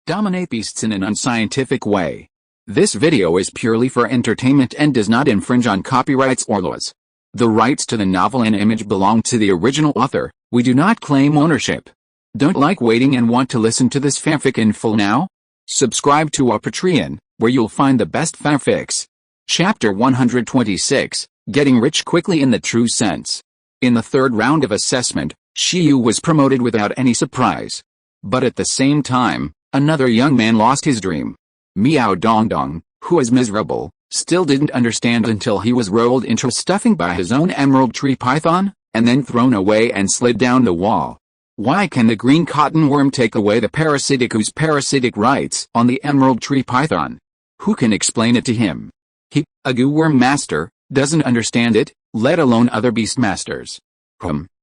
Dominate beasts in an unscientific way. This video is purely for entertainment and does not infringe on copyrights or laws. The rights to the novel and image belong to the original author. We do not claim ownership. Don't like waiting and want to listen to this fanfic in full now? Subscribe to our Patreon, where you'll find the best fanfics. Chapter 126, Getting Rich Quickly in the True Sense. In the third round of assessment, Shiyu was promoted without any surprise. But at the same time, another young man lost his dream. Miao Dongdong, who was miserable, still didn't understand until he was rolled into stuffing by his own emerald tree python, and then thrown away and slid down the wall. Why can the green cotton worm take away the parasitic whose parasitic rights on the emerald tree python? Who can explain it to him? He, a goo worm master, doesn't understand it, let alone other beast masters.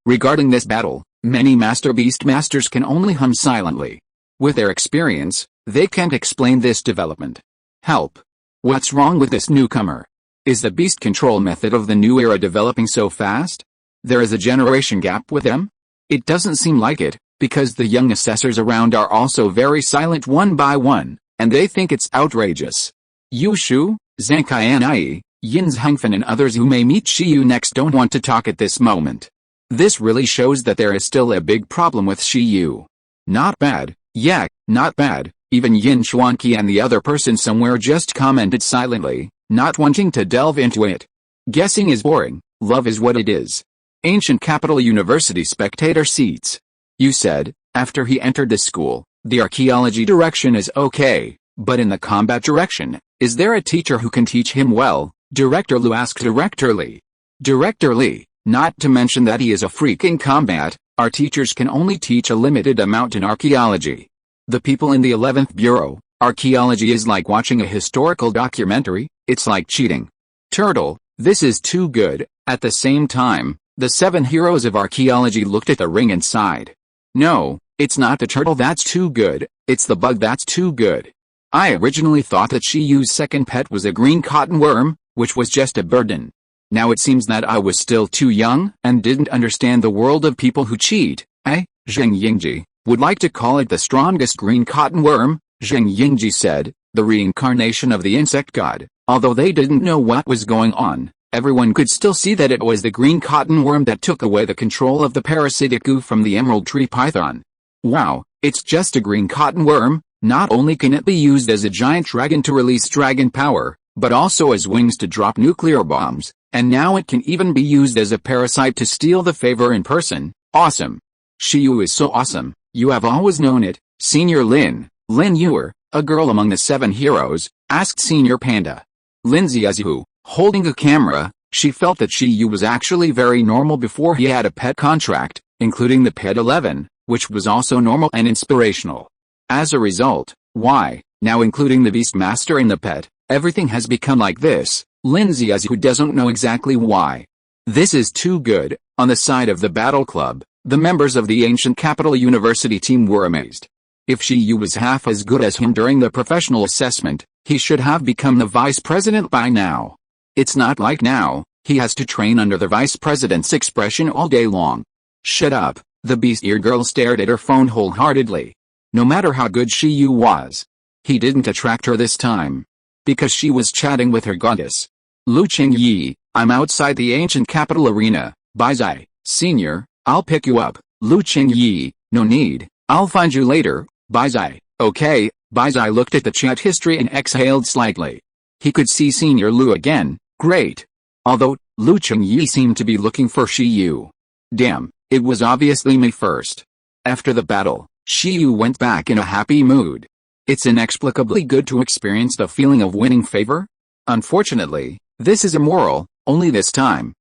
Regarding this battle, many master beast masters can only hum silently. With their experience, they can't explain this development. Help! What's wrong with this newcomer? Is the beast control method of the new era developing so fast? There is a generation gap with them? It doesn't seem like it, because the young assessors around are also very silent one by one, and they think it's outrageous. Yu Shu, Zhang Qianai, Yin Hengfen and others who may meet Shiyu next don't want to talk at this moment. This really shows that there is still a big problem with Shiyu. Not bad, yeah, not bad. Even Yin Xuanqi and the other person somewhere just commented silently, not wanting to delve into it. Guessing is boring, love is what it is. Ancient Capital University spectator seats. You said, after he entered the school, the archaeology direction is okay, but in the combat direction, is there a teacher who can teach him well? Director Lu asked Director Li. Director Li, not to mention that he is a freak in combat, our teachers can only teach a limited amount in archaeology. The people in the 11th Bureau, archaeology is like watching a historical documentary, it's like cheating. Turtle, this is too good. At the same time, the 7 heroes of archaeology looked at the ring and sighed. No, it's not the turtle that's too good, it's the bug that's too good. I originally thought that Shiyu's second pet was a green cotton worm, which was just a burden. Now it seems that I was still too young and didn't understand the world of people who cheat. Zheng Yingji would like to call it the strongest green cotton worm, Zheng Yingji said, the reincarnation of the insect god. Although they didn't know what was going on, everyone could still see that it was the green cotton worm that took away the control of the parasitic goo from the emerald tree python. Wow, it's just a green cotton worm. Not only can it be used as a giant dragon to release dragon power, but also as wings to drop nuclear bombs, and now it can even be used as a parasite to steal the favor in person. Awesome. Shiyu is so awesome. You have always known it, Senior Lin. Lin Yuer, a girl among the 7 heroes, asked Senior Panda. Lin Ziazu, holding a camera, she felt that Shiyu was actually very normal before he had a pet contract, including the pet 11, which was also normal and inspirational. As a result, why, now including the Beast Master and the pet, everything has become like this. Lin Ziazu doesn't know exactly why. This is too good. On the side of the battle club, the members of the Ancient Capital University team were amazed. If Shiyu was half as good as him during the professional assessment, he should have become the vice president by now. It's not like now, he has to train under the vice president's expression all day long. Shut up, the beast ear girl stared at her phone wholeheartedly. No matter how good Shiyu was, he didn't attract her this time. Because she was chatting with her goddess. Lu Qingyi, I'm outside the Ancient Capital Arena. Baizai, Senior, I'll pick you up. Lu Qingyi, no need, I'll find you later. Baizai, okay. Baizai looked at the chat history and exhaled slightly. He could see Senior Lu again, great. Although, Lu Qingyi seemed to be looking for Shiyu. Damn, it was obviously me first. After the battle, Shiyu went back in a happy mood. It's inexplicably good to experience the feeling of winning favor. Unfortunately, this is immoral, only this time.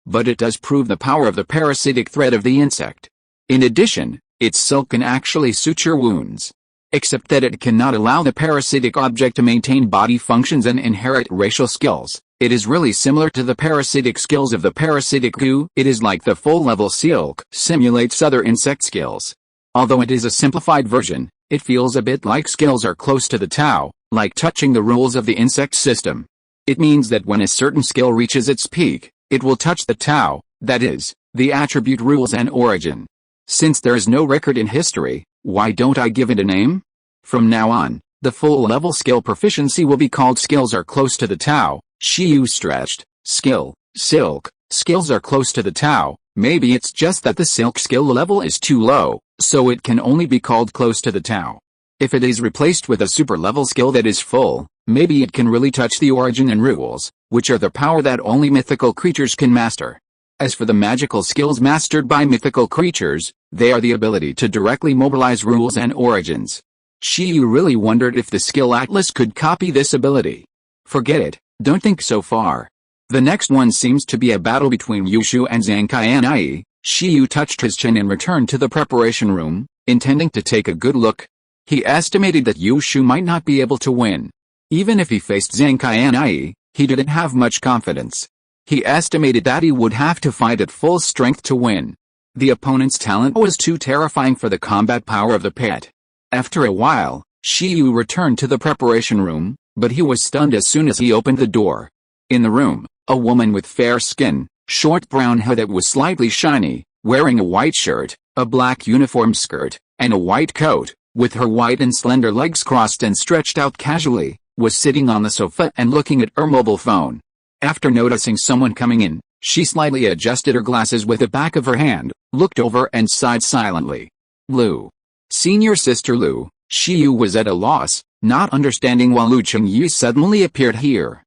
But it does prove the power of the parasitic thread of the insect. In addition, its silk can actually suture wounds. Except that it cannot allow the parasitic object to maintain body functions and inherit racial skills. It is really similar to the parasitic skills of the parasitic goo. It is like the full-level silk simulates other insect skills. Although it is a simplified version, it feels a bit like skills are close to the Tao, like touching the rules of the insect system. It means that when a certain skill reaches its peak, it will touch the Tao, that is, the attribute rules and origin. Since there is no record in history, why don't I give it a name? From now on, the full level skill proficiency will be called skills are close to the Tao. Shiyu stretched. Skill, silk, skills are close to the Tao. Maybe it's just that the silk skill level is too low, so it can only be called close to the Tao. If it is replaced with a super level skill that is full, maybe it can really touch the origin and rules, which are the power that only mythical creatures can master. As for the magical skills mastered by mythical creatures, they are the ability to directly mobilize rules and origins. Shiyu really wondered if the skill atlas could copy this ability. Forget it, don't think so far. The next one seems to be a battle between Yushu and Zankai. Shiyu touched his chin and returned to the preparation room, intending to take a good look. He estimated that Yushu might not be able to win. Even if he faced Zankai, he didn't have much confidence. He estimated that he would have to fight at full strength to win. The opponent's talent was too terrifying for the combat power of the pet. After a while, Shiyu returned to the preparation room, but he was stunned as soon as he opened the door. In the room, a woman with fair skin, short brown hair that was slightly shiny, wearing a white shirt, a black uniform skirt, and a white coat, with her white and slender legs crossed and stretched out casually, was sitting on the sofa and looking at her mobile phone. After noticing someone coming in, she slightly adjusted her glasses with the back of her hand, looked over and sighed silently. Lu. Senior sister Lu. Shiyu was at a loss, not understanding why Lu Chengyu suddenly appeared here.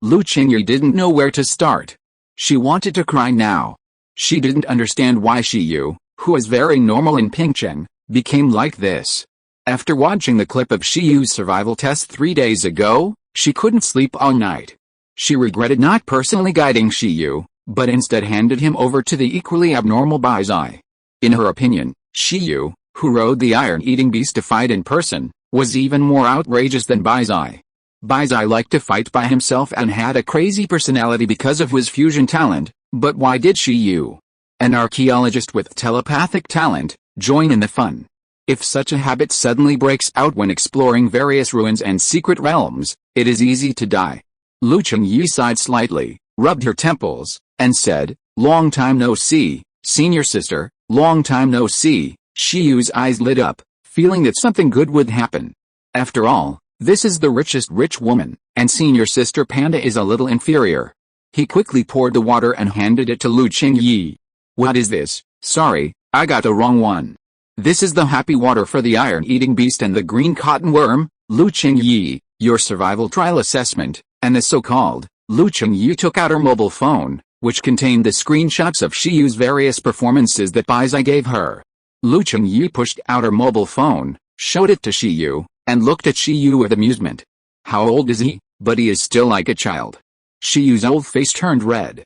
Lu Chengyu didn't know where to start. She wanted to cry now. She didn't understand why Shiyu, who was very normal in Pingcheng, became like this. After watching the clip of Shiyu's survival test 3 days ago, she couldn't sleep all night. She regretted not personally guiding Shiyu, but instead handed him over to the equally abnormal Baizai. In her opinion, Shiyu, who rode the iron-eating beast to fight in person, was even more outrageous than Baizai. Baizai liked to fight by himself and had a crazy personality because of his fusion talent, but why did Shiyu, an archaeologist with telepathic talent, join in the fun? If such a habit suddenly breaks out when exploring various ruins and secret realms, it is easy to die. Lu Chengyu sighed slightly, rubbed her temples, and said, "Long time no see, senior sister, long time no see." Shiyu's eyes lit up, feeling that something good would happen. After all, this is the richest rich woman, and senior sister Panda is a little inferior. He quickly poured the water and handed it to Lu Chengyu. "What is this? Sorry, I got the wrong one. This is the happy water for the iron-eating beast and the green cotton worm, Lu Chengyu, your survival trial assessment." And the so-called Lu Chengyu took out her mobile phone, which contained the screenshots of Shiyu's various performances that Baizai gave her. Lu Chengyu pushed out her mobile phone, showed it to Shiyu, and looked at Shiyu with amusement. How old is he? But he is still like a child. Shiyu's old face turned red.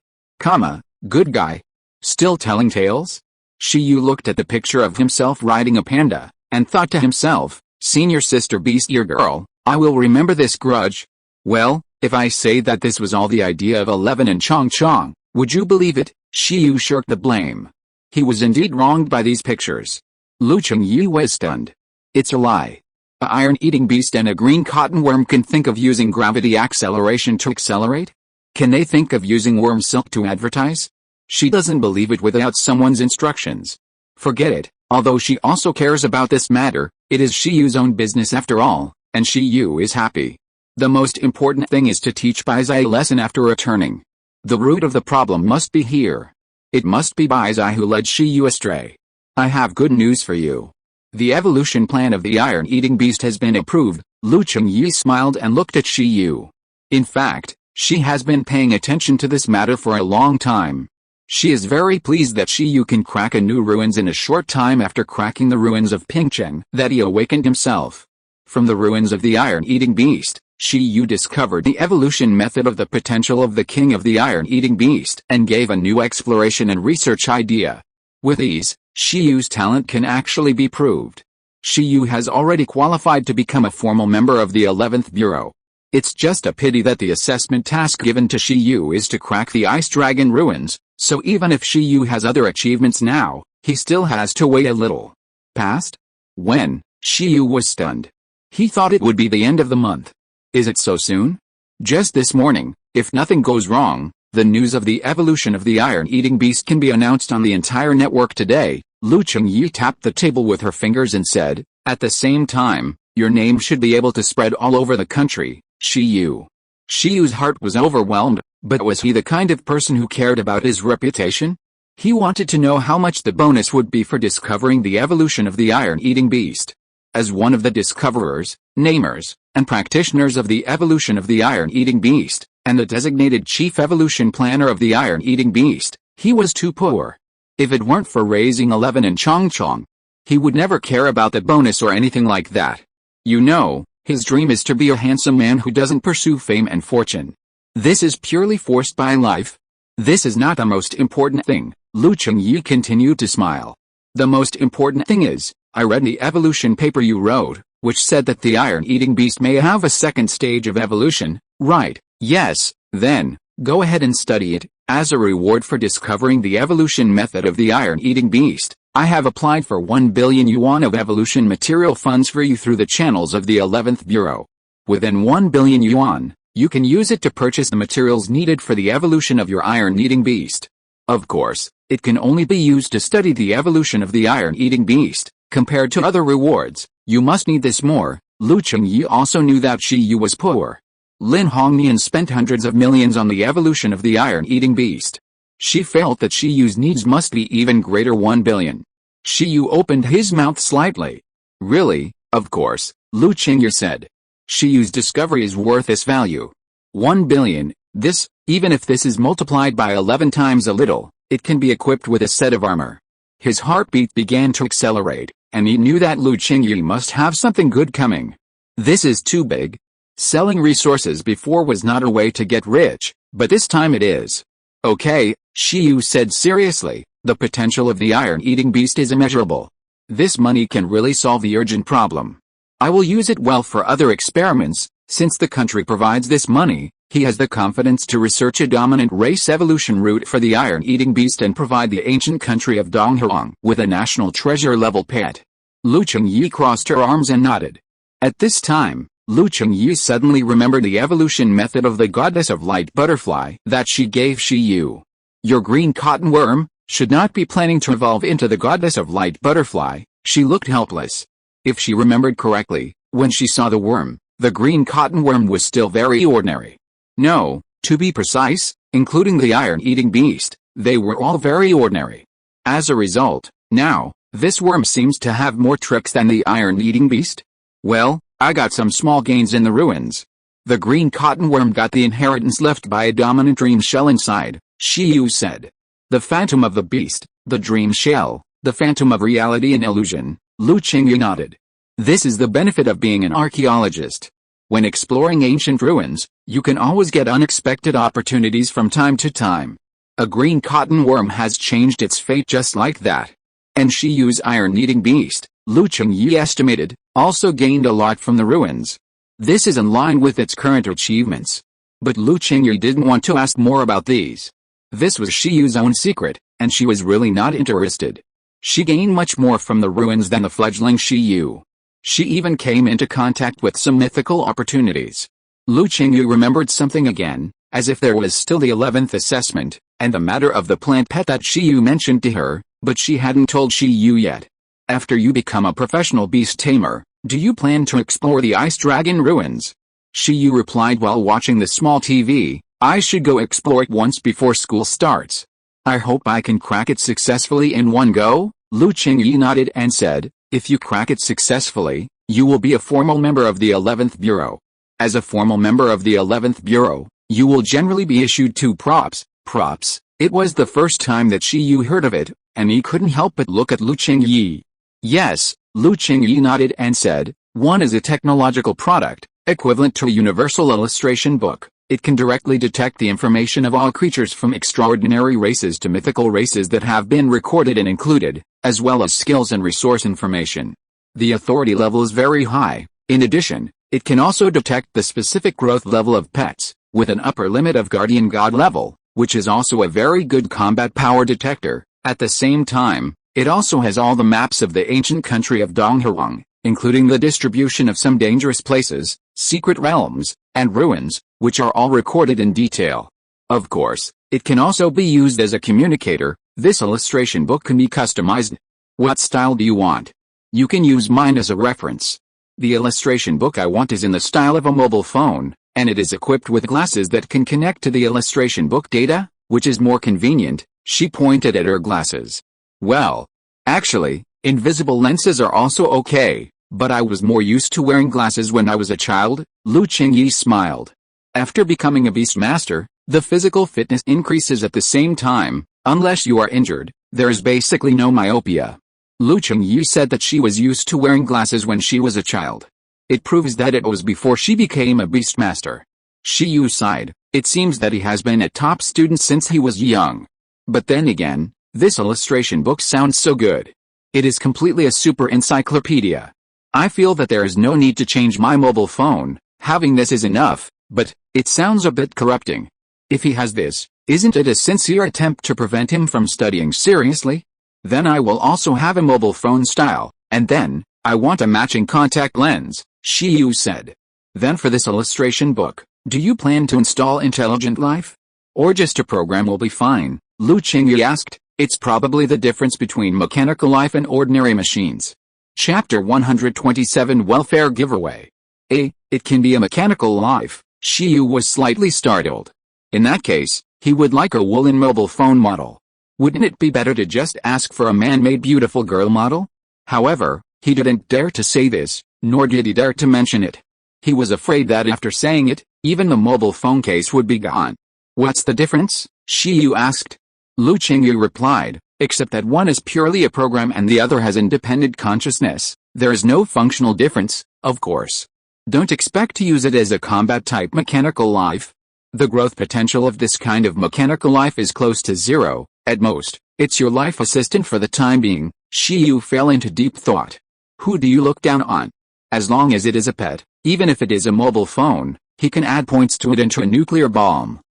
Good guy. Still telling tales? Shiyu looked at the picture of himself riding a panda, and thought to himself, senior sister beast ear girl, I will remember this grudge. Well, if I say that this was all the idea of Eleven and Chong Chong, would you believe it? Shiyu shirked the blame. He was indeed wronged by these pictures. Lu Chengyu was stunned. It's a lie. A iron-eating beast and a green cotton worm can think of using gravity acceleration to accelerate? Can they think of using worm silk to advertise? She doesn't believe it without someone's instructions. Forget it, although she also cares about this matter, it is Shiyu's own business after all, and Shiyu is happy. The most important thing is to teach Baizai a lesson after returning. The root of the problem must be here. It must be Baizai who led Shiyu astray. I have good news for you. The evolution plan of the iron-eating beast has been approved. Lu Chengyu smiled and looked at Shiyu. In fact, she has been paying attention to this matter for a long time. She is very pleased that Shiyu can crack a new ruins in a short time after cracking the ruins of Pingcheng that he awakened himself. From the ruins of the iron-eating beast, Shiyu discovered the evolution method of the potential of the king of the iron-eating beast and gave a new exploration and research idea. With these, Shiyu's talent can actually be proved. Shiyu has already qualified to become a formal member of the 11th Bureau. It's just a pity that the assessment task given to Shiyu is to crack the Ice Dragon ruins, so even if Shiyu has other achievements now, he still has to wait a little. Past? When? Shiyu was stunned. He thought it would be the end of the month. Is it so soon? Just this morning, if nothing goes wrong, The news of the evolution of the iron-eating beast can be announced on the entire network today. Lu Chengyi tapped the table with her fingers and said, at the same time, your name should be able to spread all over the country, Shi Yu. Shi Yu's heart was overwhelmed, but was he the kind of person who cared about his reputation? He wanted to know how much the bonus would be for discovering the evolution of the iron-eating beast. As one of the discoverers, namers, and practitioners of the evolution of the iron-eating beast, and the designated chief evolution planner of the iron-eating beast, he was too poor. If it weren't for raising 11 in Chongchong, he would never care about the bonus or anything like that. You know, his dream is to be a handsome man who doesn't pursue fame and fortune. This is purely forced by life. This is not the most important thing. Lu Chengyi continued to smile. The most important thing is, I read the evolution paper you wrote, which said that the iron-eating beast may have a second stage of evolution, right? Yes, then, go ahead and study it. As a reward for discovering the evolution method of the iron-eating beast, I have applied for 1 billion yuan of evolution material funds for you through the channels of the 11th Bureau. Within 1 billion yuan, you can use it to purchase the materials needed for the evolution of your iron-eating beast. Of course, it can only be used to study the evolution of the iron-eating beast. Compared to other rewards, you must need this more. Lu Chengyi also knew that Shi Yu was poor. Lin Hongnian spent hundreds of millions on the evolution of the iron-eating beast. She felt that Shi Yu's needs must be even greater. 1 billion. Shi Yu opened his mouth slightly. Really, of course, Lu Chengyi said. Shi Yu's discovery is worth this value. 1 billion, this, even if this is multiplied by 11 times a little, it can be equipped with a set of armor. His heartbeat began to accelerate, and he knew that Lu Chengyi must have something good coming. This is too big. Selling resources before was not a way to get rich, but this time it is. Okay, Shi Yu said seriously, the potential of the iron-eating beast is immeasurable. This money can really solve the urgent problem. I will use it well for other experiments. Since the country provides this money, he has the confidence to research a dominant race evolution route for the iron-eating beast and provide the ancient country of Donghuang with a national treasure-level pet. Lu Chengyi crossed her arms and nodded. At this time, Lu Chengyi suddenly remembered the evolution method of the goddess of light butterfly that she gave Shi Yu. Your green cotton worm should not be planning to evolve into the goddess of light butterfly. She looked helpless. If she remembered correctly, when she saw the worm, the green cotton worm was still very ordinary. No, to be precise, including the iron-eating beast, they were all very ordinary. As a result, now, this worm seems to have more tricks than the iron-eating beast. Well, I got some small gains in the ruins. The green cotton worm got the inheritance left by a dominant dream shell inside, Shi Yu said. The phantom of the beast, the dream shell, the phantom of reality and illusion. Lu Chengyi nodded. This is the benefit of being an archaeologist. When exploring ancient ruins, you can always get unexpected opportunities from time to time. A green cotton worm has changed its fate just like that. And Shi Yu's iron-eating beast, Lu Chengyi estimated, also gained a lot from the ruins. This is in line with its current achievements. But Lu Chengyi didn't want to ask more about these. This was Shi Yu's own secret, and she was really not interested. She gained much more from the ruins than the fledgling Shi Yu. She even came into contact with some mythical opportunities. Lu Chengyi remembered something again, as if there was still the 11th assessment, and the matter of the plant pet that Shi Yu mentioned to her, but she hadn't told Shi Yu yet. After you become a professional beast tamer, do you plan to explore the ice dragon ruins? Shi Yu replied while watching the small TV, I should go explore it once before school starts. I hope I can crack it successfully in one go. Lu Chengyi nodded and said, if you crack it successfully, you will be a formal member of the 11th Bureau. As a formal member of the 11th Bureau, you will generally be issued 2 props. Props, it was the first time that Shi Yu heard of it, and he couldn't help but look at Lu Chengyi. Yes, Lu Chengyi nodded and said, one is a technological product, equivalent to a universal illustration book. It can directly detect the information of all creatures from extraordinary races to mythical races that have been recorded and included, as well as skills and resource information. The authority level is very high. In addition, it can also detect the specific growth level of pets, with an upper limit of guardian god level, which is also a very good combat power detector. At the same time, it also has all the maps of the ancient country of Donghuang, including the distribution of some dangerous places, secret realms, and ruins, which are all recorded in detail. Of course, it can also be used as a communicator. This illustration book can be customized. What style do you want? You can use mine as a reference. The illustration book I want is in the style of a mobile phone, and it is equipped with glasses that can connect to the illustration book data, which is more convenient. She pointed at her glasses. Well, actually, invisible lenses are also okay, but I was more used to wearing glasses when I was a child. Lu Qingyi smiled. After becoming a Beastmaster, the physical fitness increases at the same time. Unless you are injured, there is basically no myopia. Lu Qingyi said that she was used to wearing glasses when she was a child. It proves that it was before she became a Beastmaster. Shiyu sighed. It seems that he has been a top student since he was young. But then again, this illustration book sounds so good. It is completely a super encyclopedia. I feel that there is no need to change my mobile phone. Having this is enough, but it sounds a bit corrupting. If he has this, isn't it a sincere attempt to prevent him from studying seriously? Then I will also have a mobile phone style, and then, I want a matching contact lens, Shiyu said. Then for this illustration book, do you plan to install Intelligent Life? Or just a program will be fine? Lu Qingyi asked. It's probably the difference between mechanical life and ordinary machines. Chapter 127 Welfare Giveaway. It can be a mechanical life. Shiyu was slightly startled. In that case, he would like a woolen mobile phone model. Wouldn't it be better to just ask for a man-made beautiful girl model? However, he didn't dare to say this, nor did he dare to mention it. He was afraid that after saying it, even the mobile phone case would be gone. What's the difference? Shiyu asked. Lu Qingyi replied, except that one is purely a program and the other has independent consciousness. There is no functional difference, of course. Don't expect to use it as a combat-type mechanical life. The growth potential of this kind of mechanical life is close to zero. At most, it's your life assistant for the time being. Shiyu fell into deep thought. Who do you look down on? As long as it is a pet, even if it is a mobile phone, he can add points to it into a nuclear bomb.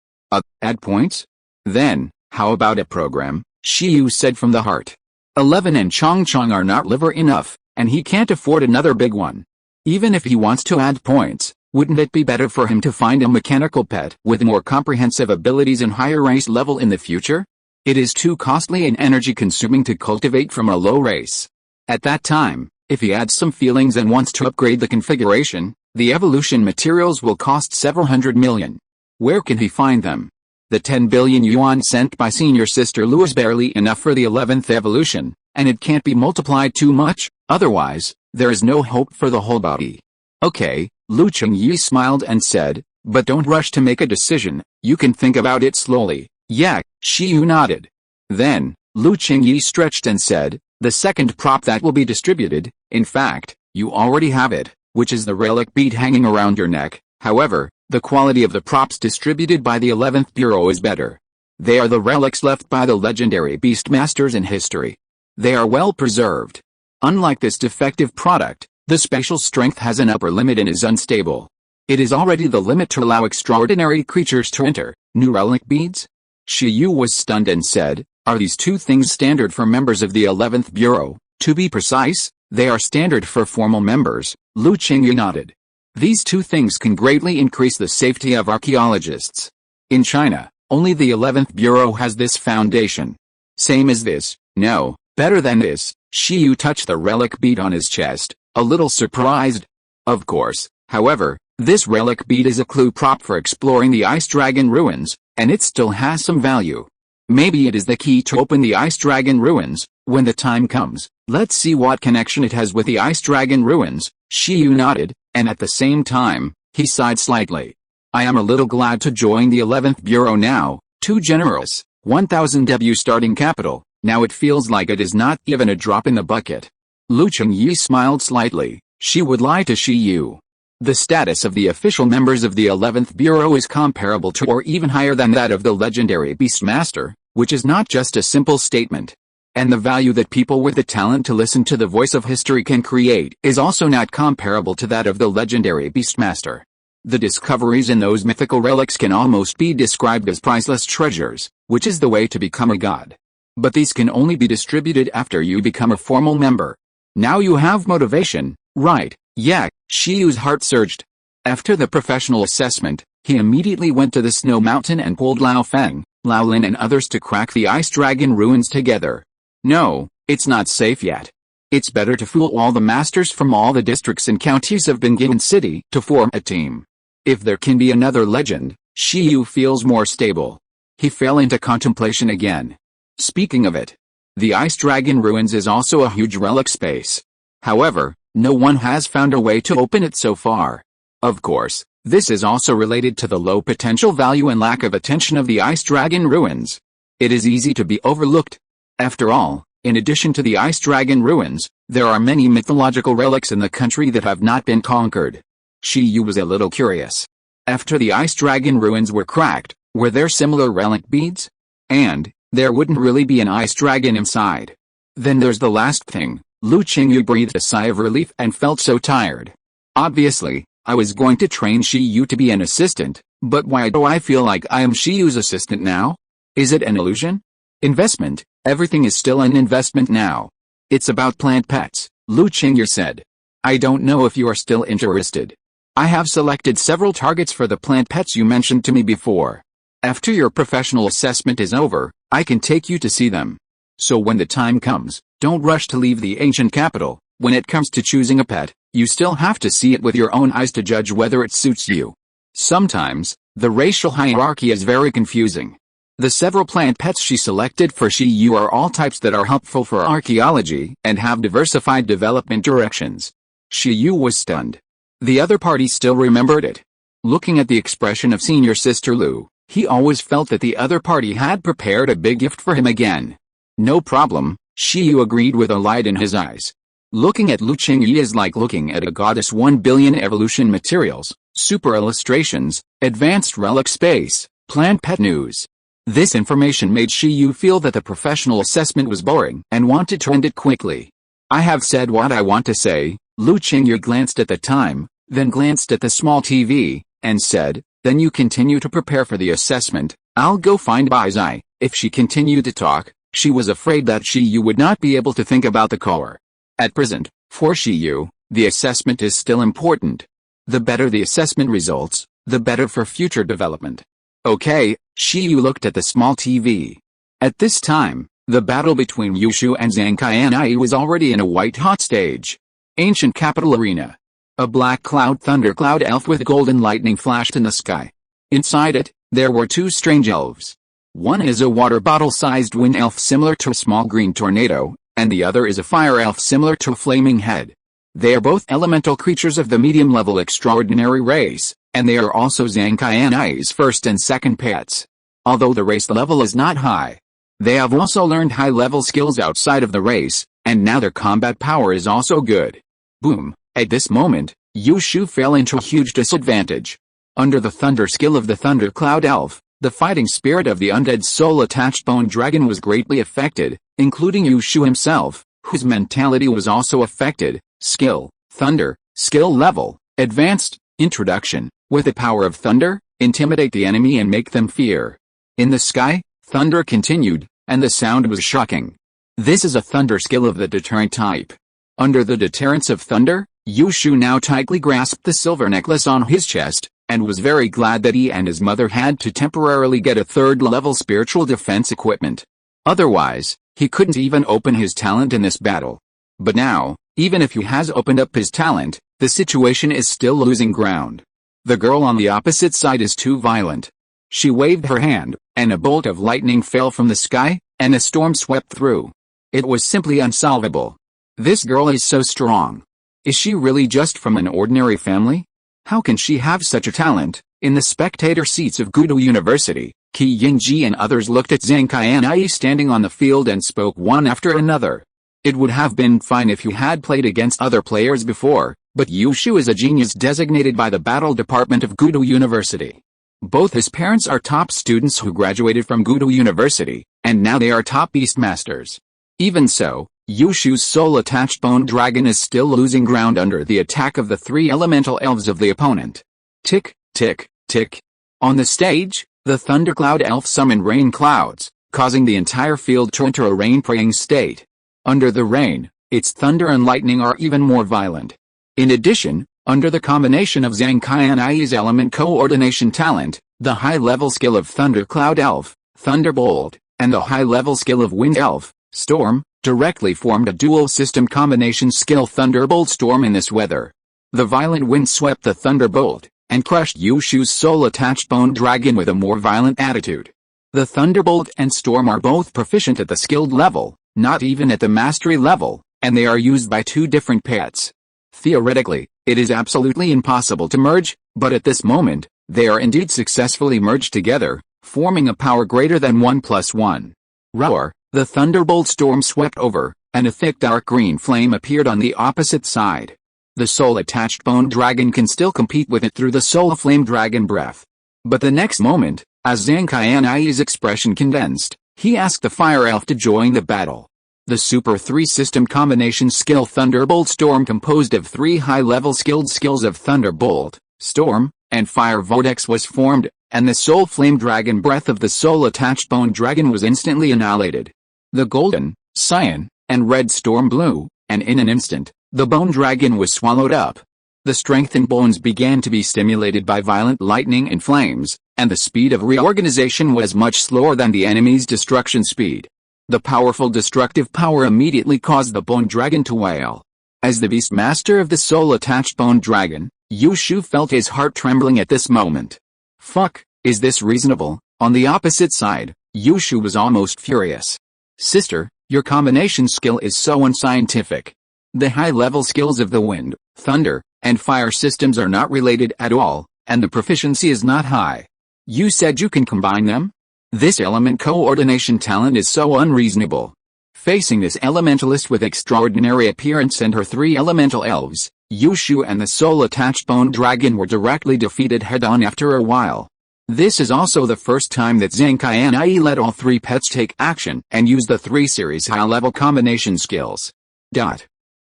Add points? Then, how about a program? Shiyu said from the heart. 11 and Chongchong are not liver enough, and he can't afford another big one. Even if he wants to add points, wouldn't it be better for him to find a mechanical pet with more comprehensive abilities and higher race level in the future? It is too costly and energy-consuming to cultivate from a low race. At that time, if he adds some feelings and wants to upgrade the configuration, the evolution materials will cost several hundred million. Where can he find them? The 10 billion yuan sent by senior sister Lu is barely enough for the 11th evolution, and it can't be multiplied too much, otherwise, there is no hope for the whole body. Okay, Lu Qingyi smiled and said, but don't rush to make a decision, you can think about it slowly. Yeah, Shiyu nodded. Then, Lu Qingyi stretched and said, the second prop that will be distributed, in fact, you already have it, which is the relic bead hanging around your neck. However, the quality of the props distributed by the 11th Bureau is better. They are the relics left by the legendary Beastmasters in history. They are well preserved. Unlike this defective product, the spatial strength has an upper limit and is unstable. It is already the limit to allow extraordinary creatures to enter. New relic beads? Shiyu was stunned and said, are these two things standard for members of the 11th Bureau? To be precise, they are standard for formal members. Lu Qingyi nodded. These two things can greatly increase the safety of archaeologists. In China, only the 11th Bureau has this foundation. Same as this, no, better than this. Shiyu touched the relic bead on his chest, a little surprised. Of course, however, this relic bead is a clue prop for exploring the Ice Dragon ruins, and it still has some value. Maybe it is the key to open the Ice Dragon ruins, when the time comes. Let's see what connection it has with the Ice Dragon ruins. Shiyu nodded, and at the same time, he sighed slightly. I am a little glad to join the 11th Bureau now, too generous, 1,000 W starting capital, now it feels like it is not even a drop in the bucket. Lu Qingyi smiled slightly, she would lie to Shiyu. The status of the official members of the 11th Bureau is comparable to or even higher than that of the legendary Beastmaster, which is not just a simple statement. And the value that people with the talent to listen to the voice of history can create is also not comparable to that of the legendary Beastmaster. The discoveries in those mythical relics can almost be described as priceless treasures, which is the way to become a god. But these can only be distributed after you become a formal member. Now you have motivation, right? Yeah, Shiyu's heart surged. After the professional assessment, He immediately went to the snow mountain and pulled Lao Feng, Lao Lin and others to crack the ice dragon ruins together. No, it's not safe yet. It's better to fool all the masters from all the districts and counties of Bingin City to form a team. If there can be another legend, Shi Yu feels more stable. He fell into contemplation again. Speaking of it, the ice dragon ruins is also a huge relic space. However, no one has found a way to open it so far. Of course, this is also related to the low potential value and lack of attention of the ice dragon ruins. It is easy to be overlooked. After all, in addition to the ice dragon ruins, there are many mythological relics in the country that have not been conquered. Shi Yu was a little curious. After the ice dragon ruins were cracked, were there similar relic beads? And there wouldn't really be an ice dragon inside. Then there's the last thing. Lu Qingyu breathed a sigh of relief and felt so tired. Obviously, I was going to train Shi Yu to be an assistant, but why do I feel like I am Shi Yu's assistant now? Is it an illusion? Investment, everything is still an investment now. It's about plant pets, Lu Qingyu said. I don't know if you are still interested. I have selected several targets for the plant pets you mentioned to me before. After your professional assessment is over, I can take you to see them. So when the time comes, don't rush to leave the ancient capital. When it comes to choosing a pet, you still have to see it with your own eyes to judge whether it suits you. Sometimes, the racial hierarchy is very confusing. The several plant pets she selected for Shi Yu are all types that are helpful for archaeology and have diversified development directions. Shi Yu was stunned. The other party still remembered it. Looking at the expression of senior sister Lu, he always felt that the other party had prepared a big gift for him again. No problem, Shi Yu agreed with a light in his eyes. Looking at Lu Qingyu is like looking at a goddess. 1 billion evolution materials, super illustrations, advanced relic space, plant pet news. This information made Shi Yu feel that the professional assessment was boring and wanted to end it quickly. I have said what I want to say. Lu Qingyu glanced at the time, then glanced at the small TV, and said, then you continue to prepare for the assessment. I'll go find Bai Zai. If she continued to talk, she was afraid that Shi Yu would not be able to think about the caller. At present, for Shi Yu, the assessment is still important. The better the assessment results, the better for future development. Okay, Shi Yu looked at the small TV. At this time, the battle between Yushu and Zhang Qianai was already in a white-hot stage. Ancient capital arena. A black cloud thundercloud elf with golden lightning flashed in the sky. Inside it, there were two strange elves. One is a water bottle-sized wind elf similar to a small green tornado, and the other is a fire elf similar to a flaming head. They are both elemental creatures of the medium-level extraordinary race, and they are also Zhang Qianai's first and second pets. Although the race level is not high, they have also learned high-level skills outside of the race, and now their combat power is also good. Boom. At this moment, Yushu fell into a huge disadvantage. Under the thunder skill of the thundercloud elf, the fighting spirit of the undead soul-attached bone dragon was greatly affected, including Yushu himself, whose mentality was also affected. Skill, thunder, skill level, advanced, introduction, with the power of thunder, intimidate the enemy and make them fear. In the sky, thunder continued, and the sound was shocking. This is a thunder skill of the deterrent type. Under the deterrence of thunder, Yushu now tightly grasped the silver necklace on his chest, and was very glad that he and his mother had to temporarily get a third-level spiritual defense equipment. Otherwise, he couldn't even open his talent in this battle. But now, even if he has opened up his talent, the situation is still losing ground. The girl on the opposite side is too violent. She waved her hand, and a bolt of lightning fell from the sky, and a storm swept through. It was simply unsolvable. This girl is so strong. Is she really just from an ordinary family? How can she have such a talent? In the spectator seats of Gudo University, Qi Yingji and others looked at Zhang Qianai standing on the field and spoke one after another. It would have been fine if you had played against other players before, but Yushu is a genius designated by the battle department of Gudo University. Both his parents are top students who graduated from Gudo University, and now they are top beastmasters. Even so, Yushu's soul-attached bone dragon is still losing ground under the attack of the three elemental elves of the opponent. Tick, tick, tick. On the stage, the thundercloud elf summoned rain clouds, causing the entire field to enter a rain-praying state. Under the rain, its thunder and lightning are even more violent. In addition, Under the combination of Zhang Qianyi's element coordination talent, the high-level skill of Thundercloud Elf, Thunderbolt, and the high-level skill of Wind Elf, Storm, directly formed a dual-system combination skill Thunderbolt Storm in this weather. The violent wind swept the Thunderbolt, and crushed Yushu's soul-attached bone dragon with a more violent attitude. The Thunderbolt and Storm are both proficient at the skilled level, not even at the mastery level, and they are used by two different pets. Theoretically, it is absolutely impossible to merge, but at this moment, they are indeed successfully merged together, forming a power greater than 1+1. Roar, the Thunderbolt Storm swept over, and a thick dark green flame appeared on the opposite side. The soul-attached bone dragon can still compete with it through the soul flame dragon breath. But the next moment, as Zhang Qianyi's expression condensed, he asked the fire elf to join the battle. The Super 3 system combination skill Thunderbolt Storm, composed of 3 high-level skilled skills of Thunderbolt, Storm, and Fire Vortex, was formed, and the soul flame dragon breath of the soul-attached bone dragon was instantly annihilated. The golden, cyan, and red storm blew, and in an instant, the bone dragon was swallowed up. The strengthened bones began to be stimulated by violent lightning and flames, and the speed of reorganization was much slower than the enemy's destruction speed. The powerful destructive power immediately caused the bone dragon to wail. As the beast master of the soul-attached bone dragon, Yushu felt his heart trembling at this moment. Fuck, is this reasonable? On the opposite side, Yushu was almost furious. Sister, your combination skill is so unscientific. The high-level skills of the wind, thunder, and fire systems are not related at all, and the proficiency is not high. You said you can combine them? This element coordination talent is so unreasonable. Facing this elementalist with extraordinary appearance and her 3 elemental elves, Yushu and the soul-attached bone dragon were directly defeated head-on after a while. This is also the first time that Zhang Qianyi let all 3 pets take action and use the 3 series high-level combination skills. Zhang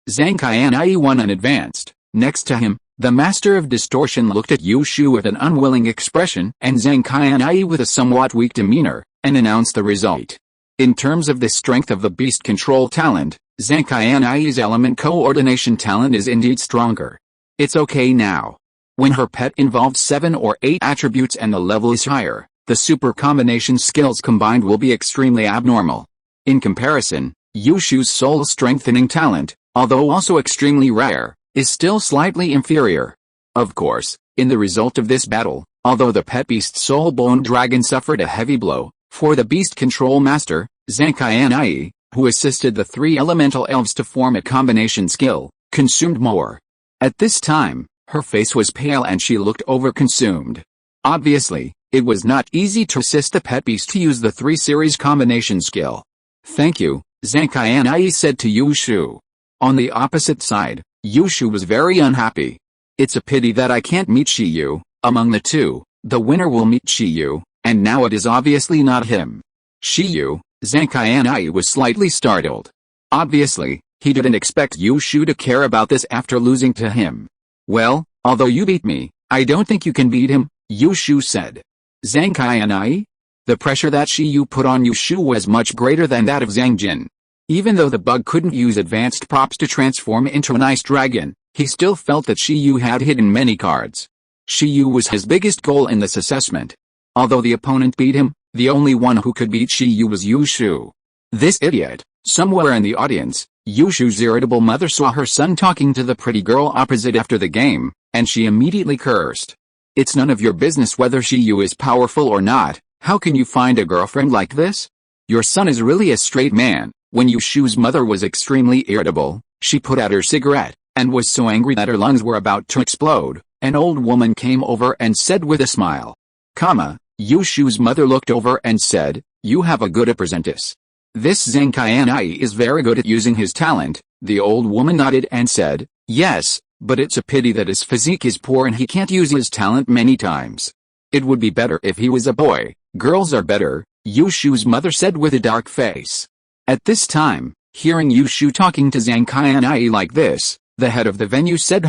Qianyi won and advanced. Next to him, the Master of Distortion looked at Yushu with an unwilling expression and Zhang Qianyi with a somewhat weak demeanor, and announced the result. In terms of the strength of the beast control talent, Zhang Qianyi's element coordination talent is indeed stronger. It's okay now. When her pet involves 7 or 8 attributes and the level is higher, the super combination skills combined will be extremely abnormal. In comparison, Yushu's soul strengthening talent, although also extremely rare, is still slightly inferior. Of course, in the result of this battle, although the pet beast soul bone dragon suffered a heavy blow, for the beast control master, Zhang Qianyi, who assisted the 3 elemental elves to form a combination skill, consumed more. At this time, her face was pale and she looked overconsumed. Obviously, it was not easy to assist the pet beast to use the 3 series combination skill. Thank you, Zhang Qianyi said to Yushu. On the opposite side, Yushu was very unhappy. It's a pity that I can't meet Shiyu. Among the two, the winner will meet Shiyu, and now it is obviously not him. Shiyu, Zhang Qianyi was slightly startled. Obviously, he didn't expect Yushu to care about this after losing to him. Well, although you beat me, I don't think you can beat him, Yushu said. Zhang Qianyi? The pressure that Shiyu put on Yushu was much greater than that of Zhang Jin. Even though the bug couldn't use advanced props to transform into an ice dragon, he still felt that Shiyu had hidden many cards. Shiyu was his biggest goal in this assessment. Although the opponent beat him, the only one who could beat Shiyu was Yushu. This idiot. Somewhere in the audience, Yushu's irritable mother saw her son talking to the pretty girl opposite after the game, and she immediately cursed. It's none of your business whether Shiyu is powerful or not. How can you find a girlfriend like this? Your son is really a straight man. When Yushu's mother was extremely irritable, she put out her cigarette, and was so angry that her lungs were about to explode. An old woman came over and said with a smile. Yushu's mother looked over and said, you have a good apprentice. This Zhang Qianyi is very good at using his talent. The old woman nodded and said, yes, but it's a pity that his physique is poor and he can't use his talent many times. It would be better if he was a boy. Girls are better, Yushu's mother said with a dark face. At this time, hearing Yushu talking to Zhang Qianyi like this, the head of the venue said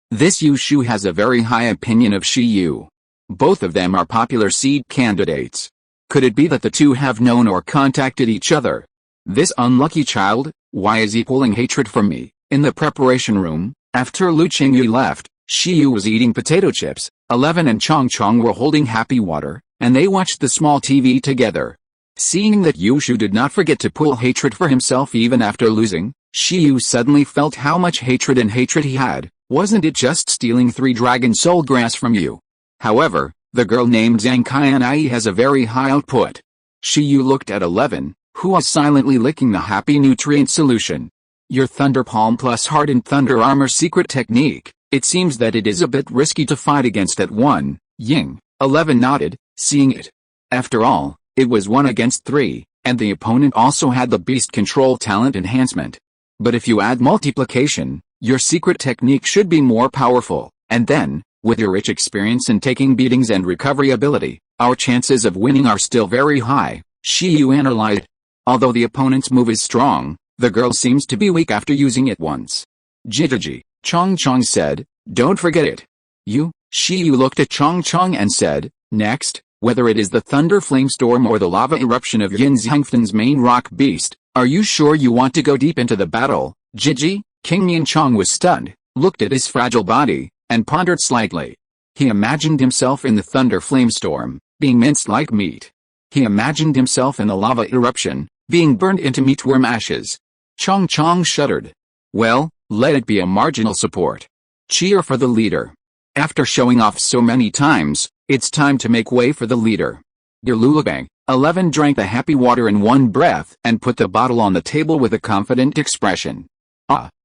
This Yushu has a very high opinion of Shiyu. Both of them are popular seed candidates. Could it be that the two have known or contacted each other? This unlucky child, why is he pulling hatred from me? In the preparation room, After Lu Qingyu left, Shiyu was eating potato chips, 11 and Chong Chong were holding happy water, and they watched the small TV together. Seeing that Yushu did not forget to pull hatred for himself even after losing, Shiyu suddenly felt how much hatred he had. Wasn't it just stealing 3 dragon soul grass from you? However, the girl named Zhang Qianai has a very high output. Shiyu looked at 11, who was silently licking the happy nutrient solution. Your Thunder Palm plus Hardened Thunder Armor secret technique. It seems that it is a bit risky to fight against that one, Ying. 11 nodded, seeing it. After all, it was 1 against 3, and the opponent also had the beast control talent enhancement. But if you add multiplication, your secret technique should be more powerful, and then, with your rich experience in taking beatings and recovery ability, our chances of winning are still very high, Shiyu analyzed. Although the opponent's move is strong, the girl seems to be weak after using it once. Jijiji, Chong Chong said, don't forget it. Shiyu looked at Chong Chong and said, next, whether it is the thunder flame storm or the lava eruption of Yin Zhangfen's main rock beast, are you sure you want to go deep into the battle? Jiji, King Mian Chong was stunned, looked at his fragile body, and pondered slightly. He imagined himself in the thunder flame storm, being minced like meat. He imagined himself in the lava eruption, being burned into meatworm ashes. Chong Chong shuddered. Well, let it be a marginal support. Cheer for the leader. After showing off so many times, it's time to make way for the leader. Lulabang, 11 drank the happy water in one breath and put the bottle on the table with a confident expression.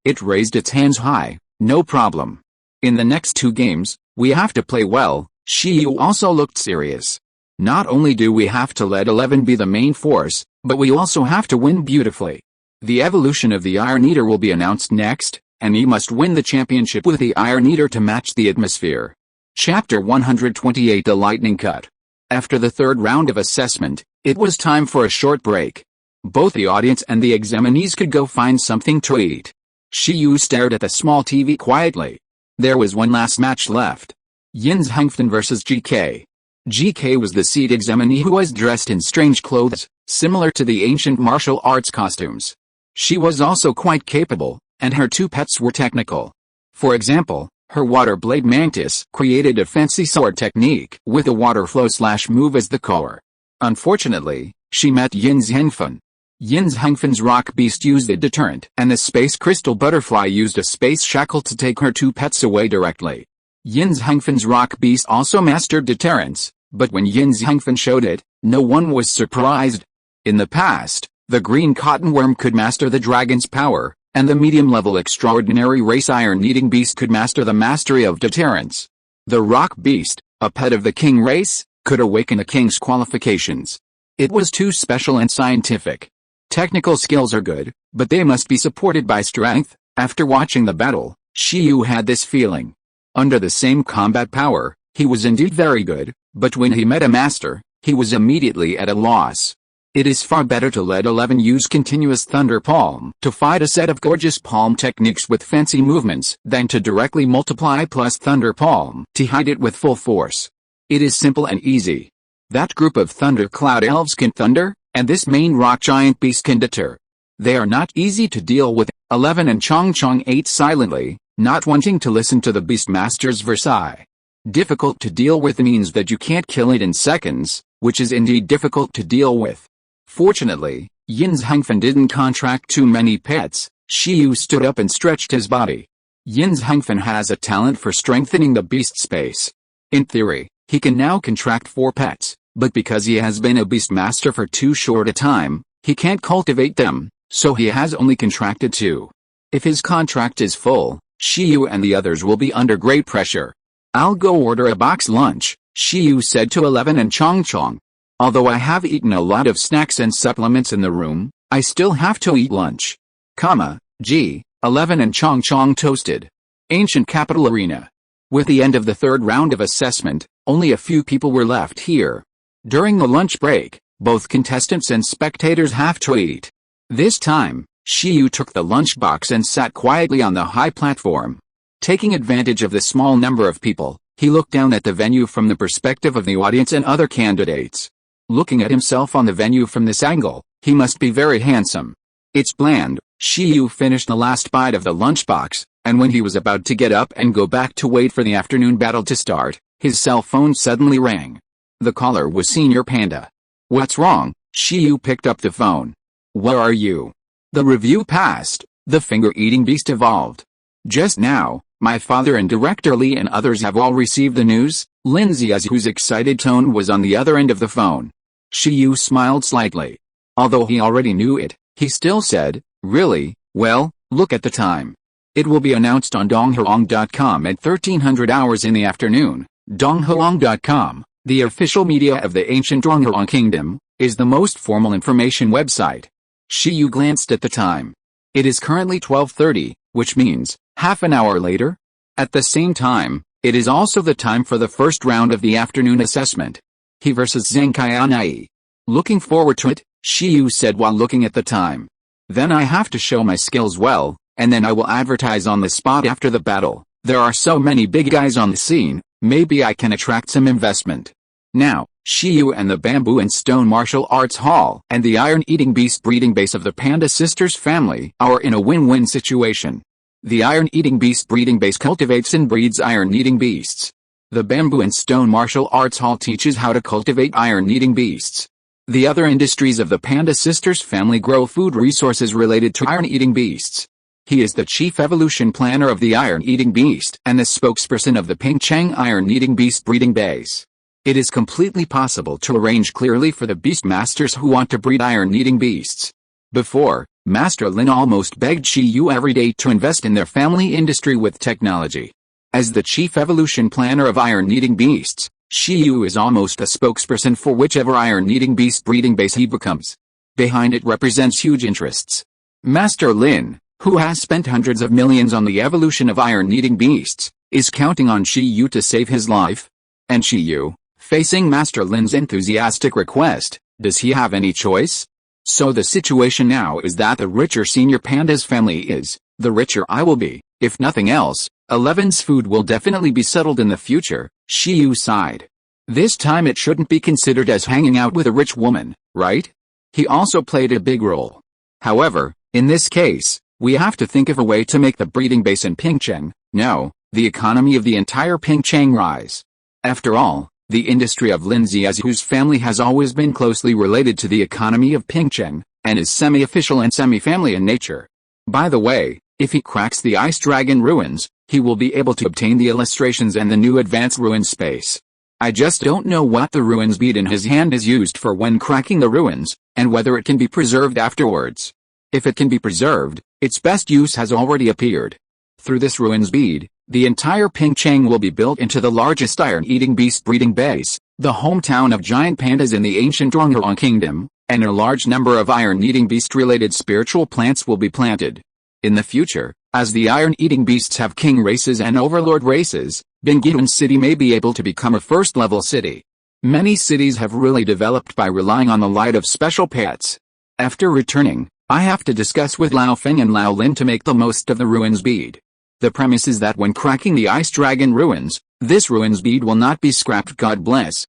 It raised its hands high, no problem. In the next 2 games, we have to play well. Shiyu also looked serious. Not only do we have to let 11 be the main force, but we also have to win beautifully. The evolution of the Iron Eater will be announced next, and he must win the championship with the Iron Eater to match the atmosphere. Chapter 128 The Lightning Cut. After the 3rd round of assessment, it was time for a short break. Both the audience and the examinees could go find something to eat. Shiyu stared at the small TV quietly. There was one last match left. Yin Zhangfen vs GK. GK was the seed examinee who was dressed in strange clothes, similar to the ancient martial arts costumes. She was also quite capable, and her 2 pets were technical. For example, her water blade mantis created a fancy sword technique with a water flow / move as the core. Unfortunately, she met Yin Zhangfen. Yin Zhangfen's rock beast used a deterrent, and the space crystal butterfly used a space shackle to take her 2 pets away directly. Yin Zhangfen's rock beast also mastered deterrence, but when Yin Zhangfen showed it, no one was surprised. In the past, the green cottonworm could master the dragon's power, and the medium-level extraordinary race iron-eating beast could master the mastery of deterrence. The rock beast, a pet of the king race, could awaken a king's qualifications. It was too special and scientific. Technical skills are good, but they must be supported by strength. After watching the battle, Shiyu had this feeling. Under the same combat power, he was indeed very good, but when he met a master, he was immediately at a loss. It is far better to let 11 use continuous Thunder Palm to fight a set of gorgeous palm techniques with fancy movements than to directly multiply plus Thunder Palm to hide it with full force. It is simple and easy. That group of Thunder Cloud Elves can thunder, and this main rock giant beast can deter. They are not easy to deal with. 11 and Chong Chong ate silently, not wanting to listen to the Beastmaster's Versailles. Difficult to deal with means that you can't kill it in seconds, which is indeed difficult to deal with. Fortunately, Yin Zhangfen didn't contract too many pets. Shiyu stood up and stretched his body. Yin Zhangfen has a talent for strengthening the beast space. In theory, he can now contract 4 pets, but because he has been a Beastmaster for too short a time, he can't cultivate them, so he has only contracted 2. If his contract is full, Shiyu and the others will be under great pressure. I'll go order a box lunch, Shiyu said to 11 and Chong Chong. Although I have eaten a lot of snacks and supplements in the room, I still have to eat lunch. 11 and Chong Chong toasted. Ancient Capital Arena. With the end of the 3rd round of assessment, only a few people were left here. During the lunch break, both contestants and spectators have to eat. This time, Shiyu took the lunchbox and sat quietly on the high platform. Taking advantage of the small number of people, he looked down at the venue from the perspective of the audience and other candidates. Looking at himself on the venue from this angle, he must be very handsome. It's bland. Shiyu finished the last bite of the lunchbox, And when he was about to get up and go back to wait for the afternoon battle to start, his cell phone suddenly rang. The caller was Senior Panda. "What's wrong?" Shiyu picked up the phone. "Where are you?" "The review passed. The finger-eating beast evolved. Just now, my father and Director Lee and others have all received the news." Lindsay, whose excited tone was on the other end of the phone. Shiyu smiled slightly. Although he already knew it, he still said, "Really? Well, look at the time. It will be announced on donghuang.com at 1300 hours in the afternoon." Donghuang.com, the official media of the ancient Donghuang Kingdom, is the most formal information website. Shiyu glanced at the time. It is currently 12:30, which means, half an hour later? At the same time, it is also the time for the first round of the afternoon assessment. He versus Zheng Qianai. "Looking forward to it," Shiyu said while looking at the time. "Then I have to show my skills well, and then I will advertise on the spot after the battle. There are so many big guys on the scene, maybe I can attract some investment." Now, Shiyu and the Bamboo and Stone Martial Arts Hall and the Iron-Eating Beast breeding base of the Panda Sisters family are in a win-win situation. The Iron-Eating Beast breeding base cultivates and breeds iron-eating beasts. The Bamboo and Stone Martial Arts Hall teaches how to cultivate iron-eating beasts. The other industries of the Panda Sisters family grow food resources related to iron-eating beasts. He is the chief evolution planner of the Iron-Eating Beast and the spokesperson of the Pingcheng Iron-Eating Beast breeding base. It is completely possible to arrange clearly for the beast masters who want to breed iron-eating beasts. Before, Master Lin almost begged Shiyu every day to invest in their family industry with technology. As the chief evolution planner of iron-eating beasts, Shiyu is almost a spokesperson for whichever iron-eating beast breeding base he becomes. Behind it represents huge interests. Master Lin, who has spent hundreds of millions on the evolution of iron-eating beasts, is counting on Shiyu to save his life. And Shiyu, facing Master Lin's enthusiastic request, does he have any choice? So the situation now is that the richer Senior Panda's family is, the richer I will be. If nothing else, Eleven's food will definitely be settled in the future. Shiyu sighed. This time it shouldn't be considered as hanging out with a rich woman, right? He also played a big role. However, in this case, we have to think of a way to make the breeding base in Pingcheng, no, the economy of the entire Pingcheng rise. After all, the industry of Lin Ziazu's family has always been closely related to the economy of Pingcheng, and is semi-official and semi-family in nature. By the way, if he cracks the Ice Dragon ruins, he will be able to obtain the illustrations and the new advanced ruin space. I just don't know what the ruins bead in his hand is used for when cracking the ruins, and whether it can be preserved afterwards. If it can be preserved, its best use has already appeared. Through this ruins bead, the entire Pingcheng will be built into the largest iron-eating beast breeding base, the hometown of giant pandas in the ancient Donghuang Kingdom, and a large number of iron-eating beast-related spiritual plants will be planted. In the future, as the iron-eating beasts have king races and overlord races, Bingidun City may be able to become a first-level city. Many cities have really developed by relying on the light of special pets. After returning, I have to discuss with Lao Feng and Lao Lin to make the most of the ruins bead. The premise is that when cracking the Ice Dragon ruins, this ruins bead will not be scrapped. God bless.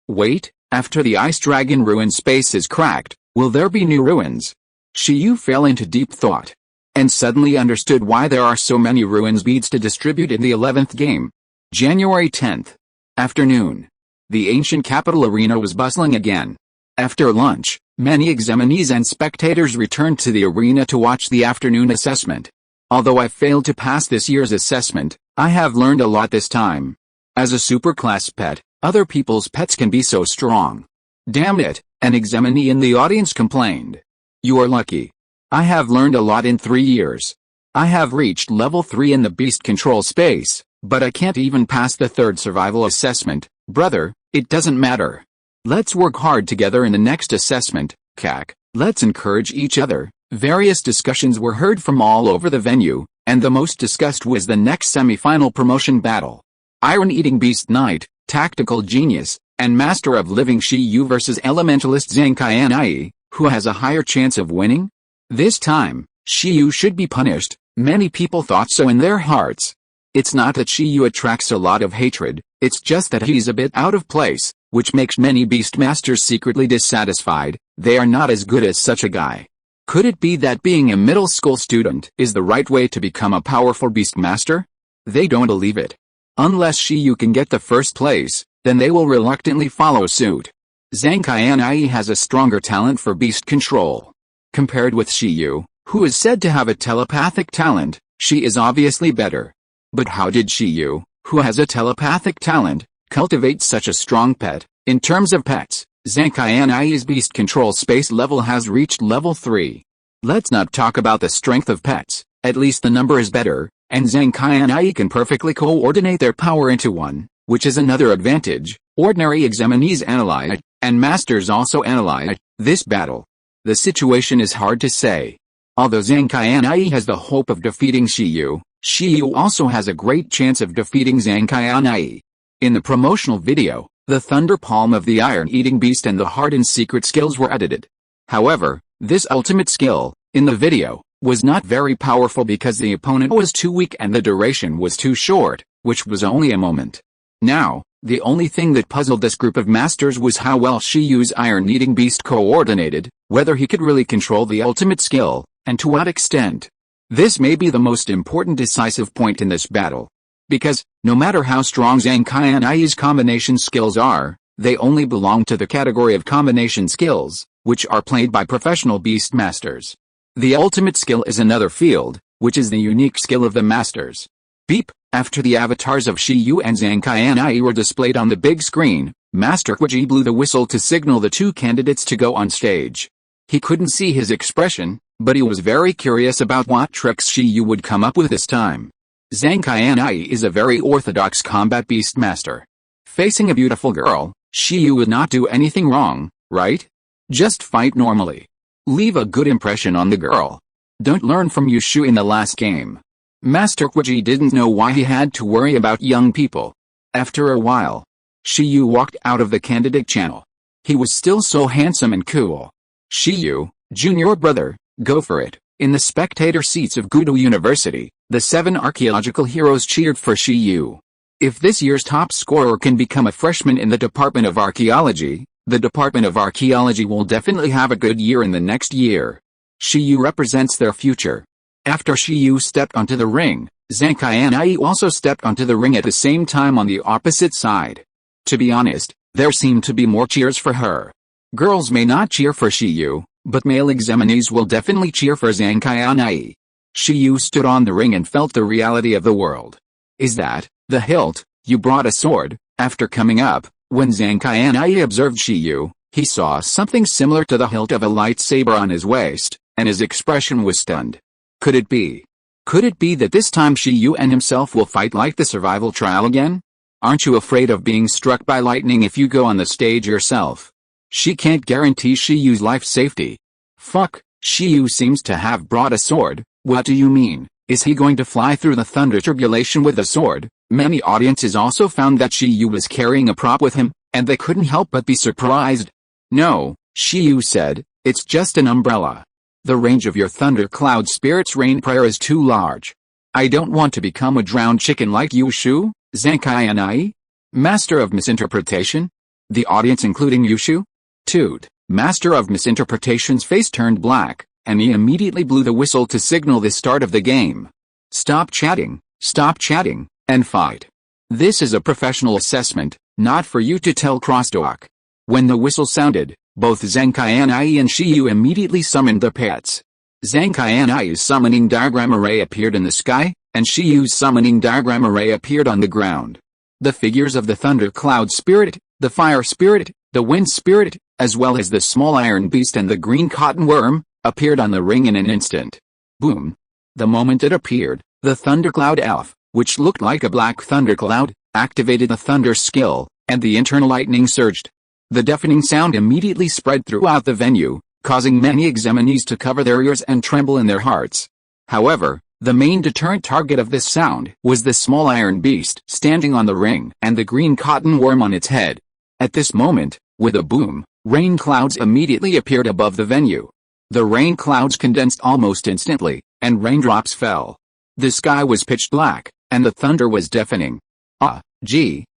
Wait, after the Ice Dragon ruin space is cracked, will there be new ruins? Shiyu fell into deep thought, and suddenly understood why there are so many ruins beads to distribute in the 11th game. January 10th. Afternoon. The ancient capital arena was bustling again. After lunch, many examinees and spectators returned to the arena to watch the afternoon assessment. Although I failed to pass this year's assessment, I have learned a lot this time. As a superclass pet, other people's pets can be so strong. Damn it, an examinee in the audience complained. You are lucky. I have learned a lot in 3 years. I have reached level 3 in the beast control space, but I can't even pass the 3rd survival assessment. Brother, it doesn't matter. Let's work hard together in the next assessment, Kak. Let's encourage each other. Various discussions were heard from all over the venue, and the most discussed was the next semi-final promotion battle. Iron-Eating Beast Knight, Tactical Genius, and Master of Living Shiyu versus Elementalist Zheng Qianai, who has a higher chance of winning? This time, Shiyu should be punished. Many people thought so in their hearts. It's not that Shiyu attracts a lot of hatred, it's just that he's a bit out of place, which makes many beast masters secretly dissatisfied. They are not as good as such a guy. Could it be that being a middle school student is the right way to become a powerful beastmaster? They don't believe it. Unless Shiyu can get the first place, then they will reluctantly follow suit. Zhang Qianai has a stronger talent for beast control. Compared with Shiyu, who is said to have a telepathic talent, she is obviously better. But how did Shiyu, who has a telepathic talent, cultivate such a strong pet? In terms of pets, Zhang Qianai's beast control space level has reached level 3. Let's not talk about the strength of pets, at least the number is better, and Zhang Qianai can perfectly coordinate their power into one, which is another advantage. Ordinary examinees analyze, and masters also analyze, this battle. The situation is hard to say. Although Zhang Qianai has the hope of defeating Shiyu, Shiyu also has a great chance of defeating Zhang Qianai. In the promotional video, the Thunder Palm of the Iron-Eating Beast and the Hardened Secret skills were edited. However, this ultimate skill, in the video, was not very powerful because the opponent was too weak and the duration was too short, which was only a moment. Now, the only thing that puzzled this group of masters was how well Shiyu's Iron-Eating Beast coordinated, whether he could really control the ultimate skill, and to what extent. This may be the most important decisive point in this battle. Because, no matter how strong Zhang Qianai's combination skills are, they only belong to the category of combination skills, which are played by professional beast masters. The ultimate skill is another field, which is the unique skill of the masters. Beep! After the avatars of Shiyu and Zhang Qianai were displayed on the big screen, Master Quiji blew the whistle to signal the two candidates to go on stage. He couldn't see his expression, but he was very curious about what tricks Shiyu would come up with this time. Zhang Qianai is a very orthodox combat beast master. Facing a beautiful girl, Shiyu would not do anything wrong, right? Just fight normally. Leave a good impression on the girl. Don't learn from Yushu in the last game. Master Quiji didn't know why he had to worry about young people. After a while, Shiyu walked out of the candidate channel. He was still so handsome and cool. Shiyu, junior brother, go for it. In the spectator seats of Gudo University, the 7 archaeological heroes cheered for Shiyu. If this year's top scorer can become a freshman in the Department of Archaeology, the Department of Archaeology will definitely have a good year in the next year. Shiyu represents their future. After Shiyu stepped onto the ring, Zhang Qianai also stepped onto the ring at the same time on the opposite side. To be honest, there seemed to be more cheers for her. Girls may not cheer for Shiyu, but male examinees will definitely cheer for Zhang Qianai. Shiyu stood on the ring and felt the reality of the world. Is that the hilt? You brought a sword. After coming up, when Zhang Qianai observed Shiyu, he saw something similar to the hilt of a lightsaber on his waist, and his expression was stunned. Could it be? Could it be that this time Shiyu and himself will fight like the survival trial again? Aren't you afraid of being struck by lightning if you go on the stage yourself? She can't guarantee Shiyu's life safety. Fuck, Shiyu seems to have brought a sword. What do you mean? Is he going to fly through the thunder tribulation with a sword? Many audiences also found that Shiyu was carrying a prop with him, and they couldn't help but be surprised. No, Shiyu said, it's just an umbrella. The range of your thundercloud spirit's rain prayer is too large. I don't want to become a drowned chicken like Yushu, Zhang Qianai, master of misinterpretation. The audience including Yushu? Toot, master of misinterpretation's face turned black, and he immediately blew the whistle to signal the start of the game. Stop chatting, and fight. This is a professional assessment, not for you to tell crosstalk. When the whistle sounded, both Zhang Qianai and Shiyu immediately summoned their pets. Zhang Qianai's summoning diagram array appeared in the sky, and Shiyu's summoning diagram array appeared on the ground. The figures of the thunder cloud spirit, the fire spirit, the wind spirit, as well as the small iron beast and the green cotton worm, appeared on the ring in an instant. Boom! The moment it appeared, the thundercloud elf, which looked like a black thundercloud, activated the thunder skill, and the internal lightning surged. The deafening sound immediately spread throughout the venue, causing many examinees to cover their ears and tremble in their hearts. However, the main deterrent target of this sound was the small iron beast standing on the ring and the green cotton worm on its head. At this moment, with a boom, rain clouds immediately appeared above the venue. The rain clouds condensed almost instantly, and raindrops fell. The sky was pitch black, and the thunder was deafening.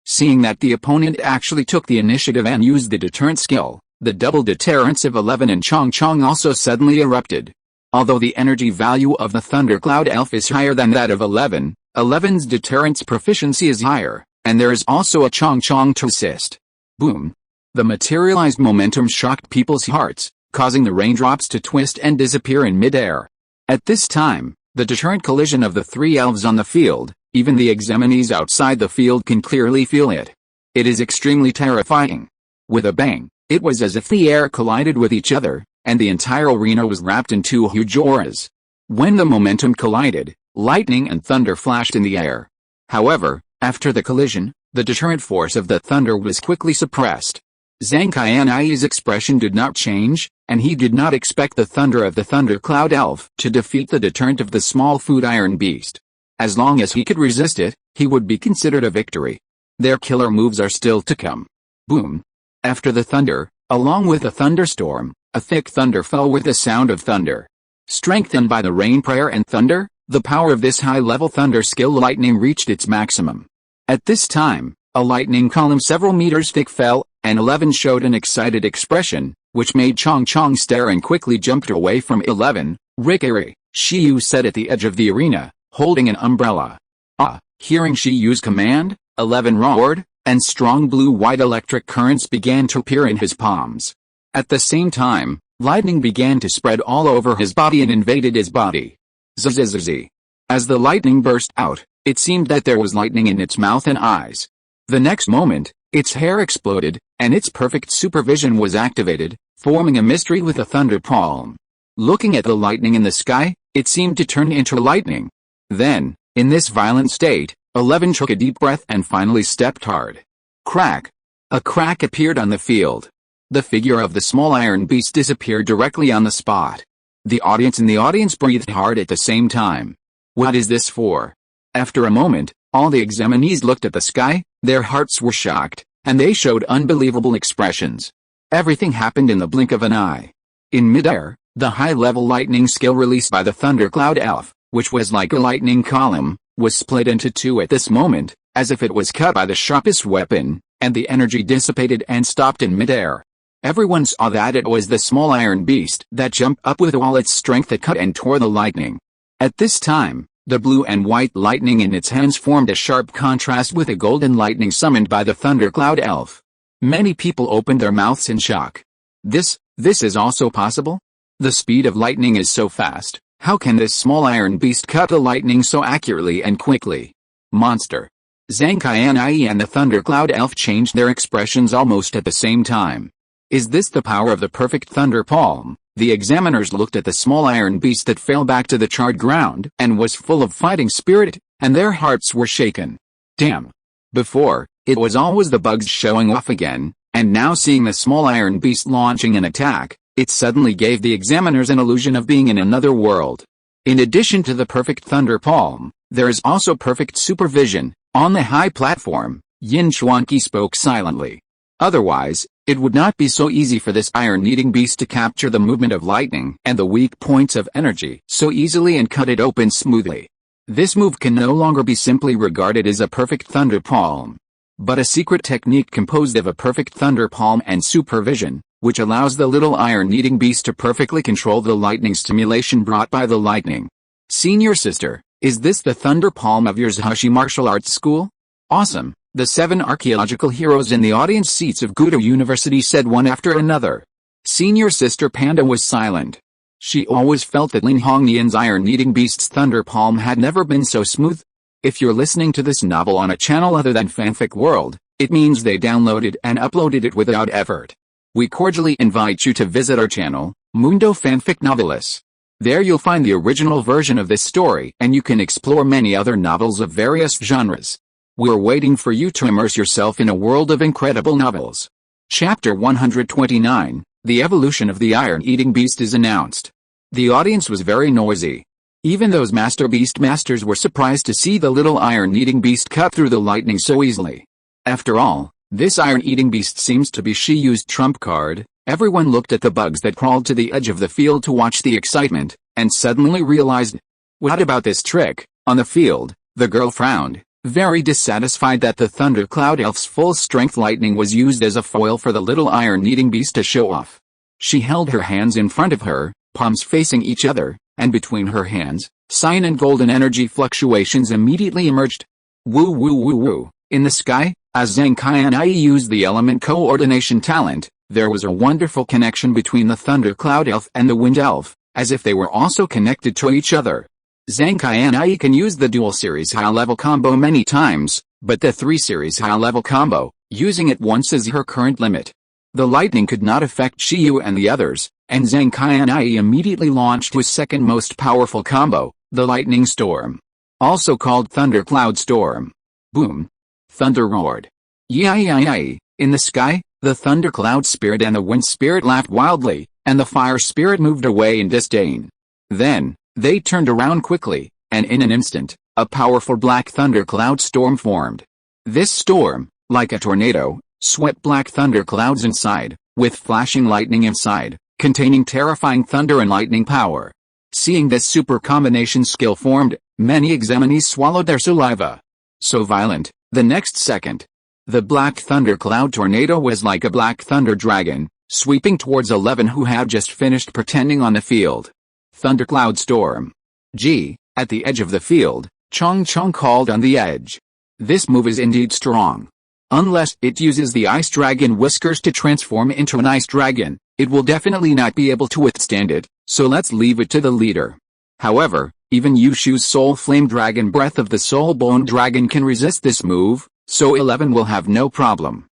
Seeing that the opponent actually took the initiative and used the deterrent skill, the double deterrence of 11 and Chong Chong also suddenly erupted. Although the energy value of the Thundercloud Elf is higher than that of 11, 11's deterrence proficiency is higher, and there is also a Chong Chong to assist. Boom. The materialized momentum shocked people's hearts, causing the raindrops to twist and disappear in midair. At this time, the deterrent collision of the three elves on the field, even the examinees outside the field can clearly feel it. It is extremely terrifying. With a bang, it was as if the air collided with each other, and the entire arena was wrapped in two huge auras. When the momentum collided, lightning and thunder flashed in the air. However, after the collision, the deterrent force of the thunder was quickly suppressed. Zhang Qianyi's expression did not change, and he did not expect the thunder of the Thundercloud Elf to defeat the deterrent of the small food iron beast. As long as he could resist it, he would be considered a victory. Their killer moves are still to come. Boom. After the thunder, along with a thunderstorm, a thick thunder fell with the sound of thunder. Strengthened by the rain prayer and thunder, the power of this high-level thunder skill lightning reached its maximum. At this time, a lightning column several meters thick fell, and 11 showed an excited expression, which made Chong Chong stare and quickly jumped away from 11. Rikiri, Shiyu said at the edge of the arena, holding an umbrella. Hearing Shiyu's command, 11 roared, and strong blue-white electric currents began to appear in his palms. At the same time, lightning began to spread all over his body and invaded his body. Zzz. As the lightning burst out, it seemed that there was lightning in its mouth and eyes. The next moment, its hair exploded, and its perfect supervision was activated, forming a mystery with a thunder palm. Looking at the lightning in the sky, it seemed to turn into lightning. Then, in this violent state, 11 took a deep breath and finally stepped hard. Crack! A crack appeared on the field. The figure of the small iron beast disappeared directly on the spot. The audience breathed hard at the same time. What is this for? After a moment, all the examinees looked at the sky, their hearts were shocked, and they showed unbelievable expressions. Everything happened in the blink of an eye. In midair, the high-level lightning skill released by the Thundercloud Elf, which was like a lightning column, was split into two at this moment, as if it was cut by the sharpest weapon, and the energy dissipated and stopped in midair. Everyone saw that it was the small iron beast that jumped up with all its strength that cut and tore the lightning. At this time, the blue and white lightning in its hands formed a sharp contrast with the golden lightning summoned by the Thundercloud Elf. Many people opened their mouths in shock. This is also possible? The speed of lightning is so fast. How can this small iron beast cut the lightning so accurately and quickly? Monster. Zhang Qianyi and the Thundercloud Elf changed their expressions almost at the same time. Is this the power of the perfect thunder palm? The examiners looked at the small iron beast that fell back to the charred ground and was full of fighting spirit, and their hearts were shaken. Damn. Before, it was always the bugs showing off again, and now seeing the small iron beast launching an attack, it suddenly gave the examiners an illusion of being in another world. In addition to the perfect thunder palm, there is also perfect supervision. On the high platform, Yin Chuanqi spoke silently. Otherwise, it would not be so easy for this iron-eating beast to capture the movement of lightning and the weak points of energy so easily and cut it open smoothly. This move can no longer be simply regarded as a perfect thunder palm, but a secret technique composed of a perfect thunder palm and supervision, which allows the little iron-eating beast to perfectly control the lightning stimulation brought by the lightning. Senior sister, is this the thunder palm of your Zhashi martial arts school? Awesome. The 7 archaeological heroes in the audience seats of Gudo University said one after another. Senior sister Panda was silent. She always felt that Lin Hongnian's iron-eating beast's thunder palm had never been so smooth. If you're listening to this novel on a channel other than Fanfic World, it means they downloaded and uploaded it without effort. We cordially invite you to visit our channel, Mundo Fanfic Novelis. There you'll find the original version of this story and you can explore many other novels of various genres. We're waiting for you to immerse yourself in a world of incredible novels. Chapter 129, The Evolution of the Iron-Eating Beast is announced. The audience was very noisy. Even those Master Beast Masters were surprised to see the little iron-eating beast cut through the lightning so easily. After all, this iron-eating beast seems to be Shiyu's trump card. Everyone looked at the bugs that crawled to the edge of the field to watch the excitement, and suddenly realized, what about this trick? On the field, the girl frowned, very dissatisfied that the Thundercloud Elf's full-strength lightning was used as a foil for the little iron-eating beast to show off. She held her hands in front of her, palms facing each other, and between her hands, cyan and golden energy fluctuations immediately emerged. Woo woo woo woo. In the sky, as Zhang Qianai used the element coordination talent, there was a wonderful connection between the thundercloud elf and the wind elf, as if they were also connected to each other. Zhang Qianai can use the dual series high-level combo many times, but the 3 series high-level combo, using it once is her current limit. The lightning could not affect Shiyu and the others, and Zhang Qianai immediately launched his second most powerful combo, the lightning storm. Also called thundercloud storm. Boom. Thunder roared. Yai. In the sky, the thundercloud spirit and the wind spirit laughed wildly, and the fire spirit moved away in disdain. Then, they turned around quickly, and in an instant, a powerful black thundercloud storm formed. This storm, like a tornado, swept black thunderclouds inside, with flashing lightning inside, containing terrifying thunder and lightning power. Seeing this super combination skill formed, many examinees swallowed their saliva. So violent, the next second, the black thundercloud tornado was like a black thunder dragon, sweeping towards 11 who had just finished pretending on the field. Thundercloud storm. Gee, at the edge of the field, Chong called on the edge. This move is indeed strong. Unless it uses the ice dragon whiskers to transform into an ice dragon, it will definitely not be able to withstand it, so let's leave it to the leader. However, even Yushu's soul flame dragon breath of the soul bone dragon can resist this move, so 11 will have no problem.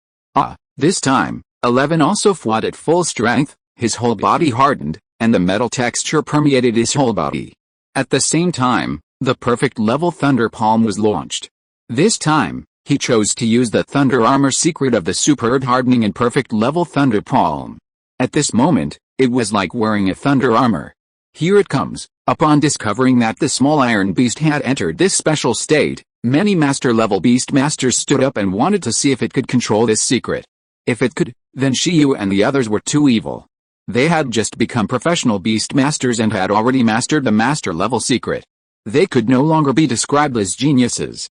This time, 11 also fought at full strength, his whole body hardened, and the metal texture permeated his whole body. At the same time, the perfect level thunder palm was launched. This time, he chose to use the thunder armor secret of the superb hardening and perfect level thunder palm. At this moment, it was like wearing a thunder armor. Here it comes. Upon discovering that the small iron beast had entered this special state, many master level beast masters stood up and wanted to see if it could control this secret. If it could, then Shiyu and the others were too evil. They had just become professional beast masters and had already mastered the master level secret. They could no longer be described as geniuses.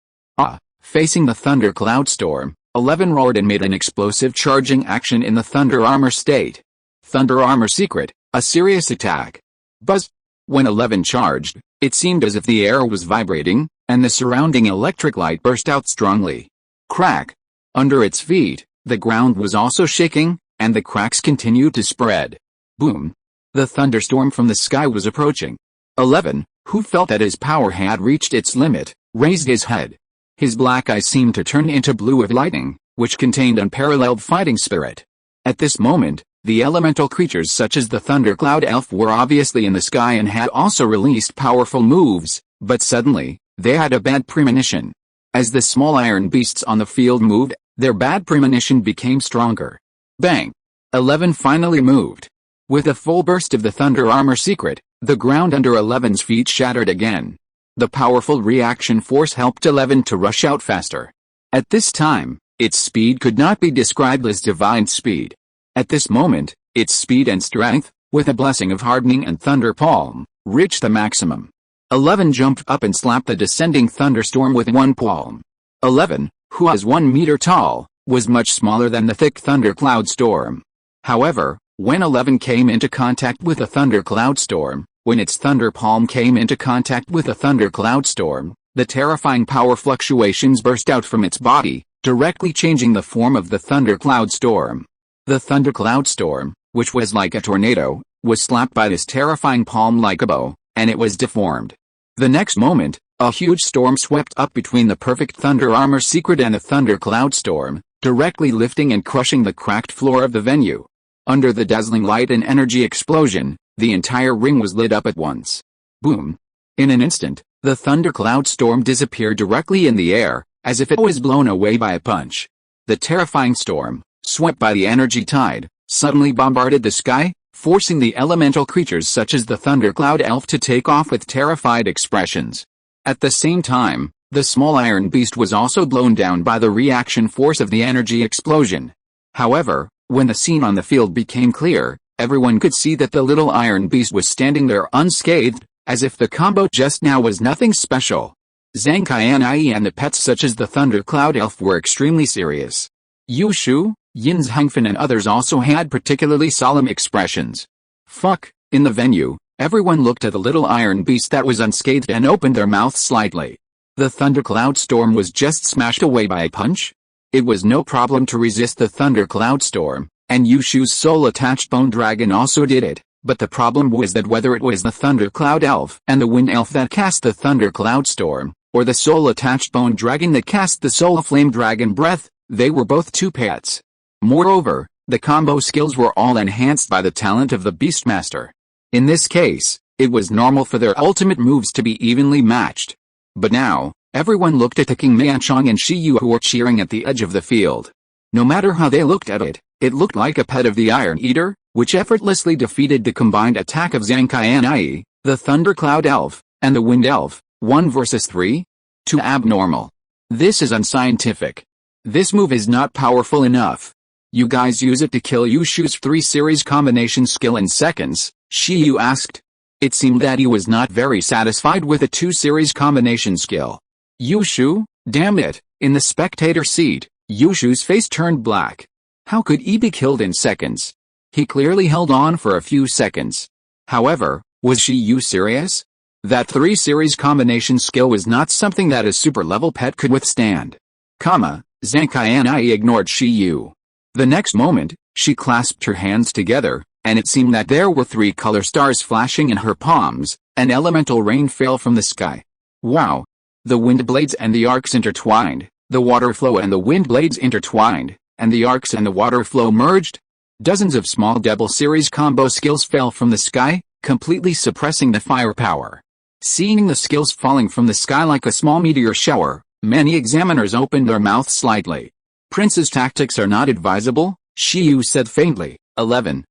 Facing the thundercloud storm, 11 roared and made an explosive charging action in the thunder armor state. Thunder armor secret, a serious attack. Buzz. When 11 charged, it seemed as if the air was vibrating, and the surrounding electric light burst out strongly. Crack. Under its feet, the ground was also shaking, and the cracks continued to spread. Boom. The thunderstorm from the sky was approaching. 11, who felt that his power had reached its limit, raised his head. His black eyes seemed to turn into blue of lightning, which contained unparalleled fighting spirit. At this moment, the elemental creatures such as the thundercloud elf were obviously in the sky and had also released powerful moves, but suddenly, they had a bad premonition. As the small iron beasts on the field moved, their bad premonition became stronger. Bang! 11 finally moved. With a full burst of the thunder armor secret, the ground under 11's feet shattered again. The powerful reaction force helped 11 to rush out faster. At this time, its speed could not be described as divine speed. At this moment, its speed and strength, with a blessing of hardening and thunder palm, reached the maximum. 11 jumped up and slapped the descending thunderstorm with one palm. 11, who was 1 meter tall, was much smaller than the thick thundercloud storm. However, when 11 came into contact with a thundercloud storm, when its thunder palm came into contact with a thundercloud storm, the terrifying power fluctuations burst out from its body, directly changing the form of the thundercloud storm. The thundercloud storm, which was like a tornado, was slapped by this terrifying palm like a bow, and it was deformed. The next moment, a huge storm swept up between the perfect thunder armor secret and the thundercloud storm, directly lifting and crushing the cracked floor of the venue. Under the dazzling light and energy explosion, the entire ring was lit up at once. Boom! In an instant, the thundercloud storm disappeared directly in the air, as if it was blown away by a punch. The terrifying storm, swept by the energy tide, suddenly bombarded the sky, forcing the elemental creatures such as the thundercloud elf to take off with terrified expressions. At the same time, the small iron beast was also blown down by the reaction force of the energy explosion. However, when the scene on the field became clear, everyone could see that the little iron beast was standing there unscathed, as if the combo just now was nothing special. Zhang Qianai and the pets such as the thundercloud elf were extremely serious. Yushu, Yin Zhangfen and others also had particularly solemn expressions. Fuck, In the venue, everyone looked at the little iron beast that was unscathed and opened their mouths slightly. The thundercloud storm was just smashed away by a punch. It was no problem to resist the thundercloud storm, and Yushu's soul-attached bone dragon also did it, but the problem was that whether it was the thundercloud elf and the wind elf that cast the thundercloud storm, or the soul-attached bone dragon that cast the soul flame dragon breath, they were both two pets. Moreover, the combo skills were all enhanced by the talent of the Beastmaster. In this case, it was normal for their ultimate moves to be evenly matched. But now, everyone looked at the King Mianchong and Shiyu who were cheering at the edge of the field. No matter how they looked at it, it looked like a pet of the Iron Eater, which effortlessly defeated the combined attack of Zankai, the Thundercloud Elf, and the Wind Elf, 1 versus 3? Too abnormal. This is unscientific. This move is not powerful enough. You guys use it to kill Yushu's 3-series combination skill in seconds, Shiyu asked. It seemed that he was not very satisfied with a 2-series combination skill. Yushu, damn it, in the spectator seat, Yushu's face turned black. How could he be killed in seconds? He clearly held on for a few seconds. However, was Shiyu serious? That 3-series combination skill was not something that a super-level pet could withstand. Zankai ignored Shiyu. The next moment, she clasped her hands together, and it seemed that there were 3 color stars flashing in her palms, and elemental rain fell from the sky. Wow! The wind blades and the arcs intertwined, the water flow and the wind blades intertwined, and the arcs and the water flow merged. Dozens of small double-series combo skills fell from the sky, completely suppressing the firepower. Seeing the skills falling from the sky like a small meteor shower, many examiners opened their mouths slightly. Prince's tactics are not advisable, Shiyu said faintly. 11,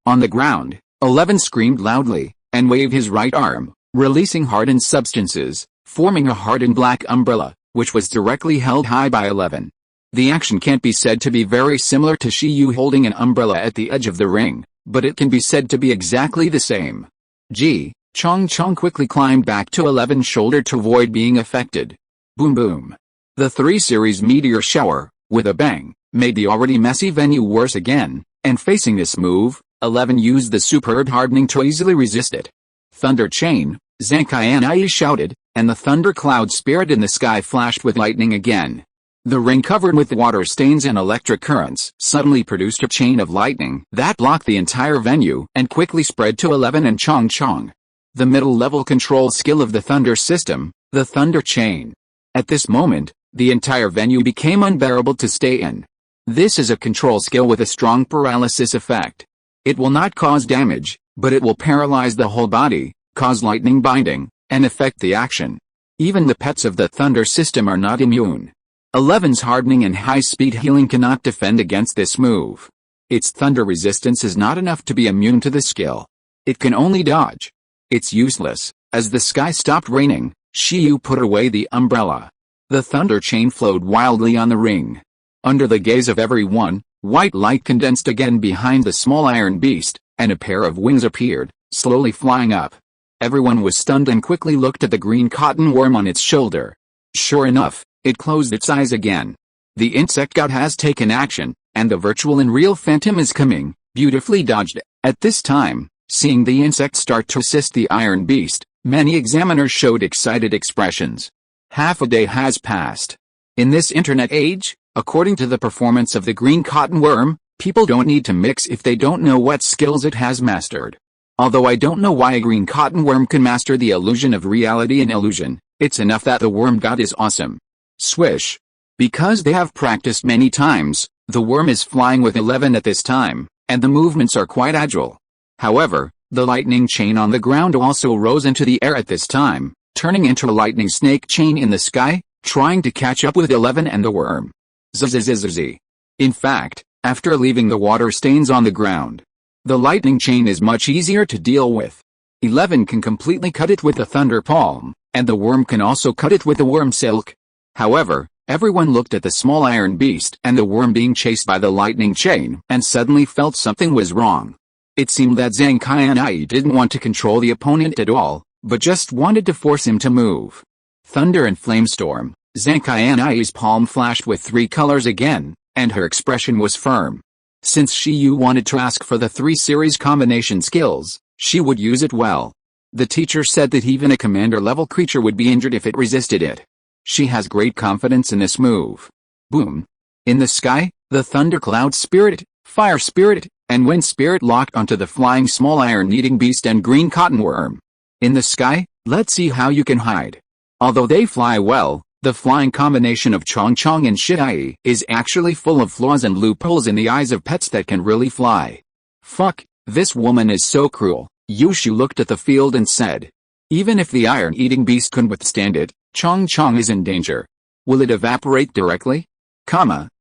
on the ground, 11 screamed loudly, and waved his right arm, releasing hardened substances, forming a hardened black umbrella, which was directly held high by 11. The action can't be said to be very similar to Shiyu holding an umbrella at the edge of the ring, but it can be said to be exactly the same. Chong quickly climbed back to 11's shoulder to avoid being affected. Boom boom. The 3-series meteor shower, with a bang, made the already messy venue worse again, and facing this move, 11 used the superb hardening to easily resist it. Thunder chain, Zankai shouted, and the thundercloud spirit in the sky flashed with lightning again. The ring covered with water stains and electric currents suddenly produced a chain of lightning that blocked the entire venue and quickly spread to 11 and Chong. The middle-level control skill of the thunder system, the thunder chain. At this moment, the entire venue became unbearable to stay in. This is a control skill with a strong paralysis effect. It will not cause damage, but it will paralyze the whole body, cause lightning binding, and affect the action. Even the pets of the thunder system are not immune. 11's hardening and high-speed healing cannot defend against this move. Its thunder resistance is not enough to be immune to the skill. It can only dodge. It's useless. As the sky stopped raining, Shiyu put away the umbrella. The thunder chain flowed wildly on the ring. Under the gaze of everyone, white light condensed again behind the small iron beast, and a pair of wings appeared, slowly flying up. Everyone was stunned and quickly looked at the green cotton worm on its shoulder. Sure enough, it closed its eyes again. The insect god has taken action, and the virtual and real phantom is coming, beautifully dodged. At this time, seeing the insect start to assist the iron beast, many examiners showed excited expressions. Half a day has passed. In this internet age, according to the performance of the green cotton worm, people don't need to mix if they don't know what skills it has mastered. Although I don't know why a green cotton worm can master the illusion of reality and illusion, it's enough that the worm god is awesome. Swish. Because they have practiced many times, the worm is flying with 11 at this time, and the movements are quite agile. However, the lightning chain on the ground also rose into the air at this time, turning into a lightning snake chain in the sky, trying to catch up with 11 and the worm. Zzz. In fact, after leaving the water stains on the ground, the lightning chain is much easier to deal with. 11 can completely cut it with the thunder palm, and the worm can also cut it with the worm silk. However, everyone looked at the small iron beast and the worm being chased by the lightning chain and suddenly felt something was wrong. It seemed that Zankai didn't want to control the opponent at all, but just wanted to force him to move. Thunder and Flamestorm, Zankai palm flashed with 3 colors again, and her expression was firm. Since Shiyu wanted to ask for the 3-series combination skills, She would use it well. The teacher said that even a commander-level creature would be injured if it resisted it. She has great confidence in this move. Boom. In the sky, the thundercloud spirit, fire spirit, and wind spirit locked onto the flying small iron-eating beast and green cotton worm. In the sky, let's see how you can hide. Although they fly well, the flying combination of Chong Chong and Shidai is actually full of flaws and loopholes in the eyes of pets that can really fly. Fuck, this woman is so cruel. Yushu looked at the field and said. Even if the iron-eating beast can withstand it, Chong Chong is in danger. Will it evaporate directly?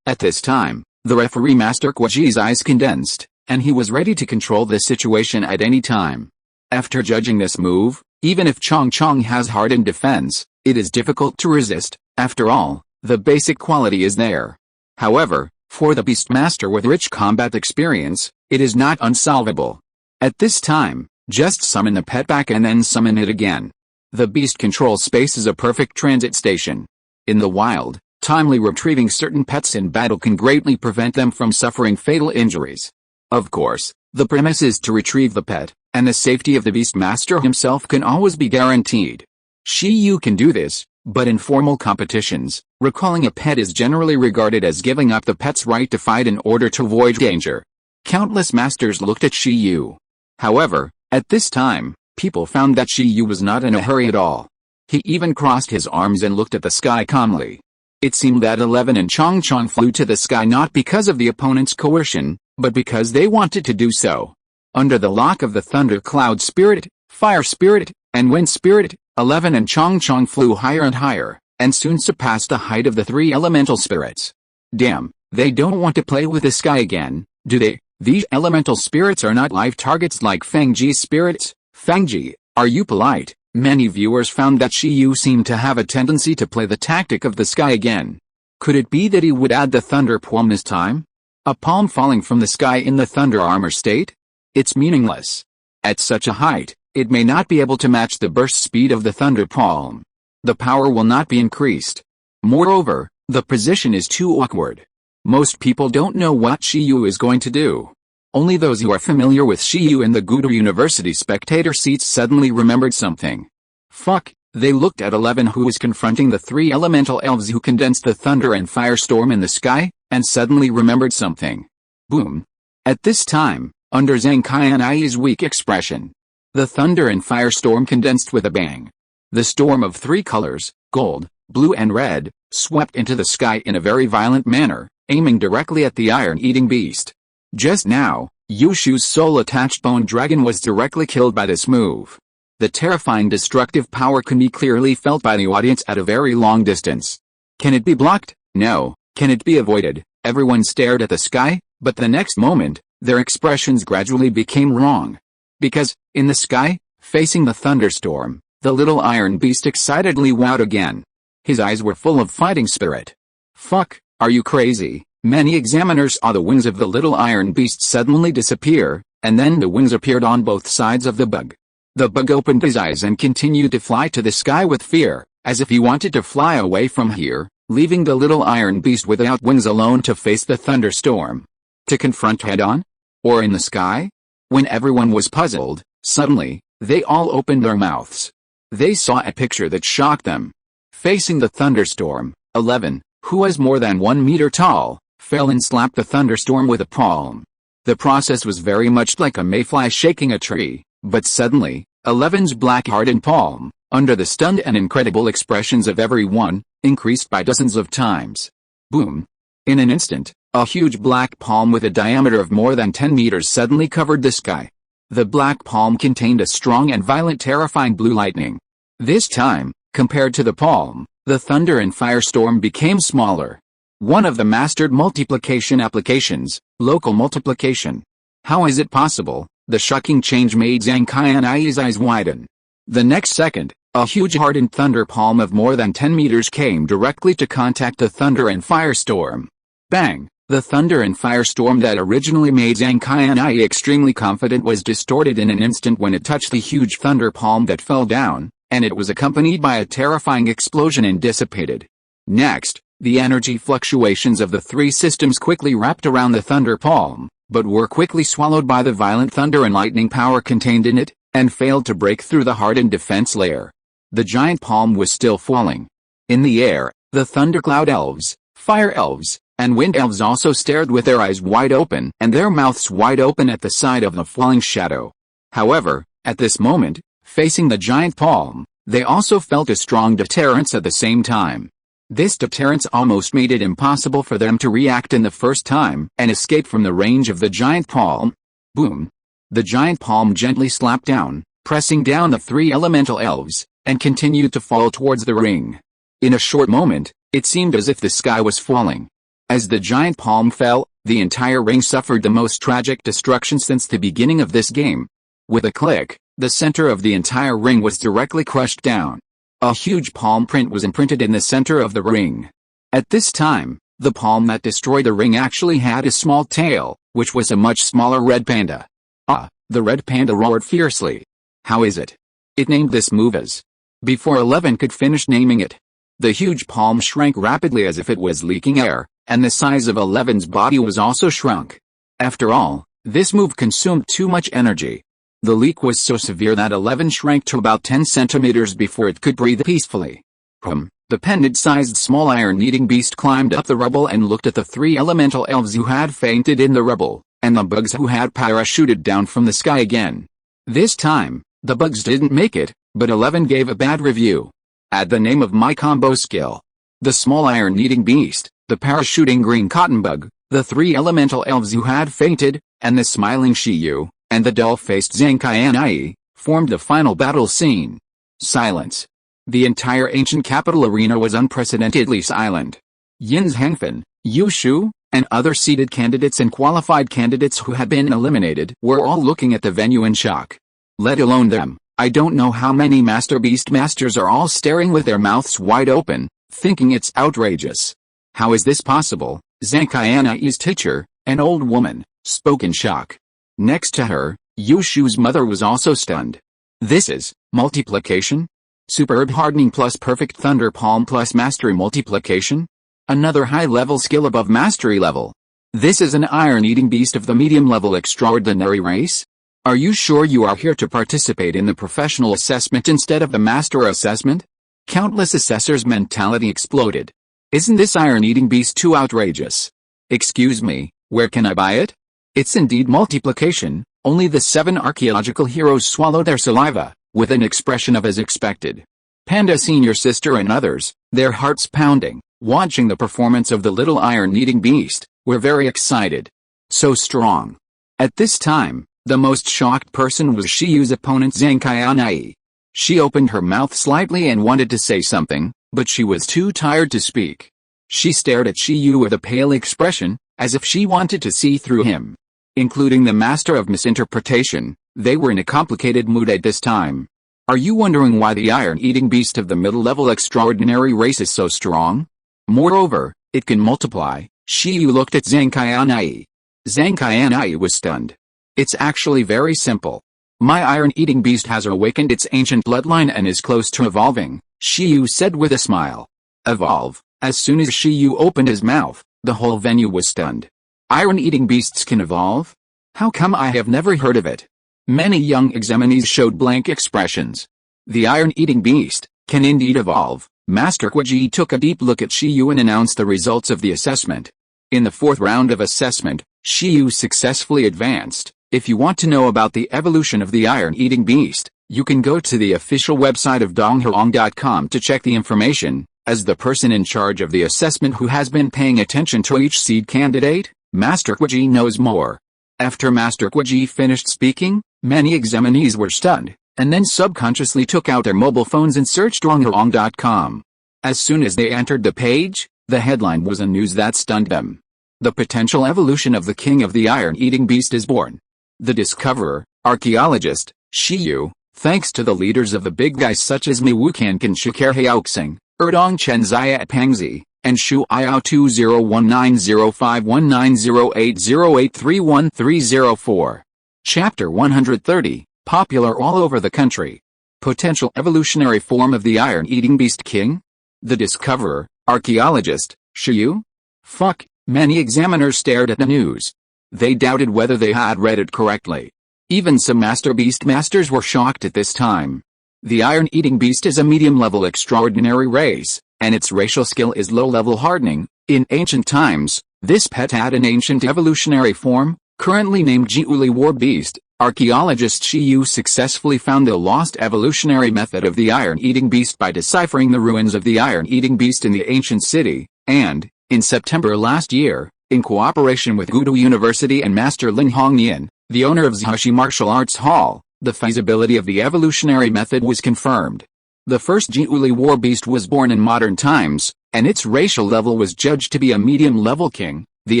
At this time, the referee Master Kwaji's eyes condensed, and he was ready to control the situation at any time. After judging this move, even if Chong Chong has hardened defense, it is difficult to resist. After all, the basic quality is there. However, for the Beastmaster with rich combat experience, it is not unsolvable. At this time, just summon the pet back and then summon it again. The beast control space is a perfect transit station. In the wild, timely retrieving certain pets in battle can greatly prevent them from suffering fatal injuries. Of course, the premise is to retrieve the pet, and the safety of the Beastmaster himself can always be guaranteed. Shiyu can do this, but in formal competitions, recalling a pet is generally regarded as giving up the pet's right to fight in order to avoid danger. Countless masters looked at Shiyu. However, at this time, people found that Shiyu was not in a hurry at all. He even crossed his arms and looked at the sky calmly. It seemed that 11 and Chong Chong flew to the sky not because of the opponent's coercion, but because they wanted to do so. Under the lock of the thunder cloud spirit, fire spirit, and wind spirit, 11 and Chong Chong flew higher and higher, and soon surpassed the height of the three elemental spirits. Damn, they don't want to play with the sky again, do they? These elemental spirits are not live targets like Fangji's spirits. Fangji, are you polite? Many viewers found that Shiyu seemed to have a tendency to play the tactic of the sky again. Could it be that he would add the thunder palm this time? A palm falling from the sky in the thunder armor state? It's meaningless. At such a height, it may not be able to match the burst speed of the thunder palm. The power will not be increased. Moreover, the position is too awkward. Most people don't know what Shiyu is going to do. Only those who are familiar with Shiyu in the Gudo University spectator seats suddenly remembered something. Fuck, they looked at 11 who was confronting the three elemental elves who condensed the thunder and firestorm in the sky, and suddenly remembered something. Boom. At this time, under Zhang Qianai's weak expression, the thunder and firestorm condensed with a bang. The storm of three colors, gold, blue and red, swept into the sky in a very violent manner, aiming directly at the iron-eating beast. Just now, Yushu's soul-attached bone dragon was directly killed by this move. The terrifying destructive power can be clearly felt by the audience at a very long distance. Can it be blocked? No. Can it be avoided? Everyone stared at the sky, but the next moment, their expressions gradually became wrong. Because, in the sky, facing the thunderstorm, the little iron beast excitedly wowed again. His eyes were full of fighting spirit. Fuck, are you crazy? Many examiners saw the wings of the little iron beast suddenly disappear, and then the wings appeared on both sides of the bug. The bug opened his eyes and continued to fly to the sky with fear, as if he wanted to fly away from here, leaving the little iron beast without wings alone to face the thunderstorm. To confront head-on? Or in the sky? When everyone was puzzled, suddenly, they all opened their mouths. They saw a picture that shocked them. Facing the thunderstorm, 11, who was more than 1 meter tall, fell and slapped the thunderstorm with a palm. The process was very much like a mayfly shaking a tree, but suddenly, 11's black hardened palm, under the stunned and incredible expressions of everyone, increased by dozens of times. Boom. In an instant, a huge black palm with a diameter of more than 10 meters suddenly covered the sky. The black palm contained a strong and violent terrifying blue lightning. This time, compared to the palm, the thunder and firestorm became smaller. One of the mastered multiplication applications, local multiplication. How is it possible? The shocking change made Zhang Qianai's eyes widen. The next second, a huge hardened thunder palm of more than 10 meters came directly to contact the thunder and firestorm. Bang! The thunder and firestorm that originally made Zhang Qianai extremely confident was distorted in an instant when it touched the huge thunder palm that fell down, and it was accompanied by a terrifying explosion and dissipated. Next, the energy fluctuations of the three systems quickly wrapped around the thunder palm, but were quickly swallowed by the violent thunder and lightning power contained in it, and failed to break through the hardened defense layer. The giant palm was still falling. In the air, the thundercloud elves, fire elves, and wind elves also stared with their eyes wide open and their mouths wide open at the sight of the falling shadow. However, at this moment, facing the giant palm, they also felt a strong deterrence at the same time. This deterrence almost made it impossible for them to react in the first time and escape from the range of the giant palm. Boom! The giant palm gently slapped down, pressing down the three elemental elves, and continued to fall towards the ring. In a short moment, it seemed as if the sky was falling. As the giant palm fell, the entire ring suffered the most tragic destruction since the beginning of this game. With a click, the center of the entire ring was directly crushed down. A huge palm print was imprinted in the center of the ring. At this time, the palm that destroyed the ring actually had a small tail, which was a much smaller red panda. Ah, the red panda roared fiercely. How is it? It named this move as. Before 11 could finish naming it, the huge palm shrank rapidly as if it was leaking air, and the size of 11's body was also shrunk. After all, this move consumed too much energy. The leak was so severe that 11 shrank to about 10 centimeters before it could breathe peacefully. The pendant-sized small iron-eating beast climbed up the rubble and looked at the three elemental elves who had fainted in the rubble, and the bugs who had parachuted down from the sky again. This time, the bugs didn't make it, but 11 gave a bad review. Add the name of my combo skill. The small iron-eating beast, the parachuting green cotton bug, the three elemental elves who had fainted, and the smiling Shiyu, and the dull-faced Zenkai formed the final battle scene. Silence. The entire ancient capital arena was unprecedentedly silent. Yin's Hengfen, Yushu, and other seeded candidates and qualified candidates who had been eliminated were all looking at the venue in shock. Let alone them, I don't know how many Master Beast Masters are all staring with their mouths wide open, thinking it's outrageous. How is this possible? Zenkai teacher, an old woman, spoke in shock. Next to her, Yushu's mother was also stunned. This is multiplication? Superb hardening plus perfect thunder palm plus mastery multiplication? Another high-level skill above mastery level. This is an iron-eating beast of the medium-level extraordinary race? Are you sure you are here to participate in the professional assessment instead of the master assessment? Countless assessors' mentality exploded. Isn't this iron-eating beast too outrageous? Excuse me, where can I buy it? It's indeed multiplication. Only the 7 archaeological heroes swallowed their saliva, with an expression of as expected. Panda Senior Sister and others, their hearts pounding, watching the performance of the little iron-eating beast, were very excited. So strong. At this time, the most shocked person was Shiyu's opponent Zenkai. She opened her mouth slightly and wanted to say something, but she was too tired to speak. She stared at Shiyu with a pale expression, as if she wanted to see through him. Including the master of misinterpretation, they were in a complicated mood at this time. Are you wondering why the iron-eating beast of the middle-level extraordinary race is so strong? Moreover, it can multiply. Shiyu looked at Zenkai. Zenkai was stunned. It's actually very simple. My iron-eating beast has awakened its ancient bloodline and is close to evolving, Shiyu said with a smile. Evolve. As soon as Shiyu opened his mouth, the whole venue was stunned. Iron-eating beasts can evolve? How come I have never heard of it? Many young examinees showed blank expressions. The iron-eating beast can indeed evolve. Master Kuji took a deep look at Shiyu and announced the results of the assessment. In the 4th round of assessment, Shiyu successfully advanced. If you want to know about the evolution of the iron-eating beast, you can go to the official website of donghurong.com to check the information. As the person in charge of the assessment who has been paying attention to each seed candidate, Master Kuji knows more. After Master Kuji finished speaking, many examinees were stunned, and then subconsciously took out their mobile phones and searched donghurong.com. As soon as they entered the page, the headline was a news that stunned them. The potential evolution of the king of the iron-eating beast is born. The discoverer, archaeologist, Shiyu, thanks to the leaders of the big guys such as Miwukankan Shikerhaoxing, Erdong Chen Zia Pangzi, and Shu Iao 201905190808313304. Chapter 130, popular all over the country. Potential evolutionary form of the iron-eating beast king? The discoverer, archaeologist, Shiyu? Fuck, many examiners stared at the news. They doubted whether they had read it correctly. Even some master beast masters were shocked at this time. The iron-eating beast is a medium-level extraordinary race, and its racial skill is low-level hardening. In ancient times, this pet had an ancient evolutionary form, currently named Jiuli War Beast. Archaeologist Shiyu successfully found the lost evolutionary method of the iron-eating beast by deciphering the ruins of the iron-eating beast in the ancient city, and, in September last year, in cooperation with Gudo University and Master Lin Hongyan, the owner of Zhaoxi Martial Arts Hall, the feasibility of the evolutionary method was confirmed. The first Jiuli War Beast was born in modern times, and its racial level was judged to be a medium-level king. The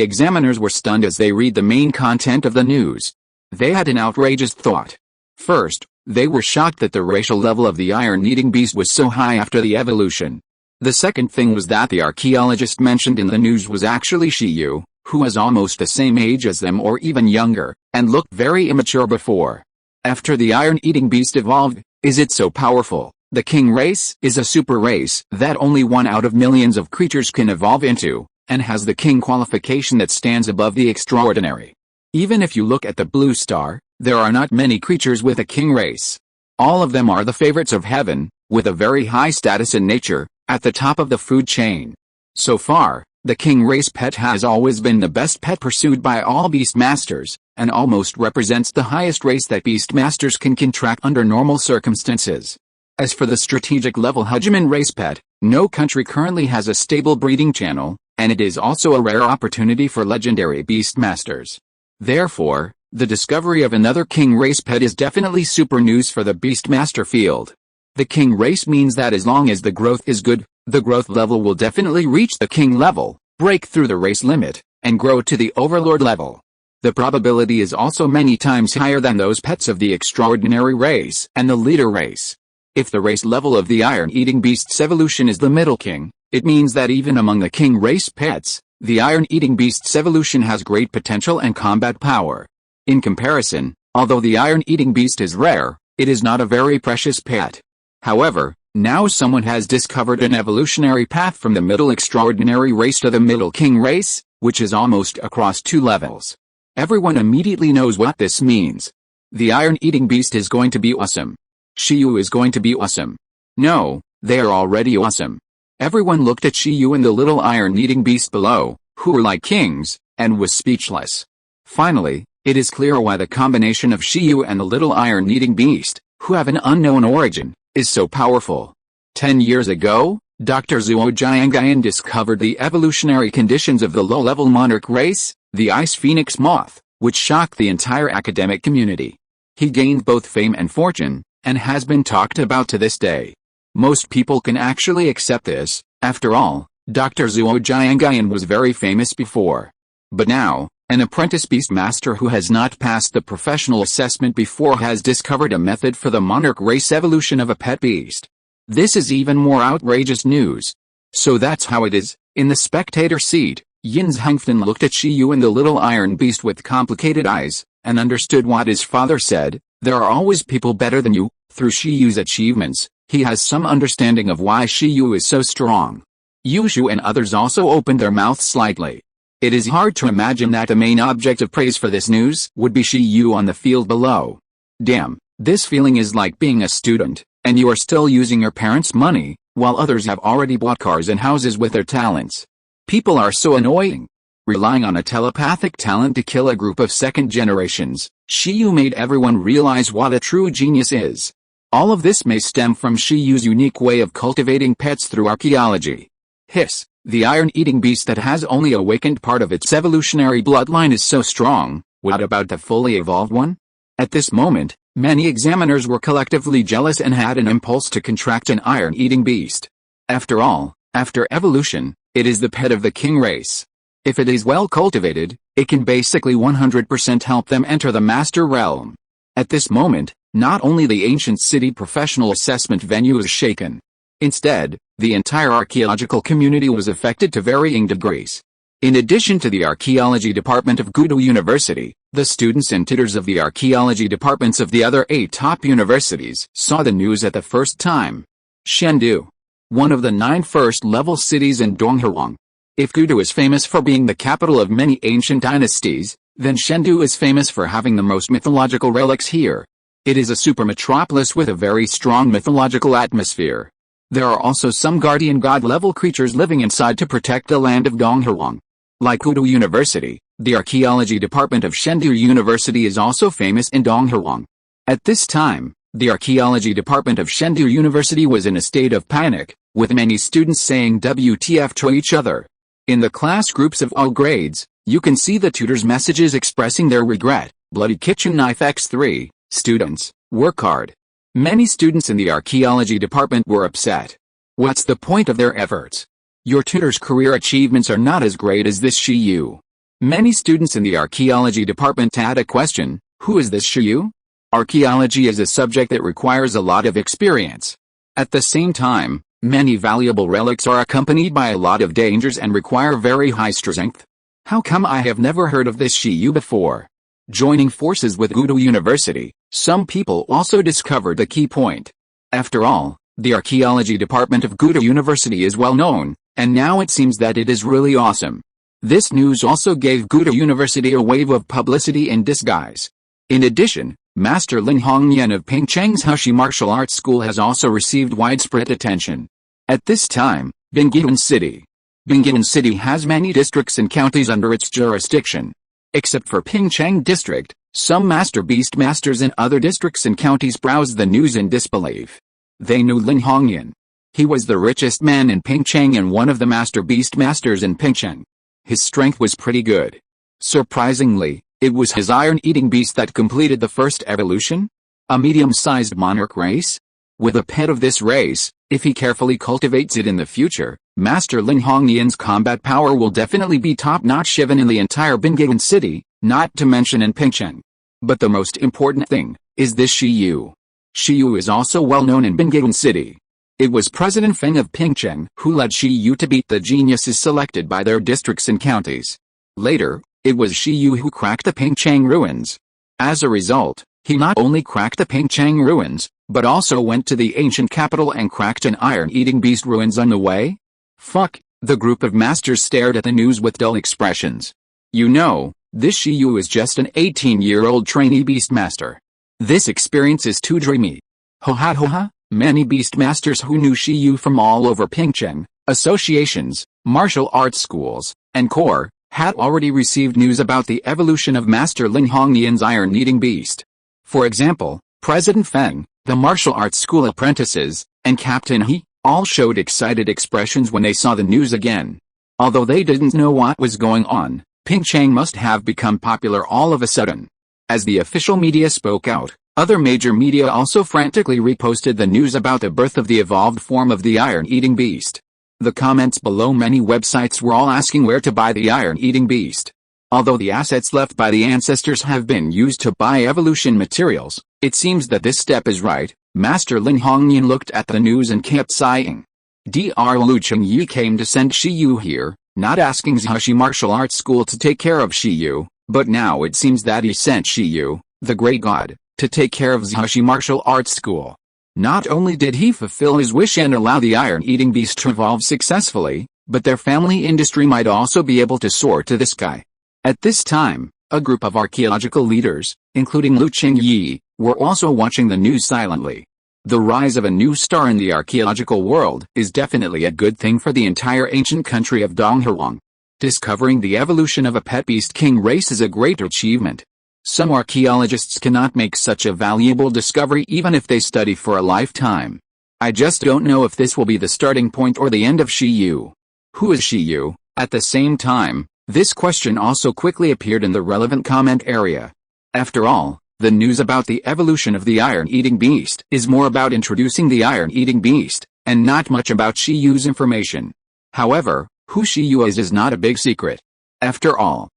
examiners were stunned as they read the main content of the news. They had an outrageous thought. First, they were shocked that the racial level of the iron-eating beast was so high after the evolution. The second thing was that the archaeologist mentioned in the news was actually Shiyu, who was almost the same age as them or even younger, and looked very immature before. After the iron-eating beast evolved, is it so powerful? The king race is a super race that only one out of millions of creatures can evolve into, and has the king qualification that stands above the extraordinary. Even if you look at the blue star, there are not many creatures with a king race. All of them are the favorites of heaven, with a very high status in nature, at the top of the food chain. So far, the king race pet has always been the best pet pursued by all beast masters, and almost represents the highest race that beast masters can contract under normal circumstances. As for the strategic level hegemon race pet, no country currently has a stable breeding channel, and it is also a rare opportunity for legendary beast masters. Therefore, the discovery of another king race pet is definitely super news for the beastmaster field. The king race means that as long as the growth is good, the growth level will definitely reach the king level, break through the race limit, and grow to the overlord level. The probability is also many times higher than those pets of the extraordinary race and the leader race. If the race level of the iron-eating beast's evolution is the middle king, it means that even among the king race pets, the iron-eating beast's evolution has great potential and combat power. In comparison, although the iron-eating beast is rare, it is not a very precious pet. However, now someone has discovered an evolutionary path from the middle extraordinary race to the middle king race, which is almost across 2 levels. Everyone immediately knows what this means. The iron-eating beast is going to be awesome. Shiyu is going to be awesome. No, they are already awesome. Everyone looked at Shiyu and the little iron-eating beast below, who were like kings, and was speechless. Finally, it is clear why the combination of Shiyu and the little iron-eating beast, who have an unknown origin, is so powerful. 10 years ago, Dr. Zhuo Jiangayan discovered the evolutionary conditions of the low-level monarch race, the ice phoenix moth, which shocked the entire academic community. He gained both fame and fortune, and has been talked about to this day. Most people can actually accept this. After all, Dr. Zhuo Jiangayan was very famous before. But now, an apprentice beastmaster who has not passed the professional assessment before has discovered a method for the monarch race evolution of a pet beast. This is even more outrageous news. So that's how it is. In the spectator seat, Yin Zhangfen looked at Shiyu and the little iron beast with complicated eyes, and understood what his father said: there are always people better than you. Through Shiyu's achievements, he has some understanding of why Shiyu is so strong. Yushu and others also opened their mouths slightly. It is hard to imagine that the main object of praise for this news would be Shiyu on the field below. Damn, this feeling is like being a student, and you are still using your parents' money, while others have already bought cars and houses with their talents. People are so annoying. Relying on a telepathic talent to kill a group of second generations, Shiyu made everyone realize what a true genius is. All of this may stem from Shiyu's unique way of cultivating pets through archaeology. Hiss, the iron-eating beast that has only awakened part of its evolutionary bloodline is so strong, what about the fully evolved one? At this moment, many examiners were collectively jealous and had an impulse to contract an iron-eating beast. After all, after evolution, it is the pet of the king race. If it is well cultivated, it can basically 100% help them enter the master realm. At this moment, not only the ancient city professional assessment venue is shaken. Instead, the entire archaeological community was affected to varying degrees. In addition to the archaeology department of Gudo University, the students and tutors of the archaeology departments of the other 8 top universities saw the news at the first time. Chengdu, one of the 9 first-level cities in Donghuang. If Gudo is famous for being the capital of many ancient dynasties, Then Chengdu is famous for having the most mythological relics here. It is a super metropolis with a very strong mythological atmosphere. There are also some guardian god-level creatures living inside to protect the land of Donghuang. Like Gudu University, the archaeology department of Chengdu University is also famous in Donghuang. At this time, the archaeology department of Chengdu University was in a state of panic, with many students saying WTF to each other. In the class groups of all grades, you can see the tutors' messages expressing their regret. Bloody kitchen knife x3, students, work hard. Many students in the archaeology department were upset. What's the point of their efforts? Your tutor's career achievements are not as great as this Shiyu. Many students in the archaeology department had a question: who is this Shiyu? Archaeology is a subject that requires a lot of experience. At the same time, many valuable relics are accompanied by a lot of dangers and require very high strength. How come I have never heard of this Shiyu before? Joining forces with Gudu University, some people also discovered the key point. After all, the archaeology department of Gudu University is well known, and now it seems that it is really awesome. This news also gave Gudu University a wave of publicity in disguise. In addition, Master Lin Hongyan of Pingcheng's Hushi Martial Arts School has also received widespread attention. At this time, Bingyan City has many districts and counties under its jurisdiction. Except for Pingcheng District, some Master Beast Masters in other districts and counties browsed the news in disbelief. They knew Lin Hongyan. He was the richest man in Pingcheng and one of the Master Beast Masters in Pingcheng. His strength was pretty good. Surprisingly, it was his iron-eating beast that completed the first evolution? A medium-sized monarch race? With a pet of this race, if he carefully cultivates it in the future, Master Lin Hongyan's combat power will definitely be top-notch even in the entire Bingyan City, not to mention in Pingcheng. But the most important thing is this Shiyu. Shiyu is also well known in Bingyan City. It was President Feng of Pingcheng who led Shiyu to beat the geniuses selected by their districts and counties. Later, it was Shiyu who cracked the Pingcheng ruins. As a result, he not only cracked the Pingcheng ruins, but also went to the ancient capital and cracked an iron-eating beast ruins on the way? Fuck, the group of masters stared at the news with dull expressions. You know, this Shiyu is just an 18-year-old trainee beastmaster. This experience is too dreamy. Ho ha, many beastmasters who knew Shiyu from all over Pingcheng, associations, martial arts schools, and corps, had already received news about the evolution of Master Lin Hongyan's iron-eating beast. For example, President Feng, the martial arts school apprentices, and Captain He, all showed excited expressions when they saw the news again. Although they didn't know what was going on, Pingcheng must have become popular all of a sudden. As the official media spoke out, other major media also frantically reposted the news about the birth of the evolved form of the iron-eating beast. The comments below many websites were all asking where to buy the iron-eating beast. Although the assets left by the ancestors have been used to buy evolution materials, it seems that this step is right. Master Lin Hongyan looked at the news and kept sighing. Dr. Lu Chengyi came to send Shiyu here, not asking Zhashi Martial Arts School to take care of Shiyu, but now it seems that he sent Shiyu, the great god, to take care of Zhashi Martial Arts School. Not only did he fulfill his wish and allow the iron-eating beast to evolve successfully, but their family industry might also be able to soar to the sky. At this time, a group of archaeological leaders, including Lu Chengyi, were also watching the news silently. The rise of a new star in the archaeological world is definitely a good thing for the entire ancient country of Donghuang. Discovering the evolution of a pet beast king race is a great achievement. Some archaeologists cannot make such a valuable discovery even if they study for a lifetime. I just don't know if this will be the starting point or the end of Shiyu. Who is Shiyu? At the same time, this question also quickly appeared in the relevant comment area. After all, the news about the evolution of the iron-eating beast is more about introducing the iron-eating beast, and not much about Shiyu's information. However, who Shiyu is not a big secret. After all,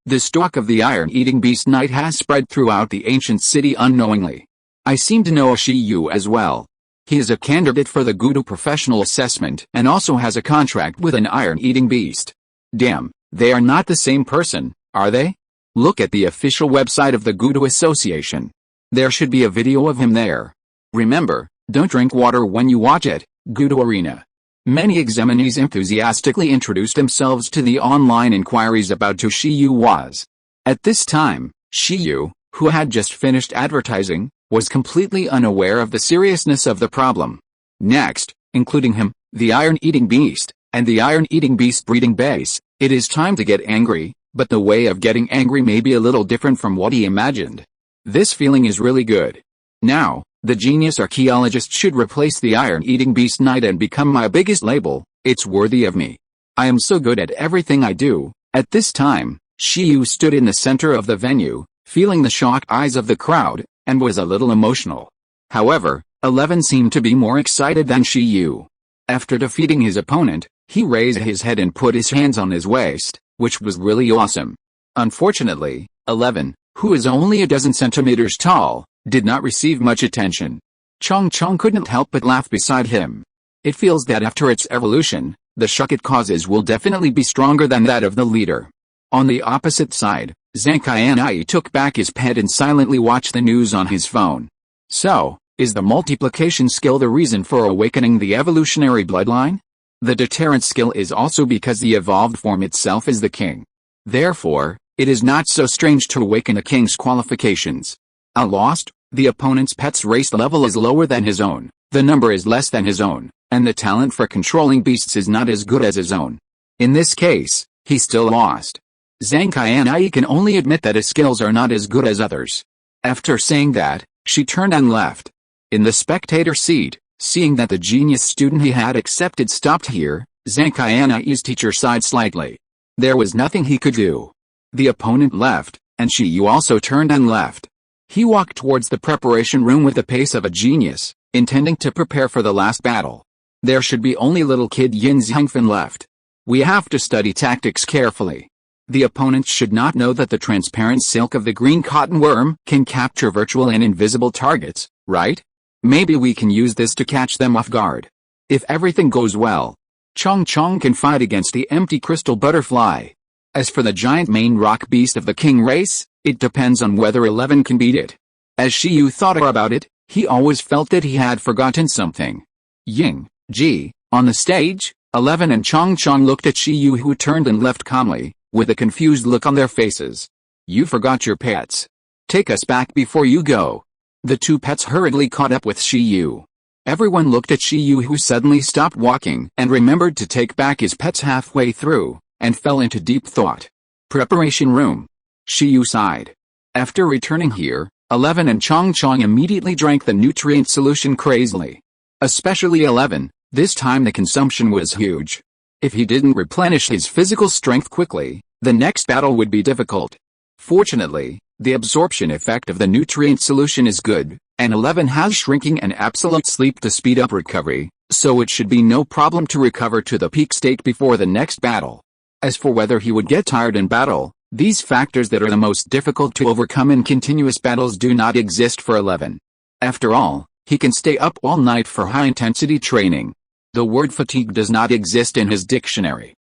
the stock of the iron-eating beast knight has spread throughout the ancient city unknowingly. I seem to know a Shiyu as well. He is a candidate for the Gudu professional assessment and also has a contract with an iron-eating beast. Damn, they are not the same person, are they? Look at the official website of the Gudu Association. There should be a video of him there. Remember, don't drink water when you watch it. Gudu Arena. Many examinees enthusiastically introduced themselves to the online inquiries about who Shiyu was. At this time, Shiyu, who had just finished advertising, was completely unaware of the seriousness of the problem. Next, including him, the iron-eating beast, and the iron-eating beast breeding base, it is time to get angry, but the way of getting angry may be a little different from what he imagined. This feeling is really good. Now, the genius archaeologist should replace the iron-eating beast knight and become my biggest label. It's worthy of me. I am so good at everything I do. At this time, Shiyu stood in the center of the venue, feeling the shocked eyes of the crowd, and was a little emotional. However, 11 seemed to be more excited than Shiyu. After defeating his opponent, he raised his head and put his hands on his waist, which was really awesome. Unfortunately, 11, who is only a dozen centimeters tall, did not receive much attention. Chong couldn't help but laugh beside him. It feels that after its evolution, the shock it causes will definitely be stronger than that of the leader. On the opposite side, Zankai took back his pet and silently watched the news on his phone. So, is the multiplication skill the reason for awakening the evolutionary bloodline? The deterrent skill is also because the evolved form itself is the king. Therefore, it is not so strange to awaken a king's qualifications. Lost, the opponent's pet's race level is lower than his own, the number is less than his own, and the talent for controlling beasts is not as good as his own. In this case, he still lost. Zankai can only admit that his skills are not as good as others. After saying that, she turned and left. In the spectator seat, seeing that the genius student he had accepted stopped here, Zankai's teacher sighed slightly. There was nothing he could do. The opponent left, and Shiyu also turned and left. He walked towards the preparation room with the pace of a genius, intending to prepare for the last battle. There should be only little kid Yin Xiangfen left. We have to study tactics carefully. The opponents should not know that the transparent silk of the green cotton worm can capture virtual and invisible targets, right? Maybe we can use this to catch them off guard. If everything goes well, Chong can fight against the empty crystal butterfly. As for the giant main rock beast of the king race, it depends on whether 11 can beat it. As Shiyu thought about it, he always felt that he had forgotten something. Ying, Ji, on the stage, 11 and Chong looked at Shiyu, who turned and left calmly, with a confused look on their faces. You forgot your pets. Take us back before you go. The two pets hurriedly caught up with Shiyu. Everyone looked at Shiyu, who suddenly stopped walking and remembered to take back his pets halfway through, and fell into deep thought. Preparation room. Shiyu sighed. After returning here, 11 and Chong immediately drank the nutrient solution crazily. Especially 11, this time the consumption was huge. If he didn't replenish his physical strength quickly, the next battle would be difficult. Fortunately, the absorption effect of the nutrient solution is good, and 11 has shrinking and absolute sleep to speed up recovery, so it should be no problem to recover to the peak state before the next battle. As for whether he would get tired in battle, these factors that are the most difficult to overcome in continuous battles do not exist for 11. After all, he can stay up all night for high-intensity training. The word fatigue does not exist in his dictionary.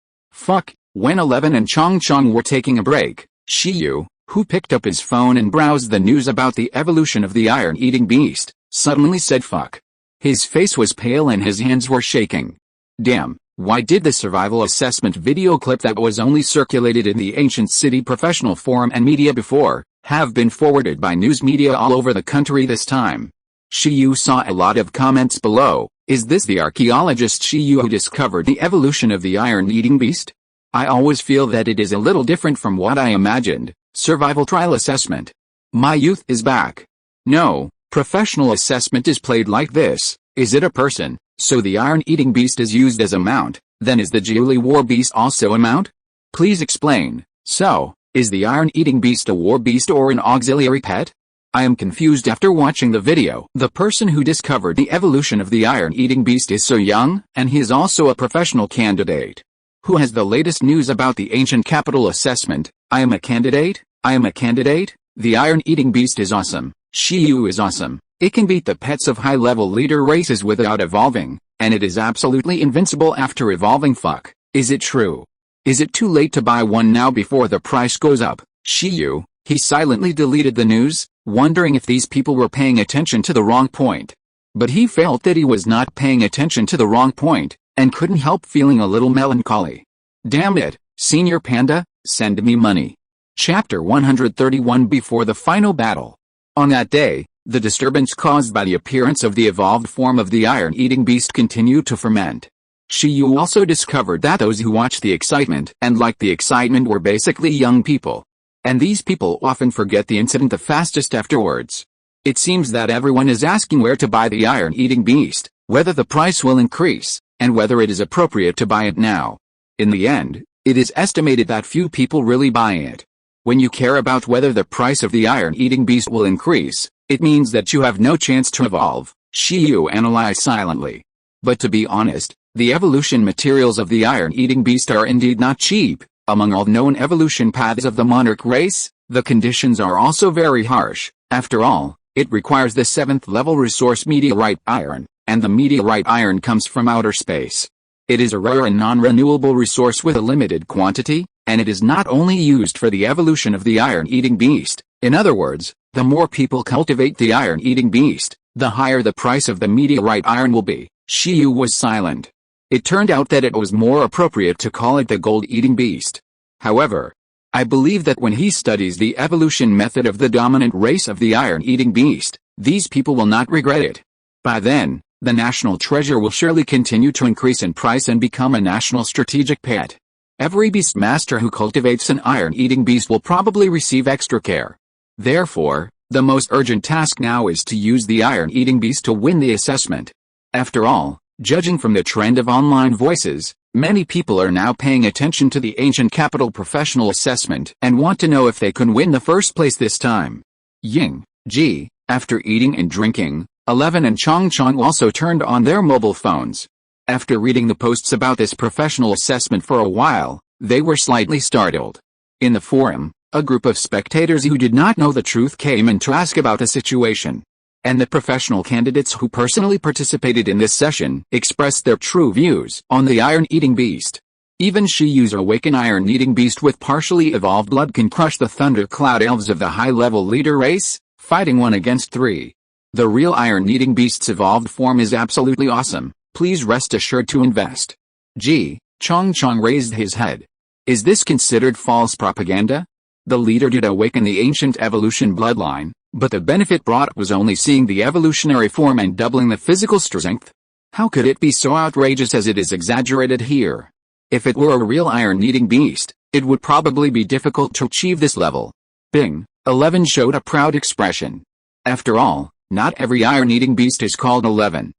When 11 and Chong were taking a break, Shiyu, who picked up his phone and browsed the news about the evolution of the iron-eating beast, suddenly said fuck. His face was pale and his hands were shaking. Damn, why did the survival assessment video clip that was only circulated in the ancient city professional forum and media before, have been forwarded by news media all over the country this time? Shiyu saw a lot of comments below. Is this the archaeologist Shiyu who discovered the evolution of the iron-eating beast? I always feel that it is a little different from what I imagined. Survival trial assessment. My youth is back. No, professional assessment is played like this. Is it a person, so the iron-eating beast is used as a mount, then is the Jiuli war beast also a mount? Please explain. So, is the iron-eating beast a war beast or an auxiliary pet? I am confused after watching the video. The person who discovered the evolution of the iron-eating beast is so young, and he is also a professional candidate. Who has the latest news about the ancient capital assessment? I am a candidate? The iron-eating beast is awesome. Shiyu is awesome. It can beat the pets of high-level leader races without evolving, and it is absolutely invincible after evolving. Fuck. Is it true? Is it too late to buy one now before the price goes up? Shiyu, he silently deleted the news, wondering if these people were paying attention to the wrong point. But he felt that he was not paying attention to the wrong point, and couldn't help feeling a little melancholy. Damn it, Senior Panda, send me money. Chapter 131 Before the Final Battle. On that day, the disturbance caused by the appearance of the evolved form of the iron-eating beast continued to ferment. Shiyu also discovered that those who watched the excitement and liked the excitement were basically young people. And these people often forget the incident the fastest afterwards. It seems that everyone is asking where to buy the iron-eating beast, whether the price will increase, and whether it is appropriate to buy it now. In the end, it is estimated that few people really buy it. When you care about whether the price of the iron-eating beast will increase, it means that you have no chance to evolve, Shiyu analyzed silently. But to be honest, the evolution materials of the iron-eating beast are indeed not cheap. Among all known evolution paths of the monarch race, the conditions are also very harsh. After all, it requires the 7th level resource meteorite iron, and the meteorite iron comes from outer space. It is a rare and non-renewable resource with a limited quantity, and it is not only used for the evolution of the iron-eating beast. In other words, the more people cultivate the iron-eating beast, the higher the price of the meteorite iron will be. Shiyu was silent. It turned out that it was more appropriate to call it the gold-eating beast. However, I believe that when he studies the evolution method of the dominant race of the iron-eating beast, these people will not regret it. By then, the national treasure will surely continue to increase in price and become a national strategic pet. Every beast master who cultivates an iron-eating beast will probably receive extra care. Therefore, the most urgent task now is to use the iron-eating beast to win the assessment. After all, judging from the trend of online voices, many people are now paying attention to the ancient capital professional assessment and want to know if they can win the first place this time. Ying, Ji, after eating and drinking, 11 and Chong also turned on their mobile phones. After reading the posts about this professional assessment for a while, they were slightly startled. In the forum, a group of spectators who did not know the truth came in to ask about the situation. And the professional candidates who personally participated in this session expressed their true views on the iron-eating beast. Even Shiyu's awakened iron-eating beast with partially evolved blood can crush the thundercloud elves of the high-level leader race, fighting 1 against 3. The real iron-eating beast's evolved form is absolutely awesome. Please rest assured to invest. Chong raised his head. Is this considered false propaganda? The leader did awaken the ancient evolution bloodline, but the benefit brought was only seeing the evolutionary form and doubling the physical strength. How could it be so outrageous as it is exaggerated here? If it were a real iron-eating beast, it would probably be difficult to achieve this level. Bing, 11 showed a proud expression. After all, not every iron-eating beast is called 11.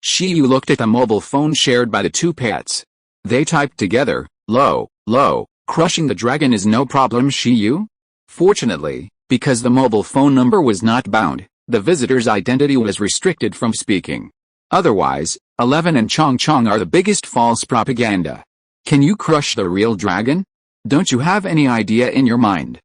Shiyu looked at the mobile phone shared by the two pets. They typed together, low, crushing the dragon is no problem Shiyu? Fortunately, because the mobile phone number was not bound, the visitor's identity was restricted from speaking. Otherwise, 11 and Chong are the biggest false propaganda. Can you crush the real dragon? Don't you have any idea in your mind?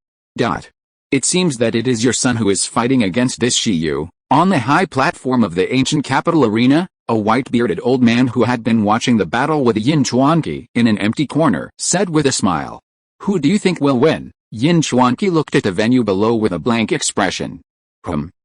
It seems that it is your son who is fighting against this Shiyu. On the high platform of the ancient capital arena, a white-bearded old man who had been watching the battle with Yin Chuanqi in an empty corner said with a smile. Who do you think will win? Yin Chuanqi looked at the venue below with a blank expression.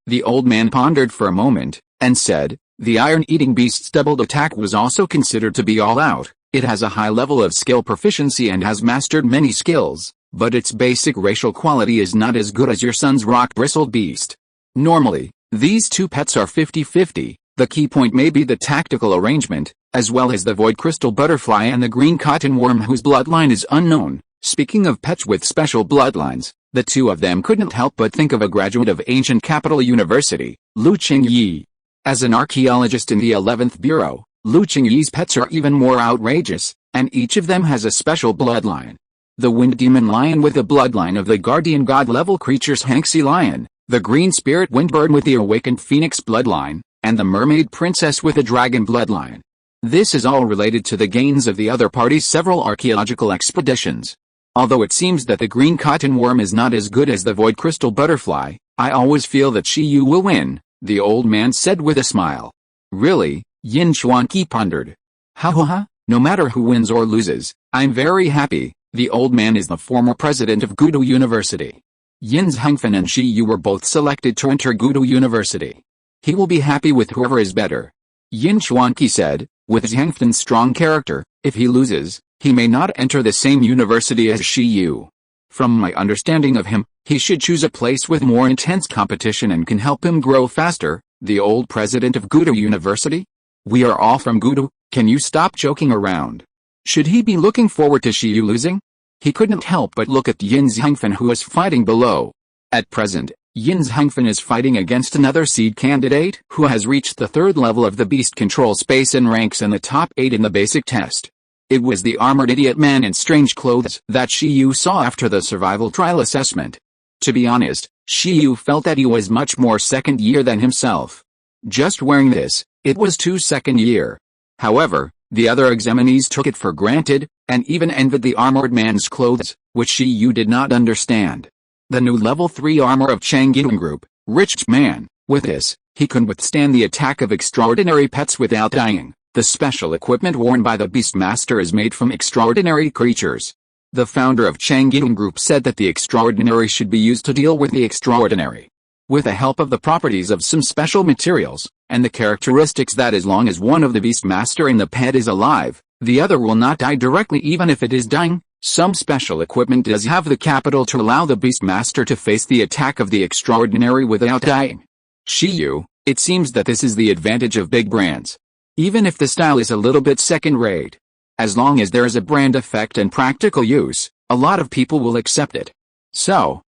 The old man pondered for a moment, and said, the iron-eating beast's doubled attack was also considered to be all out. It has a high level of skill proficiency and has mastered many skills, but its basic racial quality is not as good as your son's rock-bristled beast. Normally, these two pets are 50-50, the key point may be the tactical arrangement, as well as the void crystal butterfly and the green cotton worm whose bloodline is unknown. Speaking of pets with special bloodlines, the two of them couldn't help but think of a graduate of ancient capital university, Lu Qingyi. As an archaeologist in the 11th Bureau, Lu Qingyi's pets are even more outrageous, and each of them has a special bloodline. The wind demon lion with the bloodline of the guardian god-level creatures Hanxi lion, the green spirit windbird with the awakened phoenix bloodline, and the mermaid princess with a dragon bloodline. This is all related to the gains of the other party's several archaeological expeditions. Although it seems that the green cotton worm is not as good as the void crystal butterfly, I always feel that Shiyu will win, the old man said with a smile. Really? Yin Chuanqi pondered. No matter who wins or loses, I'm very happy. The old man is the former president of Gudu University. Yin's Hengfen and Shiyu were both selected to enter Gudu University. He will be happy with whoever is better. Yin Chuanqi said, with Hengfen's strong character, if he loses, he may not enter the same university as Shiyu. From my understanding of him, he should choose a place with more intense competition and can help him grow faster. The old president of Gudu University? We are all from Gudu, can you stop joking around? Should he be looking forward to Shiyu losing? He couldn't help but look at Yin Zhengfen, who was fighting below. At present, Yin Zhengfen is fighting against another seed candidate who has reached the 3rd level of the beast control space and ranks in the top 8 in the basic test. It was the armored idiot man in strange clothes that Shiyu saw after the survival trial assessment. To be honest, Shiyu felt that he was much more second year than himself. Just wearing this, it was too second year. However, the other examinees took it for granted, and even envied the armored man's clothes, which Shiyu did not understand. The new level 3 armor of Changgyun Group, rich man, with this, he could withstand the attack of extraordinary pets without dying. The special equipment worn by the Beastmaster is made from extraordinary creatures. The founder of Changgyun Group said that the extraordinary should be used to deal with the extraordinary. With the help of the properties of some special materials, and the characteristics that as long as one of the Beastmaster and the pet is alive, the other will not die directly even if it is dying. Some special equipment does have the capital to allow the Beastmaster to face the attack of the extraordinary without dying. Shiyu, it seems that this is the advantage of big brands. Even if the style is a little bit second-rate, as long as there is a brand effect and practical use, a lot of people will accept it. So,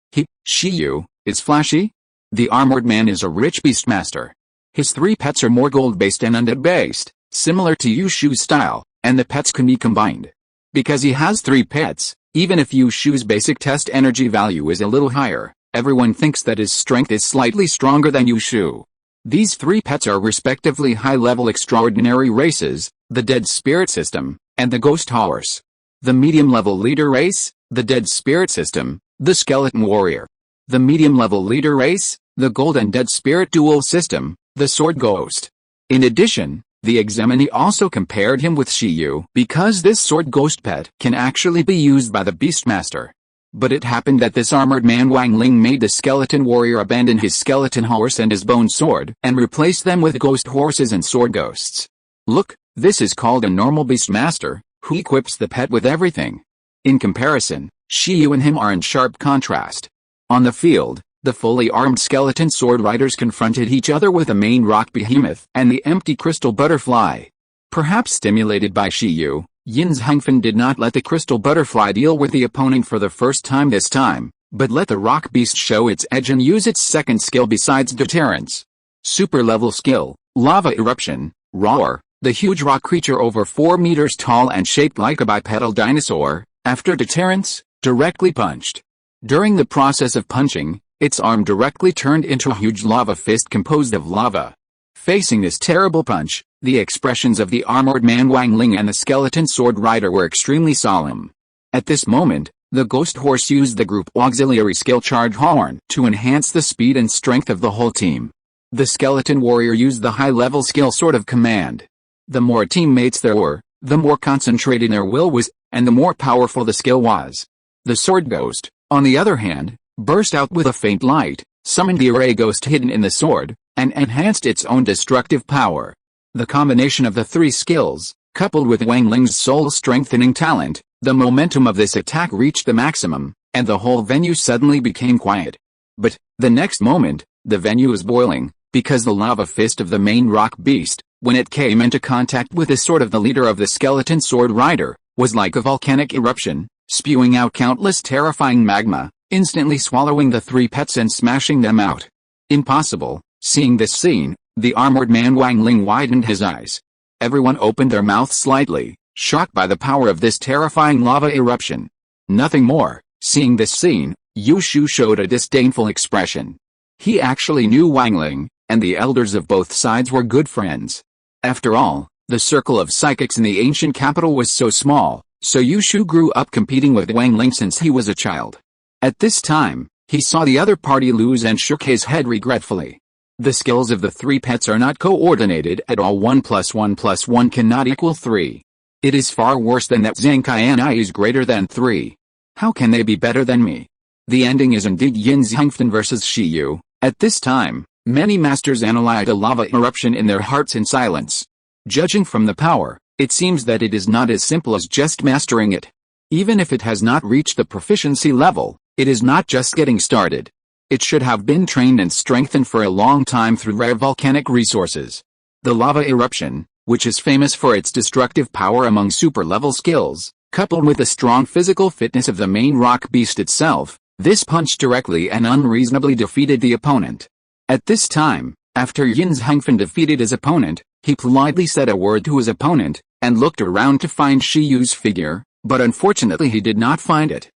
Shiyu, is flashy? The armored man is a rich beastmaster. His 3 pets are more gold-based and undead-based, similar to Yushu's style, and the pets can be combined. Because he has 3 pets, even if Yushu's basic test energy value is a little higher, everyone thinks that his strength is slightly stronger than Yushu. These 3 pets are respectively high-level extraordinary races, the Dead Spirit System, and the Ghost Horse. The medium-level leader race, the Dead Spirit System, the Skeleton Warrior. The medium-level leader race, the Gold and Dead Spirit Dual System, the Sword Ghost. In addition, the examinee also compared him with Shiyu because this Sword Ghost pet can actually be used by the Beastmaster. But it happened that this armored man Wang Ling made the Skeleton Warrior abandon his Skeleton Horse and his Bone Sword and replace them with Ghost Horses and Sword Ghosts. Look, this is called a normal Beastmaster, who equips the pet with everything. In comparison, Shiyu and him are in sharp contrast. On the field, the fully armed skeleton sword riders confronted each other with the main rock behemoth and the empty crystal butterfly. Perhaps stimulated by Shiyu, Yin Zhengfen did not let the crystal butterfly deal with the opponent for the first time this time, but let the rock beast show its edge and use its second skill besides deterrence. Super level skill, lava eruption, roar. The huge rock creature over 4 meters tall and shaped like a bipedal dinosaur, after deterrence, directly punched. During the process of punching, its arm directly turned into a huge lava fist composed of lava. Facing this terrible punch, the expressions of the armored man Wang Ling and the skeleton sword rider were extremely solemn. At this moment, the Ghost Horse used the group auxiliary skill Charge Horn to enhance the speed and strength of the whole team. The skeleton warrior used the high-level skill Sword of Command. The more teammates there were, the more concentrated their will was, and the more powerful the skill was. The Sword Ghost, on the other hand, burst out with a faint light, summoned the array ghost hidden in the sword, and enhanced its own destructive power. The combination of the 3 skills, coupled with Wang Ling's soul-strengthening talent, the momentum of this attack reached the maximum, and the whole venue suddenly became quiet. But, the next moment, the venue was boiling, because the lava fist of the main rock beast, when it came into contact with the sword of the leader of the skeleton sword rider, was like a volcanic eruption, spewing out countless terrifying magma, instantly swallowing the 3 pets and smashing them out. Impossible. Seeing this scene, the armored man Wang Ling widened his eyes. Everyone opened their mouths slightly, shocked by the power of this terrifying lava eruption. Nothing more. Seeing this scene, Yushu showed a disdainful expression. He actually knew Wang Ling, and the elders of both sides were good friends. After all, the circle of psychics in the ancient capital was so small, so Yushu grew up competing with Wang Ling since he was a child. At this time, he saw the other party lose and shook his head regretfully. The skills of the 3 pets are not coordinated at all. 1 + 1 + 1 cannot equal 3. It is far worse than that Zenkai is greater than 3. How can they be better than me? The ending is indeed Yin Zhengfen versus Shiyu. At this time, many masters analyzed a lava eruption in their hearts in silence. Judging from the power, it seems that it is not as simple as just mastering it. Even if it has not reached the proficiency level, it is not just getting started. It should have been trained and strengthened for a long time through rare volcanic resources. The lava eruption, which is famous for its destructive power among super-level skills, coupled with the strong physical fitness of the main rock beast itself, this punch directly and unreasonably defeated the opponent. At this time, after Yin's Hengfen defeated his opponent, he politely said a word to his opponent, and looked around to find Shi Yu's figure, but unfortunately he did not find it.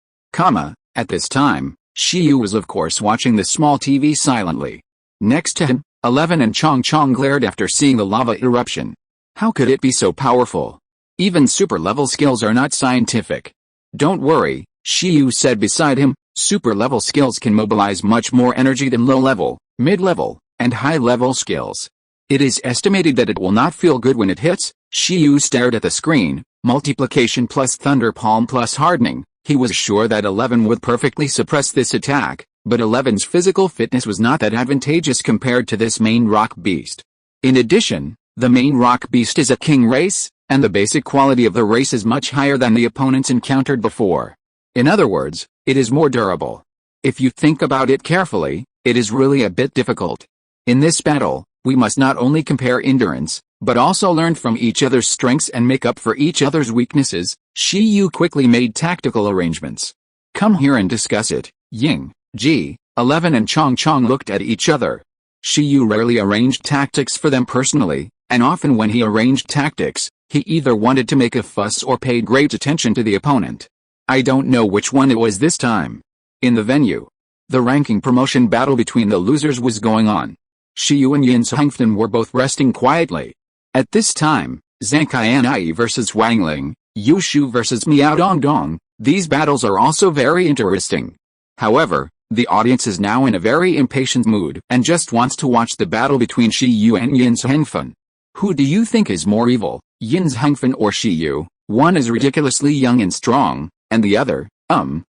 At this time, Shi Yu was of course watching the small TV silently. Next to him, 11 and Chong Chong glared after seeing the lava eruption. How could it be so powerful? Even super-level skills are not scientific. Don't worry, Shi Yu said beside him, super-level skills can mobilize much more energy than low-level, mid-level, and high-level skills. It is estimated that it will not feel good when it hits. Shi Yu stared at the screen, multiplication plus thunder palm plus hardening. He was sure that 11 would perfectly suppress this attack, but 11's physical fitness was not that advantageous compared to this main rock beast. In addition, the main rock beast is a king race, and the basic quality of the race is much higher than the opponents encountered before. In other words, it is more durable. If you think about it carefully, it is really a bit difficult. In this battle, we must not only compare endurance, but also learn from each other's strengths and make up for each other's weaknesses. Shi Yu quickly made tactical arrangements. Come here and discuss it. Ying, Ji, 11 and Chong Chong looked at each other. Shi Yu rarely arranged tactics for them personally, and often when he arranged tactics, he either wanted to make a fuss or paid great attention to the opponent. I don't know which one it was this time. In the venue, the ranking promotion battle between the losers was going on. Shi Yu and Yin Hengfen were both resting quietly. At this time, Zhang Qianai versus Wang Ling, Yu Shu versus Miao Dongdong, these battles are also very interesting. However, the audience is now in a very impatient mood and just wants to watch the battle between Shi Yu and Yin Hengfen. Who do you think is more evil, Yin Hengfen or Shi Yu? One is ridiculously young and strong, and the other,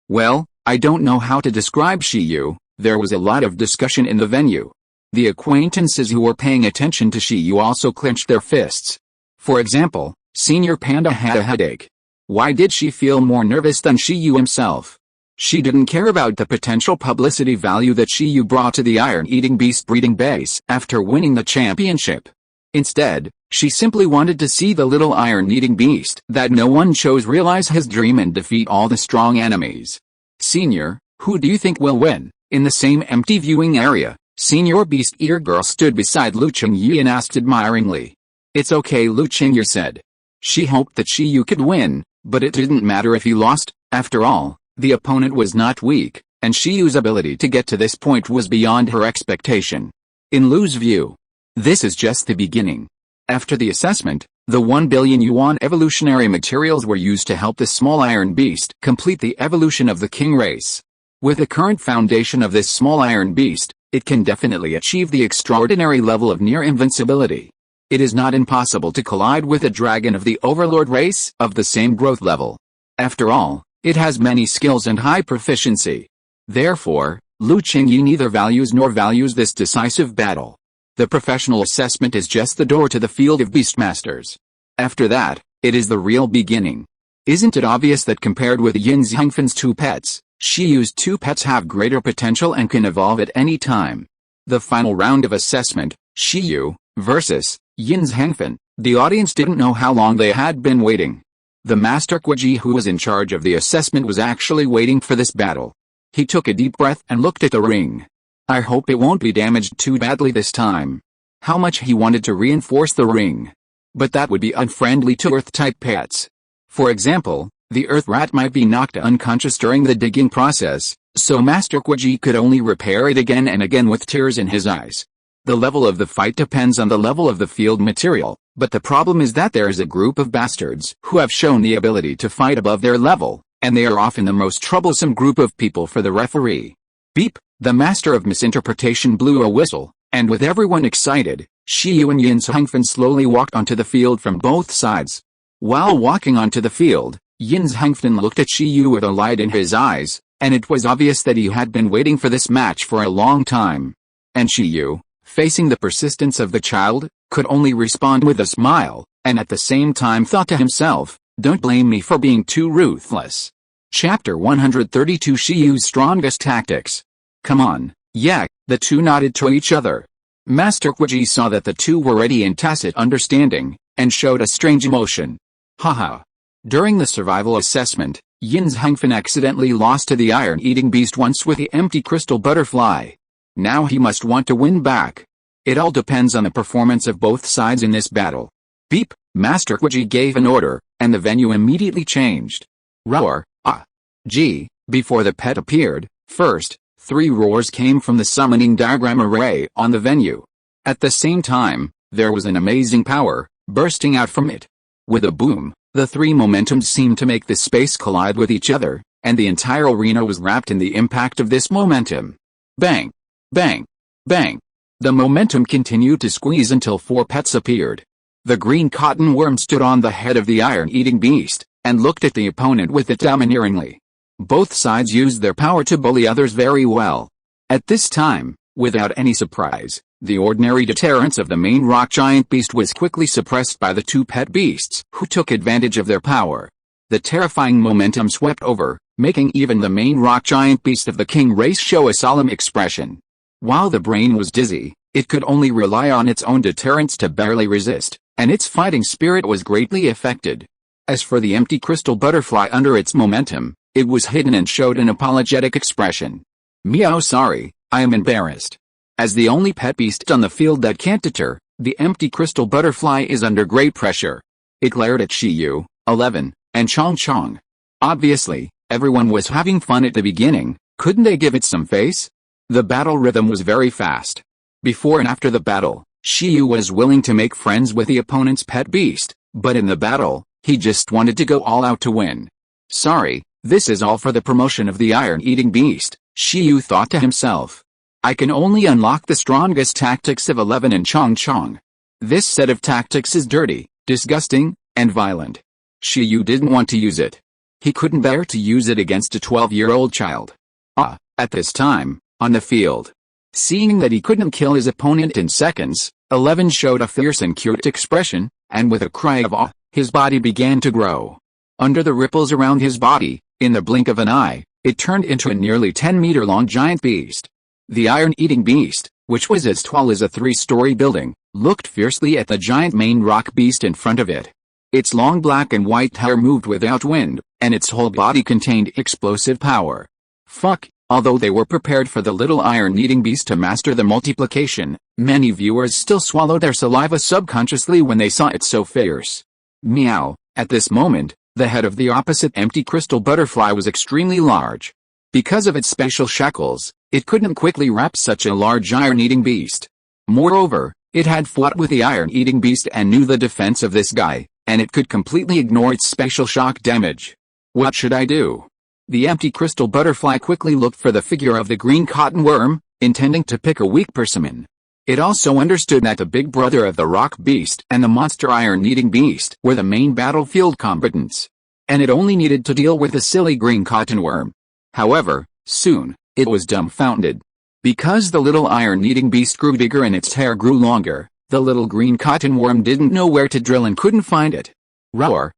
well, I don't know how to describe Shi Yu. There was a lot of discussion in the venue. The acquaintances who were paying attention to Shi Yu also clenched their fists. For example, Senior Panda had a headache. Why did she feel more nervous than Shi Yu himself? She didn't care about the potential publicity value that Shi Yu brought to the iron-eating beast breeding base after winning the championship. Instead, she simply wanted to see the little iron-eating beast that no one chose realize his dream and defeat all the strong enemies. Senior, who do you think will win? In the same empty viewing area, Senior Beast Ear Girl stood beside Lu Qingyi and asked admiringly. It's okay, Lu Qingyi said. She hoped that Shi Yu could win, but it didn't matter if he lost. After all, the opponent was not weak, and Shi Yu's ability to get to this point was beyond her expectation. In Lu's view, this is just the beginning. After the assessment, the 1 billion yuan evolutionary materials were used to help the small iron beast complete the evolution of the king race. With the current foundation of this small iron beast, it can definitely achieve the extraordinary level of near invincibility. It is not impossible to collide with a dragon of the overlord race of the same growth level. After all, it has many skills and high proficiency. Therefore, Lu Qingyi neither values nor values this decisive battle. The professional assessment is just the door to the field of beastmasters. After that, it is the real beginning. Isn't it obvious that compared with Yin Hengfen's two pets, Shi Yu's two pets have greater potential and can evolve at any time? The final round of assessment, Shi Yu versus Yin Hengfen. The audience didn't know how long they had been waiting. The Master Guiji who was in charge of the assessment was actually waiting for this battle. He took a deep breath and looked at the ring. I hope it won't be damaged too badly this time. How much he wanted to reinforce the ring. But that would be unfriendly to Earth-type pets. For example, the Earth rat might be knocked unconscious during the digging process, so Master Guiji could only repair it again and again with tears in his eyes. The level of the fight depends on the level of the field material, but the problem is that there is a group of bastards who have shown the ability to fight above their level, and they are often the most troublesome group of people for the referee. Beep, the master of misinterpretation blew a whistle, and with everyone excited, Shi Yu and Yin Hengfen slowly walked onto the field from both sides. While walking onto the field, Yin Hengfen looked at Shi Yu with a light in his eyes, and it was obvious that he had been waiting for this match for a long time. And Shi Yu, facing the persistence of the child, could only respond with a smile, and at the same time thought to himself, Don't blame me for being too ruthless. Chapter 132 Shiyu's Strongest Tactics. Come on, yeah, the two nodded to each other. Master Quiji saw that the two were ready in tacit understanding, and showed a strange emotion. Haha. During the survival assessment, Yin's Hengfen accidentally lost to the iron-eating beast once with the empty crystal butterfly. Now he must want to win back. It all depends on the performance of both sides in this battle. Beep, Master Quiji gave an order, and the venue immediately changed. Roar, ah. Gee, before the pet appeared, first, 3 roars came from the summoning diagram array on the venue. At the same time, there was an amazing power bursting out from it. With a boom, the 3 momentums seemed to make the space collide with each other, and the entire arena was wrapped in the impact of this momentum. Bang! Bang! Bang! The momentum continued to squeeze until 4 pets appeared. The green cotton worm stood on the head of the iron-eating beast, and looked at the opponent with it domineeringly. Both sides used their power to bully others very well. At this time, without any surprise, the ordinary deterrence of the main rock giant beast was quickly suppressed by the 2 pet beasts, who took advantage of their power. The terrifying momentum swept over, making even the main rock giant beast of the king race show a solemn expression. While the brain was dizzy, it could only rely on its own deterrence to barely resist, and its fighting spirit was greatly affected. As for the empty crystal butterfly under its momentum, it was hidden and showed an apologetic expression. Meow, sorry, I am embarrassed. As the only pet beast on the field that can't deter, the empty crystal butterfly is under great pressure. It glared at Shiyu, 11, and Chong Chong. Obviously, everyone was having fun at the beginning, couldn't they give it some face? The battle rhythm was very fast. Before and after the battle, Shiyu was willing to make friends with the opponent's pet beast, but in the battle, he just wanted to go all out to win. Sorry, this is all for the promotion of the iron-eating beast, Shiyu thought to himself. I can only unlock the strongest tactics of 11 and Chong Chong. This set of tactics is dirty, disgusting, and violent. Shiyu didn't want to use it. He couldn't bear to use it against a 12-year-old child. At this time, on the field. Seeing that he couldn't kill his opponent in seconds, 11 showed a fierce and cute expression, and with a cry of awe, his body began to grow. Under the ripples around his body, in the blink of an eye, it turned into a nearly 10-meter-long giant beast. The iron-eating beast, which was as tall as a 3-story building, looked fiercely at the giant main rock beast in front of it. Its long black and white hair moved without wind, and its whole body contained explosive power. Fuck, although they were prepared for the little iron-eating beast to master the multiplication, many viewers still swallowed their saliva subconsciously when they saw it so fierce. Meow, at this moment, the head of the opposite empty crystal butterfly was extremely large. Because of its special shackles, it couldn't quickly wrap such a large iron-eating beast. Moreover, it had fought with the iron-eating beast and knew the defense of this guy, and it could completely ignore its special shock damage. What should I do? The empty crystal butterfly quickly looked for the figure of the green cotton worm, intending to pick a weak persimmon. It also understood that the big brother of the rock beast and the monster iron-eating beast were the main battlefield combatants. And it only needed to deal with the silly green cotton worm. However, soon, it was dumbfounded. Because the little iron-eating beast grew bigger and its hair grew longer, the little green cotton worm didn't know where to drill and couldn't find it. Roar,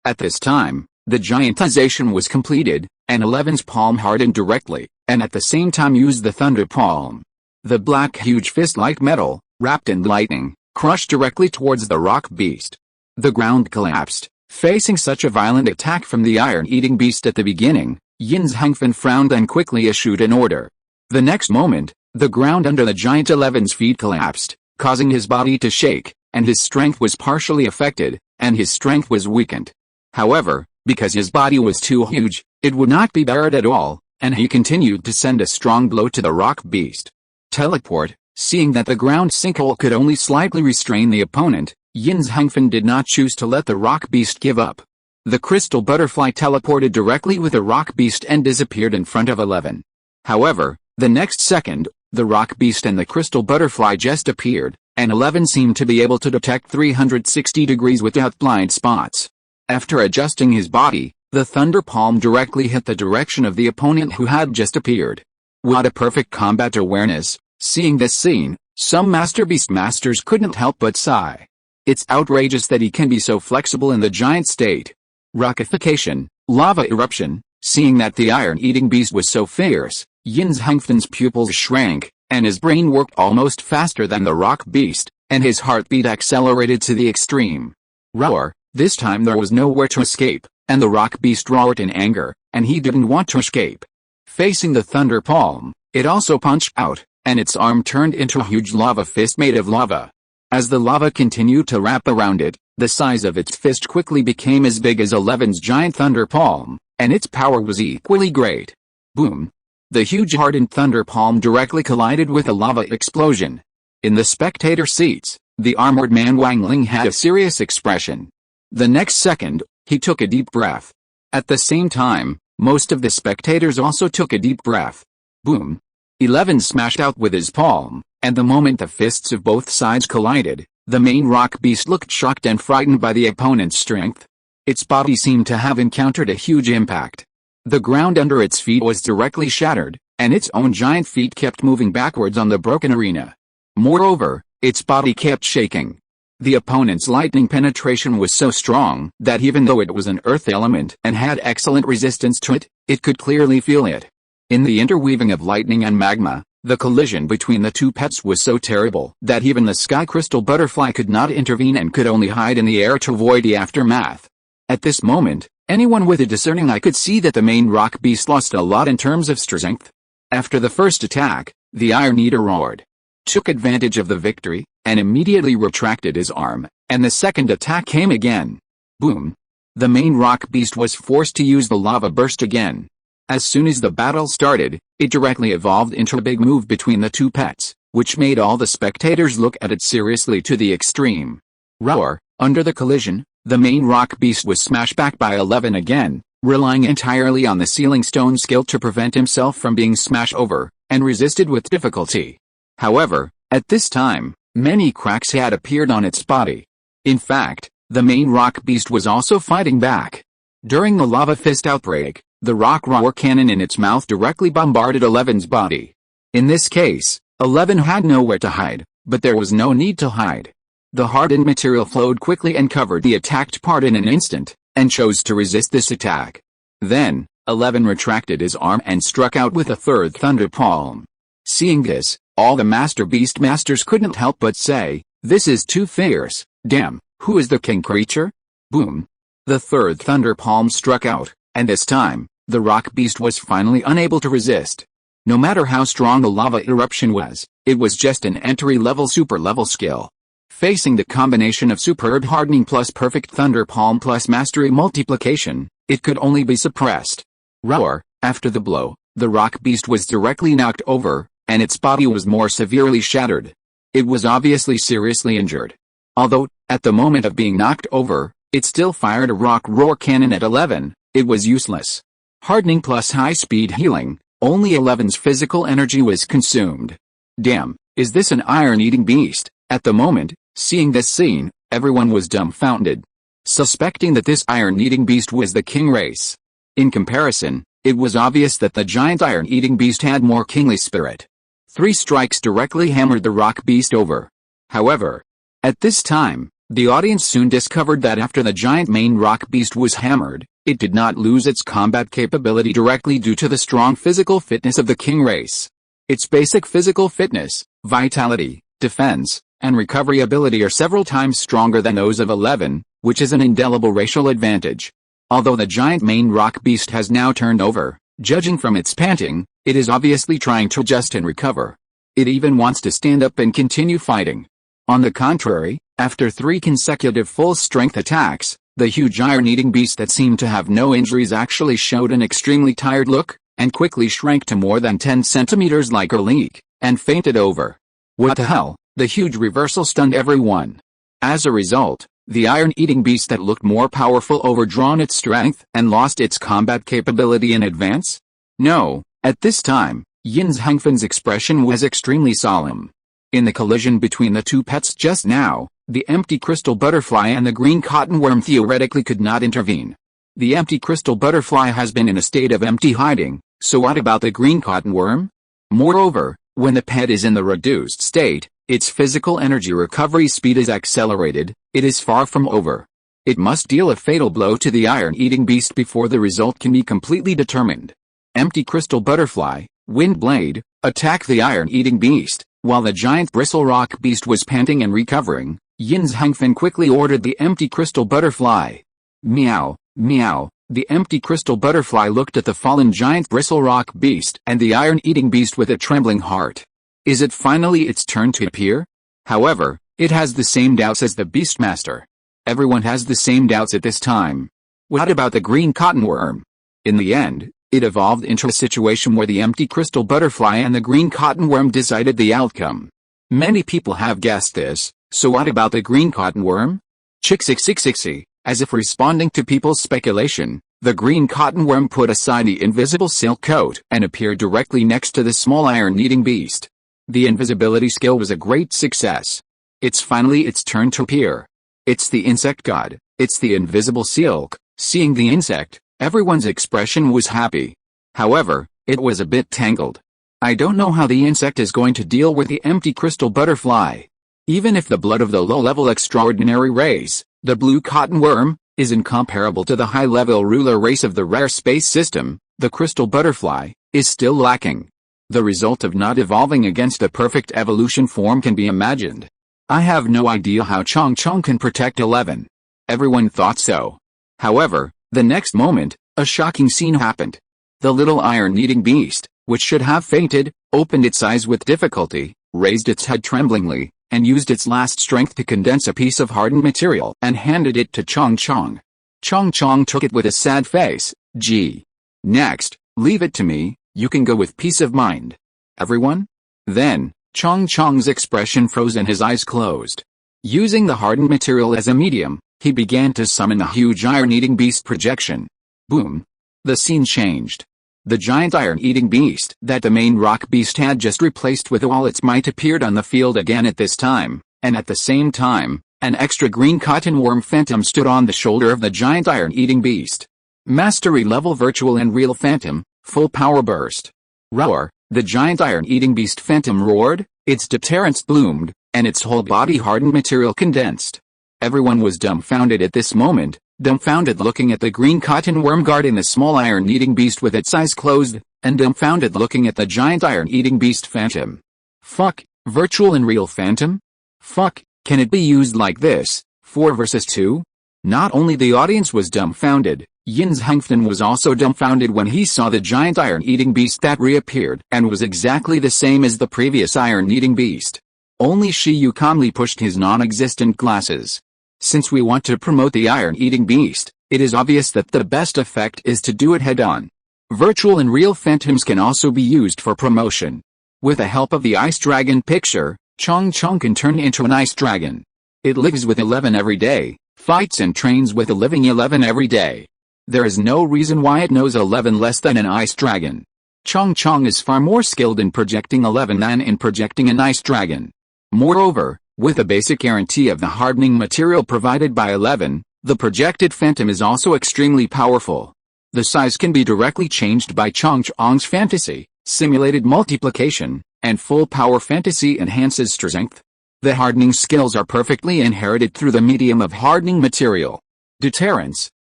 at this time, the giantization was completed, and 11's palm hardened directly, and at the same time used the thunder palm. The black huge fist-like metal, wrapped in lightning, crushed directly towards the rock beast. The ground collapsed. Facing such a violent attack from the iron-eating beast at the beginning, Yin's Hengfen frowned and quickly issued an order. The next moment, the ground under the giant 11's feet collapsed, causing his body to shake, and his strength was partially affected, and his strength was weakened. However, because his body was too huge, it would not be buried at all, and he continued to send a strong blow to the rock beast. Teleport, seeing that the ground sinkhole could only slightly restrain the opponent, Yin's Hengfen did not choose to let the rock beast give up. The crystal butterfly teleported directly with the rock beast and disappeared in front of 11. However, the next second, the rock beast and the crystal butterfly just appeared, and 11 seemed to be able to detect 360 degrees without blind spots. After adjusting his body, the thunder palm directly hit the direction of the opponent who had just appeared. What a perfect combat awareness! Seeing this scene, some Master Beast masters couldn't help but sigh. It's outrageous that he can be so flexible in the giant state. Rockification, lava eruption. Seeing that the iron-eating beast was so fierce, Yin Hengfen's pupils shrank, and his brain worked almost faster than the rock beast, and his heartbeat accelerated to the extreme. Roar! This time there was nowhere to escape, and the rock beast roared in anger, and he didn't want to escape. Facing the thunder palm, it also punched out, and its arm turned into a huge lava fist made of lava. As the lava continued to wrap around it, the size of its fist quickly became as big as Eleven's giant thunder palm, and its power was equally great. Boom! The huge hardened thunder palm directly collided with a lava explosion. In the spectator seats, the armored man Wang Ling had a serious expression. The next second, he took a deep breath. At the same time, most of the spectators also took a deep breath. Boom! 11 smashed out with his palm, and the moment the fists of both sides collided, the main rock beast looked shocked and frightened by the opponent's strength. Its body seemed to have encountered a huge impact. The ground under its feet was directly shattered, and its own giant feet kept moving backwards on the broken arena. Moreover, its body kept shaking. The opponent's lightning penetration was so strong that even though it was an earth element and had excellent resistance to it, it could clearly feel it. In the interweaving of lightning and magma, the collision between the two pets was so terrible that even the sky crystal butterfly could not intervene and could only hide in the air to avoid the aftermath. At this moment, anyone with a discerning eye could see that the main rock beast lost a lot in terms of strength. After the first attack, the Iron Eater roared, took advantage of the victory, and immediately retracted his arm, and the second attack came again. Boom! The main rock beast was forced to use the lava burst again. As soon as the battle started, it directly evolved into a big move between the two pets, which made all the spectators look at it seriously to the extreme. Roar! Under the collision, the main rock beast was smashed back by 11 again, relying entirely on the sealing stone skill to prevent himself from being smashed over, and resisted with difficulty. However, at this time, many cracks had appeared on its body. In fact, the main rock beast was also fighting back. During the lava fist outbreak, the rock roar cannon in its mouth directly bombarded 11's body. In this case, 11 had nowhere to hide, but there was no need to hide. The hardened material flowed quickly and covered the attacked part in an instant, and chose to resist this attack. Then, 11 retracted his arm and struck out with a third thunder palm. Seeing this, all the Master Beast Masters couldn't help but say, "This is too fierce, damn, who is the king creature?" Boom! The third thunder palm struck out, and this time, the rock beast was finally unable to resist. No matter how strong the lava eruption was, it was just an entry-level super-level skill. Facing the combination of superb hardening plus perfect thunder palm plus mastery multiplication, it could only be suppressed. Roar! After the blow, the rock beast was directly knocked over, and its body was more severely shattered. It was obviously seriously injured. Although, at the moment of being knocked over, it still fired a rock roar cannon at 11, it was useless. Hardening plus high-speed healing, only 11's physical energy was consumed. Damn, is this an iron-eating beast? At the moment, seeing this scene, everyone was dumbfounded, suspecting that this iron-eating beast was the king race. In comparison, it was obvious that the giant iron-eating beast had more kingly spirit. 3 strikes directly hammered the rock beast over. However, at this time, the audience soon discovered that after the giant main rock beast was hammered, it did not lose its combat capability directly due to the strong physical fitness of the king race. Its basic physical fitness, vitality, defense, and recovery ability are several times stronger than those of 11, which is an indelible racial advantage. Although the giant main rock beast has now turned over, judging from its panting, it is obviously trying to adjust and recover. It even wants to stand up and continue fighting. On the contrary, after 3 consecutive full-strength attacks, the huge iron-eating beast that seemed to have no injuries actually showed an extremely tired look, and quickly shrank to more than 10 centimeters like a leak, and fainted over. What the hell? The huge reversal stunned everyone. As a result, the iron-eating beast that looked more powerful overdrawn its strength and lost its combat capability in advance? No, at this time, Yin Hengfen's expression was extremely solemn. In the collision between the two pets just now, the empty crystal butterfly and the green cotton worm theoretically could not intervene. The empty crystal butterfly has been in a state of empty hiding, so what about the green cotton worm? Moreover, when the pet is in the reduced state, its physical energy recovery speed is accelerated, it is far from over. It must deal a fatal blow to the iron-eating beast before the result can be completely determined. Empty crystal butterfly, wind blade, attack the iron-eating beast. While the giant bristle rock beast was panting and recovering, Yin Zhangfen quickly ordered the empty crystal butterfly. Meow, meow. The empty crystal butterfly looked at the fallen giant bristle rock beast and the iron-eating beast with a trembling heart. Is it finally its turn to appear? However, it has the same doubts as the Beastmaster. Everyone has the same doubts at this time. What about the green cottonworm? In the end, it evolved into a situation where the empty crystal butterfly and the green cottonworm decided the outcome. Many people have guessed this, so what about the green cottonworm? Chick-sick-sick-sick-sick. As if responding to people's speculation, the green cottonworm put aside the invisible silk coat and appeared directly next to the small iron-eating beast. The invisibility skill was a great success. It's finally its turn to appear. It's the insect god, it's the invisible silk. Seeing the insect, everyone's expression was happy. However, it was a bit tangled. I don't know how the insect is going to deal with the empty crystal butterfly. Even if the blood of the low-level extraordinary race, the blue cottonworm, is incomparable to the high-level ruler race of the rare space system, the crystal butterfly is still lacking. The result of not evolving against a perfect evolution form can be imagined. I have no idea how Chong Chong can protect 11. Everyone thought so. However, the next moment, a shocking scene happened. The little iron-eating beast, which should have fainted, opened its eyes with difficulty, raised its head tremblingly, and used its last strength to condense a piece of hardened material and handed it to Chong Chong. Chong Chong took it with a sad face. Gee. Next, leave it to me, you can go with peace of mind. Everyone? Then, Chong Chong's expression froze and his eyes closed. Using the hardened material as a medium, he began to summon a huge iron-eating beast projection. Boom. The scene changed. The giant iron-eating beast that the main rock beast had just replaced with all its might appeared on the field again at this time, and at the same time, an extra green cottonworm phantom stood on the shoulder of the giant iron-eating beast. Mastery level virtual and real phantom, full power burst. Roar, the giant iron-eating beast phantom roared, its deterrence bloomed, and its whole body hardened material condensed. Everyone was dumbfounded at this moment. Dumbfounded looking at the green cottonworm guarding the small iron-eating beast with its eyes closed, and dumbfounded looking at the giant iron-eating beast phantom. Fuck, virtual and real phantom? Fuck, can it be used like this, 4 versus 2? Not only the audience was dumbfounded, Yin Zhangfen was also dumbfounded when he saw the giant iron-eating beast that reappeared and was exactly the same as the previous iron-eating beast. Only Shiyu calmly pushed his non-existent glasses. Since we want to promote the iron-eating beast, it is obvious that the best effect is to do it head-on. Virtual and real phantoms can also be used for promotion. With the help of the ice dragon picture, Chong Chong can turn into an ice dragon. It lives with 11 every day, fights and trains with a living 11 every day. There is no reason why it knows 11 less than an ice dragon. Chong Chong is far more skilled in projecting 11 than in projecting an ice dragon. Moreover, with a basic guarantee of the hardening material provided by 11, the projected phantom is also extremely powerful. The size can be directly changed by Chong Chong's fantasy, simulated multiplication, and full power fantasy enhances strength. The hardening skills are perfectly inherited through the medium of hardening material. Deterrence,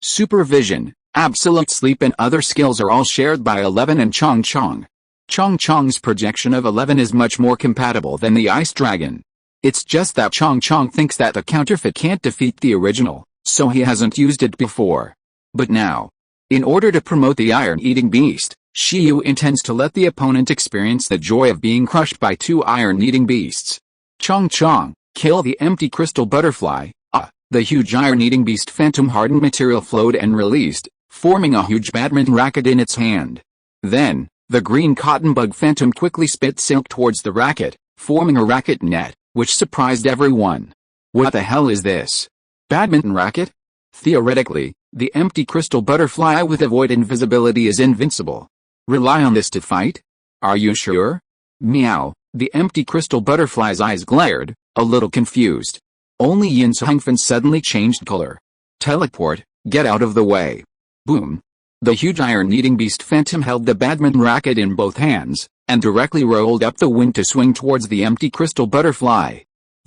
supervision, absolute sleep and other skills are all shared by 11 and Chong Chong. Chong Chong's projection of 11 is much more compatible than the ice dragon. It's just that Chong Chong thinks that the counterfeit can't defeat the original, so he hasn't used it before. But now, in order to promote the iron-eating beast, Shiyu intends to let the opponent experience the joy of being crushed by 2 iron-eating beasts. Chong Chong, kill the empty crystal butterfly. The huge iron-eating beast phantom hardened material flowed and released, forming a huge badminton racket in its hand. Then, the green cotton bug phantom quickly spit silk towards the racket, forming a racket net, which surprised everyone. What the hell is this? Badminton racket? Theoretically, the empty crystal butterfly with avoid invisibility is invincible. Rely on this to fight? Are you sure? Meow, the empty crystal butterfly's eyes glared, a little confused. Only Yin Zhangfen suddenly changed color. Teleport, get out of the way. Boom. The huge iron-eating beast phantom held the badminton racket in both hands, and directly rolled up the wind to swing towards the empty crystal butterfly.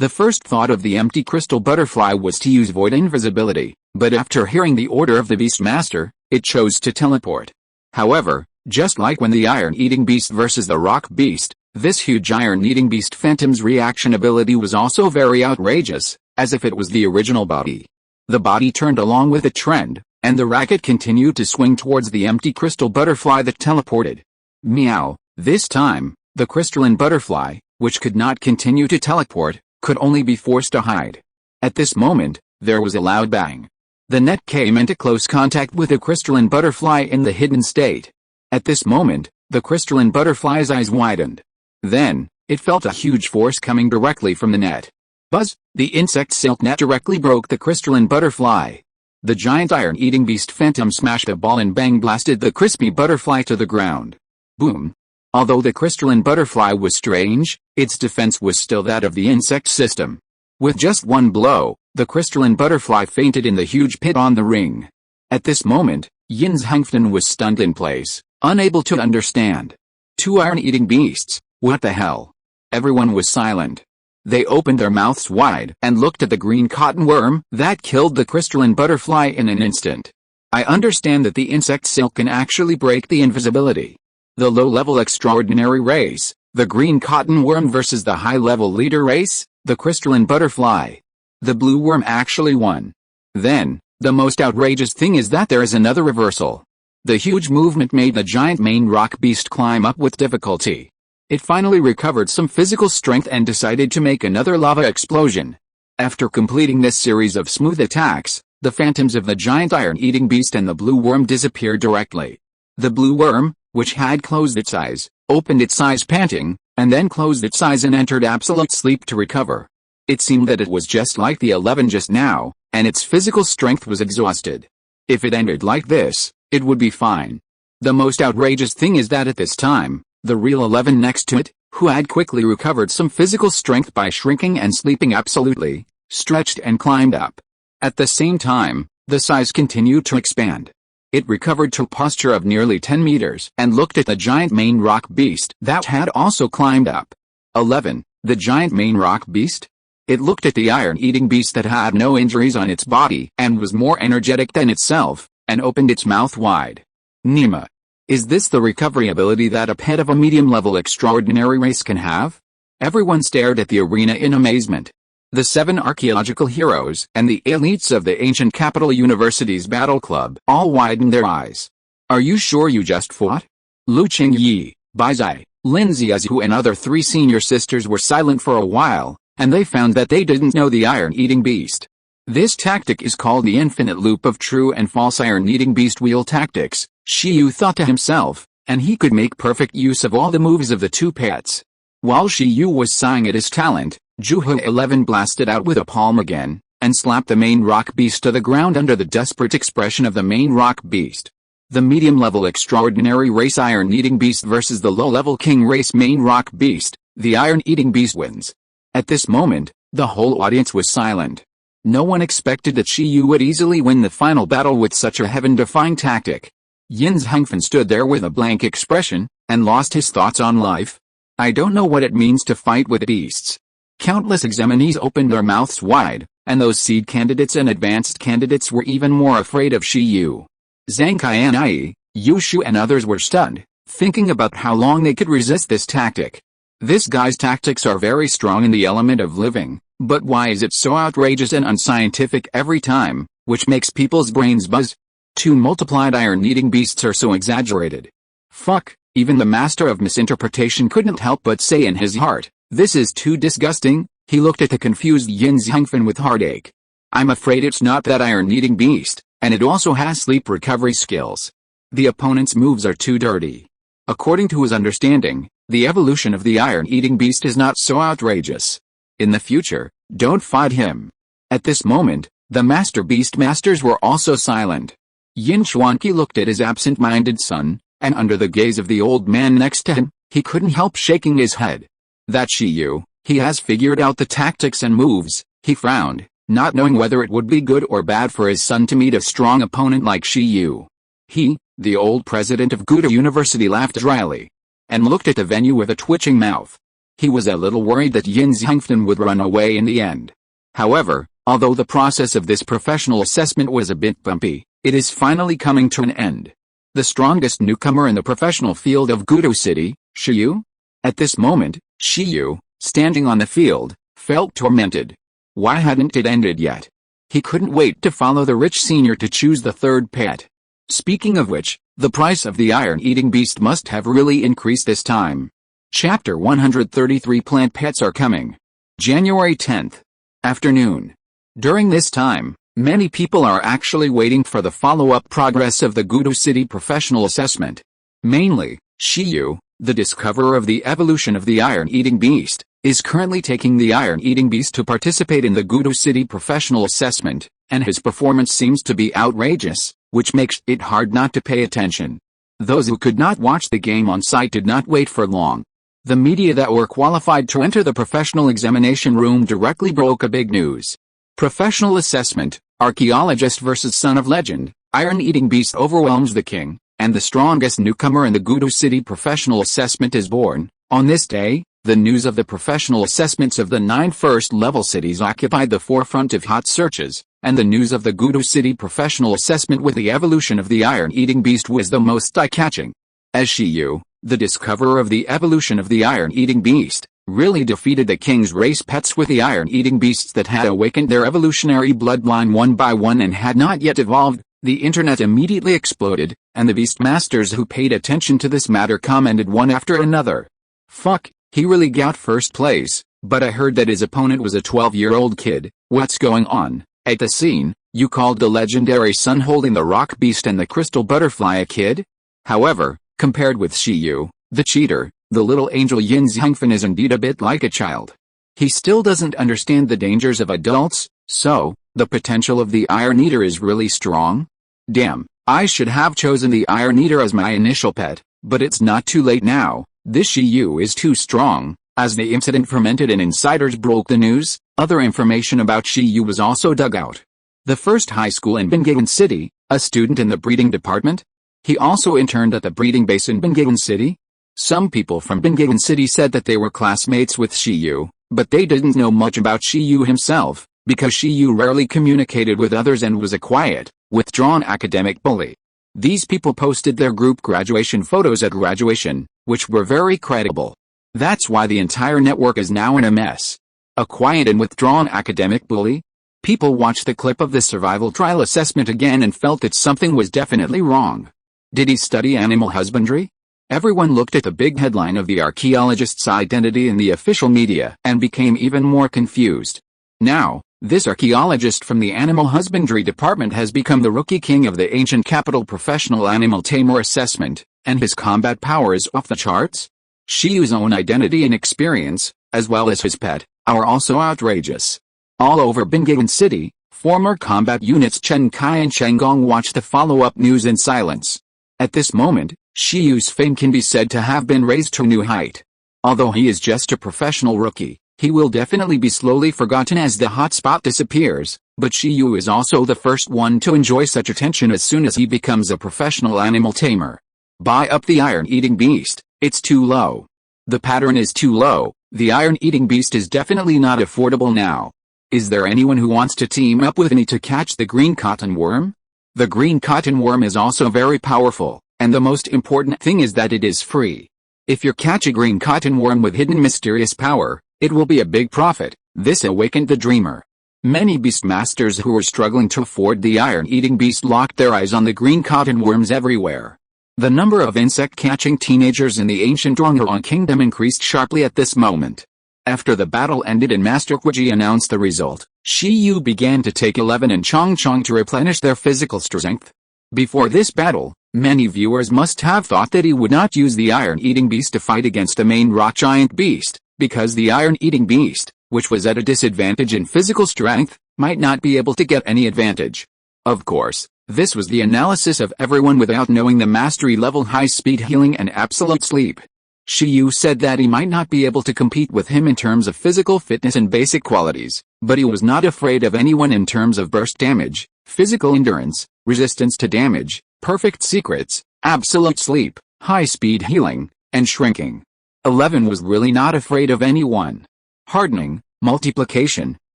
The first thought of the empty crystal butterfly was to use void invisibility, but after hearing the order of the Beastmaster, it chose to teleport. However, just like when the iron-eating beast versus the rock beast, this huge iron-eating beast phantom's reaction ability was also very outrageous, as if it was the original body. The body turned along with the trend, and the racket continued to swing towards the empty crystal butterfly that teleported. Meow. This time, the crystalline butterfly, which could not continue to teleport, could only be forced to hide. At this moment, there was a loud bang. The net came into close contact with the crystalline butterfly in the hidden state. At this moment, the crystalline butterfly's eyes widened. Then, it felt a huge force coming directly from the net. Buzz! The insect silk net directly broke the crystalline butterfly. The giant iron-eating beast phantom smashed a ball and bang blasted the crispy butterfly to the ground. Boom! Although the crystalline butterfly was strange, its defense was still that of the insect system. With just one blow, the crystalline butterfly fainted in the huge pit on the ring. At this moment, Yin's Hengfen was stunned in place, unable to understand. Two iron-eating beasts, what the hell? Everyone was silent. They opened their mouths wide and looked at the green cotton worm that killed the crystalline butterfly in an instant. I understand that the insect silk can actually break the invisibility. The low-level extraordinary race, the green cotton worm versus the high-level leader race, the crystalline butterfly. The blue worm actually won. Then, the most outrageous thing is that there is another reversal. The huge movement made the giant main rock beast climb up with difficulty. It finally recovered some physical strength and decided to make another lava explosion. After completing this series of smooth attacks, the phantoms of the giant iron-eating beast and the blue worm disappeared directly. The blue worm, which had closed its eyes, opened its eyes panting, and then closed its eyes and entered absolute sleep to recover. It seemed that it was just like the 11 just now, and its physical strength was exhausted. If it ended like this, it would be fine. The most outrageous thing is that at this time, the real 11 next to it, who had quickly recovered some physical strength by shrinking and sleeping absolutely, stretched and climbed up. At the same time, the size continued to expand. It recovered to a posture of nearly 10 meters and looked at the giant main rock beast that had also climbed up. 11. The giant main rock beast? It looked at the iron-eating beast that had no injuries on its body and was more energetic than itself, and opened its mouth wide. Nima. Is this the recovery ability that a pet of a medium-level extraordinary race can have? Everyone stared at the arena in amazement. The 7 archaeological heroes and the elites of the ancient capital university's battle club all widened their eyes. Are you sure you just fought? Lu Qingyi, Baizai, Lin Ziazu and other 3 senior sisters were silent for a while, and they found that they didn't know the iron-eating beast. This tactic is called the infinite loop of true and false iron-eating beast wheel tactics, Shiyu thought to himself, and he could make perfect use of all the moves of the 2 pets. While Shiyu was sighing at his talent, Juhu 11 blasted out with a palm again, and slapped the main rock beast to the ground under the desperate expression of the main rock beast. The medium-level extraordinary race iron-eating beast versus the low-level king race main rock beast, the iron-eating beast wins. At this moment, the whole audience was silent. No one expected that Shiyu would easily win the final battle with such a heaven-defying tactic. Yin's Hengfen stood there with a blank expression, and lost his thoughts on life. I don't know what it means to fight with beasts. Countless examinees opened their mouths wide, and those seed candidates and advanced candidates were even more afraid of Shiyu. Zhang Qianai, Yushu and others were stunned, thinking about how long they could resist this tactic. This guy's tactics are very strong in the element of living, but why is it so outrageous and unscientific every time, which makes people's brains buzz? 2 multiplied iron-eating beasts are so exaggerated. Fuck, even the master of misinterpretation couldn't help but say in his heart, this is too disgusting. He looked at the confused Yin Zhengfen with heartache. I'm afraid it's not that iron-eating beast, and it also has sleep recovery skills. The opponent's moves are too dirty. According to his understanding, the evolution of the iron-eating beast is not so outrageous. In the future, don't fight him. At this moment, the Master Beast Masters were also silent. Yin Xuanqi looked at his absent-minded son, and under the gaze of the old man next to him, he couldn't help shaking his head. That Shiyu, he has figured out the tactics and moves, he frowned, not knowing whether it would be good or bad for his son to meet a strong opponent like Shiyu. He, the old president of Gouda University, laughed dryly, and looked at the venue with a twitching mouth. He was a little worried that Yin Zhangfen would run away in the end. However, although the process of this professional assessment was a bit bumpy, it is finally coming to an end. The strongest newcomer in the professional field of Gudo City, Shiyu? At this moment, Shiyu, standing on the field, felt tormented. Why hadn't it ended yet? He couldn't wait to follow the rich senior to choose the third pet. Speaking of which, the price of the iron-eating beast must have really increased this time. Chapter 133 Plant Pets Are Coming. January 10th. Afternoon. During this time, many people are actually waiting for the follow-up progress of the Gudo City professional assessment. Mainly, Shiyu, the discoverer of the evolution of the iron-eating beast, is currently taking the iron-eating beast to participate in the Gudo City professional assessment, and his performance seems to be outrageous, which makes it hard not to pay attention. Those who could not watch the game on site did not wait for long. The media that were qualified to enter the professional examination room directly broke a big news. Professional assessment, archaeologist versus son of legend, iron-eating beast overwhelms the king, and the strongest newcomer in the Gudo City professional assessment is born. On this day, the news of the professional assessments of the 9 first-level cities occupied the forefront of hot searches, and the news of the Gudo City professional assessment with the evolution of the iron-eating beast was the most eye-catching. As Shiyu, the discoverer of the evolution of the iron-eating beast, really defeated the king's race pets with the iron-eating beasts that had awakened their evolutionary bloodline one by one and had not yet evolved, the internet immediately exploded, and the beast masters who paid attention to this matter commented one after another. "Fuck, he really got first place, but I heard that his opponent was a 12-year-old kid. What's going on?" At the scene, you called the legendary son holding the rock beast and the crystal butterfly a kid? However, compared with Shiyu, the cheater, the little angel Yin Zhangfen is indeed a bit like a child. He still doesn't understand the dangers of adults, so, the potential of the Iron Eater is really strong? Damn, I should have chosen the Iron Eater as my initial pet, but it's not too late now. This Shiyu is too strong. As the incident fermented and insiders broke the news, other information about Shiyu was also dug out. The first high school in Bingayan City, a student in the breeding department? He also interned at the breeding base in Bingayan City? Some people from Bingayan City said that they were classmates with Shiyu, but they didn't know much about Shiyu himself, because Shiyu rarely communicated with others and was a quiet, withdrawn academic bully. These people posted their group graduation photos at graduation, which were very credible. That's why the entire network is now in a mess. A quiet and withdrawn academic bully? People watched the clip of the survival trial assessment again and felt that something was definitely wrong. Did he study animal husbandry? Everyone looked at the big headline of the archaeologist's identity in the official media and became even more confused. Now, this archaeologist from the animal husbandry department has become the rookie king of the ancient capital professional animal tamer assessment, and his combat power is off the charts? Shiyu's own identity and experience, as well as his pet, are also outrageous. All over Bingayan City, former combat units Chen Kai and Cheng Gong watch the follow-up news in silence. At this moment, Shiyu's fame can be said to have been raised to a new height. Although he is just a professional rookie, he will definitely be slowly forgotten as the hotspot disappears, but Shiyu is also the first one to enjoy such attention as soon as he becomes a professional animal tamer. Buy up the iron-eating beast. It's too low. The pattern is too low. The iron-eating beast is definitely not affordable now. Is there anyone who wants to team up with me to catch the green cotton worm? The green cotton worm is also very powerful, and the most important thing is that it is free. If you catch a green cotton worm with hidden mysterious power, it will be a big profit. This awakened the dreamer. Many beast masters who were struggling to afford the iron-eating beast locked their eyes on the green cotton worms everywhere. The number of insect-catching teenagers in the ancient Rongrong kingdom increased sharply at this moment. After the battle ended and Master Quiji announced the result, Shiyu began to take 11 and Chong to replenish their physical strength. Before this battle, many viewers must have thought that he would not use the iron-eating beast to fight against the main rock giant beast, because the iron-eating beast, which was at a disadvantage in physical strength, might not be able to get any advantage. Of course, this was the analysis of everyone without knowing the mastery level high-speed healing and absolute sleep. Shiyu said that he might not be able to compete with him in terms of physical fitness and basic qualities, but he was not afraid of anyone in terms of burst damage, physical endurance, resistance to damage, perfect secrets, absolute sleep, high-speed healing, and shrinking. 11 was really not afraid of anyone. Hardening, multiplication,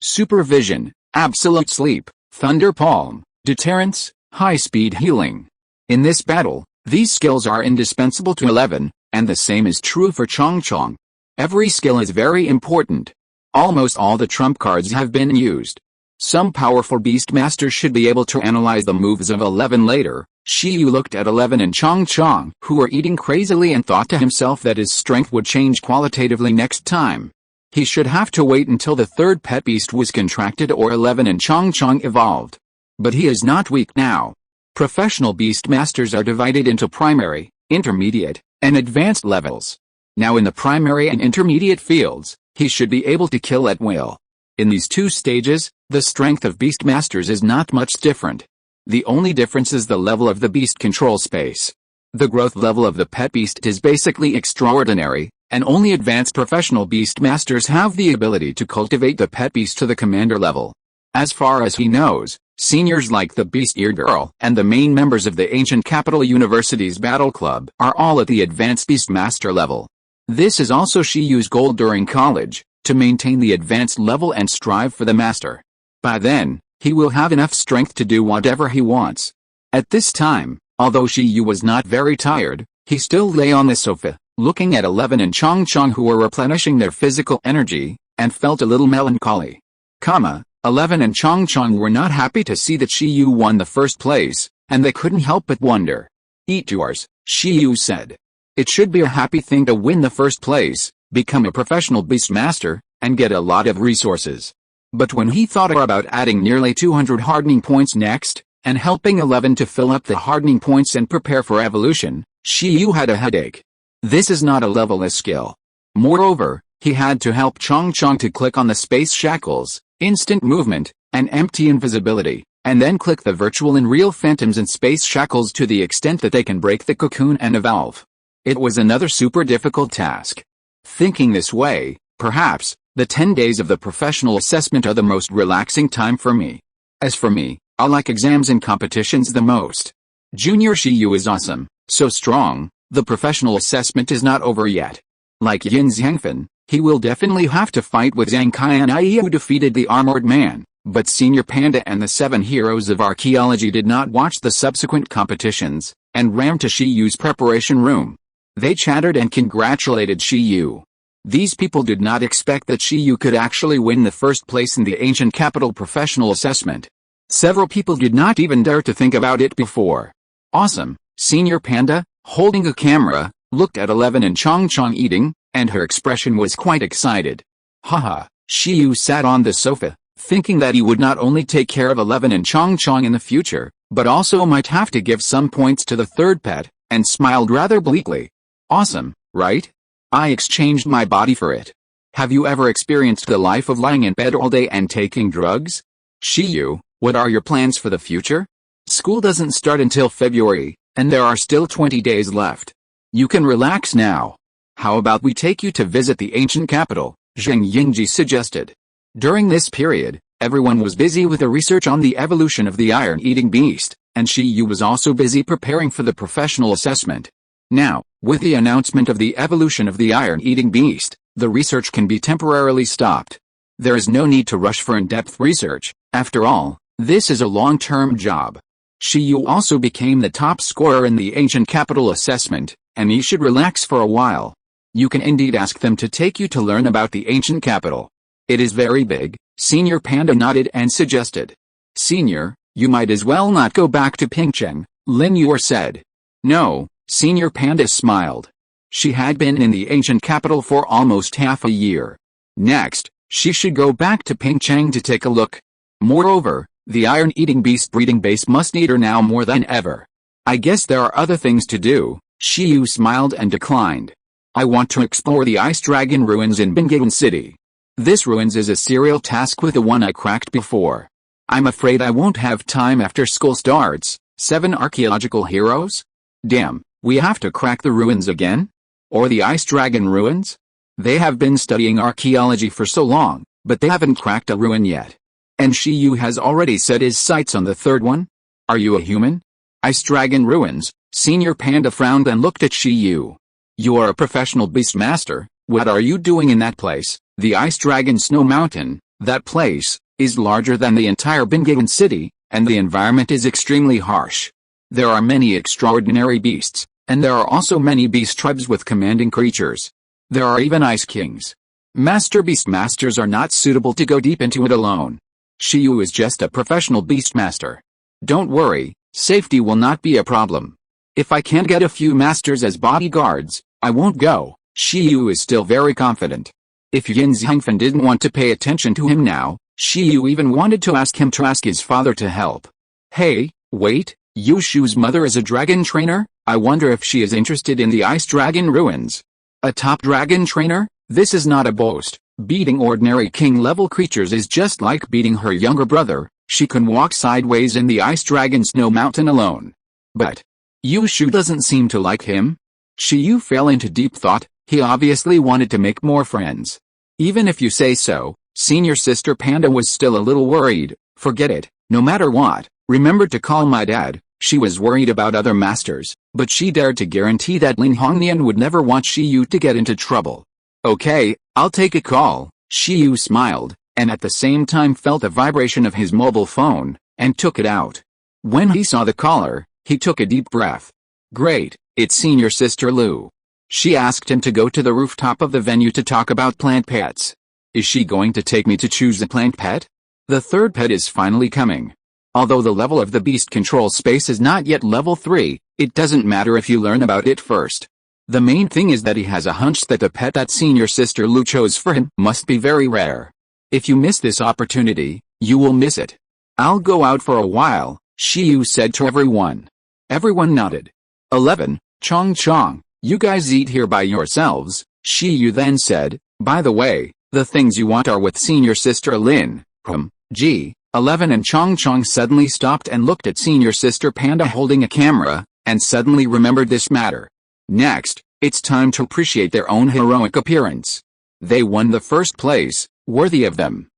supervision, absolute sleep, thunder palm, deterrence, high-speed healing. In this battle, these skills are indispensable to 11, and the same is true for Chong Chong. Every skill is very important. Almost all the trump cards have been used. Some powerful Beastmasters should be able to analyze the moves of 11 later. Shiyu looked at 11 and Chong Chong, who were eating crazily, and thought to himself that his strength would change qualitatively next time. He should have to wait until the third pet beast was contracted or 11 and Chong Chong evolved. But he is not weak now. Professional Beastmasters are divided into primary, intermediate, and advanced levels. Now in the primary and intermediate fields, he should be able to kill at will. In these two stages, the strength of Beastmasters is not much different. The only difference is the level of the beast control space. The growth level of the pet beast is basically extraordinary, and only advanced professional Beastmasters have the ability to cultivate the pet beast to the commander level. As far as he knows, seniors like the Beast Ear Girl and the main members of the Ancient Capital University's Battle Club are all at the advanced Beastmaster level. This is also Shiyu's goal during college, to maintain the advanced level and strive for the master. By then, he will have enough strength to do whatever he wants. At this time, although Shiyu was not very tired, he still lay on the sofa, looking at 11 and Chong Chong, who were replenishing their physical energy, and felt a little melancholy. 11 and Chong Chong were not happy to see that Shiyu won the first place, and they couldn't help but wonder. Eat yours, Shiyu said. It should be a happy thing to win the first place, become a professional Beastmaster, and get a lot of resources. But when he thought about adding nearly 200 hardening points next, and helping 11 to fill up the hardening points and prepare for evolution, Shiyu had a headache. This is not a level-less skill. Moreover, he had to help Chong Chong to click on the space shackles, instant movement, and empty invisibility, and then click the virtual and real phantoms and space shackles to the extent that they can break the cocoon and evolve. It was another super difficult task. Thinking this way, perhaps, the 10 days of the professional assessment are the most relaxing time for me. As for me, I like exams and competitions the most. Junior Shiyu is awesome, so strong. The professional assessment is not over yet. Like Yin Zhangfen, he will definitely have to fight with Zhang Kai and Ai, who defeated the Armored Man, but Senior Panda and the 7 heroes of archaeology did not watch the subsequent competitions, and ran to Shiyu's preparation room. They chattered and congratulated Shiyu. These people did not expect that Shiyu could actually win the first place in the Ancient Capital Professional Assessment. Several people did not even dare to think about it before. Awesome, Senior Panda, holding a camera, looked at 11 and Chong Chong eating, and her expression was quite excited. Haha, Shiyu sat on the sofa, thinking that he would not only take care of 11 and Chong Chong in the future, but also might have to give some points to the third pet, and smiled rather bleakly. Awesome, right? I exchanged my body for it. Have you ever experienced the life of lying in bed all day and taking drugs? Shiyu, what are your plans for the future? School doesn't start until February, and there are still 20 days left. You can relax now. How about we take you to visit the ancient capital, Zheng Yingji suggested. During this period, everyone was busy with the research on the evolution of the iron-eating beast, and Shiyu was also busy preparing for the professional assessment. Now, with the announcement of the evolution of the iron-eating beast, the research can be temporarily stopped. There is no need to rush for in-depth research. After all, this is a long-term job. Shiyu also became the top scorer in the ancient capital assessment, and you should relax for a while. You can indeed ask them to take you to learn about the ancient capital. It is very big, Senior Panda nodded and suggested. Senior, you might as well not go back to Pingcheng, Lin Yuer said. No, Senior Panda smiled. She had been in the ancient capital for almost half a year. Next, she should go back to Pingcheng to take a look. Moreover, the iron-eating beast breeding base must need her now more than ever. I guess there are other things to do, Shiyu smiled and declined. I want to explore the Ice Dragon ruins in Bingaon City. This ruins is a serial task with the one I cracked before. I'm afraid I won't have time after school starts. 7 archaeological heroes? Damn, we have to crack the ruins again? Or the Ice Dragon ruins? They have been studying archaeology for so long, but they haven't cracked a ruin yet. And Shiyu has already set his sights on the third one? Are you a human? Ice Dragon ruins, Senior Panda frowned and looked at Shiyu. You are a professional beastmaster. What are you doing in that place? The Ice Dragon Snow Mountain, that place, is larger than the entire Bingagan city, and the environment is extremely harsh. There are many extraordinary beasts, and there are also many beast tribes with commanding creatures. There are even ice kings. Master beastmasters are not suitable to go deep into it alone. Shiyu is just a professional beastmaster. Don't worry, safety will not be a problem. If I can't get a few masters as bodyguards, I won't go. Shiyu is still very confident. If Yin Zhangfen didn't want to pay attention to him now, Shiyu even wanted to ask him to ask his father to help. Hey, wait, Yushu's mother is a dragon trainer? I wonder if she is interested in the Ice Dragon ruins. A top dragon trainer? This is not a boast. Beating ordinary king-level creatures is just like beating her younger brother. She can walk sideways in the Ice Dragon Snow Mountain alone. But Yushu doesn't seem to like him. Shiyu fell into deep thought. He obviously wanted to make more friends. Even if you say so, senior sister Panda was still a little worried. Forget it, no matter what, remember to call my dad. She was worried about other masters, but she dared to guarantee that Lin Hongnian would never want Shiyu to get into trouble. Okay, I'll take a call. Shiyu smiled, and at the same time felt a vibration of his mobile phone, and took it out. When he saw the caller, he took a deep breath. Great, it's senior sister Lu. She asked him to go to the rooftop of the venue to talk about plant pets. Is she going to take me to choose a plant pet? The third pet is finally coming. Although the level of the beast control space is not yet level 3, it doesn't matter if you learn about it first. The main thing is that he has a hunch that the pet that senior sister Lu chose for him must be very rare. If you miss this opportunity, you will miss it. I'll go out for a while, Shiyu said to everyone. Everyone nodded. 11. Chong, you guys eat here by yourselves, Shiyu then said. By the way, the things you want are with senior sister Lin. G. 11 and Chong suddenly stopped and looked at senior sister Panda holding a camera, and suddenly remembered this matter. Next, it's time to appreciate their own heroic appearance. They won the first place, worthy of them.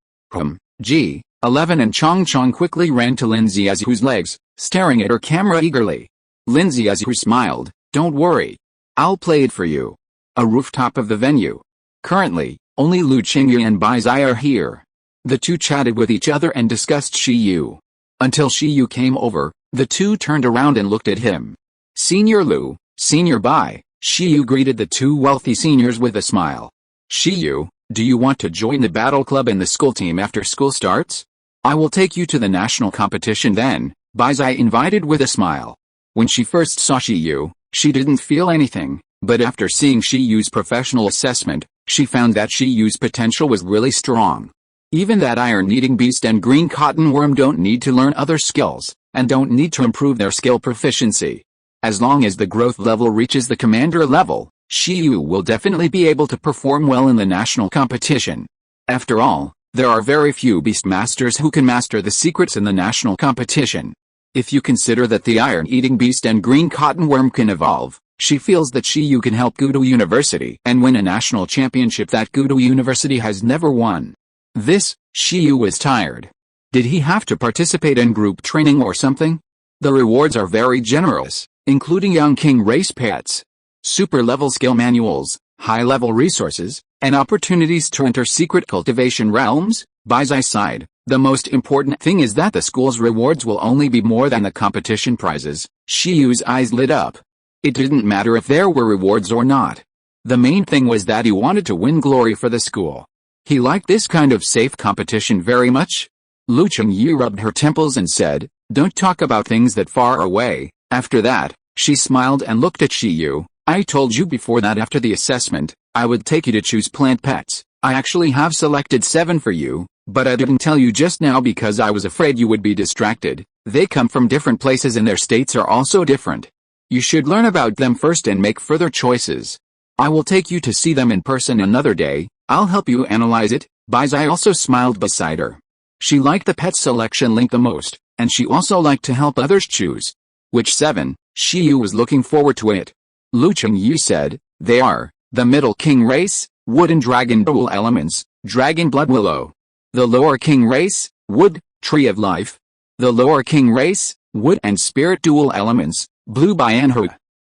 G. 11 and Chong quickly ran to Lin Xiaozu's legs, staring at her camera eagerly. Lin Xiaozu smiled. Don't worry. I'll play it for you. A rooftop of the venue. Currently, only Lu Qingyu and Bai Zai are here. The two chatted with each other and discussed Shiyu. Until Shiyu came over, the two turned around and looked at him. Senior Lu, Senior Bai, Shiyu greeted the two wealthy seniors with a smile. Shiyu, do you want to join the battle club and the school team after school starts? I will take you to the national competition then, Bai Zai invited with a smile. When she first saw Shiyu, she didn't feel anything, but after seeing Shiyu's professional assessment, she found that Shiyu's potential was really strong. Even that iron-eating beast and green cotton worm don't need to learn other skills, and don't need to improve their skill proficiency. As long as the growth level reaches the commander level, Shiyu will definitely be able to perform well in the national competition. After all, there are very few beastmasters who can master the secrets in the national competition. If you consider that the iron-eating beast and green cotton worm can evolve, she feels that Shiyu can help Gudo University and win a national championship that Gudo University has never won. Shiyu was tired. Did he have to participate in group training or something? The rewards are very generous, including young king race pets, super-level skill manuals, high-level resources, and opportunities to enter secret cultivation realms. By Zai's side, the most important thing is that the school's rewards will only be more than the competition prizes. Shiyu's eyes lit up. It didn't matter if there were rewards or not. The main thing was that he wanted to win glory for the school. He liked this kind of safe competition very much. Lu Chengyu rubbed her temples and said, don't talk about things that far away. After that, she smiled and looked at Shiyu. I told you before that after the assessment, I would take you to choose plant pets. I actually have selected 7 for you, but I didn't tell you just now because I was afraid you would be distracted. They come from different places and their states are also different. You should learn about them first and make further choices. I will take you to see them in person another day. I'll help you analyze it. Bai Zai also smiled beside her. She liked the pet selection link the most, and she also liked to help others choose. Which 7? Shiyu was looking forward to it. Lu Chengyu said, they are, the middle king race, wood and dragon dual elements, dragon blood willow. The lower king race, wood, tree of life. The lower king race, wood and spirit dual elements, blue bianhu.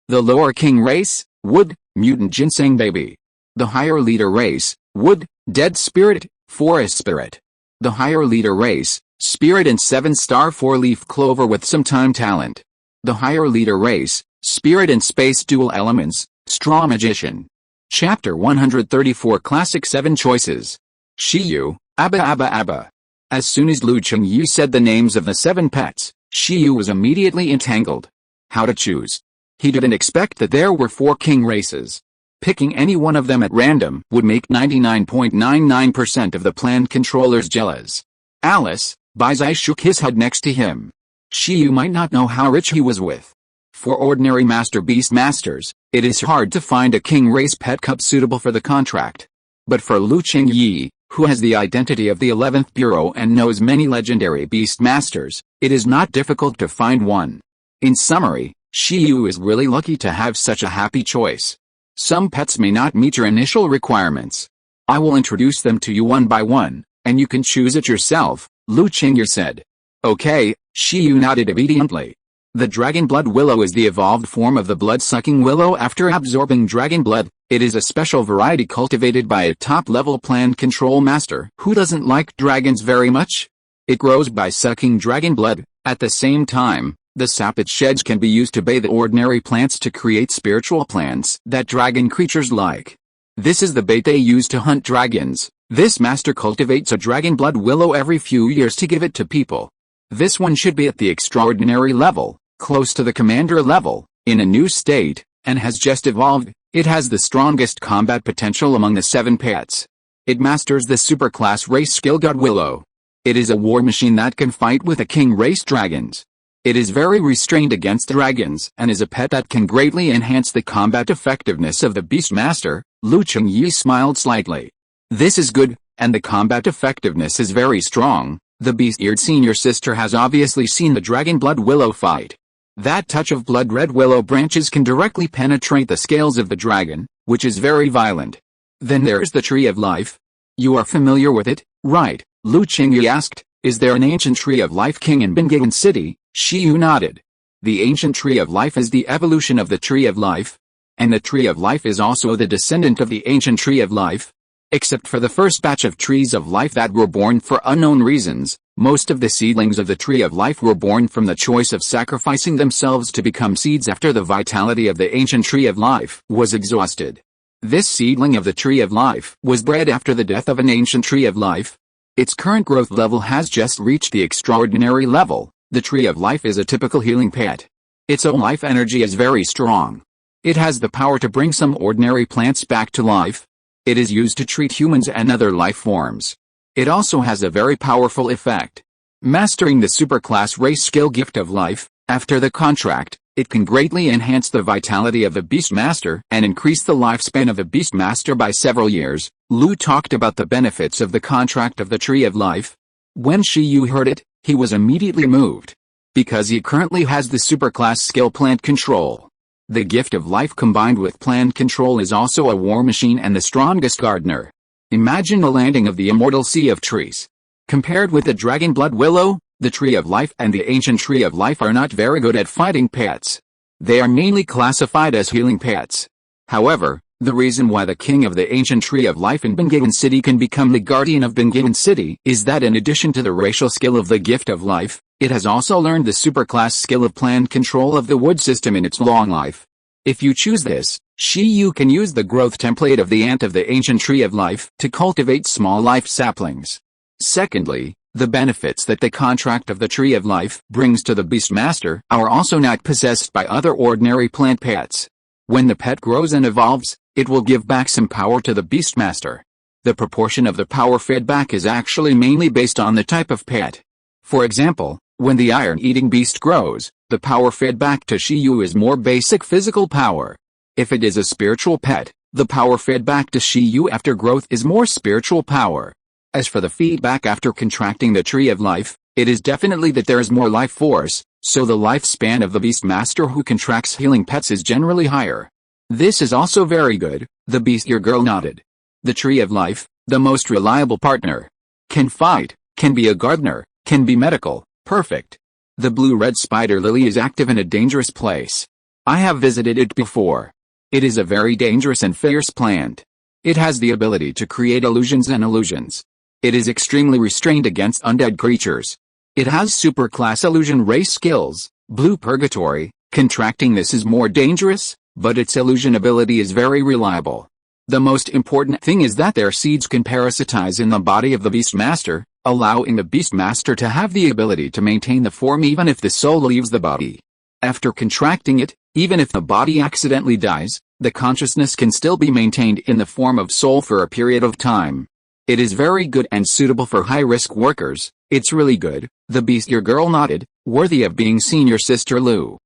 The lower king race, Wood, mutant ginseng baby. The higher leader race, wood, dead spirit, forest spirit. The higher leader race, spirit and 7-star 4-leaf clover with some time talent. The higher leader race, spirit and space dual elements, straw magician. Chapter 134 Classic 7 Choices. Shiyu, Abba Abba Abba. As soon as Lu Chengyu said the names of the 7 pets, Shiyu was immediately entangled. How to choose? He didn't expect that there were 4 king races. Picking any one of them at random would make 99.99% of the planned controllers jealous. Alice, Baizai shook his head next to him. Shiyu might not know how rich he was with. For ordinary Master Beast Masters, it is hard to find a king race pet cub suitable for the contract. But for Lu Chengyi, who has the identity of the 11th Bureau and knows many legendary Beast Masters, it is not difficult to find one. In summary, Shiyu is really lucky to have such a happy choice. Some pets may not meet your initial requirements. I will introduce them to you one by one, and you can choose it yourself, Lu Chengyi said. Okay, Shiyu nodded obediently. The dragon blood willow is the evolved form of the blood-sucking willow after absorbing dragon blood. It is a special variety cultivated by a top-level plant control master who doesn't like dragons very much. It grows by sucking dragon blood. At the same time, the sap it sheds can be used to bathe ordinary plants to create spiritual plants that dragon creatures like. This is the bait they use to hunt dragons. This master cultivates a dragon blood willow every few years to give it to people. This one should be at the extraordinary level, close to the commander level, in a new state, and has just evolved. It has the strongest combat potential among the 7 pets. It masters the superclass race skill God Willow. It is a war machine that can fight with the king race dragons. It is very restrained against dragons and is a pet that can greatly enhance the combat effectiveness of the Beast Master. Lu Chengyi smiled slightly. This is good, and the combat effectiveness is very strong. The beast-eared senior sister has obviously seen the dragon blood willow fight. That touch of blood-red willow branches can directly penetrate the scales of the dragon, which is very violent. Then there's the Tree of Life. You are familiar with it, right? Lu Chengyi asked. Is there an ancient Tree of Life king in Bingyan City? Shiyu nodded. The ancient Tree of Life is the evolution of the Tree of Life. And the Tree of Life is also the descendant of the ancient Tree of Life. Except for the first batch of trees of life that were born for unknown reasons, most of the seedlings of the Tree of Life were born from the choice of sacrificing themselves to become seeds after the vitality of the ancient Tree of Life was exhausted. This seedling of the Tree of Life was bred after the death of an ancient Tree of Life. Its current growth level has just reached the extraordinary level. The Tree of Life is a typical healing pet. Its own life energy is very strong. It has the power to bring some ordinary plants back to life. It is used to treat humans and other life forms. It also has a very powerful effect. Mastering the superclass race skill Gift of Life, after the contract, it can greatly enhance the vitality of the Beast Master and increase the lifespan of the Beast Master by several years. Lu talked about the benefits of the contract of the Tree of Life. When Shiyu heard it, he was immediately moved. Because he currently has the superclass skill plant control. The Gift of Life combined with plant control is also a war machine and the strongest gardener. Imagine the landing of the immortal Sea of Trees. Compared with the Dragon Blood Willow, the Tree of Life and the Ancient Tree of Life are not very good at fighting pets. They are mainly classified as healing pets. However, the reason why the king of the Ancient Tree of Life in Bingyan City can become the guardian of Bingyan City is that in addition to the racial skill of the Gift of Life, it has also learned the superclass skill of plant control of the wood system in its long life. If you choose this, Shiyu can use the growth template of the ant of the Ancient Tree of Life to cultivate small life saplings. Secondly, the benefits that the contract of the Tree of Life brings to the Beast Master are also not possessed by other ordinary plant pets. When the pet grows and evolves, it will give back some power to the Beast Master. The proportion of the power fed back is actually mainly based on the type of pet. For example, when the iron-eating beast grows, the power fed back to Shiyu is more basic physical power. If it is a spiritual pet, the power fed back to Shiyu after growth is more spiritual power. As for the feedback after contracting the Tree of Life, it is definitely that there is more life force, so the lifespan of the Beast Master who contracts healing pets is generally higher. This is also very good, the Beast-ear girl nodded. The Tree of Life, the most reliable partner. Can fight, can be a gardener, can be medical, perfect. The blue-red spider lily is active in a dangerous place. I have visited it before. It is a very dangerous and fierce plant. It has the ability to create illusions and illusions. It is extremely restrained against undead creatures. It has superclass illusion race skills, blue purgatory. Contracting this is more dangerous, but its illusion ability is very reliable. The most important thing is that their seeds can parasitize in the body of the Beastmaster, allowing the Beastmaster to have the ability to maintain the form even if the soul leaves the body. After contracting it, even if the body accidentally dies, the consciousness can still be maintained in the form of soul for a period of time. It is very good and suitable for high-risk workers. It's really good. The beast your girl nodded, worthy of being seen your sister Lou.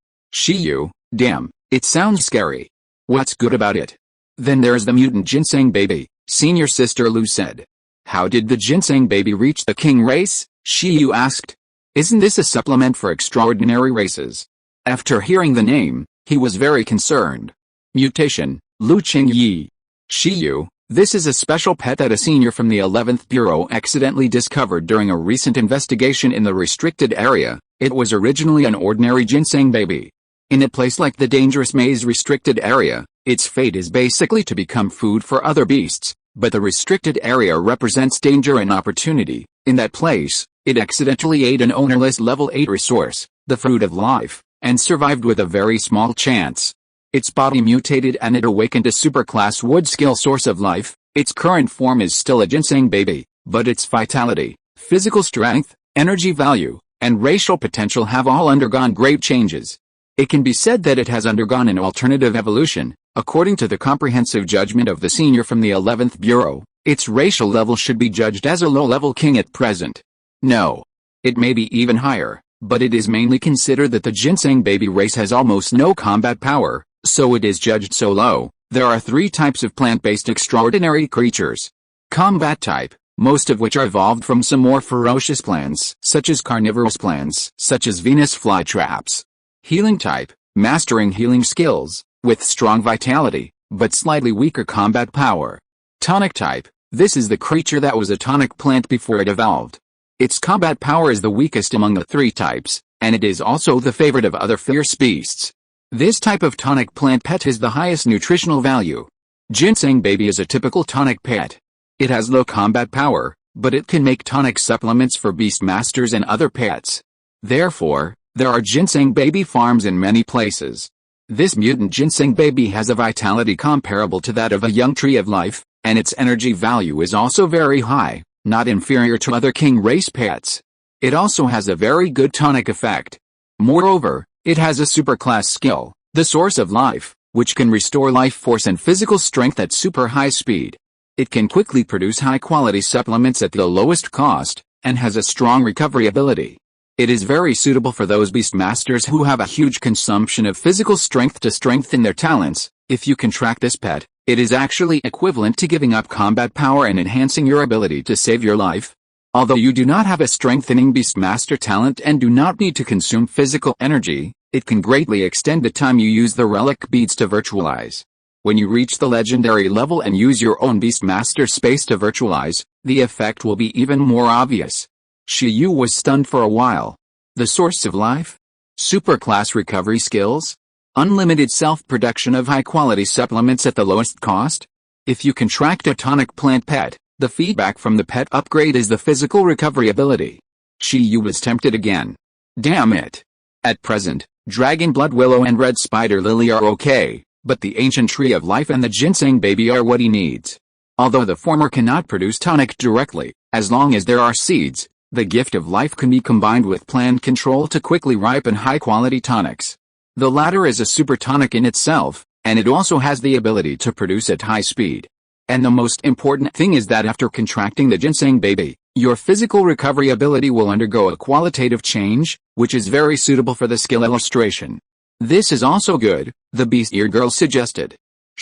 You, damn, it sounds scary. What's good about it? Then there's the mutant ginseng baby, senior sister Lou said. How did the ginseng baby reach the king race? You asked. Isn't this a supplement for extraordinary races? After hearing the name, he was very concerned. Mutation, Lu Qingyi. You, this is a special pet that a senior from the 11th Bureau accidentally discovered during a recent investigation in the restricted area. It was originally an ordinary ginseng baby. In a place like the dangerous maze restricted area, its fate is basically to become food for other beasts, but the restricted area represents danger and opportunity. In that place, it accidentally ate an ownerless level 8 resource, the fruit of life, and survived with a very small chance. Its body mutated and it awakened a superclass wood skill source of life. Its current form is still a ginseng baby, but its vitality, physical strength, energy value, and racial potential have all undergone great changes. It can be said that it has undergone an alternative evolution. According to the comprehensive judgment of the senior from the 11th Bureau, its racial level should be judged as a low-level king at present. No. It may be even higher, but it is mainly considered that the ginseng baby race has almost no combat power, so it is judged so low. There are 3 types of plant-based extraordinary creatures. Combat type, most of which are evolved from some more ferocious plants, such as carnivorous plants, such as Venus flytraps. Healing type, mastering healing skills, with strong vitality, but slightly weaker combat power. Tonic type, this is the creature that was a tonic plant before it evolved. Its combat power is the weakest among the 3 types, and it is also the favorite of other fierce beasts. This type of tonic plant pet has the highest nutritional value. Ginseng baby is a typical tonic pet. It has low combat power, but it can make tonic supplements for beastmasters and other pets. Therefore, there are ginseng baby farms in many places. This mutant ginseng baby has a vitality comparable to that of a young tree of life, and its energy value is also very high, not inferior to other king race pets. It also has a very good tonic effect. Moreover, it has a superclass skill, the source of life, which can restore life force and physical strength at super high speed. It can quickly produce high-quality supplements at the lowest cost, and has a strong recovery ability. It is very suitable for those beastmasters who have a huge consumption of physical strength to strengthen their talents. If you contract this pet, it is actually equivalent to giving up combat power and enhancing your ability to save your life. Although you do not have a strengthening beastmaster talent and do not need to consume physical energy, it can greatly extend the time you use the relic beads to virtualize. When you reach the legendary level and use your own beastmaster space to virtualize, the effect will be even more obvious. Yu was stunned for a while. The source of life? Superclass recovery skills? Unlimited self-production of high-quality supplements at the lowest cost? If you contract a tonic plant pet, the feedback from the pet upgrade is the physical recovery ability. Yu was tempted again. Damn it. At present, Dragon Blood Willow and Red Spider Lily are okay, but the Ancient Tree of Life and the Ginseng Baby are what he needs. Although the former cannot produce tonic directly, as long as there are seeds, the gift of life can be combined with plant control to quickly ripen high-quality tonics. The latter is a super tonic in itself, and it also has the ability to produce at high speed. And the most important thing is that after contracting the Ginseng Baby, your physical recovery ability will undergo a qualitative change, which is very suitable for the skill illustration. This is also good, the beast ear girl suggested.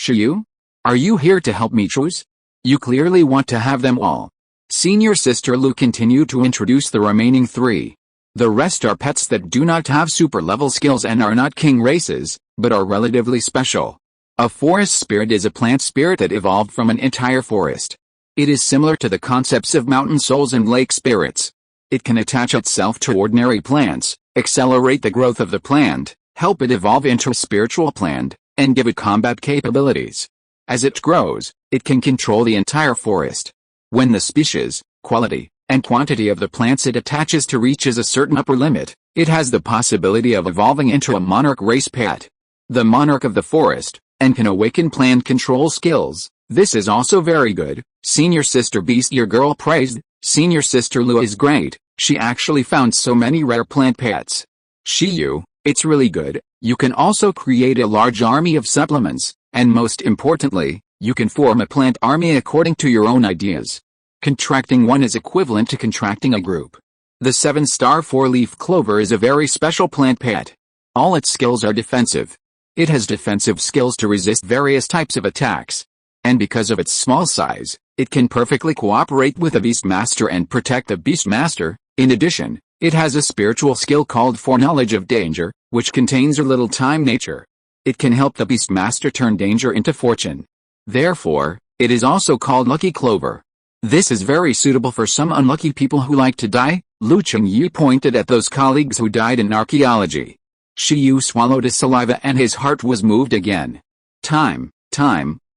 Yu? Are you here to help me choose? You clearly want to have them all. Senior Sister Lu continued to introduce the remaining 3. The rest are pets that do not have super-level skills and are not king races, but are relatively special. A forest spirit is a plant spirit that evolved from an entire forest. It is similar to the concepts of mountain souls and lake spirits. It can attach itself to ordinary plants, accelerate the growth of the plant, help it evolve into a spiritual plant, and give it combat capabilities. As it grows, it can control the entire forest. When the species, quality, and quantity of the plants it attaches to reaches a certain upper limit, it has the possibility of evolving into a monarch race pet. The monarch of the forest, and can awaken plant control skills. This is also very good. Senior Sister Beast Your Girl praised. Senior Sister Lu is great, she actually found so many rare plant pets. Shiyu, it's really good. You can also create a large army of supplements, and most importantly, you can form a plant army according to your own ideas. Contracting one is equivalent to contracting a group. The 7-star 4-leaf clover is a very special plant pet. All its skills are defensive. It has defensive skills to resist various types of attacks. And because of its small size, it can perfectly cooperate with a Beastmaster and protect the Beastmaster. In addition, it has a spiritual skill called Foreknowledge of Danger, which contains a little time nature. It can help the Beastmaster turn danger into fortune. Therefore, it is also called Lucky Clover. This is very suitable for some unlucky people who like to die. Lu Chengyu pointed at those colleagues who died in archaeology. Shiyu swallowed his saliva and his heart was moved again. Time.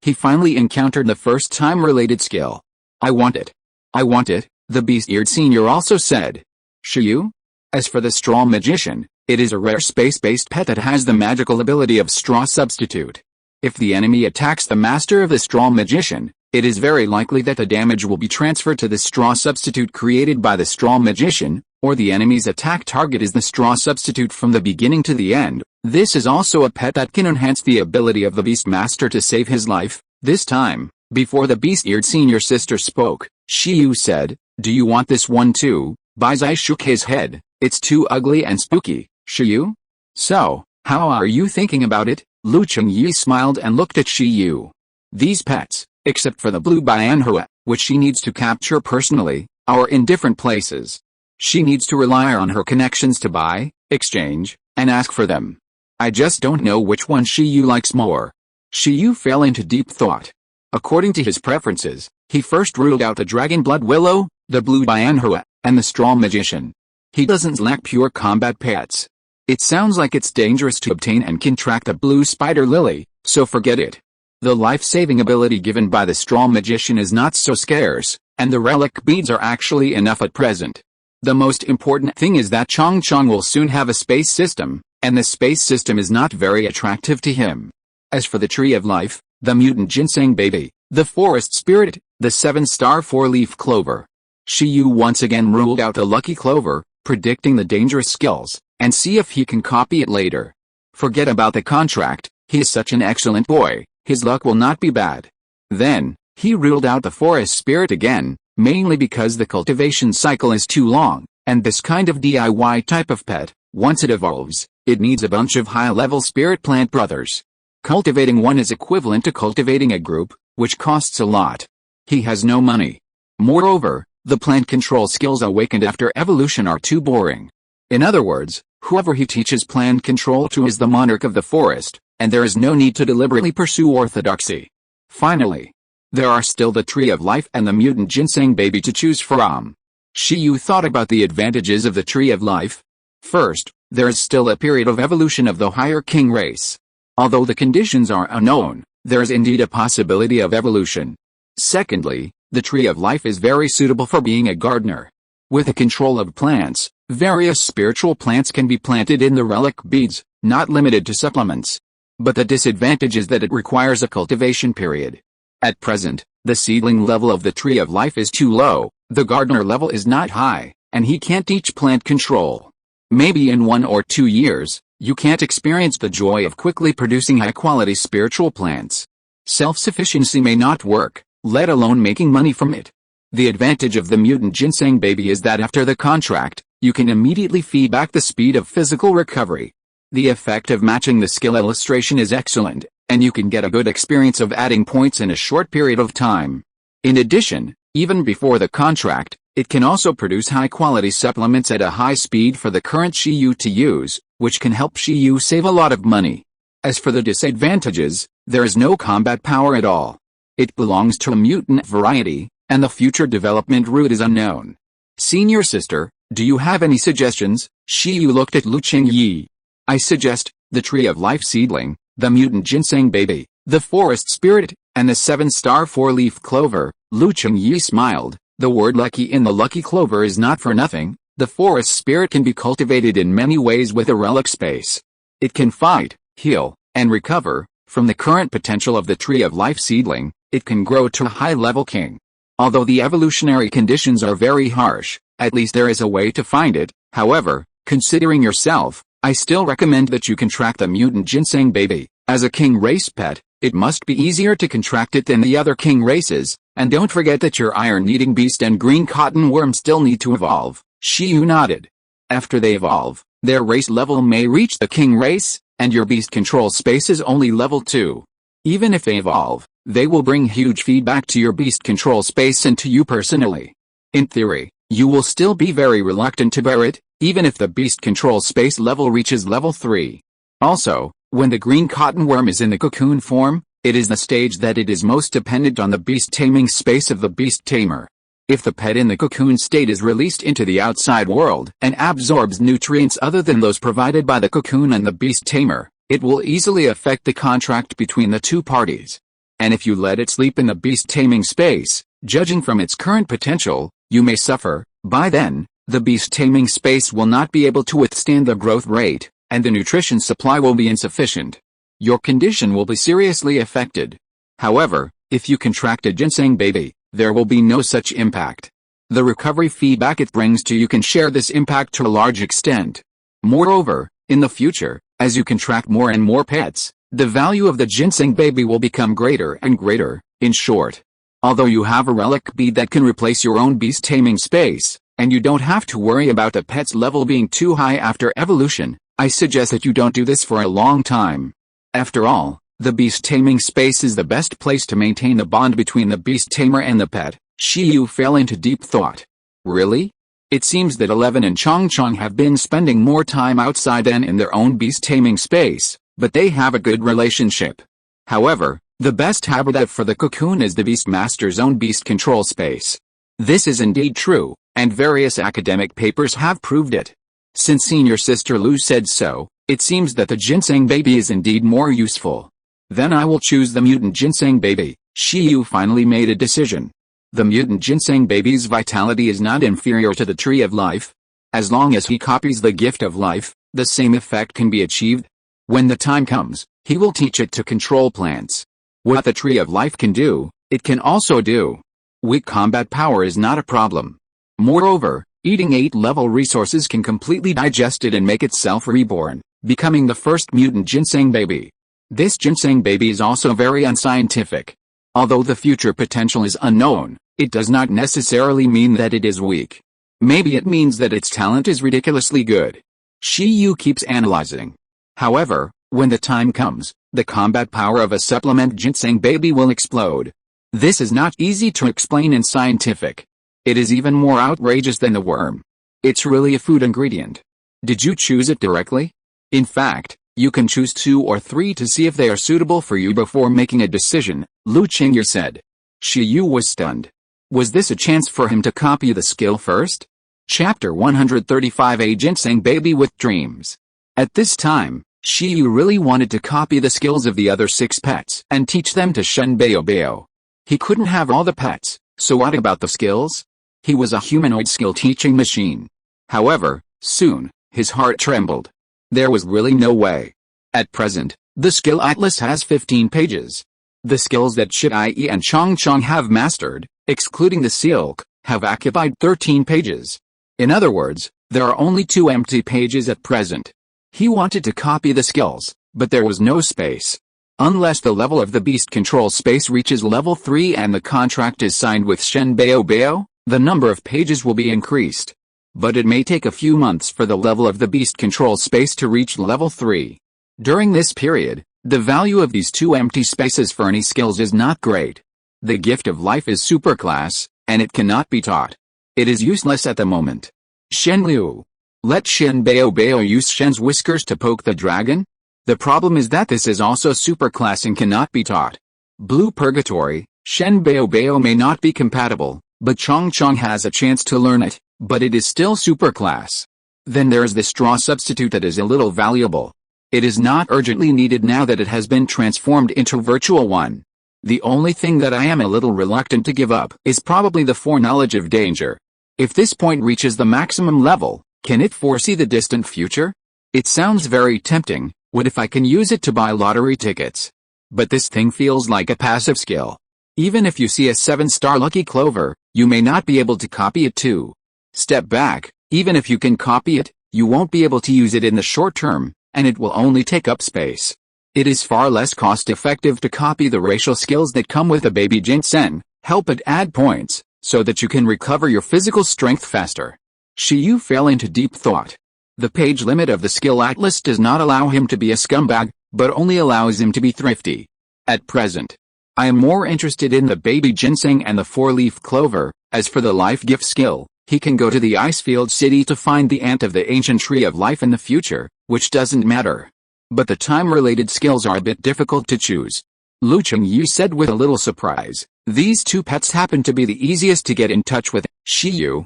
He finally encountered the first time-related skill. I want it, the Beast-Eared Senior also said. Shiyu? As for the Straw Magician, it is a rare space-based pet that has the magical ability of Straw Substitute. If the enemy attacks the master of the Straw Magician, it is very likely that the damage will be transferred to the Straw Substitute created by the Straw Magician, or the enemy's attack target is the Straw Substitute from the beginning to the end. This is also a pet that can enhance the ability of the Beastmaster to save his life. This time, before the Beast-Eared Senior Sister spoke, Shiyu said, "Do you want this one too?" Baizai shook his head. "It's too ugly and spooky, Shiyu." "So, how are you thinking about it?" Lu Chengyi smiled and looked at Shiyu. "These pets, except for the blue Bianhua, which she needs to capture personally, are in different places. She needs to rely on her connections to buy, exchange, and ask for them. I just don't know which one Shiyu likes more." Shiyu fell into deep thought. According to his preferences, he first ruled out the Dragon Blood Willow, the Blue Bianhua, and the Straw Magician. He doesn't lack pure combat pets. It sounds like it's dangerous to obtain and contract the Blue Spider Lily, so forget it. The life-saving ability given by the Straw Magician is not so scarce, and the relic beads are actually enough at present. The most important thing is that Chong will soon have a space system, and the space system is not very attractive to him. As for the Tree of Life, the mutant ginseng baby, the forest spirit, the 7-star 4-leaf clover. Shiyu once again ruled out the lucky clover, predicting the dangerous skills, and see if he can copy it later. Forget about the contract, he is such an excellent boy, his luck will not be bad. Then, he ruled out the forest spirit again, mainly because the cultivation cycle is too long, and this kind of DIY type of pet, once it evolves, it needs a bunch of high-level spirit plant brothers. Cultivating one is equivalent to cultivating a group, which costs a lot. He has no money. Moreover, the plant control skills awakened after evolution are too boring. In other words, whoever he teaches plant control to is the monarch of the forest, and there is no need to deliberately pursue orthodoxy. Finally, there are still the Tree of Life and the mutant ginseng baby to choose from. Shiyu thought about the advantages of the Tree of Life. First, there is still a period of evolution of the higher king race. Although the conditions are unknown, there is indeed a possibility of evolution. Secondly, the Tree of Life is very suitable for being a gardener. With the control of plants, various spiritual plants can be planted in the relic beads, not limited to supplements. But the disadvantage is that it requires a cultivation period. At present, the seedling level of the Tree of Life is too low, the gardener level is not high, and he can't teach plant control. Maybe in 1 or 2 years, you can't experience the joy of quickly producing high-quality spiritual plants. Self-sufficiency may not work, let alone making money from it. The advantage of the mutant ginseng baby is that after the contract, you can immediately feed back the speed of physical recovery. The effect of matching the skill illustration is excellent, and you can get a good experience of adding points in a short period of time. In addition, even before the contract, it can also produce high-quality supplements at a high speed for the current Shiyu to use, which can help Shiyu save a lot of money. As for the disadvantages, there is no combat power at all. It belongs to a mutant variety, and the future development route is unknown. Senior Sister, do you have any suggestions? Shiyu looked at Lu Chengyi. I suggest, the Tree of Life seedling, the mutant ginseng baby, the forest spirit, and the 7-star 4-leaf clover. Lu Chengyi smiled. The word lucky in the lucky clover is not for nothing. The forest spirit can be cultivated in many ways with a relic space. It can fight, heal, and recover. From the current potential of the tree of life seedling, it can grow to a high-level king. Although the evolutionary conditions are very harsh, at least there is a way to find it. However, considering yourself, I still recommend that you contract the mutant ginseng baby. As a king race pet, it must be easier to contract it than the other king races, and don't forget that your iron-eating beast and green cotton worm still need to evolve. Shiyu nodded. After they evolve, their race level may reach the king race, and your beast control space is only level 2. Even if they evolve, they will bring huge feedback to your beast control space and to you personally. In theory, you will still be very reluctant to bear it, even if the beast control space level reaches level 3. Also, when the green cotton worm is in the cocoon form, it is the stage that it is most dependent on the beast taming space of the beast tamer. If the pet in the cocoon state is released into the outside world and absorbs nutrients other than those provided by the cocoon and the beast tamer, it will easily affect the contract between the two parties. And if you let it sleep in the beast taming space, judging from its current potential, you may suffer. By then, the beast taming space will not be able to withstand the growth rate, and the nutrition supply will be insufficient. Your condition will be seriously affected. However, if you contract a ginseng baby, there will be no such impact. The recovery feedback it brings to you can share this impact to a large extent. Moreover, in the future, as you contract more and more pets, the value of the ginseng baby will become greater and greater. In short, although you have a relic bead that can replace your own beast taming space, and you don't have to worry about the pet's level being too high after evolution, I suggest that you don't do this for a long time. After all, the beast taming space is the best place to maintain the bond between the beast tamer and the pet. Shiyu fell into deep thought. Really? It seems that 11 and Chongchong have been spending more time outside than in their own beast taming space, but they have a good relationship. However, the best habitat for the cocoon is the beast master's own beast control space. This is indeed true, and various academic papers have proved it. Since senior sister Lu said so, it seems that the ginseng baby is indeed more useful. Then I will choose the mutant ginseng baby. Shiyu finally made a decision. The mutant ginseng baby's vitality is not inferior to the tree of life. As long as he copies the gift of life, the same effect can be achieved. When the time comes, he will teach it to control plants. What the tree of life can do, it can also do. Weak combat power is not a problem. Moreover, eating 8-level resources can completely digest it and make itself reborn, becoming the first mutant ginseng baby. This ginseng baby is also very unscientific. Although the future potential is unknown, it does not necessarily mean that it is weak. Maybe it means that its talent is ridiculously good. Shiyu keeps analyzing. However, when the time comes, the combat power of a supplement ginseng baby will explode. This is not easy to explain in scientific. It is even more outrageous than the worm. It's really a food ingredient. Did you choose it directly? In fact, you can choose 2 or 3 to see if they are suitable for you before making a decision, Lu Qingye said. Shiyu was stunned. Was this a chance for him to copy the skill first? Chapter 135 A Ginseng Baby with Dreams. At this time, Shiyu really wanted to copy the skills of the other 6 pets and teach them to Shen Bao Bao. He couldn't have all the pets, so what about the skills? He was a humanoid skill teaching machine. However, soon, his heart trembled. There was really no way. At present, the skill atlas has 15 pages. The skills that Shiyi and Chongchong have mastered, excluding the silk, have occupied 13 pages. In other words, there are only 2 empty pages at present. He wanted to copy the skills, but there was no space. Unless the level of the beast control space reaches level 3 and the contract is signed with Shen Bao Bao, the number of pages will be increased. But it may take a few months for the level of the beast control space to reach level 3. During this period, the value of these 2 empty spaces for any skills is not great. The gift of life is superclass, and it cannot be taught. It is useless at the moment. Shen Liu. Let Shen Bao Bao use Shen's whiskers to poke the dragon? The problem is that this is also superclass and cannot be taught. Blue Purgatory, Shen Bao Bao may not be compatible, but Chongchong has a chance to learn it, but it is still superclass. Then there is the straw substitute that is a little valuable. It is not urgently needed now that it has been transformed into virtual one. The only thing that I am a little reluctant to give up is probably the foreknowledge of danger. If this point reaches the maximum level, can it foresee the distant future? It sounds very tempting. What if I can use it to buy lottery tickets? But this thing feels like a passive skill. Even if you see a 7-star lucky clover, you may not be able to copy it too. Step back, even if you can copy it, you won't be able to use it in the short term, and it will only take up space. It is far less cost-effective to copy the racial skills that come with a baby ginseng, help it add points, so that you can recover your physical strength faster. Shiyu fell into deep thought. The page limit of the skill atlas does not allow him to be a scumbag, but only allows him to be thrifty. At present, I am more interested in the baby ginseng and the 4-leaf clover. As for the life gift skill, he can go to the Icefield City to find the ant of the ancient tree of life in the future, which doesn't matter. But the time-related skills are a bit difficult to choose. Lu Chengyu said with a little surprise. These two pets happen to be the easiest to get in touch with. Shiyu,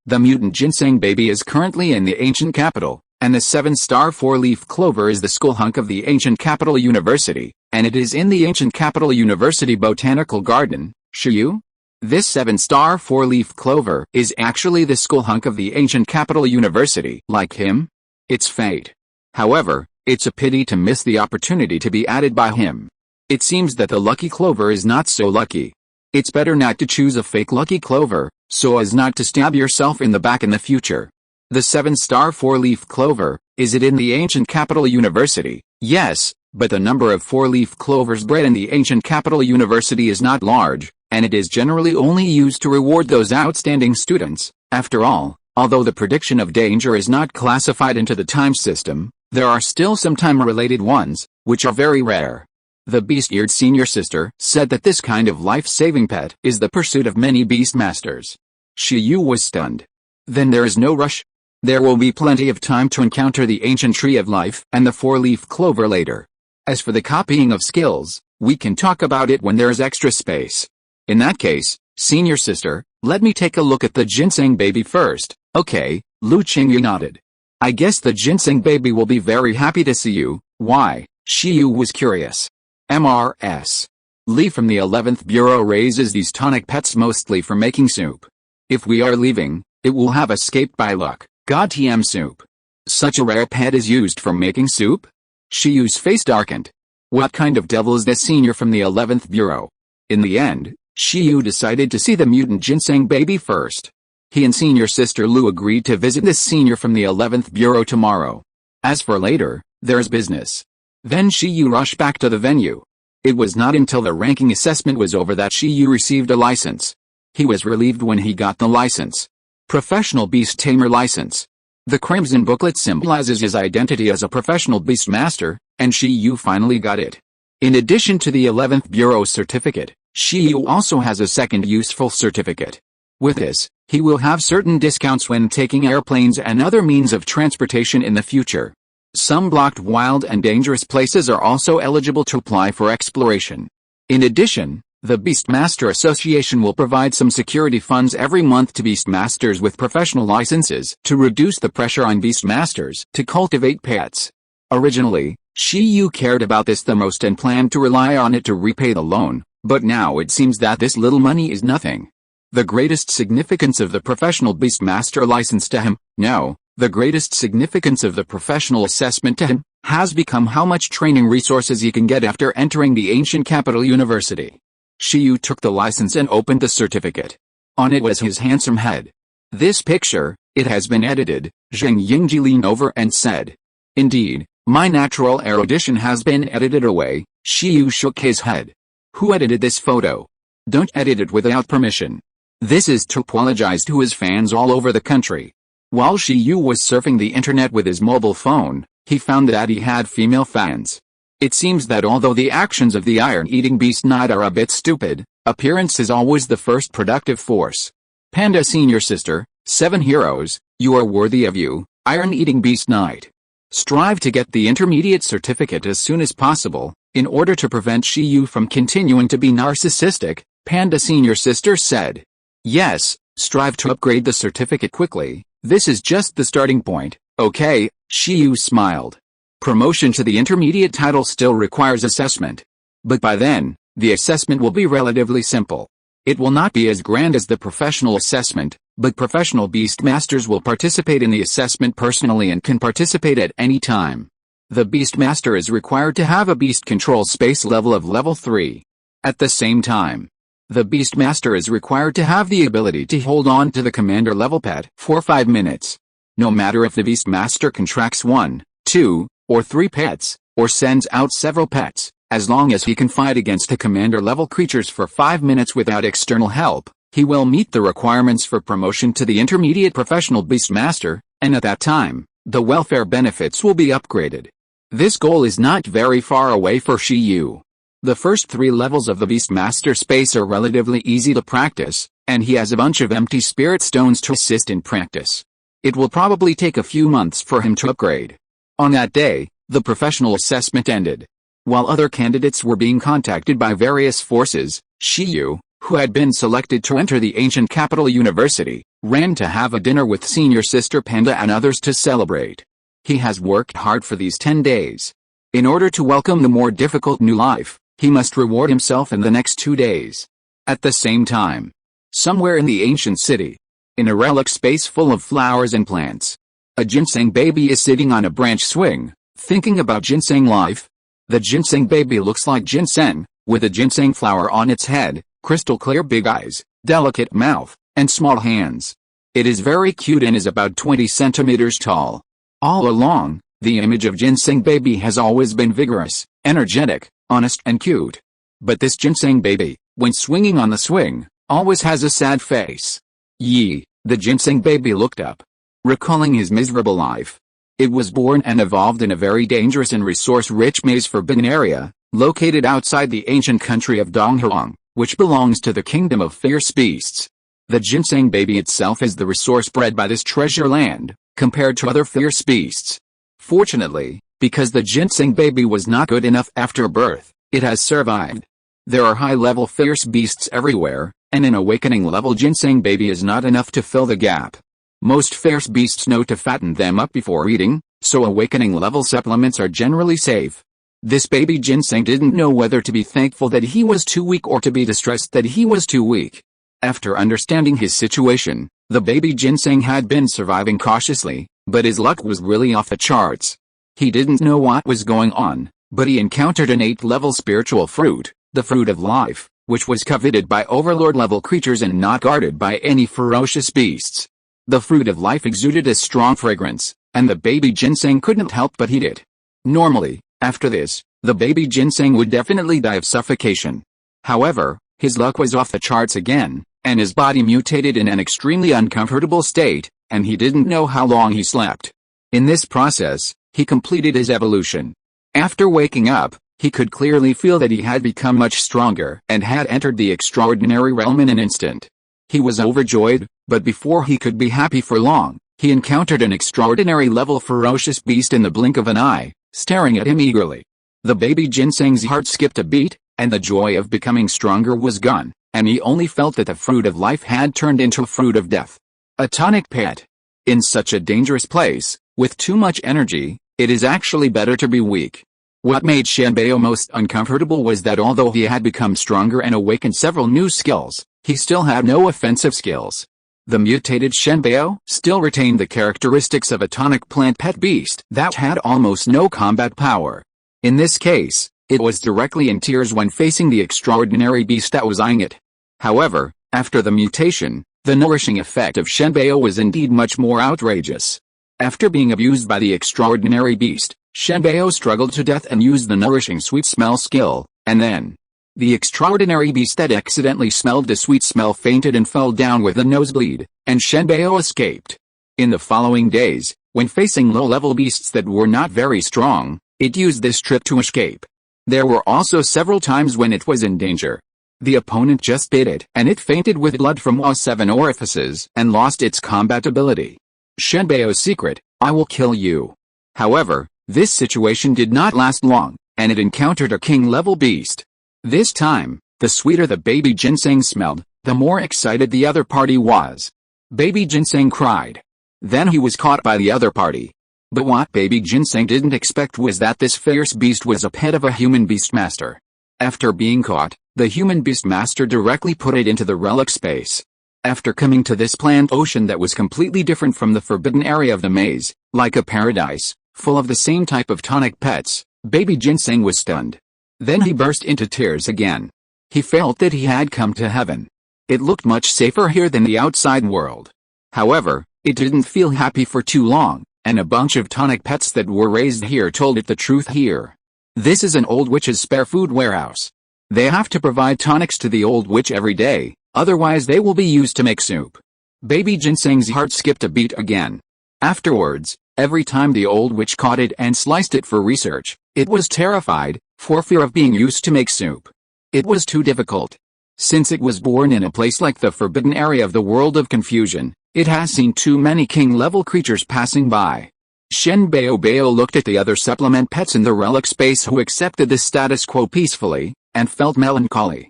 the mutant ginseng baby is currently in the ancient capital, and the 7-star 4-leaf clover is the school hunk of the ancient capital university, and it is in the ancient capital university botanical garden. Shiyu? This 7-star 4-leaf clover is actually the school hunk of the ancient capital university. Like him? It's fate. However, it's a pity to miss the opportunity to be added by him. It seems that the lucky clover is not so lucky. It's better not to choose a fake lucky clover, so as not to stab yourself in the back in the future. The 7-star 4-leaf clover, is it in the ancient capital university? Yes, but the number of 4-leaf clovers bred in the ancient capital university is not large, and it is generally only used to reward those outstanding students. After all, although the prediction of danger is not classified into the time system, there are still some time-related ones, which are very rare. The beast-eared senior sister said that this kind of life-saving pet is the pursuit of many beastmasters. Shiyu was stunned. Then there is no rush. There will be plenty of time to encounter the ancient tree of life and the 4-leaf clover later. As for the copying of skills, we can talk about it when there is extra space. In that case, senior sister, let me take a look at the ginseng baby first. Okay, Lu Chengyu nodded. I guess the ginseng baby will be very happy to see you. Why? Shiyu was curious. MRS. Lee from the 11th Bureau raises these tonic pets mostly for making soup. If we are leaving, it will have escaped by luck. Goddamn soup. Such a rare pet is used for making soup? Shiyu's face darkened. What kind of devil is this senior from the 11th Bureau? In the end, Shiyu decided to see the mutant ginseng baby first. He and senior sister Lu agreed to visit this senior from the 11th Bureau tomorrow. As for later, there's business. Then Shiyu rushed back to the venue. It was not until the ranking assessment was over that Shiyu received a license. He was relieved when he got the license. Professional Beast Tamer License. The crimson booklet symbolizes his identity as a professional beast master, and Shiyu finally got it. In addition to the 11th Bureau certificate, Shiyu also has a second useful certificate. With this, he will have certain discounts when taking airplanes and other means of transportation in the future. Some blocked wild and dangerous places are also eligible to apply for exploration. In addition, the Beastmaster Association will provide some security funds every month to Beastmasters with professional licenses to reduce the pressure on Beastmasters to cultivate pets. Originally, Shiyu cared about this the most and planned to rely on it to repay the loan, but now it seems that this little money is nothing. The greatest significance of the professional Beastmaster license to him, no, the greatest significance of the professional assessment to him, has become how much training resources he can get after entering the ancient capital university. Shiyu took the license and opened the certificate. On it was his handsome head. This picture, it has been edited. Zheng Yingji leaned over and said. Indeed, my natural erudition has been edited away. Shiyu shook his head. Who edited this photo? Don't edit it without permission. This is to apologize to his fans all over the country. While Shiyu was surfing the internet with his mobile phone, he found that he had female fans. It seems that although the actions of the iron-eating beast knight are a bit stupid, appearance is always the first productive force. Panda senior sister, 7 heroes, you are worthy of you, iron-eating beast knight. Strive to get the intermediate certificate as soon as possible, in order to prevent Shiyu from continuing to be narcissistic, Panda senior sister said. Yes, strive to upgrade the certificate quickly. This is just the starting point, okay? Shiyu smiled. Promotion to the intermediate title still requires assessment. But by then, the assessment will be relatively simple. It will not be as grand as the professional assessment, but professional Beastmasters will participate in the assessment personally and can participate at any time. The Beastmaster is required to have a beast control space level of level 3. At the same time, the Beastmaster is required to have the ability to hold on to the commander level pet for 5 minutes. No matter if the Beastmaster contracts 1, 2, or 3 pets, or sends out several pets, as long as he can fight against the commander level creatures for 5 minutes without external help, he will meet the requirements for promotion to the intermediate professional Beastmaster, and at that time, the welfare benefits will be upgraded. This goal is not very far away for Shiyu. The first 3 levels of the Beastmaster space are relatively easy to practice, and he has a bunch of empty spirit stones to assist in practice. It will probably take a few months for him to upgrade. On that day, the professional assessment ended. While other candidates were being contacted by various forces, Shiyu, who had been selected to enter the ancient capital university, ran to have a dinner with senior sister Panda and others to celebrate. He has worked hard for these 10 days. In order to welcome the more difficult new life, he must reward himself in the next 2 days. At the same time, somewhere in the ancient city, in a relic space full of flowers and plants, a ginseng baby is sitting on a branch swing, thinking about ginseng life. The ginseng baby looks like ginseng, with a ginseng flower on its head, crystal clear big eyes, delicate mouth, and small hands. It is very cute and is about 20 centimeters tall. All along, the image of ginseng baby has always been vigorous, energetic, honest and cute. But this ginseng baby, when swinging on the swing, always has a sad face. The ginseng baby looked up, recalling his miserable life. It was born and evolved in a very dangerous and resource-rich maze-forbidden area, located outside the ancient country of Donghuang, which belongs to the kingdom of fierce beasts. The ginseng baby itself is the resource bred by this treasure land, compared to other fierce beasts. Fortunately, because the ginseng baby was not good enough after birth, it has survived. There are high-level fierce beasts everywhere, and an awakening-level ginseng baby is not enough to fill the gap. Most fierce beasts know to fatten them up before eating, so awakening-level supplements are generally safe. This baby ginseng didn't know whether to be thankful that he was too weak or to be distressed that he was too weak. After understanding his situation, the baby ginseng had been surviving cautiously, but his luck was really off the charts. He didn't know what was going on, but he encountered an 8th-level spiritual fruit, the fruit of life, which was coveted by overlord-level creatures and not guarded by any ferocious beasts. The fruit of life exuded a strong fragrance, and the baby ginseng couldn't help but eat it. Normally, after this, the baby ginseng would definitely die of suffocation. However, his luck was off the charts again, and his body mutated in an extremely uncomfortable state, and he didn't know how long he slept. In this process, he completed his evolution. After waking up, he could clearly feel that he had become much stronger and had entered the extraordinary realm in an instant. He was overjoyed, but before he could be happy for long, he encountered an extraordinary level ferocious beast in the blink of an eye, staring at him eagerly. The baby ginseng's heart skipped a beat, and the joy of becoming stronger was gone, and he only felt that the fruit of life had turned into a fruit of death. A tonic pet. In such a dangerous place, with too much energy, it is actually better to be weak. What made Shenbao most uncomfortable was that although he had become stronger and awakened several new skills, he still had no offensive skills. The mutated Shenbao still retained the characteristics of a tonic plant pet beast that had almost no combat power. In this case, it was directly in tears when facing the extraordinary beast that was eyeing it. However, after the mutation, the nourishing effect of Shenbao was indeed much more outrageous. After being abused by the extraordinary beast, Shenbao struggled to death and used the nourishing sweet smell skill, and then the extraordinary beast that accidentally smelled the sweet smell fainted and fell down with a nosebleed, and Shenbao escaped. In the following days, when facing low-level beasts that were not very strong, it used this trick to escape. There were also several times when it was in danger. The opponent just bit it, and it fainted with blood from all 7 orifices and lost its combat ability. Shenbao's secret: I will kill you. However, this situation did not last long, and it encountered a king-level beast. This time, the sweeter the baby ginseng smelled, the more excited the other party was. Baby ginseng cried. Then he was caught by the other party. But what baby Ginseng didn't expect was that this fierce beast was a pet of a human beastmaster. After being caught, the human beastmaster directly put it into the relic space. After coming to this planned ocean that was completely different from the forbidden area of the maze, like a paradise, full of the same type of tonic pets, baby Ginseng was stunned. Then he burst into tears again. He felt that he had come to heaven. It looked much safer here than the outside world. However, it didn't feel happy for too long, and a bunch of tonic pets that were raised here told it the truth here. This is an old witch's spare food warehouse. They have to provide tonics to the old witch every day, otherwise they will be used to make soup. Baby Ginseng's heart skipped a beat again. Afterwards, every time the old witch caught it and sliced it for research, it was terrified, for fear of being used to make soup. It was too difficult. Since it was born in a place like the forbidden area of the world of confusion, it has seen too many king-level creatures passing by. Shen Bao looked at the other supplement pets in the relic space who accepted the status quo peacefully, and felt melancholy.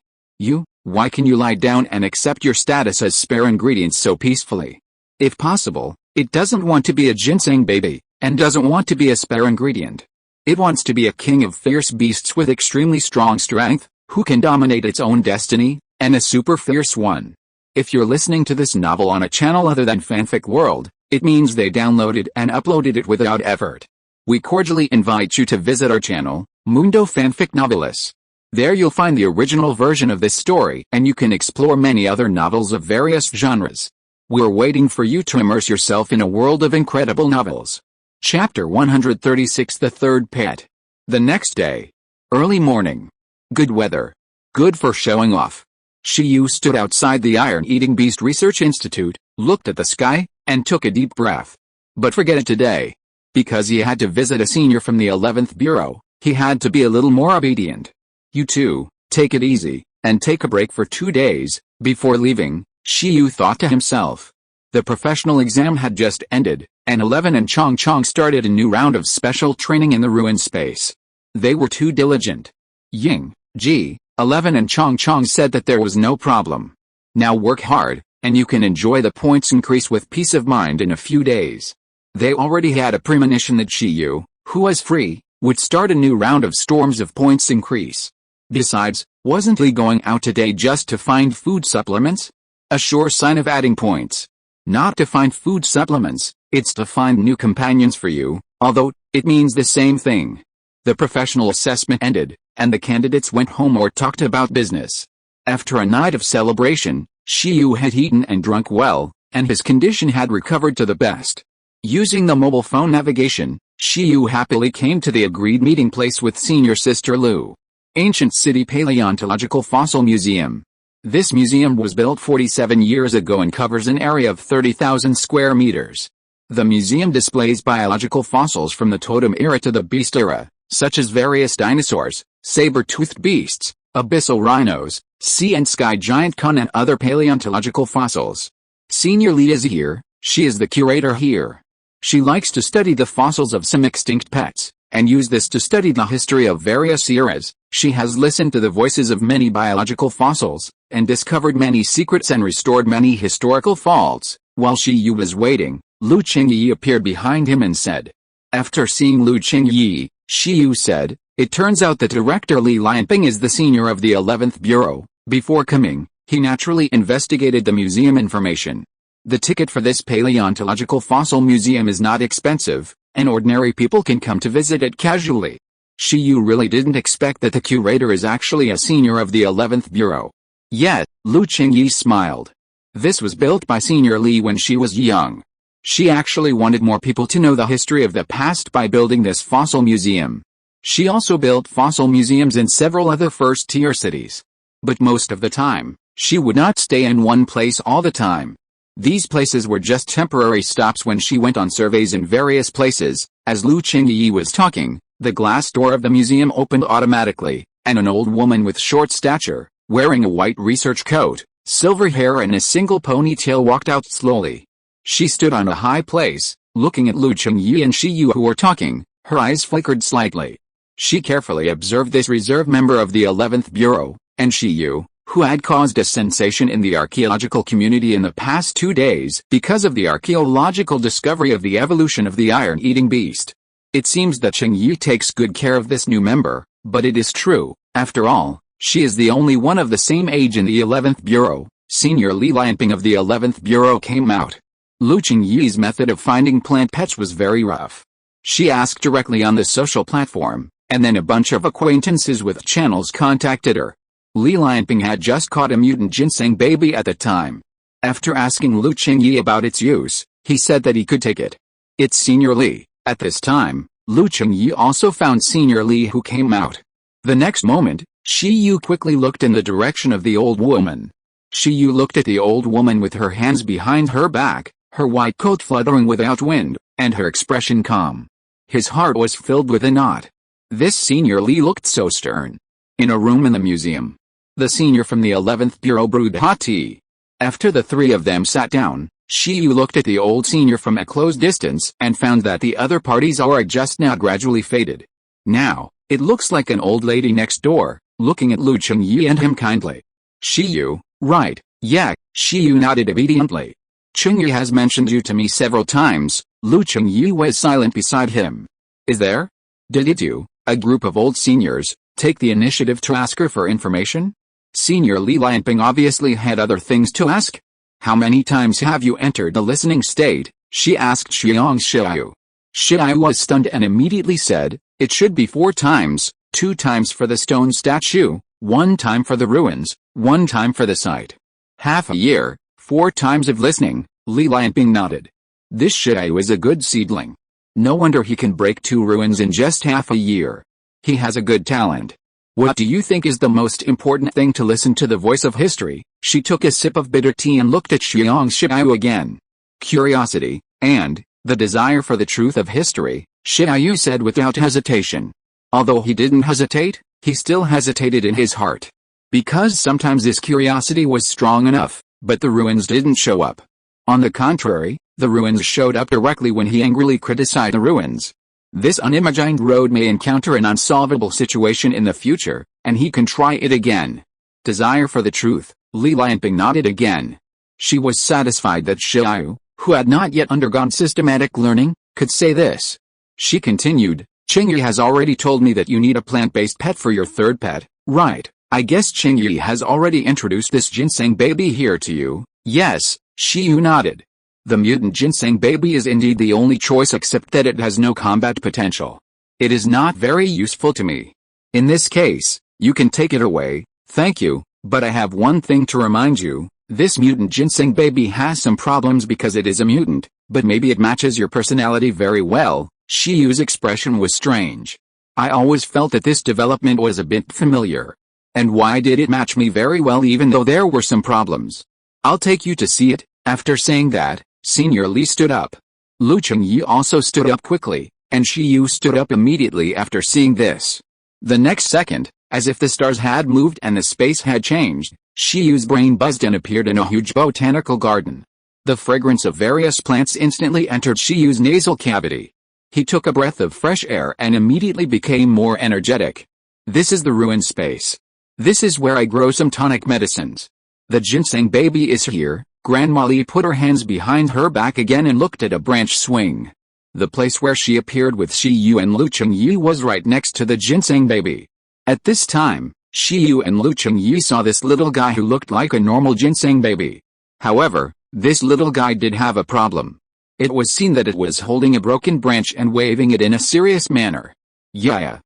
Why can you lie down and accept your status as spare ingredients so peacefully? If possible, it doesn't want to be a ginseng baby, and doesn't want to be a spare ingredient. It wants to be a king of fierce beasts with extremely strong strength, who can dominate its own destiny, and a super fierce one. If you're listening to this novel on a channel other than Fanfic World, it means they downloaded and uploaded it without effort. We cordially invite you to visit our channel, Mundo Fanfic Novelis. There you'll find the original version of this story and you can explore many other novels of various genres. We're waiting for you to immerse yourself in a world of incredible novels. Chapter 136 The Third Pet. The next day. Early morning. Good weather. Good for showing off. Shiyu stood outside the Iron-Eating Beast Research Institute, looked at the sky, and took a deep breath. But forget it today. Because he had to visit a senior from the 11th Bureau, he had to be a little more obedient. You two, take it easy, and take a break for 2 days. Before leaving, Shiyu thought to himself. The professional exam had just ended, and 11 and Chong started a new round of special training in the ruin space. They were too diligent. Ying, Ji, 11 and Chong said that there was no problem. Now work hard, and you can enjoy the points increase with peace of mind in a few days. They already had a premonition that Shiyu, who was free, would start a new round of storms of points increase. Besides, wasn't Lee going out today just to find food supplements? A sure sign of adding points. Not to find food supplements, it's to find new companions for you, although, it means the same thing. The professional assessment ended, and the candidates went home or talked about business. After a night of celebration, Shiyu had eaten and drunk well, and his condition had recovered to the best. Using the mobile phone navigation, Shiyu happily came to the agreed meeting place with senior sister Lu. Ancient City Paleontological Fossil Museum. This museum was built 47 years ago and covers an area of 30,000 square meters. The museum displays biological fossils from the totem era to the beast era, such as various dinosaurs, saber-toothed beasts, abyssal rhinos, sea and sky giant con and other paleontological fossils. Senior Lee is here. She is the curator here. She likes to study the fossils of some extinct pets, and use this to study the history of various eras. She has listened to the voices of many biological fossils, and discovered many secrets and restored many historical faults. While Shiyu was waiting, Lu Qingyi appeared behind him and said. After seeing Lu Qingyi, Shiyu said, "It turns out that Director Li Lianping is the senior of the 11th Bureau." Before coming, he naturally investigated the museum information. The ticket for this paleontological fossil museum is not expensive, and ordinary people can come to visit it casually. Shiyu really didn't expect that the curator is actually a senior of the 11th Bureau. Yet, Lu Qingyi smiled. This was built by Senior Li when she was young. She actually wanted more people to know the history of the past by building this fossil museum. She also built fossil museums in several other first-tier cities. But most of the time, she would not stay in one place all the time. These places were just temporary stops when she went on surveys in various places. As Lu Qingyi was talking, the glass door of the museum opened automatically, and an old woman with short stature, wearing a white research coat, silver hair and a single ponytail walked out slowly. She stood on a high place, looking at Lu Qingyi and Shiyu who were talking. Her eyes flickered slightly. She carefully observed this reserve member of the 11th Bureau, and Shiyu, who had caused a sensation in the archaeological community in the past 2 days because of the archaeological discovery of the evolution of the iron-eating beast. It seems that Cheng Yi takes good care of this new member, but it is true, after all, she is the only one of the same age in the 11th Bureau. Senior Li Lianping of the 11th Bureau came out. Lu Chengyi's method of finding plant pets was very rough. She asked directly on the social platform, and then a bunch of acquaintances with channels contacted her. Li Lianping had just caught a mutant ginseng baby at the time. After asking Lu Chengyi about its use, he said that he could take it. It's Senior Li. At this time, Lu Chengyi also found Senior Li, who came out. The next moment, Shi Yu quickly looked in the direction of the old woman. Shi Yu looked at the old woman with her hands behind her back, her white coat fluttering without wind, and her expression calm. His heart was filled with a knot. This Senior Li looked so stern. In a room in the museum, the senior from the 11th Bureau brewed hot tea. After the three of them sat down, Shi Yu looked at the old senior from a close distance and found that the other party's aura just now gradually faded. Now, it looks like an old lady next door, looking at Lu Chengyi and him kindly. Shi Yu, right, yeah, Shi Yu nodded obediently. Chengyi has mentioned you to me several times. Lu Chengyi was silent beside him. Is there? Did you, a group of old seniors, take the initiative to ask her for information? Senior Li Lianping obviously had other things to ask. How many times have you entered the listening state? She asked Xiang Xiaoyu. Xiaoyu was stunned and immediately said, it should be 4 times, 2 times for the stone statue, 1 time for the ruins, 1 time for the site. Half a year, 4 times of listening, Li Lianping nodded. This Xiaoyu is a good seedling. No wonder he can break 2 ruins in just half a year. He has a good talent. What do you think is the most important thing to listen to the voice of history? She took a sip of bitter tea and looked at Xiang Xiaoyu again. Curiosity, and the desire for the truth of history, Xiaoyu said without hesitation. Although he didn't hesitate, he still hesitated in his heart. Because sometimes his curiosity was strong enough, but the ruins didn't show up. On the contrary, the ruins showed up directly when he angrily criticized the ruins. This unimagined road may encounter an unsolvable situation in the future, and he can try it again. Desire for the truth, Li Lianping nodded again. She was satisfied that Xiaoyu, who had not yet undergone systematic learning, could say this. She continued, Chengyi has already told me that you need a plant-based pet for your third pet, right? I guess Chengyi has already introduced this ginseng baby here to you. Yes, Shi Yu nodded. The mutant ginseng baby is indeed the only choice except that it has no combat potential. It is not very useful to me. In this case, you can take it away, thank you, but I have one thing to remind you. This mutant ginseng baby has some problems because it is a mutant, but maybe it matches your personality very well. Shi Yu's expression was strange. I always felt that this development was a bit familiar. And why did it match me very well even though there were some problems? I'll take you to see it. After saying that, Senior Li stood up. Lu Chengyi also stood up quickly, and Shi Yu stood up immediately after seeing this. The next second, as if the stars had moved and the space had changed, Shi Yu's brain buzzed and appeared in a huge botanical garden. The fragrance of various plants instantly entered Shi Yu's nasal cavity. He took a breath of fresh air and immediately became more energetic. This is the ruined space. This is where I grow some tonic medicines. The ginseng baby is here. Grandma Li put her hands behind her back again and looked at a branch swing. The place where she appeared with Shi Yu and Lu Chengyi was right next to the ginseng baby. At this time, Shi Yu and Lu Chengyi saw this little guy who looked like a normal ginseng baby. However, this little guy did have a problem. It was seen that it was holding a broken branch and waving it in a serious manner. Yeah.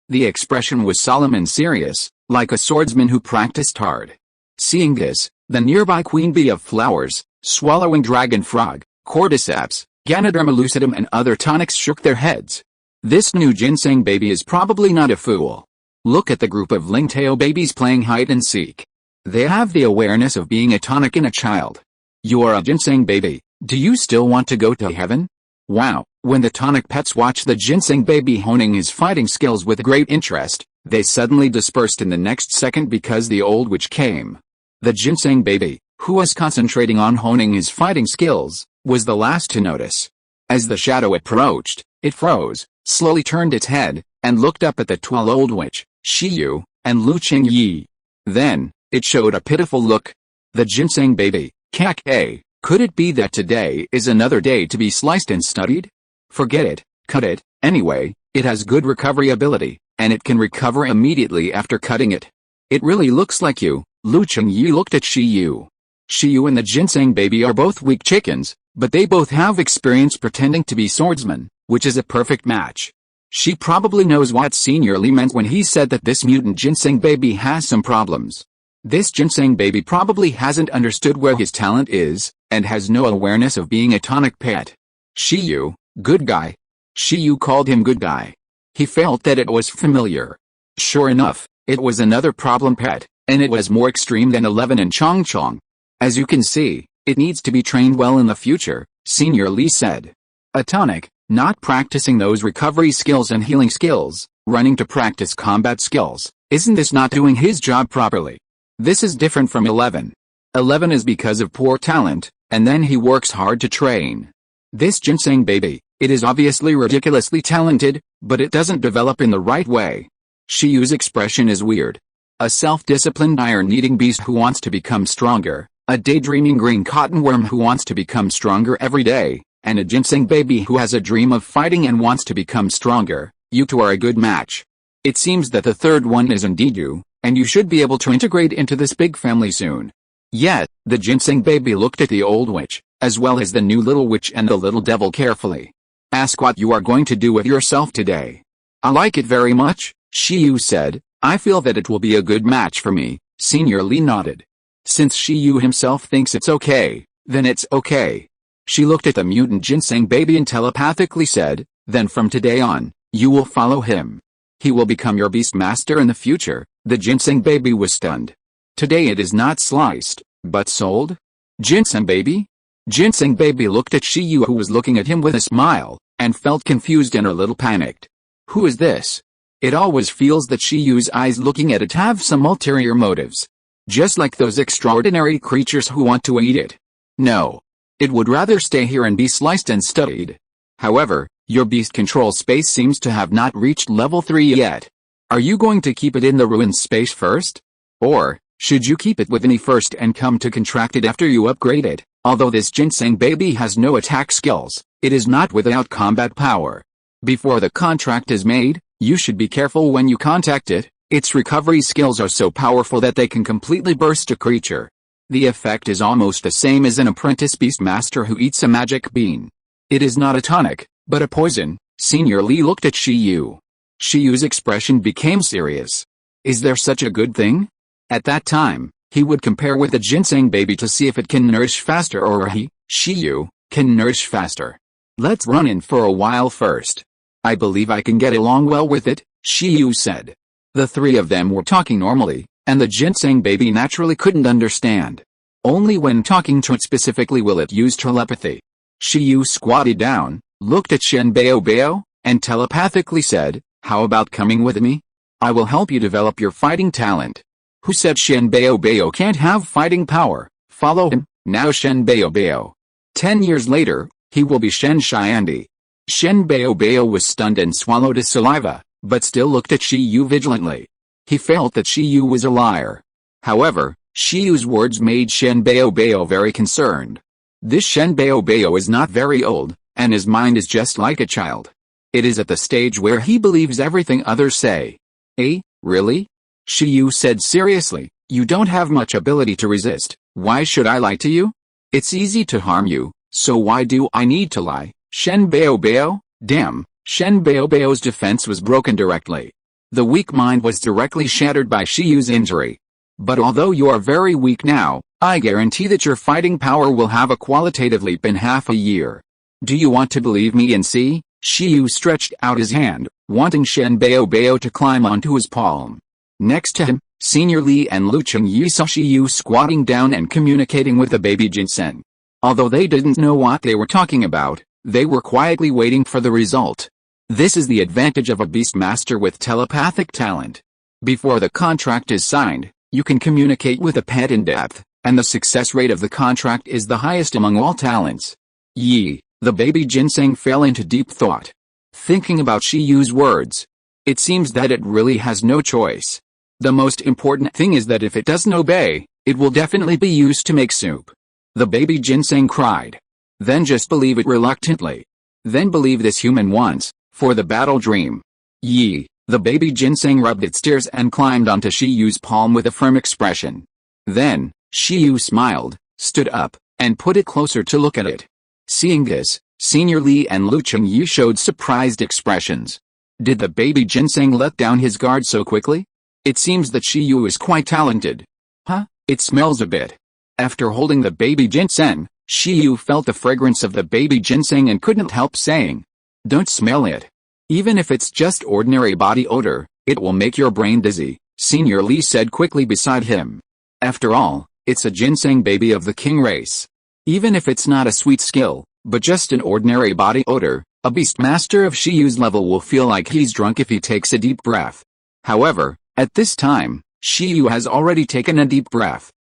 The expression was solemn and serious, like a swordsman who practiced hard. Seeing this, the nearby queen bee of flowers, swallowing dragon frog, cordyceps, Ganoderma lucidum and other tonics shook their heads. This new ginseng baby is probably not a fool. Look at the group of Lingtao babies playing hide and seek. They have the awareness of being a tonic in a child. You are a ginseng baby, do you still want to go to heaven? Wow, when the tonic pets watched the ginseng baby honing his fighting skills with great interest, they suddenly dispersed in the next second because the old witch came. The ginseng baby, who was concentrating on honing his fighting skills, was the last to notice. As the shadow approached, it froze, slowly turned its head, and looked up at the tall old witch, Shi Yu, and Lu Chengyi. Then, It showed a pitiful look. The ginseng baby, cack. Could it be that today is another day to be sliced and studied? Forget it, cut it. Anyway, it has good recovery ability, and it can recover immediately after cutting it. It really looks like you. Lu Chengyi looked at Shiyu. Shiyu and the ginseng baby are both weak chickens, but they both have experience pretending to be swordsmen, which is a perfect match. She probably knows what Senior Li meant when he said that this mutant ginseng baby has some problems. This ginseng baby probably hasn't understood where his talent is, and has no awareness of being a tonic pet. Shiyu, good guy. Shiyu called him good guy. He felt that it was familiar. Sure enough, it was another problem pet, and it was more extreme than 11 and Chongchong. As you can see, it needs to be trained well in the future, Senior Li said. A tonic, not practicing those recovery skills and healing skills, running to practice combat skills, isn't this not doing his job properly? This is different from 11. 11 is because of poor talent, and then he works hard to train. This ginseng baby, it is obviously ridiculously talented, but it doesn't develop in the right way. Shiyu's expression is weird. A self-disciplined iron-eating beast who wants to become stronger, a daydreaming green cottonworm who wants to become stronger every day, and a ginseng baby who has a dream of fighting and wants to become stronger. You two are a good match. It seems that the third one is indeed you, and you should be able to integrate into this big family soon. Yet, the ginseng baby looked at the old witch, as well as the new little witch and the little devil carefully. Ask what you are going to do with yourself today. I like it very much, Shiyu said. I feel that it will be a good match for me. Senior Li nodded. Since Shiyu himself thinks it's okay, then it's okay. She looked at the mutant ginseng baby and telepathically said, then from today on, you will follow him. He will become your beast master in the future. The ginseng baby was stunned. Today it is not sliced, but sold? Ginseng baby? Ginseng baby looked at Shiyu, who was looking at him with a smile, and felt confused and a little panicked. Who is this? It always feels that Shiyu's eyes looking at it have some ulterior motives. Just like those extraordinary creatures who want to eat it. No. It would rather stay here and be sliced and studied. However, your beast control space seems to have not reached level 3 yet. Are you going to keep it in the ruined space first? Or, should you keep it with me first and come to contract it after you upgrade it? Although this ginseng baby has no attack skills, it is not without combat power. Before the contract is made, you should be careful when you contact it. Its recovery skills are so powerful that they can completely burst a creature. The effect is almost the same as an apprentice beastmaster who eats a magic bean. It is not a tonic, but a poison. Senior Li looked at Shiyu. Shiyu's expression became serious. Is there such a good thing? At that time, he would compare with the ginseng baby to see if it can nourish faster or he, Shiyu, can nourish faster. Let's run in for a while first. I believe I can get along well with it, Shiyu said. The three of them were talking normally, and the ginseng baby naturally couldn't understand. Only when talking to it specifically will it use telepathy. Shiyu squatted down, looked at Shen Bao, and telepathically said, how about coming with me? I will help you develop your fighting talent. Who said Shen Bao can't have fighting power? Follow him, now Shen Bao. 10 years later, he will be Shen Xiandi. Shen Bao was stunned and swallowed his saliva, but still looked at Shiyu vigilantly. He felt that Shiyu was a liar. However, Shiyu's words made Shen Bao very concerned. This Shen Bao is not very old, and his mind is just like a child. It is at the stage where he believes everything others say. Eh, really? Shiyu said seriously, you don't have much ability to resist. Why should I lie to you? It's easy to harm you, so why do I need to lie? Shen Bao? Damn, Shen Bao's defense was broken directly. The weak mind was directly shattered by Shiyu's injury. But although you are very weak now, I guarantee that your fighting power will have a qualitative leap in half a year. Do you want to believe me and see? Shiyu stretched out his hand, wanting Shen Bao to climb onto his palm. Next to him, Senior Li and Lu Chengyi saw Shiyu squatting down and communicating with the baby ginseng. Although they didn't know what they were talking about, they were quietly waiting for the result. This is the advantage of a beastmaster with telepathic talent. Before the contract is signed, you can communicate with a pet in depth, and the success rate of the contract is the highest among all talents. The baby ginseng fell into deep thought. Thinking about Shiyu's words, it seems that it really has no choice. The most important thing is that if it doesn't obey, it will definitely be used to make soup. The baby ginseng cried. Then just believe it reluctantly. Then believe this human once, for the battle dream. Yi, the baby ginseng rubbed its ears and climbed onto Shiyu's palm with a firm expression. Then, Shiyu smiled, stood up, and put it closer to look at it. Seeing this, Senior Li and Lu Chengyu showed surprised expressions. Did the baby ginseng let down his guard so quickly? It seems that Shiyu is quite talented. Huh? It smells a bit. After holding the baby ginseng, Shiyu felt the fragrance of the baby ginseng and couldn't help saying, "Don't smell it. Even if it's just ordinary body odor, it will make your brain dizzy," Senior Li said quickly beside him. After all, it's a ginseng baby of the king race. Even if it's not a sweet skill, but just an ordinary body odor, a beast master of Shiyu's level will feel like he's drunk if he takes a deep breath. However, at this time, Shiyu has already taken a deep breath.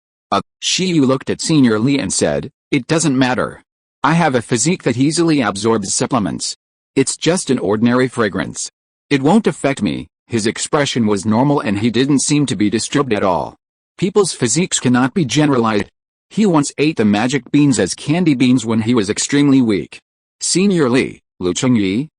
Shiyu looked at Senior Li and said, "It doesn't matter. I have a physique that easily absorbs supplements. It's just an ordinary fragrance. It won't affect me." His expression was normal and he didn't seem to be disturbed at all. People's physiques cannot be generalized. He once ate the magic beans as candy beans when he was extremely weak. Senior Li, Lu Chengyu.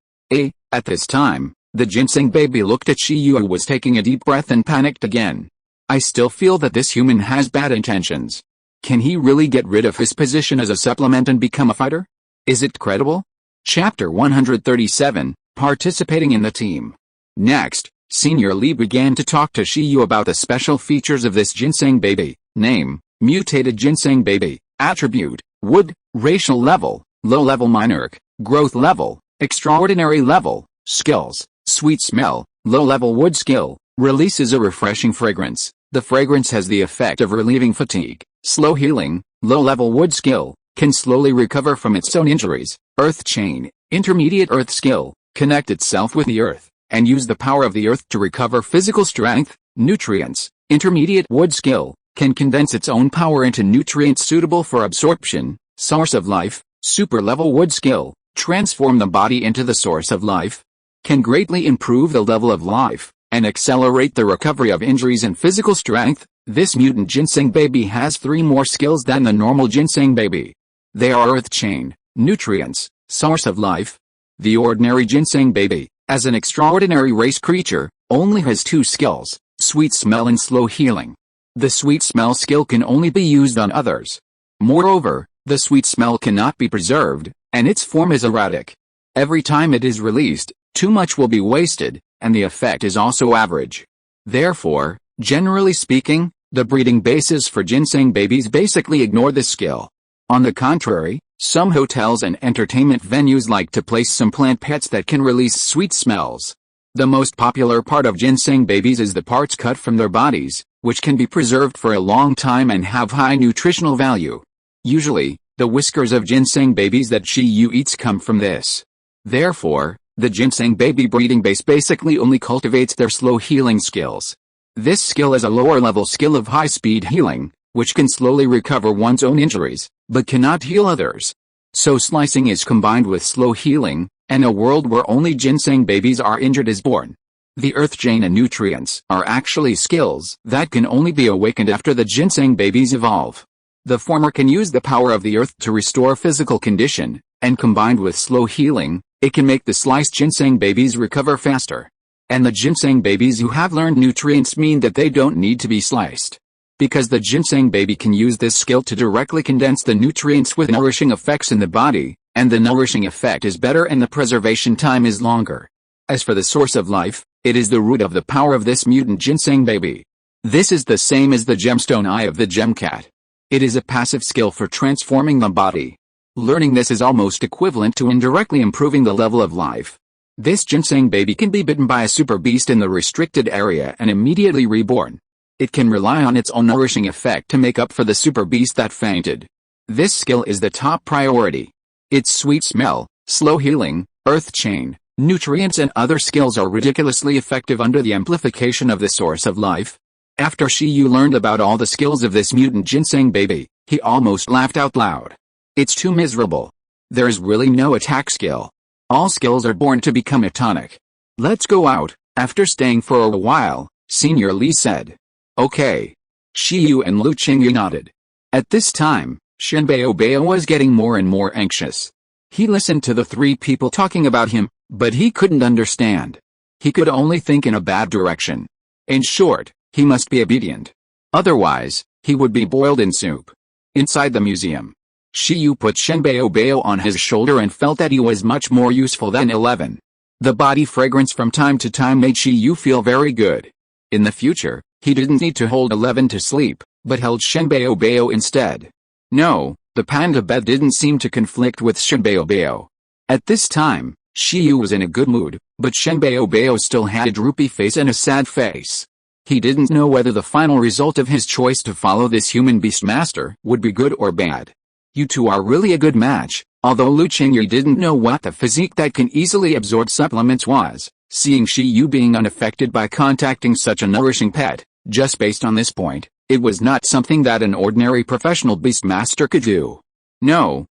At this time, the ginseng baby looked at Shiyu who was taking a deep breath and panicked again. "I still feel that this human has bad intentions. Can he really get rid of his position as a supplement and become a fighter? Is it credible?" Chapter 137, Participating in the Team. Next, Senior Li began to talk to Shiyu about the special features of this ginseng baby. Name, mutated ginseng baby. Attribute, wood. Racial level, low level monarch. Growth level, extraordinary level. Skills, sweet smell, low level wood skill. Releases a refreshing fragrance. The fragrance has the effect of relieving fatigue. Slow healing, low level wood skill. Can slowly recover from its own injuries. Earth chain, intermediate earth skill. Connect itself with the earth, and use the power of the earth to recover physical strength. Nutrients, intermediate wood skill. Can condense its own power into nutrients suitable for absorption. Source of life, super level wood skill. Transform the body into the source of life. Can greatly improve the level of life, and accelerate the recovery of injuries and physical strength. This mutant ginseng baby has 3 more skills than the normal ginseng baby. They are earth chain, nutrients, source of life. The ordinary ginseng baby, as an extraordinary race creature, only has 2 skills, sweet smell and slow healing. The sweet smell skill can only be used on others. Moreover, the sweet smell cannot be preserved, and its form is erratic. Every time it is released, too much will be wasted, and the effect is also average. Therefore, generally speaking, the breeding bases for ginseng babies basically ignore this skill. On the contrary, some hotels and entertainment venues like to place some plant pets that can release sweet smells. The most popular part of ginseng babies is the parts cut from their bodies, which can be preserved for a long time and have high nutritional value. Usually, the whiskers of ginseng babies that Shiyu eats come from this. Therefore, the ginseng baby breeding base basically only cultivates their slow healing skills. This skill is a lower level skill of high speed healing, which can slowly recover one's own injuries, but cannot heal others. So slicing is combined with slow healing, and a world where only ginseng babies are injured is born. The earth chain and nutrients are actually skills that can only be awakened after the ginseng babies evolve. The former can use the power of the earth to restore physical condition, and combined with slow healing, it can make the sliced ginseng babies recover faster. And the ginseng babies who have learned nutrients mean that they don't need to be sliced. Because the ginseng baby can use this skill to directly condense the nutrients with nourishing effects in the body, and the nourishing effect is better and the preservation time is longer. As for the source of life, it is the root of the power of this mutant ginseng baby. This is the same as the gemstone eye of the gemcat. It is a passive skill for transforming the body. Learning this is almost equivalent to indirectly improving the level of life. This ginseng baby can be bitten by a super beast in the restricted area and immediately reborn. It can rely on its own nourishing effect to make up for the super beast that fainted. This skill is the top priority. Its sweet smell, slow healing, earth chain, nutrients and other skills are ridiculously effective under the amplification of the source of life. After Shiyu learned about all the skills of this mutant ginseng baby, he almost laughed out loud. It's too miserable. There's really no attack skill. All skills are born to become a tonic. Let's go out. After staying for a while, Senior Li said. Okay. Shiyu and Lu Qingyu nodded. At this time, Shenbao was getting more and more anxious. He listened to the three people talking about him, but he couldn't understand. He could only think in a bad direction. In short, he must be obedient. Otherwise, he would be boiled in soup. Inside the museum, Shiyu put Shenbao on his shoulder and felt that he was much more useful than 11. The body fragrance from time to time made Shiyu feel very good. In the future, he didn't need to hold 11 to sleep, but held Shenbao instead. No, the panda bed didn't seem to conflict with Shenbao. At this time, Shiyu was in a good mood, but Shenbao still had a droopy face and a sad face. He didn't know whether the final result of his choice to follow this human beast master would be good or bad. You two are really a good match, although Lu Qingyu didn't know what the physique that can easily absorb supplements was. Seeing Shiyu being unaffected by contacting such a nourishing pet, just based on this point, it was not something that an ordinary professional beast master could do. No,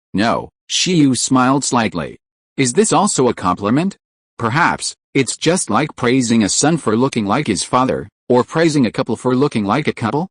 Shiyu smiled slightly. Is this also a compliment? Perhaps, it's just like praising a son for looking like his father, or praising a couple for looking like a couple?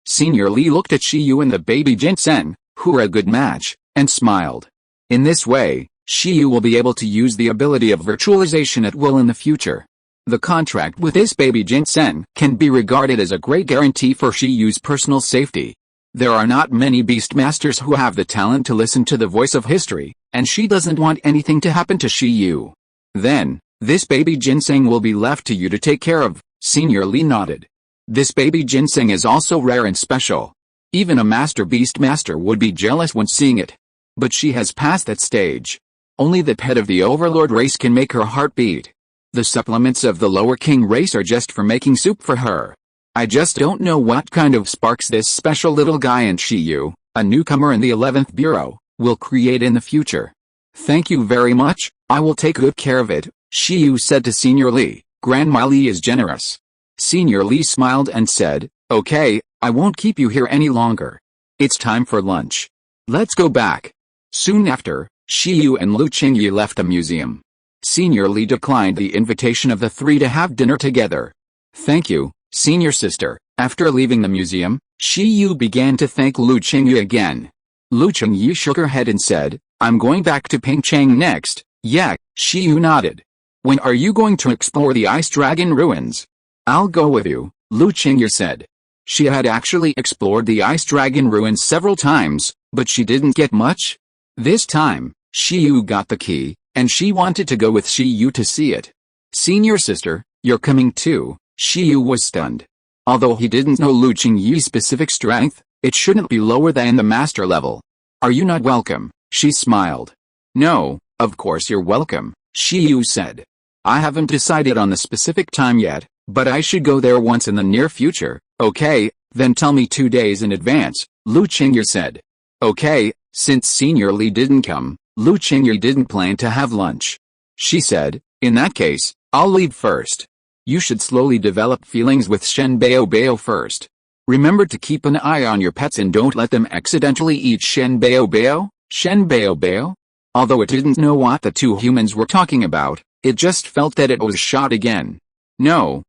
Senior Li looked at Shiyu and the baby ginseng, who were a good match, and smiled. In this way, Shiyu will be able to use the ability of virtualization at will in the future. The contract with this baby ginseng can be regarded as a great guarantee for Shiyu's personal safety. There are not many beastmasters who have the talent to listen to the voice of history, and she doesn't want anything to happen to Shiyu. Then, this baby ginseng will be left to you to take care of. Senior Li nodded. This baby ginseng is also rare and special. Even a master beastmaster would be jealous when seeing it. But she has passed that stage. Only the pet of the overlord race can make her heart beat. The supplements of the lower king race are just for making soup for her. I just don't know what kind of sparks this special little guy in Shiyu, a newcomer in the 11th Bureau, will create in the future. Thank you very much, I will take good care of it, Shiyu said to Senior Li. Grandma Li is generous. Senior Li smiled and said, okay, I won't keep you here any longer. It's time for lunch. Let's go back. Soon after, Shiyu and Lu Qingyu left the museum. Senior Li declined the invitation of the three to have dinner together. Thank you, senior sister. After leaving the museum, Shiyu began to thank Lu Qingyu again. Lu Qingyu shook her head and said, I'm going back to Pingchang next. Yeah, Shiyu nodded. When are you going to explore the Ice Dragon ruins? I'll go with you, Lu Qingyu said. She had actually explored the Ice Dragon ruins several times, but she didn't get much. This time, Shiyu got the key, and she wanted to go with Shiyu to see it. Senior sister, you're coming too, Shiyu was stunned. Although he didn't know Lu Qingyu's specific strength, it shouldn't be lower than the master level. Are you not welcome? She smiled. No, of course you're welcome, Shiyu said. I haven't decided on the specific time yet, but I should go there once in the near future. Okay, then tell me 2 days in advance, Lu Qingyu said. Okay, since Senior Li didn't come, Lu Qingyu didn't plan to have lunch. She said, in that case, I'll leave first. You should slowly develop feelings with Shenbao first. Remember to keep an eye on your pets and don't let them accidentally eat Shenbao. Although it didn't know what the two humans were talking about, it just felt that it was shot again. No,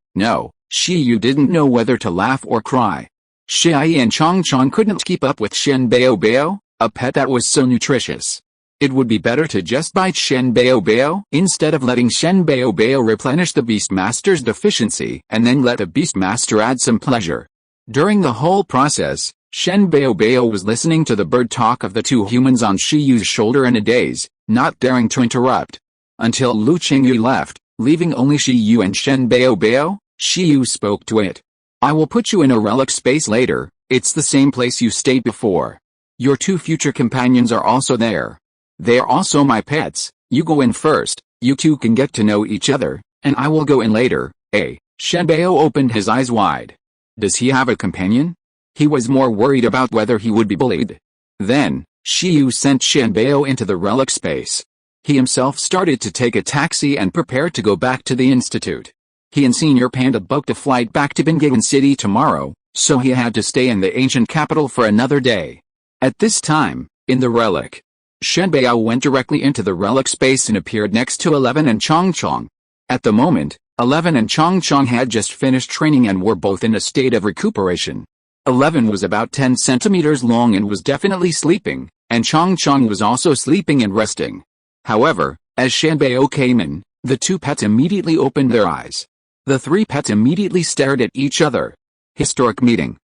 Shiyu didn't know whether to laugh or cry. Shai and Chongchong couldn't keep up with Shenbao, a pet that was so nutritious. It would be better to just bite Shenbao instead of letting Shenbao replenish the Beastmaster's deficiency and then let the Beastmaster add some pleasure. During the whole process, Shenbao was listening to the bird talk of the two humans on Shiyu's shoulder in a daze, not daring to interrupt. Until Lu Qingyu left, leaving only Shiyu and Shenbao, Shiyu spoke to it. I will put you in a relic space later, it's the same place you stayed before. Your two future companions are also there. They are also my pets, you go in first, you two can get to know each other, and I will go in later. Shenbao opened his eyes wide. Does he have a companion? He was more worried about whether he would be bullied. Then, Shiyu sent Shenbao into the relic space. He himself started to take a taxi and prepared to go back to the institute. He and Senior Panda booked a flight back to Bingayan City tomorrow, so he had to stay in the ancient capital for another day. At this time, in the relic, Shenbao went directly into the relic space and appeared next to 11 and Chongchong. At the moment, 11 and Chong Chong had just finished training and were both in a state of recuperation. 11 was about 10 centimeters long and was definitely sleeping, and Chong Chong was also sleeping and resting. However, as Shenbao came in, the two pets immediately opened their eyes. The three pets immediately stared at each other. Historic meeting.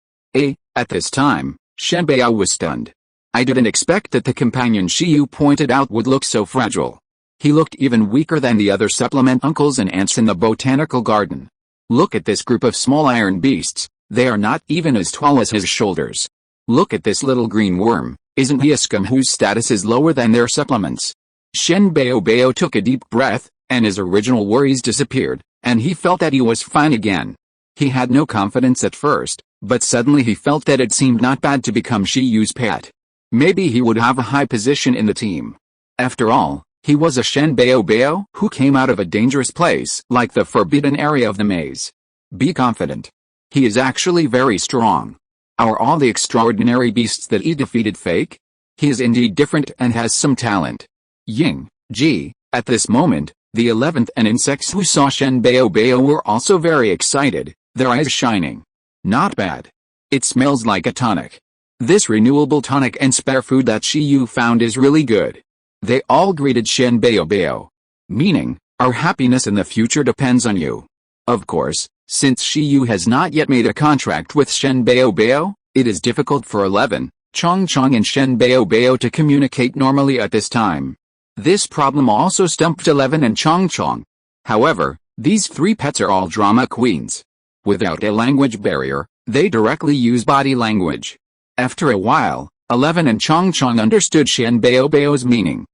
At this time, Shenbao was stunned. I didn't expect that the companion Shiyu pointed out would look so fragile. He looked even weaker than the other supplement uncles and aunts in the botanical garden. Look at this group of small iron beasts, they are not even as tall as his shoulders. Look at this little green worm, isn't he a scum whose status is lower than their supplements? Shenbao took a deep breath, and his original worries disappeared, and he felt that he was fine again. He had no confidence at first, but suddenly he felt that it seemed not bad to become Shiyu's pet. Maybe he would have a high position in the team. After all, he was a Shenbao who came out of a dangerous place like the forbidden area of the maze. Be confident. He is actually very strong. Are all the extraordinary beasts that he defeated fake? He is indeed different and has some talent. At this moment, the 11th and insects who saw Shenbao were also very excited, their eyes shining. Not bad. It smells like a tonic. This renewable tonic and spare food that Shiyu found is really good. They all greeted Shenbao. Meaning, our happiness in the future depends on you. Of course, since Shiyu has not yet made a contract with Shenbao, it is difficult for 11, Chong Chong and Shenbao to communicate normally at this time. This problem also stumped 11 and Chong Chong. However, these three pets are all drama queens. Without a language barrier, they directly use body language. After a while, 11 and Chong Chong understood Shenbao's meaning.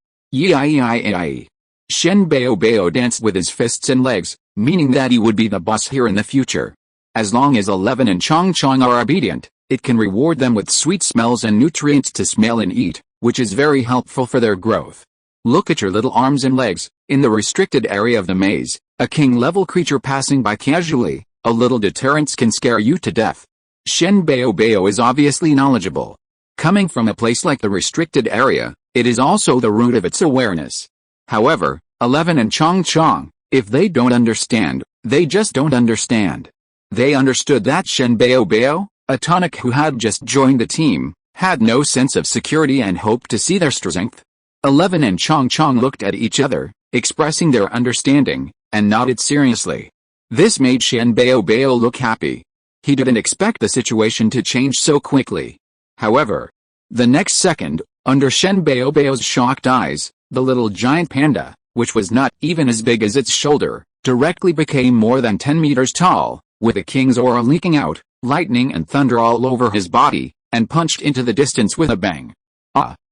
Shenbao danced with his fists and legs, meaning that he would be the boss here in the future. As long as 11 and Chong Chong are obedient, it can reward them with sweet smells and nutrients to smell and eat, which is very helpful for their growth. Look at your little arms and legs. In the restricted area of the maze, a king-level creature passing by casually, a little deterrence can scare you to death. Shenbao is obviously knowledgeable. Coming from a place like the restricted area, it is also the root of its awareness. However, 11 and Chong Chong, if they don't understand, they just don't understand. They understood that Shenbao, a tonic who had just joined the team, had no sense of security and hoped to see their strength. 11 and Chong Chong looked at each other, expressing their understanding, and nodded seriously. This made Shenbao look happy. He didn't expect the situation to change so quickly. However, the next second, under Shenbao's shocked eyes, the little giant panda, which was not even as big as its shoulder, directly became more than 10 meters tall, with a king's aura leaking out, lightning and thunder all over his body, and punched into the distance with a bang.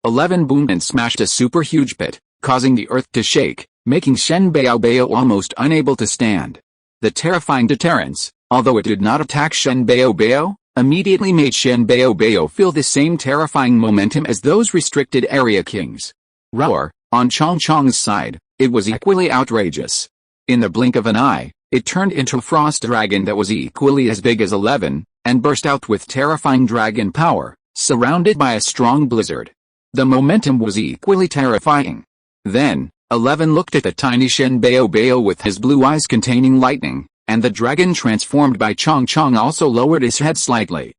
11 boomed and smashed a super huge pit, causing the earth to shake, making Shenbao almost unable to stand. The terrifying deterrence, although it did not attack Shenbao, immediately made Shenbao feel the same terrifying momentum as those restricted area kings. Roar, on Chong Chong's side, it was equally outrageous. In the blink of an eye, it turned into a frost dragon that was equally as big as 11, and burst out with terrifying dragon power, surrounded by a strong blizzard. The momentum was equally terrifying. Then, 11 looked at the tiny Shenbao with his blue eyes containing lightning, and the dragon transformed by Chong Chong also lowered his head slightly.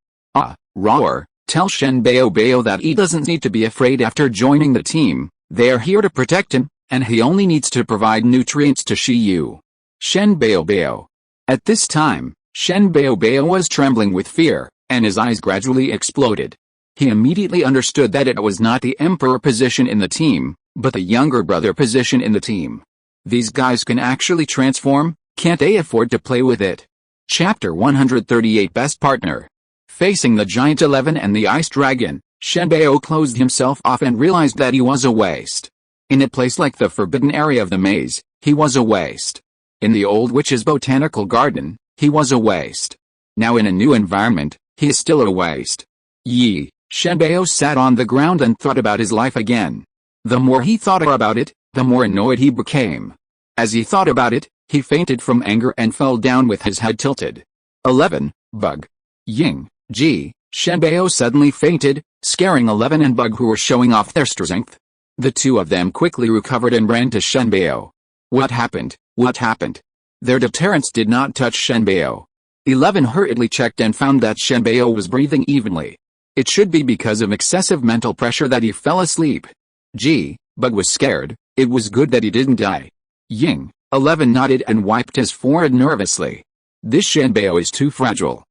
Roar, tell Shenbao that he doesn't need to be afraid after joining the team, they are here to protect him, and he only needs to provide nutrients to Shiyu. Shenbao. At this time, Shenbao was trembling with fear, and his eyes gradually exploded. He immediately understood that it was not the emperor position in the team, but the younger brother position in the team. These guys can actually transform, can't they afford to play with it? Chapter 138 Best Partner. Facing the giant 11 and the ice dragon, Shenbao closed himself off and realized that he was a waste. In a place like the forbidden area of the maze, he was a waste. In the old witch's botanical garden, he was a waste. Now in a new environment, he is still a waste. Shenbao sat on the ground and thought about his life again. The more he thought about it, the more annoyed he became. As he thought about it, he fainted from anger and fell down with his head tilted. 11, Bug. Shenbao suddenly fainted, scaring 11 and Bug who were showing off their strength. The two of them quickly recovered and ran to Shenbao. What happened? What happened? Their deterrents did not touch Shenbao. 11 hurriedly checked and found that Shenbao was breathing evenly. It should be because of excessive mental pressure that he fell asleep. Gee, but was scared. It was good that he didn't die. Ying. 11 nodded and wiped his forehead nervously. This Shenbao is too fragile.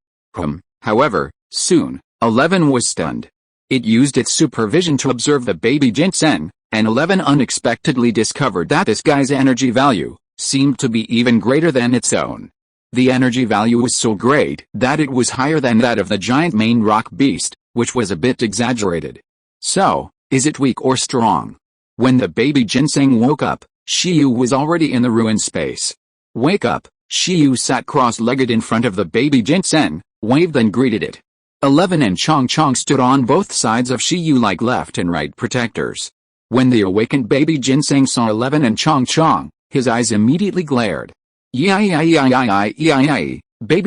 However, soon, 11 was stunned. It used its supervision to observe the baby ginseng, and 11 unexpectedly discovered that this guy's energy value seemed to be even greater than its own. The energy value was so great that it was higher than that of the giant main rock beast, which was a bit exaggerated. So, is it weak or strong? When the baby ginseng woke up, Shiyu was already in the ruined space. Wake up! Shiyu sat cross-legged in front of the baby ginseng, waved and greeted it. 11 and Chong Chong stood on both sides of Shiyu like left and right protectors. When the awakened baby ginseng saw 11 and Chong Chong, his eyes immediately glared. Baby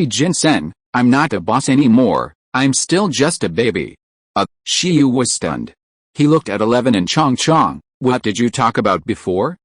ginseng, I'm not a boss anymore, I'm still just a baby. Shiyu was stunned. He looked at 11 and Chong Chong. What did you talk about before?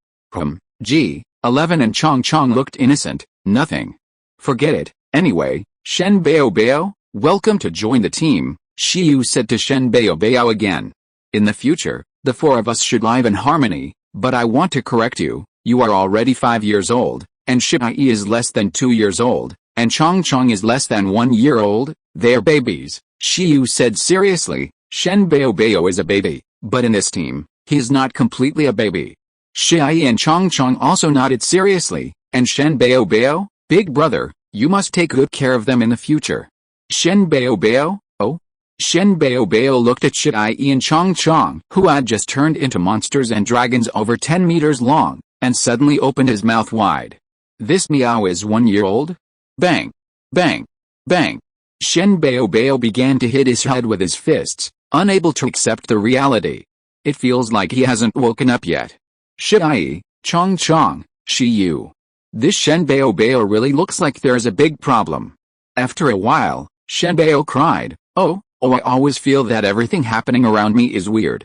Gee, 11 and Chong Chong looked innocent. Nothing. Forget it. Anyway, Shenbao Bao, welcome to join the team, Shiyu said to Shenbao Bao again. In the future, the four of us should live in harmony, but I want to correct you, you are already 5 years old, and Shibai is less than 2 years old, and Chong Chong is less than 1 year old, they're babies, Shiyu said seriously. Shenbao Bao is a baby, but in this team, he is not completely a baby. Shiai and Chong Chong also nodded seriously, and Shenbao Bao, big brother, you must take good care of them in the future. Shenbao Bao, oh? Shenbao Bao looked at Shiai and Chong Chong, who had just turned into monsters and dragons over 10 meters long, and suddenly opened his mouth wide. This meow is 1 year old? Bang! Bang! Bang! Shenbao Bao began to hit his head with his fists, unable to accept the reality. It feels like he hasn't woken up yet. Shiai, Chong Chong, Shiyu. This Shenbao Bao really looks like there's a big problem. After a while, Shenbao cried, Oh, I always feel that everything happening around me is weird.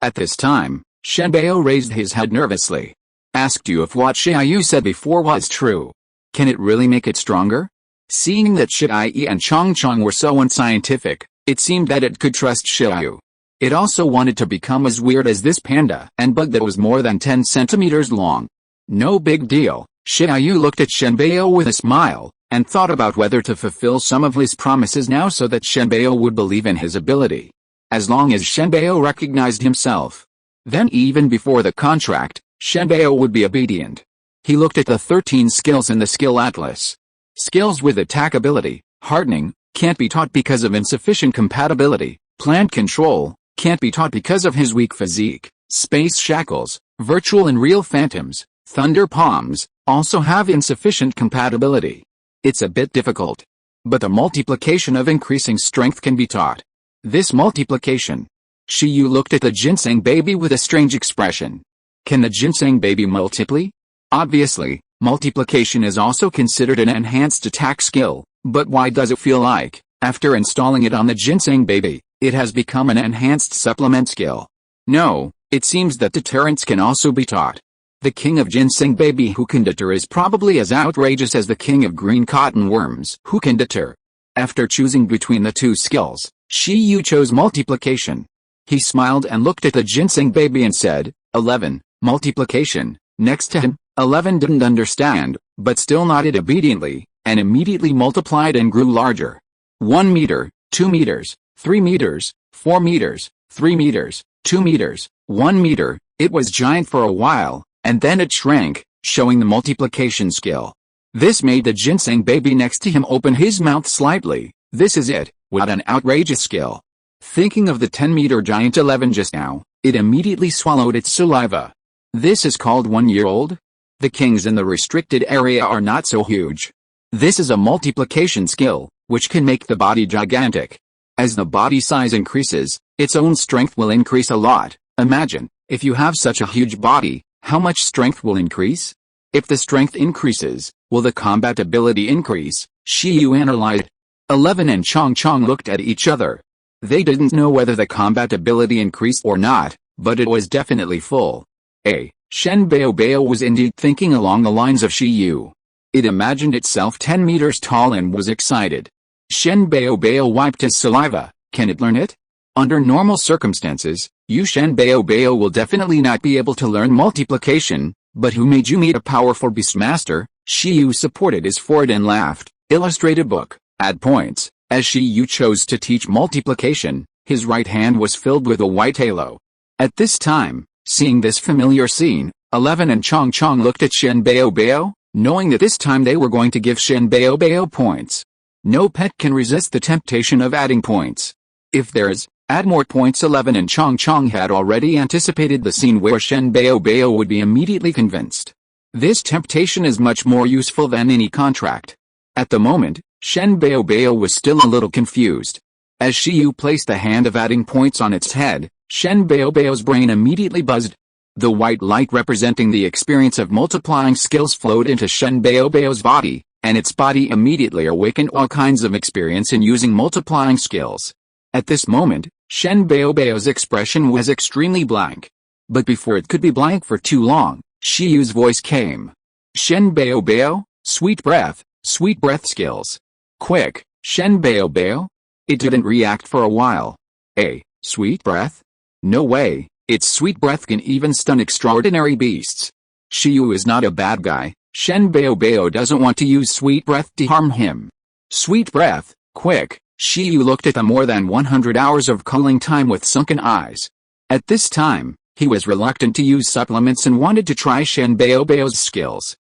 At this time, Shenbao raised his head nervously. Asked you if what Shiyu said before was true. Can it really make it stronger? Seeing that Shiai and Chong Chong were so unscientific, it seemed that it could trust Shiyu. It also wanted to become as weird as this panda and bug that was more than 10 centimeters long. No big deal, Shiyu looked at Shenbao with a smile, and thought about whether to fulfill some of his promises now so that Shenbao would believe in his ability. As long as Shenbao recognized himself. Then even before the contract, Shenbao would be obedient. He looked at the 13 skills in the skill atlas. Skills with attack ability, hardening, can't be taught because of insufficient compatibility, plant control, can't be taught because of his weak physique, space shackles, virtual and real phantoms, thunder palms, also have insufficient compatibility. It's a bit difficult. But the multiplication of increasing strength can be taught. This multiplication. Shiyu looked at the ginseng baby with a strange expression. Can the ginseng baby multiply? Obviously, multiplication is also considered an enhanced attack skill, but why does it feel like, after installing it on the ginseng baby, it has become an enhanced supplement skill? No, it seems that deterrence can also be taught. The king of ginseng baby who can deter is probably as outrageous as the king of green cotton worms who can deter. After choosing between the two skills, Shiyu chose multiplication. He smiled and looked at the ginseng baby and said, 11, multiplication. Next to him, 11 didn't understand, but still nodded obediently, and immediately multiplied and grew larger. 1 meter, 2 meters, 3 meters, 4 meters, 3 meters, 2 meters, 1 meter. It was giant for a while, and then it shrank, showing the multiplication skill. This made the ginseng baby next to him open his mouth slightly. This is it, what an outrageous skill. Thinking of the 10-meter giant 11 just now, it immediately swallowed its saliva. This is called 1 year old? The kings in the restricted area are not so huge. This is a multiplication skill, which can make the body gigantic. As the body size increases, its own strength will increase a lot. Imagine, if you have such a huge body, how much strength will increase? If the strength increases, will the combat ability increase? Shiyu analyzed. 11 and Chong Chong looked at each other. They didn't know whether the combat ability increased or not, but it was definitely full. Shenbao Bao was indeed thinking along the lines of Shiyu. It imagined itself 10 meters tall and was excited. Shen Bao wiped his saliva. Can it learn it? Under normal circumstances, you Shen Bao will definitely not be able to learn multiplication, but who made you meet a powerful beastmaster? Shi Yu supported his forehead and laughed. Illustrated book. Add points. As Shi Yu chose to teach multiplication, his right hand was filled with a white halo. At this time, seeing this familiar scene, 11 and Chong looked at Shen Bao, knowing that this time they were going to give Shen Bao points. No pet can resist the temptation of adding points. If there is, add more points. 11 and Chong had already anticipated the scene where Shen Bao would be immediately convinced. This temptation is much more useful than any contract. At the moment, Shen Bao was still a little confused. As Shi Yu placed the hand of adding points on its head, Shen Bao's brain immediately buzzed. The white light representing the experience of multiplying skills flowed into Shen Bao's body, and its body immediately awakened all kinds of experience in using multiplying skills. At this moment, Shen Bao's expression was extremely blank. But before it could be blank for too long, Shi Yu's voice came. Shen Bao, sweet breath skills. Quick, Shen Bao. It didn't react for a while. Sweet breath? No way, its sweet breath can even stun extraordinary beasts. Shi Yu is not a bad guy. Shen Bao doesn't want to use sweet breath to harm him. Sweet breath, quick. Shi Yu looked at the more than 100 hours of culling time with sunken eyes. At this time, he was reluctant to use supplements and wanted to try Shen Bao's skills.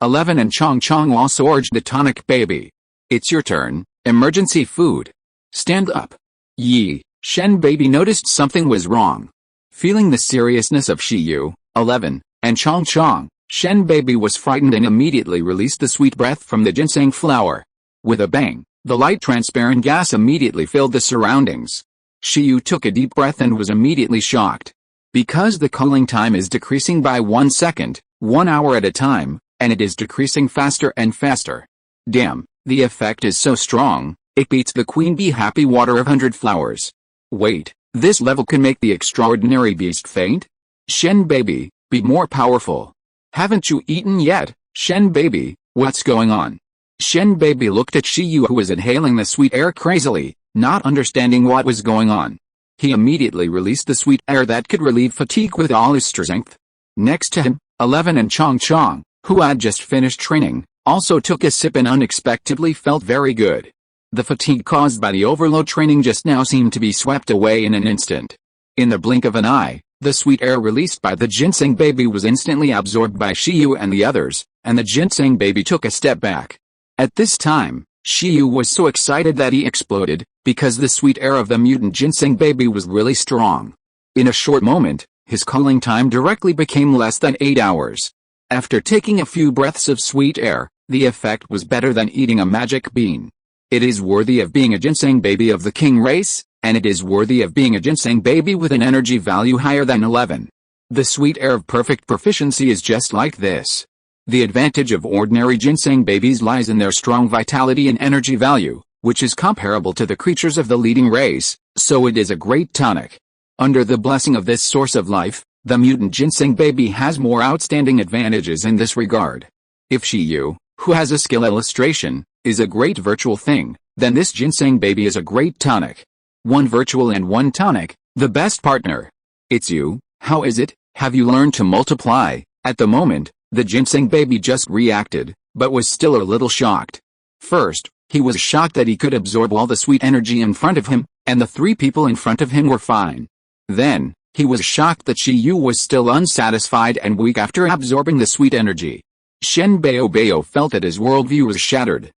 11 and Chong also urged the tonic baby. It's your turn, emergency food. Stand up. Shen baby noticed something was wrong. Feeling the seriousness of Shi Yu, 11, and Chong, Shen baby was frightened and immediately released the sweet breath from the ginseng flower. With a bang, the light transparent gas immediately filled the surroundings. Shi Yu took a deep breath and was immediately shocked. Because the culling time is decreasing by 1 second, 1 hour at a time, and it is decreasing faster and faster. Damn, the effect is so strong, it beats the queen bee happy water of 100 flowers. Wait, this level can make the extraordinary beast faint? Shen baby, be more powerful. Haven't you eaten yet, Shen baby? What's going on? Shen baby looked at Shi Yu, who was inhaling the sweet air crazily, not understanding what was going on. He immediately released the sweet air that could relieve fatigue with all his strength. Next to him, 11 and Chong, who had just finished training, also took a sip and unexpectedly felt very good. The fatigue caused by the overload training just now seemed to be swept away in an instant. In the blink of an eye, the sweet air released by the ginseng baby was instantly absorbed by Shi Yu and the others, and the ginseng baby took a step back. At this time, Shi Yu was so excited that he exploded, because the sweet air of the mutant ginseng baby was really strong. In a short moment, his culling time directly became less than 8 hours. After taking a few breaths of sweet air, the effect was better than eating a magic bean. It is worthy of being a ginseng baby of the king race, and it is worthy of being a ginseng baby with an energy value higher than 11. The sweet air of perfect proficiency is just like this. The advantage of ordinary ginseng babies lies in their strong vitality and energy value, which is comparable to the creatures of the leading race, so it is a great tonic. Under the blessing of this source of life, the mutant ginseng baby has more outstanding advantages in this regard. If Shi Yu, who has a skill illustration, is a great virtual thing, then this ginseng baby is a great tonic. One virtual and one tonic, the best partner. It's you, how is it, have you learned to multiply? At the moment, the ginseng baby just reacted, but was still a little shocked. First, he was shocked that he could absorb all the sweet energy in front of him, and the 3 people in front of him were fine. Then, he was shocked that Shi Yu was still unsatisfied and weak after absorbing the sweet energy. Shen Bao felt that his worldview was shattered.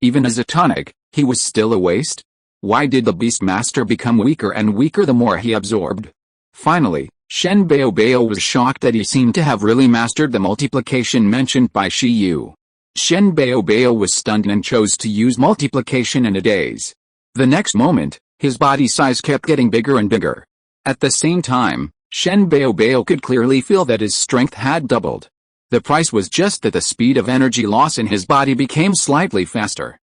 Even as a tonic, he was still a waste? Why did the Beastmaster become weaker and weaker the more he absorbed? Finally, Shen Bao was shocked that he seemed to have really mastered the multiplication mentioned by Shi Yu. Shen Bao was stunned and chose to use multiplication in a daze. The next moment, his body size kept getting bigger and bigger. At the same time, Shen Bao could clearly feel that his strength had doubled. The price was just that the speed of energy loss in his body became slightly faster.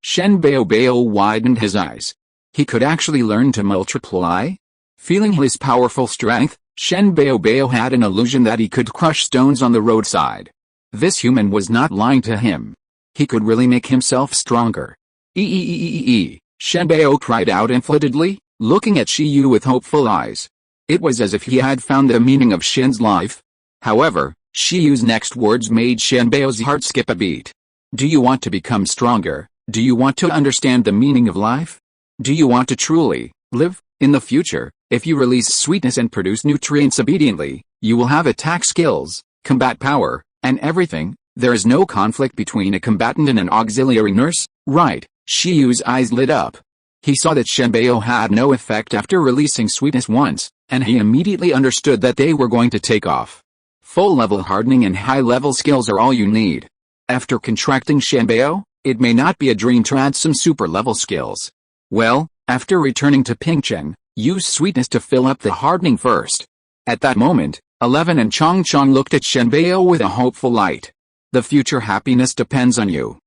Shen Bao widened his eyes. He could actually learn to multiply? Feeling his powerful strength, Shen Bao had an illusion that he could crush stones on the roadside. This human was not lying to him. He could really make himself stronger. Shenbao cried out inflatedly, looking at Shiyu with hopeful eyes. It was as if he had found the meaning of Shen's life. However, Shiyu's next words made Shenbao's heart skip a beat. Do you want to become stronger? Do you want to understand the meaning of life? Do you want to truly live? In the future, if you release sweetness and produce nutrients obediently, you will have attack skills, combat power, and everything. There is no conflict between a combatant and an auxiliary nurse, right? Shiyu's eyes lit up. He saw that Shenbao had no effect after releasing sweetness once, and he immediately understood that they were going to take off. Full-level hardening and high-level skills are all you need. After contracting Shenbao, it may not be a dream to add some super-level skills. Well, after returning to Pingcheng, use sweetness to fill up the hardening first. At that moment, 11 and Chongchong looked at Shenbao with a hopeful light. The future happiness depends on you.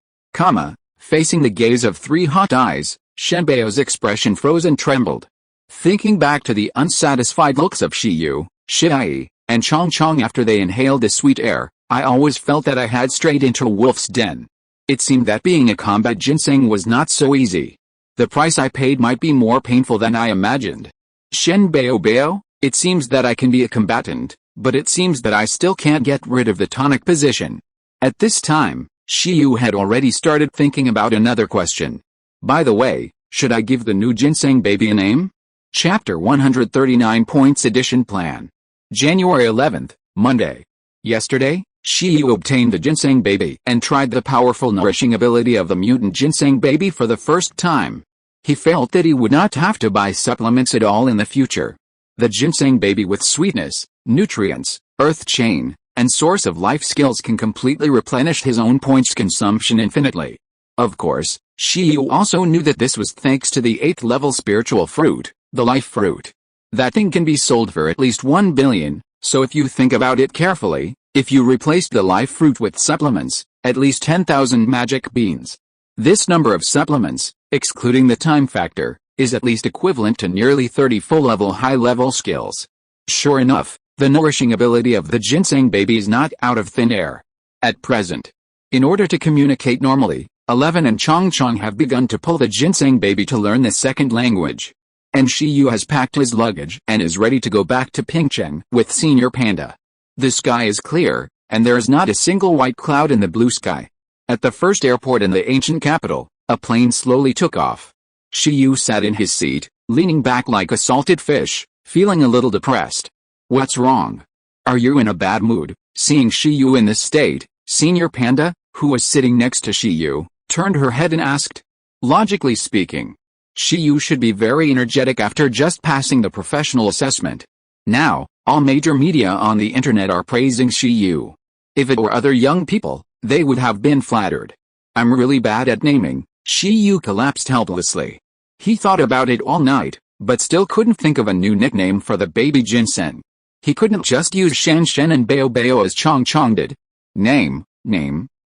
Facing the gaze of 3 hot eyes, Shenbao's expression froze and trembled. Thinking back to the unsatisfied looks of Shiyu, Shiai, and Chongchong after they inhaled the sweet air, I always felt that I had strayed into a wolf's den. It seemed that being a combat ginseng was not so easy. The price I paid might be more painful than I imagined. Shenbao, it seems that I can be a combatant, but it seems that I still can't get rid of the tonic position. At this time, Shiyu had already started thinking about another question. By the way, should I give the new ginseng baby a name? Chapter 139 Points Edition Plan. January 11th, Monday. Yesterday, Shiyu obtained the ginseng baby and tried the powerful nourishing ability of the mutant ginseng baby for the first time. He felt that he would not have to buy supplements at all in the future. The ginseng baby with sweetness, nutrients, earth chain, and source of life skills can completely replenish his own points consumption infinitely. Of course, Shiyu also knew that this was thanks to the 8th level spiritual fruit, the life fruit. That thing can be sold for at least 1 billion, so if you think about it carefully, if you replaced the life fruit with supplements, at least 10,000 magic beans. This number of supplements, excluding the time factor, is at least equivalent to nearly 30 full-level high-level skills. Sure enough, the nourishing ability of the ginseng baby is not out of thin air. At present, in order to communicate normally, 11 and Chongchong have begun to pull the ginseng baby to learn the second language. And Shiyu has packed his luggage and is ready to go back to Pingcheng with Senior Panda. The sky is clear, and there is not a single white cloud in the blue sky. At the first airport in the ancient capital, a plane slowly took off. Shiyu sat in his seat, leaning back like a salted fish, feeling a little depressed. What's wrong? Are you in a bad mood? Seeing Shiyu in this state, Senior Panda, who was sitting next to Shiyu, turned her head and asked. Logically speaking, Shiyu should be very energetic after just passing the professional assessment. Now, all major media on the internet are praising Shiyu. If it were other young people, they would have been flattered. I'm really bad at naming. Shiyu collapsed helplessly. He thought about it all night, but still couldn't think of a new nickname for the baby ginseng. He couldn't just use Shen Shen and Bao Bao as Chong Chong did. Name.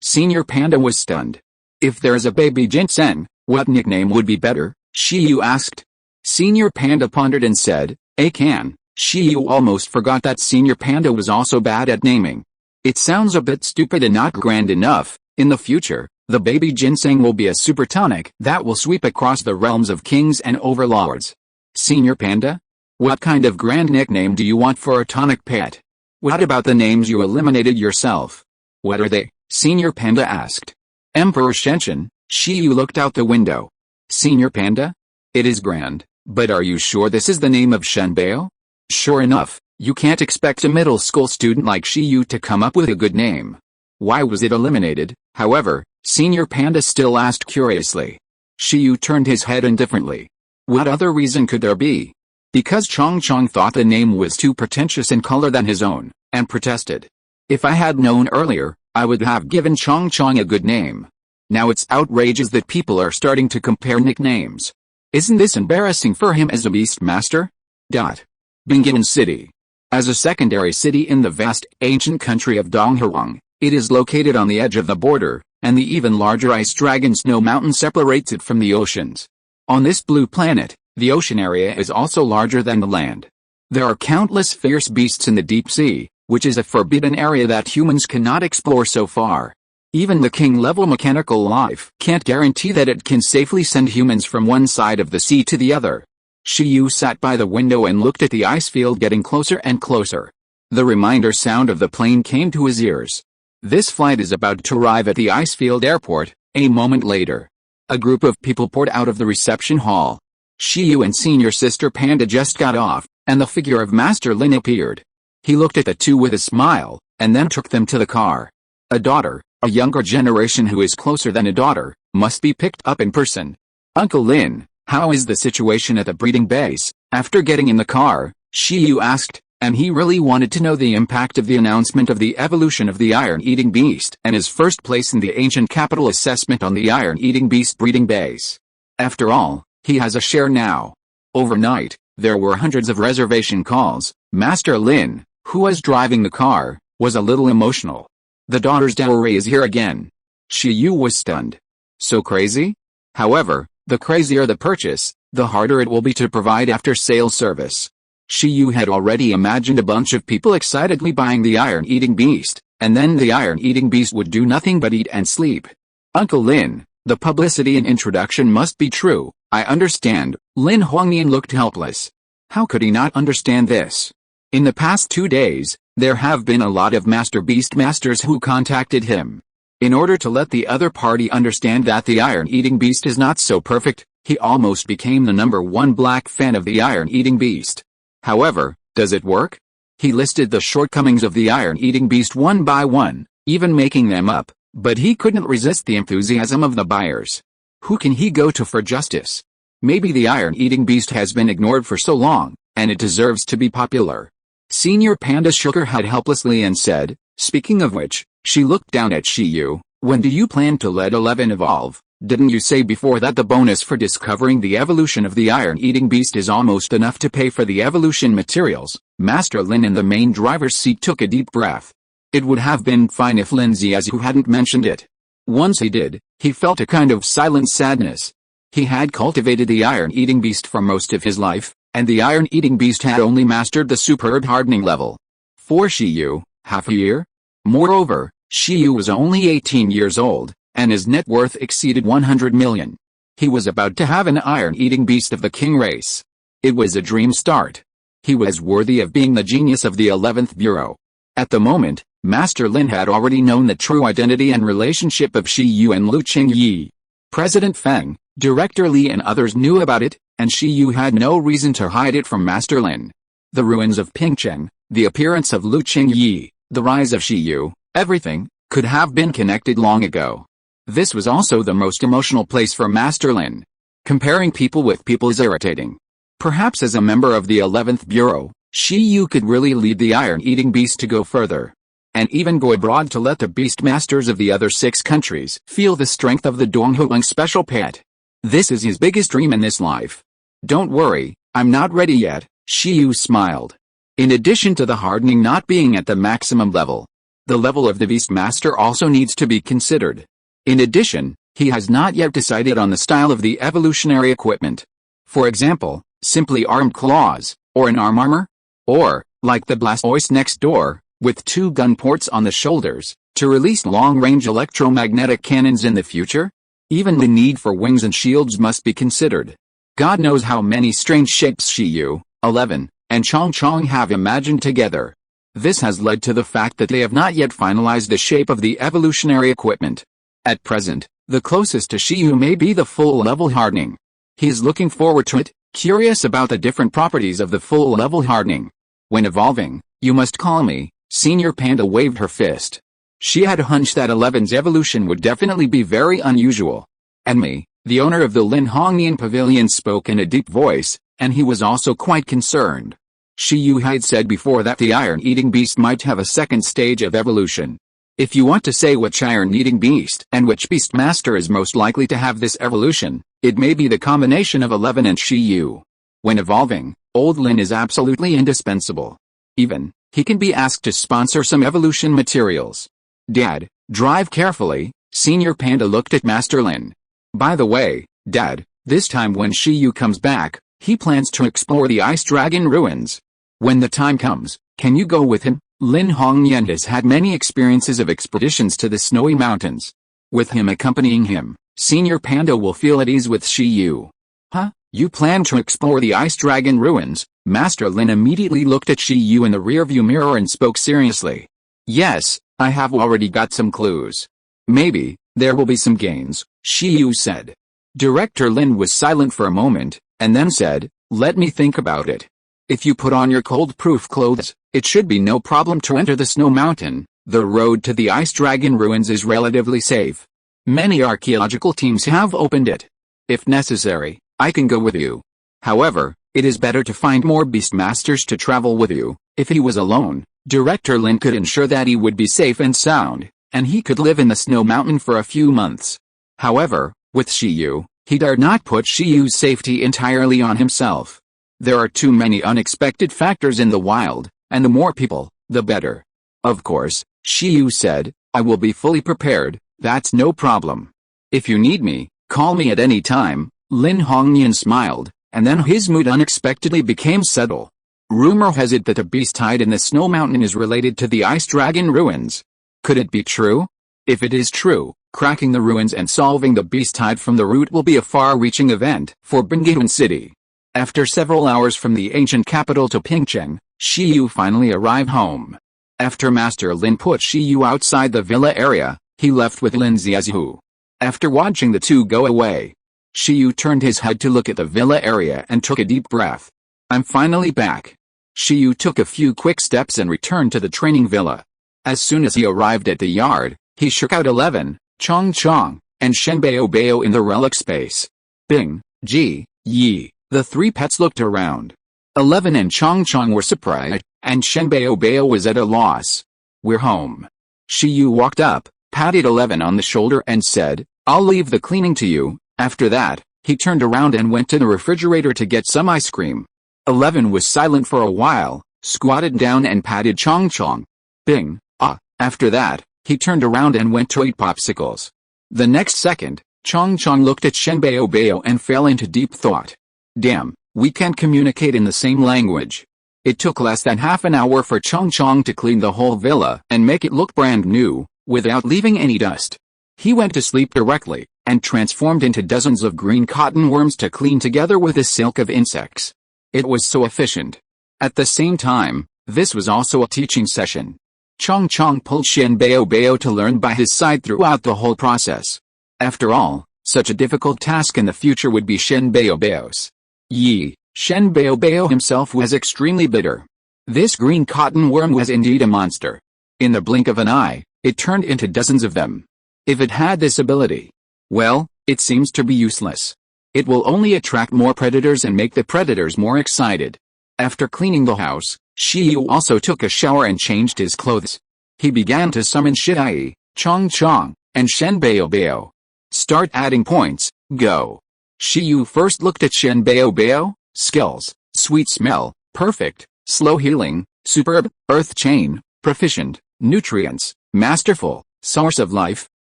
Senior Panda was stunned. If there is a baby ginseng, what nickname would be better? Shiyu asked. Senior Panda pondered and said, Akan. Shiyu almost forgot that Senior Panda was also bad at naming. It sounds a bit stupid and not grand enough. In the future, the baby ginseng will be a super tonic that will sweep across the realms of kings and overlords. Senior Panda? What kind of grand nickname do you want for a tonic pet? What about the names you eliminated yourself? What are they? Senior Panda asked. Emperor Shenshin. Shiyu looked out the window. Senior Panda? It is grand, but are you sure this is the name of Shenbao? Sure enough, you can't expect a middle school student like Shiyu to come up with a good name. Why was it eliminated, however? Senior Panda still asked curiously. Shiyu turned his head indifferently. What other reason could there be? Because Chongchong thought the name was too pretentious in color than his own, and protested. If I had known earlier, I would have given Chongchong a good name. Now it's outrageous that people are starting to compare nicknames. Isn't this embarrassing for him as a beast master? Bingin City. As a secondary city in the vast, ancient country of Donghuang, it is located on the edge of the border, and the even larger ice dragon snow mountain separates it from the oceans. On this blue planet, the ocean area is also larger than the land. There are countless fierce beasts in the deep sea, which is a forbidden area that humans cannot explore so far. Even the king-level mechanical life can't guarantee that it can safely send humans from one side of the sea to the other. Shiyu sat by the window and looked at the ice field getting closer and closer. The reminder sound of the plane came to his ears. This flight is about to arrive at the Icefield airport. A moment later, a group of people poured out of the reception hall. Shiyu and senior sister Panda just got off, and the figure of Master Lin appeared. He looked at the two with a smile, and then took them to the car. A daughter, a younger generation who is closer than a daughter, must be picked up in person. Uncle Lin, how is the situation at the breeding base? After getting in the car, Shiyu asked, and he really wanted to know the impact of the announcement of the evolution of the iron-eating beast and his first place in the ancient capital assessment on the iron-eating beast breeding base. After all, he has a share now. Overnight, there were hundreds of reservation calls. Master Lin, who was driving the car, was a little emotional. The daughter's dowry is here again. Shiyu was stunned. So crazy? However, the crazier the purchase, the harder it will be to provide after-sales service. Shiyu had already imagined a bunch of people excitedly buying the iron-eating beast, and then the iron-eating beast would do nothing but eat and sleep. Uncle Lin, the publicity and introduction must be true, I understand. Lin Huangnian looked helpless. How could he not understand this? In the past 2 days, there have been a lot of Master Beast masters who contacted him. In order to let the other party understand that the iron-eating beast is not so perfect, he almost became the #1 black fan of the iron-eating beast. However, does it work? He listed the shortcomings of the iron-eating beast one by one, even making them up, but he couldn't resist the enthusiasm of the buyers. Who can he go to for justice? Maybe the iron-eating beast has been ignored for so long, and it deserves to be popular. Senior Panda shook her head helplessly and said, speaking of which, she looked down at Shiyu, when do you plan to let 11 evolve? Didn't you say before that the bonus for discovering the evolution of the iron-eating beast is almost enough to pay for the evolution materials? Master Lin in the main driver's seat took a deep breath. It would have been fine if Lin Ziazu hadn't mentioned it. Once he did, he felt a kind of silent sadness. He had cultivated the iron-eating beast for most of his life, and the iron-eating beast had only mastered the superb hardening level. For Shiyu, half a year? Moreover, Shiyu was only 18 years old, and his net worth exceeded 100 million. He was about to have an iron-eating beast of the king race. It was a dream start. He was worthy of being the genius of the 11th Bureau. At the moment, Master Lin had already known the true identity and relationship of Shiyu and Lu Qingyi. President Feng, Director Li and others knew about it, and Shiyu had no reason to hide it from Master Lin. The ruins of Pingcheng, the appearance of Lu Qingyi, the rise of Shiyu, everything could have been connected long ago. This was also the most emotional place for Master Lin. Comparing people with people is irritating. Perhaps as a member of the 11th Bureau, Shiyu could really lead the iron-eating beast to go further. And even go abroad to let the beast masters of the other 6 countries feel the strength of the Donghuang special pet. This is his biggest dream in this life. Don't worry, I'm not ready yet, Shiyu smiled. In addition to the hardening not being at the maximum level, the level of the beast master also needs to be considered. In addition, he has not yet decided on the style of the evolutionary equipment. For example, simply armed claws, or an armor? Or, like the Blastoise next door, with 2 gun ports on the shoulders, to release long-range electromagnetic cannons in the future? Even the need for wings and shields must be considered. God knows how many strange shapes Shiyu, 11, and Chong have imagined together. This has led to the fact that they have not yet finalized the shape of the evolutionary equipment. At present, the closest to Shiyu may be the full-level hardening. He is looking forward to it, curious about the different properties of the full-level hardening. When evolving, you must call me. Senior Panda waved her fist. She had a hunch that 11's evolution would definitely be very unusual. And me, the owner of the Lin Hongnian Pavilion, spoke in a deep voice, and he was also quite concerned. Shiyu had said before that the iron-eating beast might have a second stage of evolution. If you want to say which iron-eating beast and which beast master is most likely to have this evolution, it may be the combination of 11 and Shiyu. When evolving, old Lin is absolutely indispensable. Even, he can be asked to sponsor some evolution materials. Dad, drive carefully, Senior Panda looked at Master Lin. By the way, Dad, this time when Shiyu comes back, he plans to explore the Ice Dragon ruins. When the time comes, can you go with him? Lin Hongyan has had many experiences of expeditions to the snowy mountains. With him accompanying him, Senior Panda will feel at ease with Shiyu. Huh? You plan to explore the Ice Dragon ruins? Master Lin immediately looked at Shiyu in the rearview mirror and spoke seriously. Yes, I have already got some clues. Maybe there will be some gains, Shiyu said. Director Lin was silent for a moment, and then said, let me think about it. If you put on your cold-proof clothes, it should be no problem to enter the snow mountain. The road to the Ice Dragon ruins is relatively safe. Many archaeological teams have opened it. If necessary, I can go with you. However, it is better to find more Beastmasters to travel with you. If he was alone, Director Lin could ensure that he would be safe and sound, and he could live in the snow mountain for a few months. However, with Shiyu, he dared not put Shiyu's safety entirely on himself. There are too many unexpected factors in the wild, and the more people, the better. Of course, Shiyu said, I will be fully prepared, that's no problem. If you need me, call me at any time. Lin Hongyan smiled, and then his mood unexpectedly became subtle. Rumor has it that a beast hide in the snow mountain is related to the Ice Dragon ruins. Could it be true? If it is true, cracking the ruins and solving the beast hide from the root will be a far-reaching event for Binghaoan City. After several hours from the ancient capital to Pingcheng, Shiyu finally arrived home. After Master Lin put Shiyu outside the villa area, he left with Lin Xiaozu. After watching the two go away, Shiyu turned his head to look at the villa area and took a deep breath. I'm finally back. Shiyu took a few quick steps and returned to the training villa. As soon as he arrived at the yard, he shook out 11, Chong Chong, and Shenbao Bao in the relic space. Bing, Ji, Yi, the three pets looked around. 11 and Chong Chong were surprised, and Shenbao Bao was at a loss. We're home. Shiyu walked up, patted 11 on the shoulder and said, I'll leave the cleaning to you. After that, he turned around and went to the refrigerator to get some ice cream. 11 was silent for a while, squatted down and patted Chong Chong. Bing, ah. After that, he turned around and went to eat popsicles. The next second, Chong Chong looked at Shenbao Bao and fell into deep thought. Damn, we can't communicate in the same language. It took less than half an hour for Chong Chong to clean the whole villa and make it look brand new, without leaving any dust. He went to sleep directly, and transformed into dozens of green cotton worms to clean together with the silk of insects. It was so efficient. At the same time, this was also a teaching session. Chong Chong pulled Shenbao Bao to learn by his side throughout the whole process. After all, such a difficult task in the future would be Shenbao Bao's. Shenbao Bao himself was extremely bitter. This green cotton worm was indeed a monster. In the blink of an eye, it turned into dozens of them. If it had this ability, well, it seems to be useless. It will only attract more predators and make the predators more excited. After cleaning the house, Shiyu also took a shower and changed his clothes. He began to summon Shiai, Chong Chong, and Shenbao Bao. Start adding points, go. Shiyu first looked at Shenbao Bao, skills, sweet smell, perfect, slow healing, superb, earth chain, proficient, nutrients, masterful, source of life,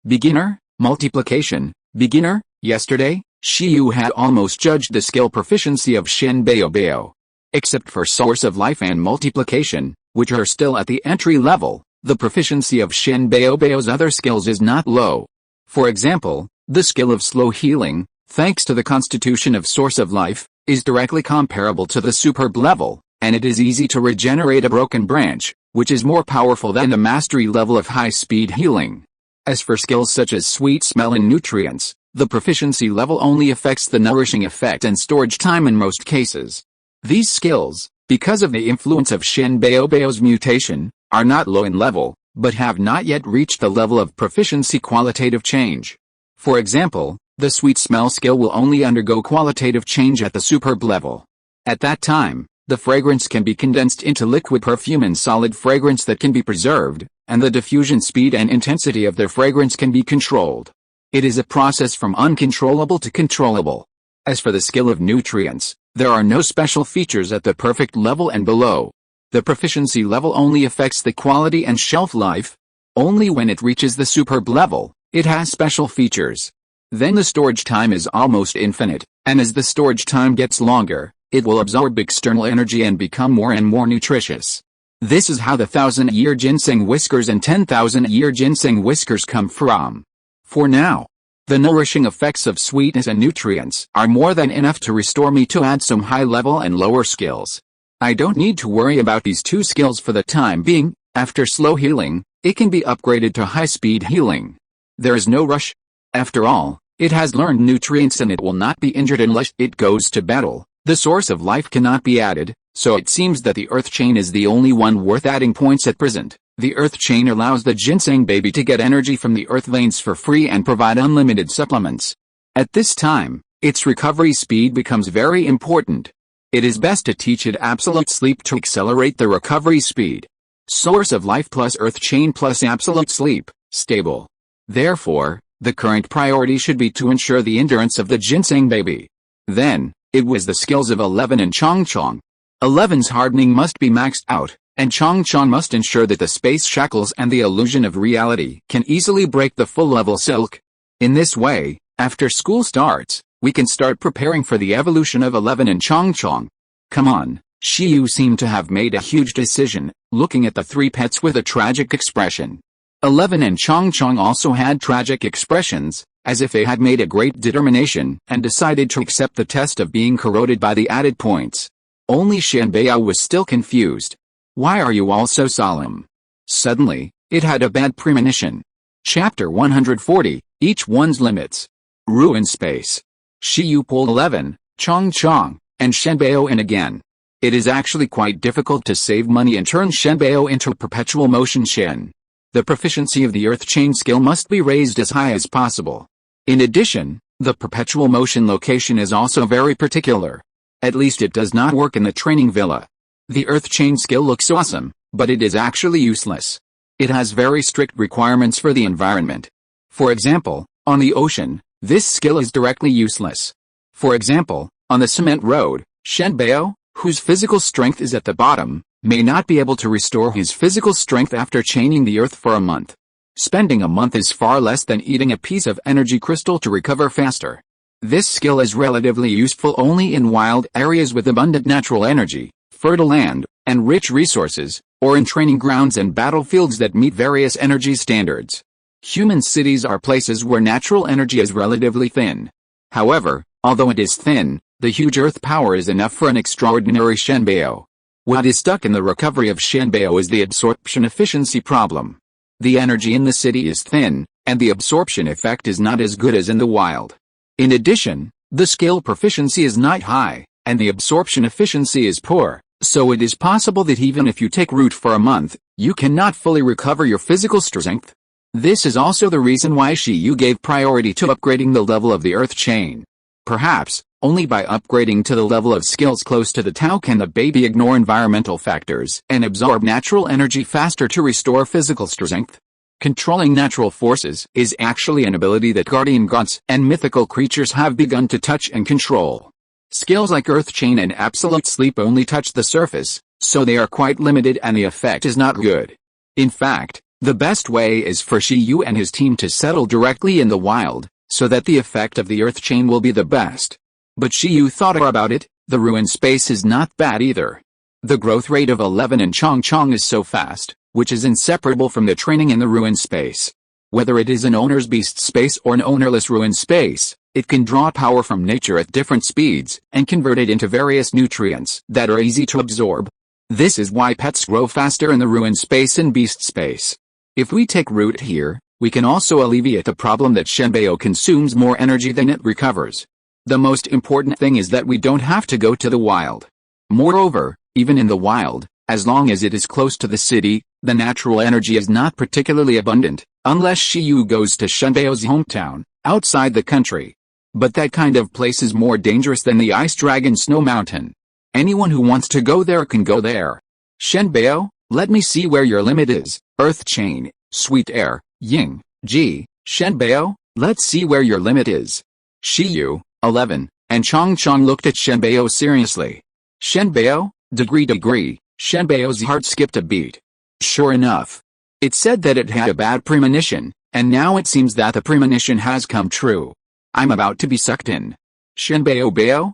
beginner, multiplication, beginner. Yesterday, Shiyu had almost judged the skill proficiency of Shenbao Bao. Except for source of life and multiplication, which are still at the entry level, the proficiency of Shenbao Bao's other skills is not low. For example, the skill of slow healing, thanks to the constitution of source of life, is directly comparable to the superb level, and it is easy to regenerate a broken branch, which is more powerful than the mastery level of high-speed healing. As for skills such as sweet smell and nutrients, the proficiency level only affects the nourishing effect and storage time in most cases. These skills, because of the influence of Shenbao Bao's mutation, are not low in level, but have not yet reached the level of proficiency qualitative change. For example, the sweet smell skill will only undergo qualitative change at the superb level. At that time, the fragrance can be condensed into liquid perfume and solid fragrance that can be preserved, and the diffusion speed and intensity of their fragrance can be controlled. It is a process from uncontrollable to controllable. As for the skill of nutrients, there are no special features at the perfect level and below. The proficiency level only affects the quality and shelf life. Only when it reaches the superb level, it has special features. Then the storage time is almost infinite, and as the storage time gets longer, it will absorb external energy and become more and more nutritious. This is how the 1,000-year ginseng whiskers and 10,000-year ginseng whiskers come from. For now, the nourishing effects of sweetness and nutrients are more than enough to restore me to add some high-level and lower skills. I don't need to worry about these two skills for the time being. After slow healing, it can be upgraded to high-speed healing. There is no rush. After all, it has learned nutrients and it will not be injured unless it goes to battle. The source of life cannot be added, so it seems that the earth chain is the only one worth adding points at present. The earth chain allows the ginseng baby to get energy from the earth veins for free and provide unlimited supplements. At this time, its recovery speed becomes very important. It is best to teach it absolute sleep to accelerate the recovery speed. Source of life plus earth chain plus absolute sleep, stable. Therefore, the current priority should be to ensure the endurance of the ginseng baby. Then, it was the skills of 11 and Chong Chong. 11's hardening must be maxed out, and Chong Chong must ensure that the space shackles and the illusion of reality can easily break the full-level silk. In this way, after school starts, we can start preparing for the evolution of 11 and Chong Chong. Come on, Shiyu seemed to have made a huge decision, looking at the three pets with a tragic expression. 11 and Chong Chong also had tragic expressions, as if they had made a great determination and decided to accept the test of being corroded by the added points. Only Shanbao was still confused. Why are you all so solemn? Suddenly, it had a bad premonition. Chapter 140, Each One's Limits. Ruin Space. Shiyu pulled 11, Chong Chong, and Shanbao in again. It is actually quite difficult to save money and turn Shanbao into perpetual motion Shen. The proficiency of the earth chain skill must be raised as high as possible. In addition, the perpetual motion location is also very particular. At least it does not work in the training villa. The earth chain skill looks awesome, but it is actually useless. It has very strict requirements for the environment. For example, on the ocean, this skill is directly useless. For example, on the cement road, Shanbao, whose physical strength is at the bottom, may not be able to restore his physical strength after chaining the earth for a month. Spending a month is far less than eating a piece of energy crystal to recover faster. This skill is relatively useful only in wild areas with abundant natural energy, fertile land, and rich resources, or in training grounds and battlefields that meet various energy standards. Human cities are places where natural energy is relatively thin. However, although it is thin, the huge earth power is enough for an extraordinary Shanbao. What is stuck in the recovery of Shanbao is the absorption efficiency problem. The energy in the city is thin, and the absorption effect is not as good as in the wild. In addition, the skill proficiency is not high, and the absorption efficiency is poor, so it is possible that even if you take root for a month, you cannot fully recover your physical strength. This is also the reason why Shiyu gave priority to upgrading the level of the earth chain. Perhaps, only by upgrading to the level of skills close to the Tao can the baby ignore environmental factors and absorb natural energy faster to restore physical strength. Controlling natural forces is actually an ability that guardian gods and mythical creatures have begun to touch and control. Skills like Earth Chain and Absolute Sleep only touch the surface, so they are quite limited and the effect is not good. In fact, the best way is for Shiyu and his team to settle directly in the wild, so that the effect of the Earth Chain will be the best. But Shiyu thought about it, the ruin space is not bad either. The growth rate of 11 and Chong Chong is so fast, which is inseparable from the training in the ruin space. Whether it is an owner's beast space or an ownerless ruin space, it can draw power from nature at different speeds and convert it into various nutrients that are easy to absorb. This is why pets grow faster in the ruin space and beast space. If we take root here, we can also alleviate the problem that Shanbao consumes more energy than it recovers. The most important thing is that we don't have to go to the wild. Moreover, even in the wild, as long as it is close to the city, the natural energy is not particularly abundant, unless Shiyu goes to Shanbao's hometown, outside the country. But that kind of place is more dangerous than the Ice Dragon Snow Mountain. Anyone who wants to go there can go there. Shanbao, let me see where your limit is. Earth Chain, Sweet Air, Ying, Ji, Shanbao, let's see where your limit is. Shiyu, 11, and Chong Chong looked at Shanbao seriously. Shanbao, degree. Shanbao's heart skipped a beat. Sure enough. It said that it had a bad premonition, and now it seems that the premonition has come true. I'm about to be sucked in. Shanbao,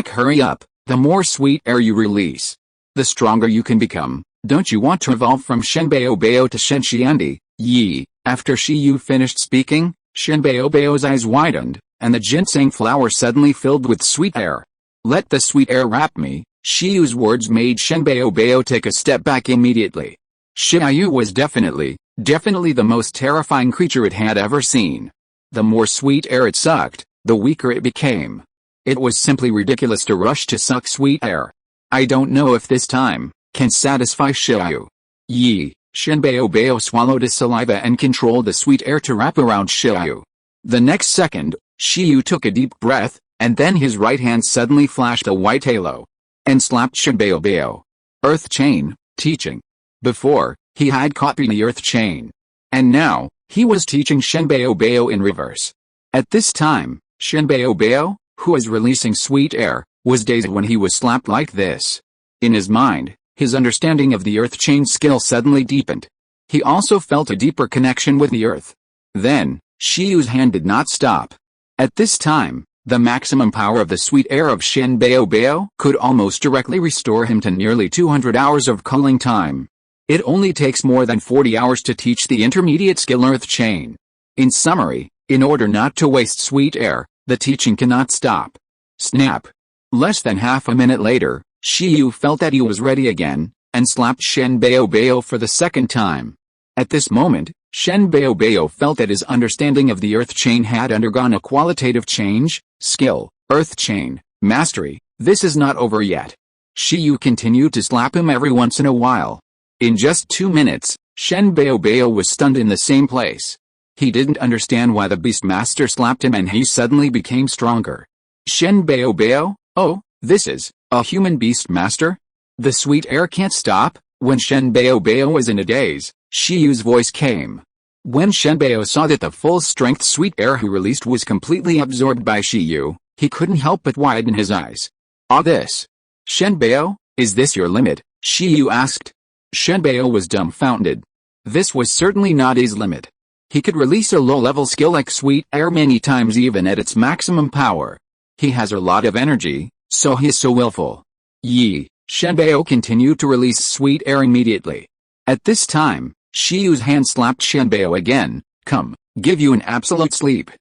hurry up, the more sweet air you release, the stronger you can become. Don't you want to evolve from Shenbeobeo to Shenxiandi, Yi? After Shiyu finished speaking, Shenbeobeo's eyes widened, and the ginseng flower suddenly filled with sweet air. Let the sweet air wrap me. Shiyu's words made Shenbeobeo take a step back immediately. Shiyu was definitely the most terrifying creature it had ever seen. The more sweet air it sucked, the weaker it became. It was simply ridiculous to rush to suck sweet air. I don't know if this time can satisfy Shiyu. Yi. Shenbeobeo swallowed his saliva and controlled the sweet air to wrap around Shiyu. The next second, Shiyu took a deep breath, and then his right hand suddenly flashed a white halo and slapped Shenbeobeo. Earth chain, teaching. Before, he had copied the earth chain. And now, he was teaching Shenbeobeo in reverse. At this time, Shenbeobeo, who was releasing sweet air, was dazed when he was slapped like this. In his mind, his understanding of the earth chain skill suddenly deepened. He also felt a deeper connection with the earth. Then, Shiyu's hand did not stop. At this time, the maximum power of the sweet air of Shenbeobeo could almost directly restore him to nearly 200 hours of cooling time. It only takes more than 40 hours to teach the intermediate skill earth chain. In summary, in order not to waste sweet air, the teaching cannot stop. Snap! Less than half a minute later, Shiyu felt that he was ready again, and slapped Shenbeobeo for the second time. At this moment, Shenbeobeo felt that his understanding of the earth chain had undergone a qualitative change. Skill, earth chain, mastery. This is not over yet. Shiyu continued to slap him every once in a while. In just 2 minutes, Shenbeobeo was stunned in the same place. He didn't understand why the Beastmaster slapped him and he suddenly became stronger. Shenbeobeo, oh, this is a human Beastmaster? The sweet air can't stop? When Shenbeobeo was in a daze, Shiyu's voice came. When Shenbeo saw that the full-strength sweet air he released was completely absorbed by Shiyu, he couldn't help but widen his eyes. Ah, this. Shenbeo, is this your limit? Shiyu asked. Shenbeo was dumbfounded. This was certainly not his limit. He could release a low-level skill like sweet air many times even at its maximum power. He has a lot of energy, so he is so willful. Yi. Shenbeo continued to release sweet air immediately. At this time, Shiyu's hand slapped Shenbeo again. Come, give you an absolute sleep.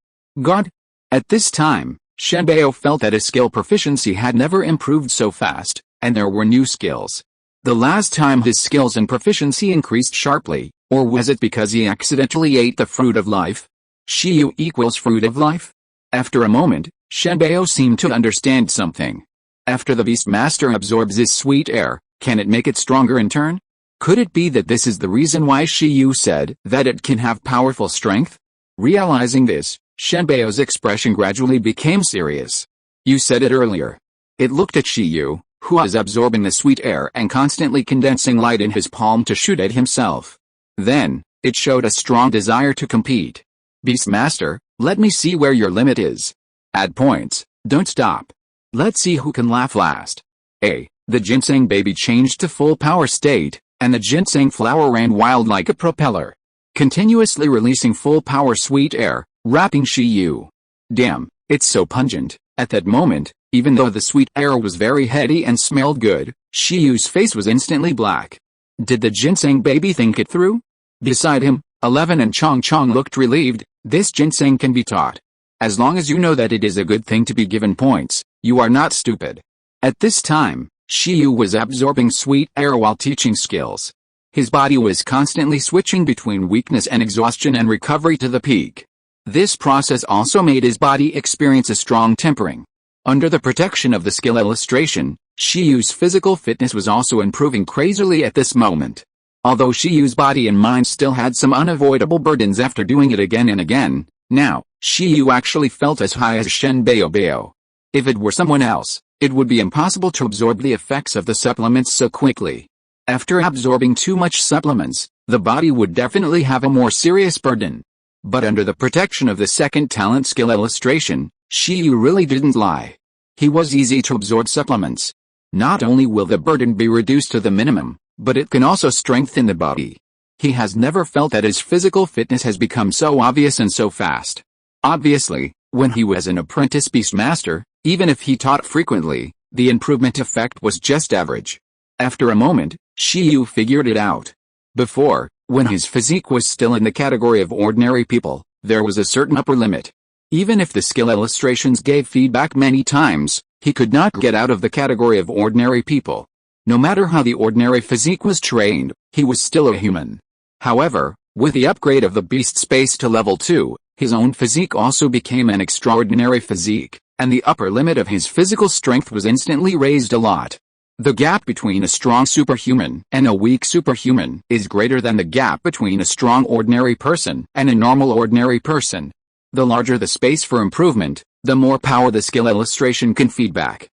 God. At this time, Shenbeo felt that his skill proficiency had never improved so fast, and there were new skills. The last time his skills and proficiency increased sharply, or was it because he accidentally ate the fruit of life? Shiyu equals fruit of life? After a moment, Shenbeo seemed to understand something. After the Beastmaster absorbs his sweet air, can it make it stronger in turn? Could it be that this is the reason why Shiyu said that it can have powerful strength? Realizing this, Shenbeo's expression gradually became serious. You said it earlier. It looked at Shiyu, who was absorbing the sweet air and constantly condensing light in his palm to shoot at himself. Then, it showed a strong desire to compete. Beastmaster, let me see where your limit is. Add points, don't stop. Let's see who can laugh last. The ginseng baby changed to full power state, and the ginseng flower ran wild like a propeller, continuously releasing full power sweet air, wrapping Shiyu. Damn, it's so pungent. At that moment, even though the sweet air was very heady and smelled good, Shiyu's face was instantly black. Did the ginseng baby think it through? Beside him, 11 and Chong Chong looked relieved. This ginseng can be taught. As long as you know that it is a good thing to be given points, you are not stupid. At this time, Shiyu was absorbing sweet air while teaching skills. His body was constantly switching between weakness and exhaustion and recovery to the peak. This process also made his body experience a strong tempering. Under the protection of the skill illustration, Shiyu's physical fitness was also improving crazily at this moment. Although Shiyu's body and mind still had some unavoidable burdens after doing it again and again, now, Shiyu actually felt as high as Shenbeobeo. If it were someone else, it would be impossible to absorb the effects of the supplements so quickly. After absorbing too much supplements, the body would definitely have a more serious burden. But under the protection of the second talent skill illustration, Shiyu really didn't lie. He was easy to absorb supplements. Not only will the burden be reduced to the minimum, but it can also strengthen the body. He has never felt that his physical fitness has become so obvious and so fast. Obviously, when he was an apprentice Beastmaster, even if he taught frequently, the improvement effect was just average. After a moment, Shiyu figured it out. Before, when his physique was still in the category of ordinary people, there was a certain upper limit. Even if the skill illustrations gave feedback many times, he could not get out of the category of ordinary people. No matter how the ordinary physique was trained, he was still a human. However, with the upgrade of the beast space to level 2, his own physique also became an extraordinary physique, and the upper limit of his physical strength was instantly raised a lot. The gap between a strong superhuman and a weak superhuman is greater than the gap between a strong ordinary person and a normal ordinary person. The larger the space for improvement, the more power the skill illustration can feed back.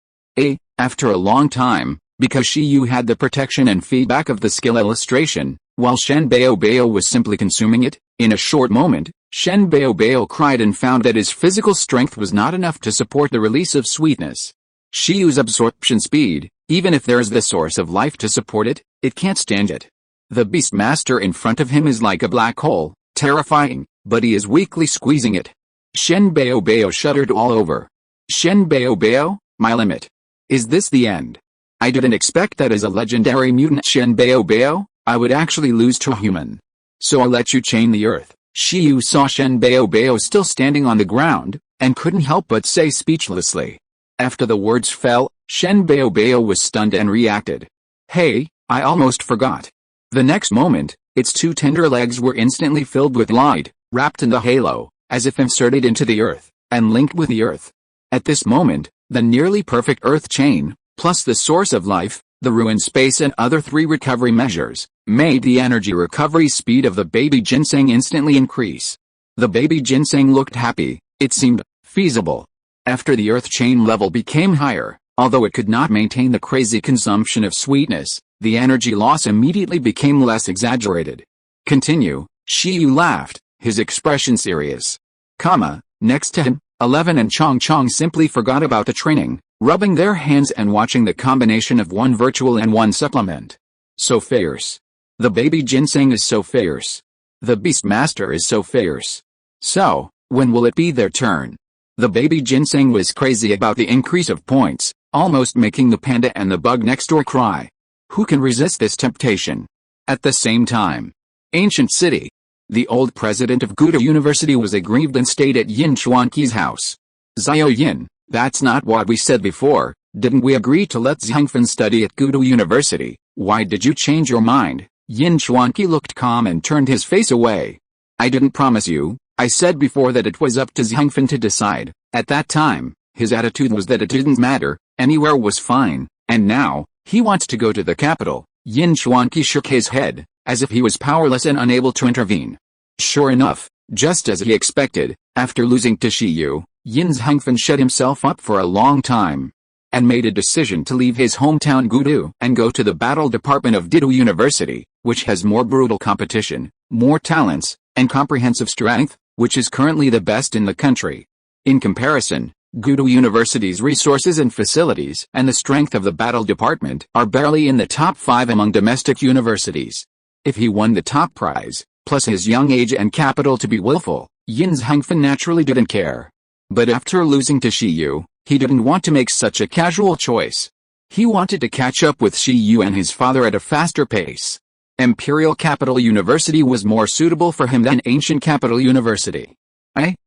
After a long time, because Shiyu had the protection and feedback of the skill illustration, while Shen Baobao was simply consuming it, in a short moment, Shen Baobao cried and found that his physical strength was not enough to support the release of sweetness. Shiyu's absorption speed, even if there is the source of life to support it, it can't stand it. The beast master in front of him is like a black hole, terrifying, but he is weakly squeezing it. Shen Baobao shuddered all over. Shen Baobao, my limit. Is this the end? I didn't expect that as a legendary mutant Shen Baobao, I would actually lose to a human. So I'll let you chain the earth. Shiyu saw Shen Baobao still standing on the ground, and couldn't help but say speechlessly. After the words fell, Shen Baobao was stunned and reacted. Hey, I almost forgot. The next moment, its two tender legs were instantly filled with light, wrapped in the halo, as if inserted into the earth, and linked with the earth. At this moment, the nearly perfect earth chain, plus the source of life, the ruined space and other 3 recovery measures, made the energy recovery speed of the baby ginseng instantly increase. The baby ginseng looked happy, it seemed feasible. After the earth chain level became higher, although it could not maintain the crazy consumption of sweetness, the energy loss immediately became less exaggerated. Continue, Shiyu laughed, his expression serious. Next to him, 11 and Chong Chong simply forgot about the training, rubbing their hands and watching the combination of one virtual and one supplement. So fierce. The baby ginseng is so fierce. The beast master is so fierce. So, when will it be their turn? The baby ginseng was crazy about the increase of points, almost making the panda and the bug next door cry. Who can resist this temptation? At the same time, Ancient City. The old president of Gudo University was aggrieved and stayed at Yin Chuanqi's house. Xiao Yin, that's not what we said before. Didn't we agree to let Zhangfen study at Gudo University? Why did you change your mind? Yin Chuanqi looked calm and turned his face away. I didn't promise you. I said before that it was up to Zhangfen to decide. At that time, his attitude was that it didn't matter, anywhere was fine, and now, he wants to go to the capital. Yin Chuanqi shook his head, as if he was powerless and unable to intervene. Sure enough, just as he expected, after losing to Shiyu, Yin Zhangfen shut himself up for a long time, and made a decision to leave his hometown Gudu and go to the battle department of Dido University, which has more brutal competition, more talents, and comprehensive strength, which is currently the best in the country. In comparison, Gudo University's resources and facilities and the strength of the battle department are barely in the top 5 among domestic universities. If he won the top prize, plus his young age and capital to be willful, Yin Zhangfen naturally didn't care. But after losing to Shiyu, he didn't want to make such a casual choice. He wanted to catch up with Shiyu and his father at a faster pace. Imperial Capital University was more suitable for him than Ancient Capital University.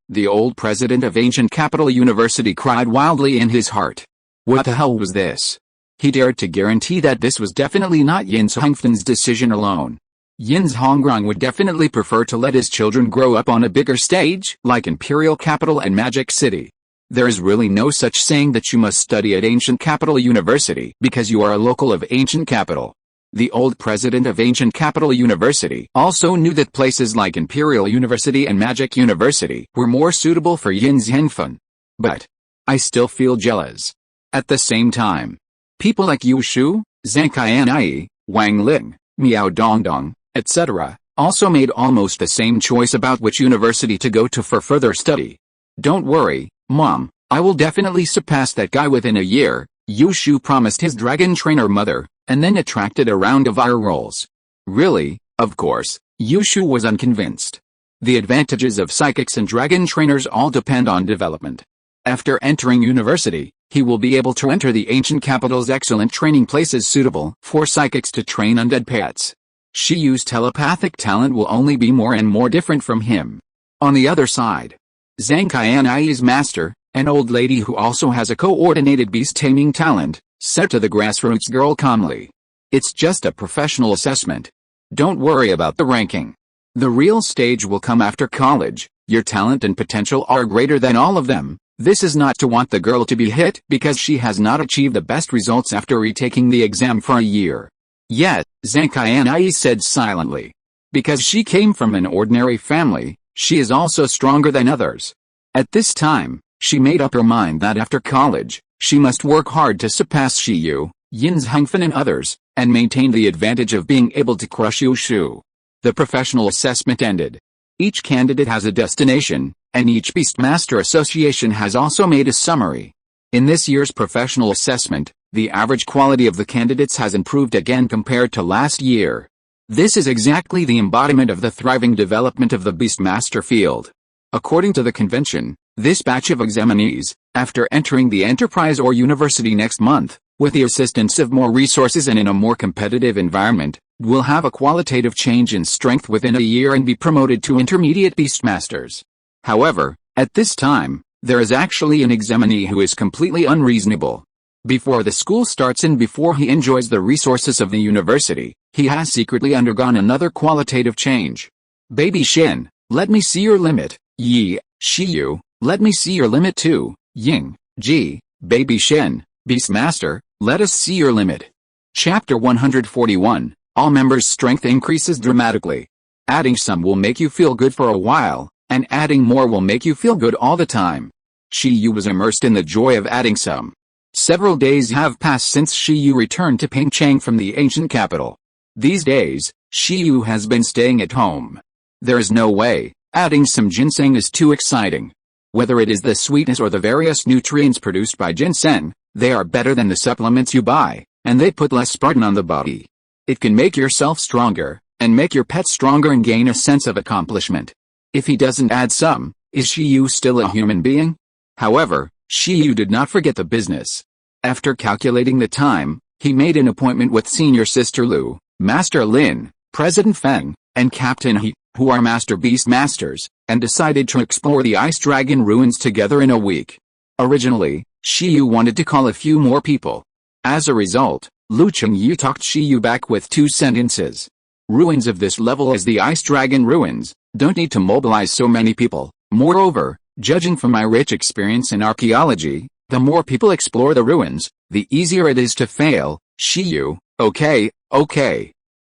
The old president of Ancient Capital University cried wildly in his heart. What the hell was this? He dared to guarantee that this was definitely not Yin Zhangfen's decision alone. Yin Zhongrong would definitely prefer to let his children grow up on a bigger stage, like Imperial Capital and Magic City. There is really no such saying that you must study at Ancient Capital University because you are a local of Ancient Capital. The old president of Ancient Capital University also knew that places like Imperial University and Magic University were more suitable for Yin Zhangfen. But I still feel jealous. At the same time, people like Yu Shu, Zhang Qianai, Wang Ling, Miao Dongdong, etc., also made almost the same choice about which university to go to for further study. Don't worry, Mom, I will definitely surpass that guy within a year, Yu Shu promised his dragon trainer mother, and then attracted a round of eye rolls. Really, of course, Yu Shu was unconvinced. The advantages of psychics and dragon trainers all depend on development. After entering university, He will be able to enter the ancient capital's excellent training places suitable for psychics to train undead pets. Shiyu's telepathic talent will only be more and more different from him. On the other side, Zhang Qianyi's master, an old lady who also has a coordinated beast-taming talent, said to the grassroots girl calmly, "It's just a professional assessment. Don't worry about the ranking. The real stage will come after college. Your talent and potential are greater than all of them." This is not to want the girl to be hit because she has not achieved the best results after retaking the exam for a year. Yet, Zhang Qianyi said silently. Because she came from an ordinary family, she is also stronger than others. At this time, she made up her mind that after college, she must work hard to surpass Shiyu, Yin's Hengfen and others, and maintain the advantage of being able to crush Yu Shu. The professional assessment ended. Each candidate has a destination, and each Beastmaster Association has also made a summary. In this year's professional assessment, the average quality of the candidates has improved again compared to last year. This is exactly the embodiment of the thriving development of the Beastmaster field. According to the convention, this batch of examinees, after entering the enterprise or university next month, with the assistance of more resources and in a more competitive environment, will have a qualitative change in strength within a year and be promoted to intermediate Beastmasters. However, at this time, there is actually an examinee who is completely unreasonable. Before the school starts and before he enjoys the resources of the university, he has secretly undergone another qualitative change. "Baby Shin, let me see your limit." "Yi, Shiyu, let me see your limit too." "Ying, Ji, Baby Shin, Beastmaster, let us see your limit." Chapter 141, All members' strength increases dramatically. Adding some will make you feel good for a while, and adding more will make you feel good all the time. Shiyu was immersed in the joy of adding some. Several days have passed since Shiyu returned to Pingchang from the ancient capital. These days, Shiyu has been staying at home. There is no way, adding some ginseng is too exciting. Whether it is the sweetness or the various nutrients produced by ginseng, they are better than the supplements you buy, and they put less burden on the body. It can make yourself stronger, and make your pet stronger and gain a sense of accomplishment. If he doesn't add some, is Shiyu still a human being? However, Shiyu did not forget the business. After calculating the time, he made an appointment with Senior Sister Lu, Master Lin, President Feng, and Captain He, who are Master Beast Masters, and decided to explore the Ice Dragon ruins together in a week. Originally, Shiyu wanted to call a few more people. As a result, Lu Chengyu talked Shiyu back with 2 sentences. Ruins of this level as the Ice Dragon ruins don't need to mobilize so many people. Moreover, judging from my rich experience in archaeology, the more people explore the ruins, the easier it is to fail. Shiyu, okay.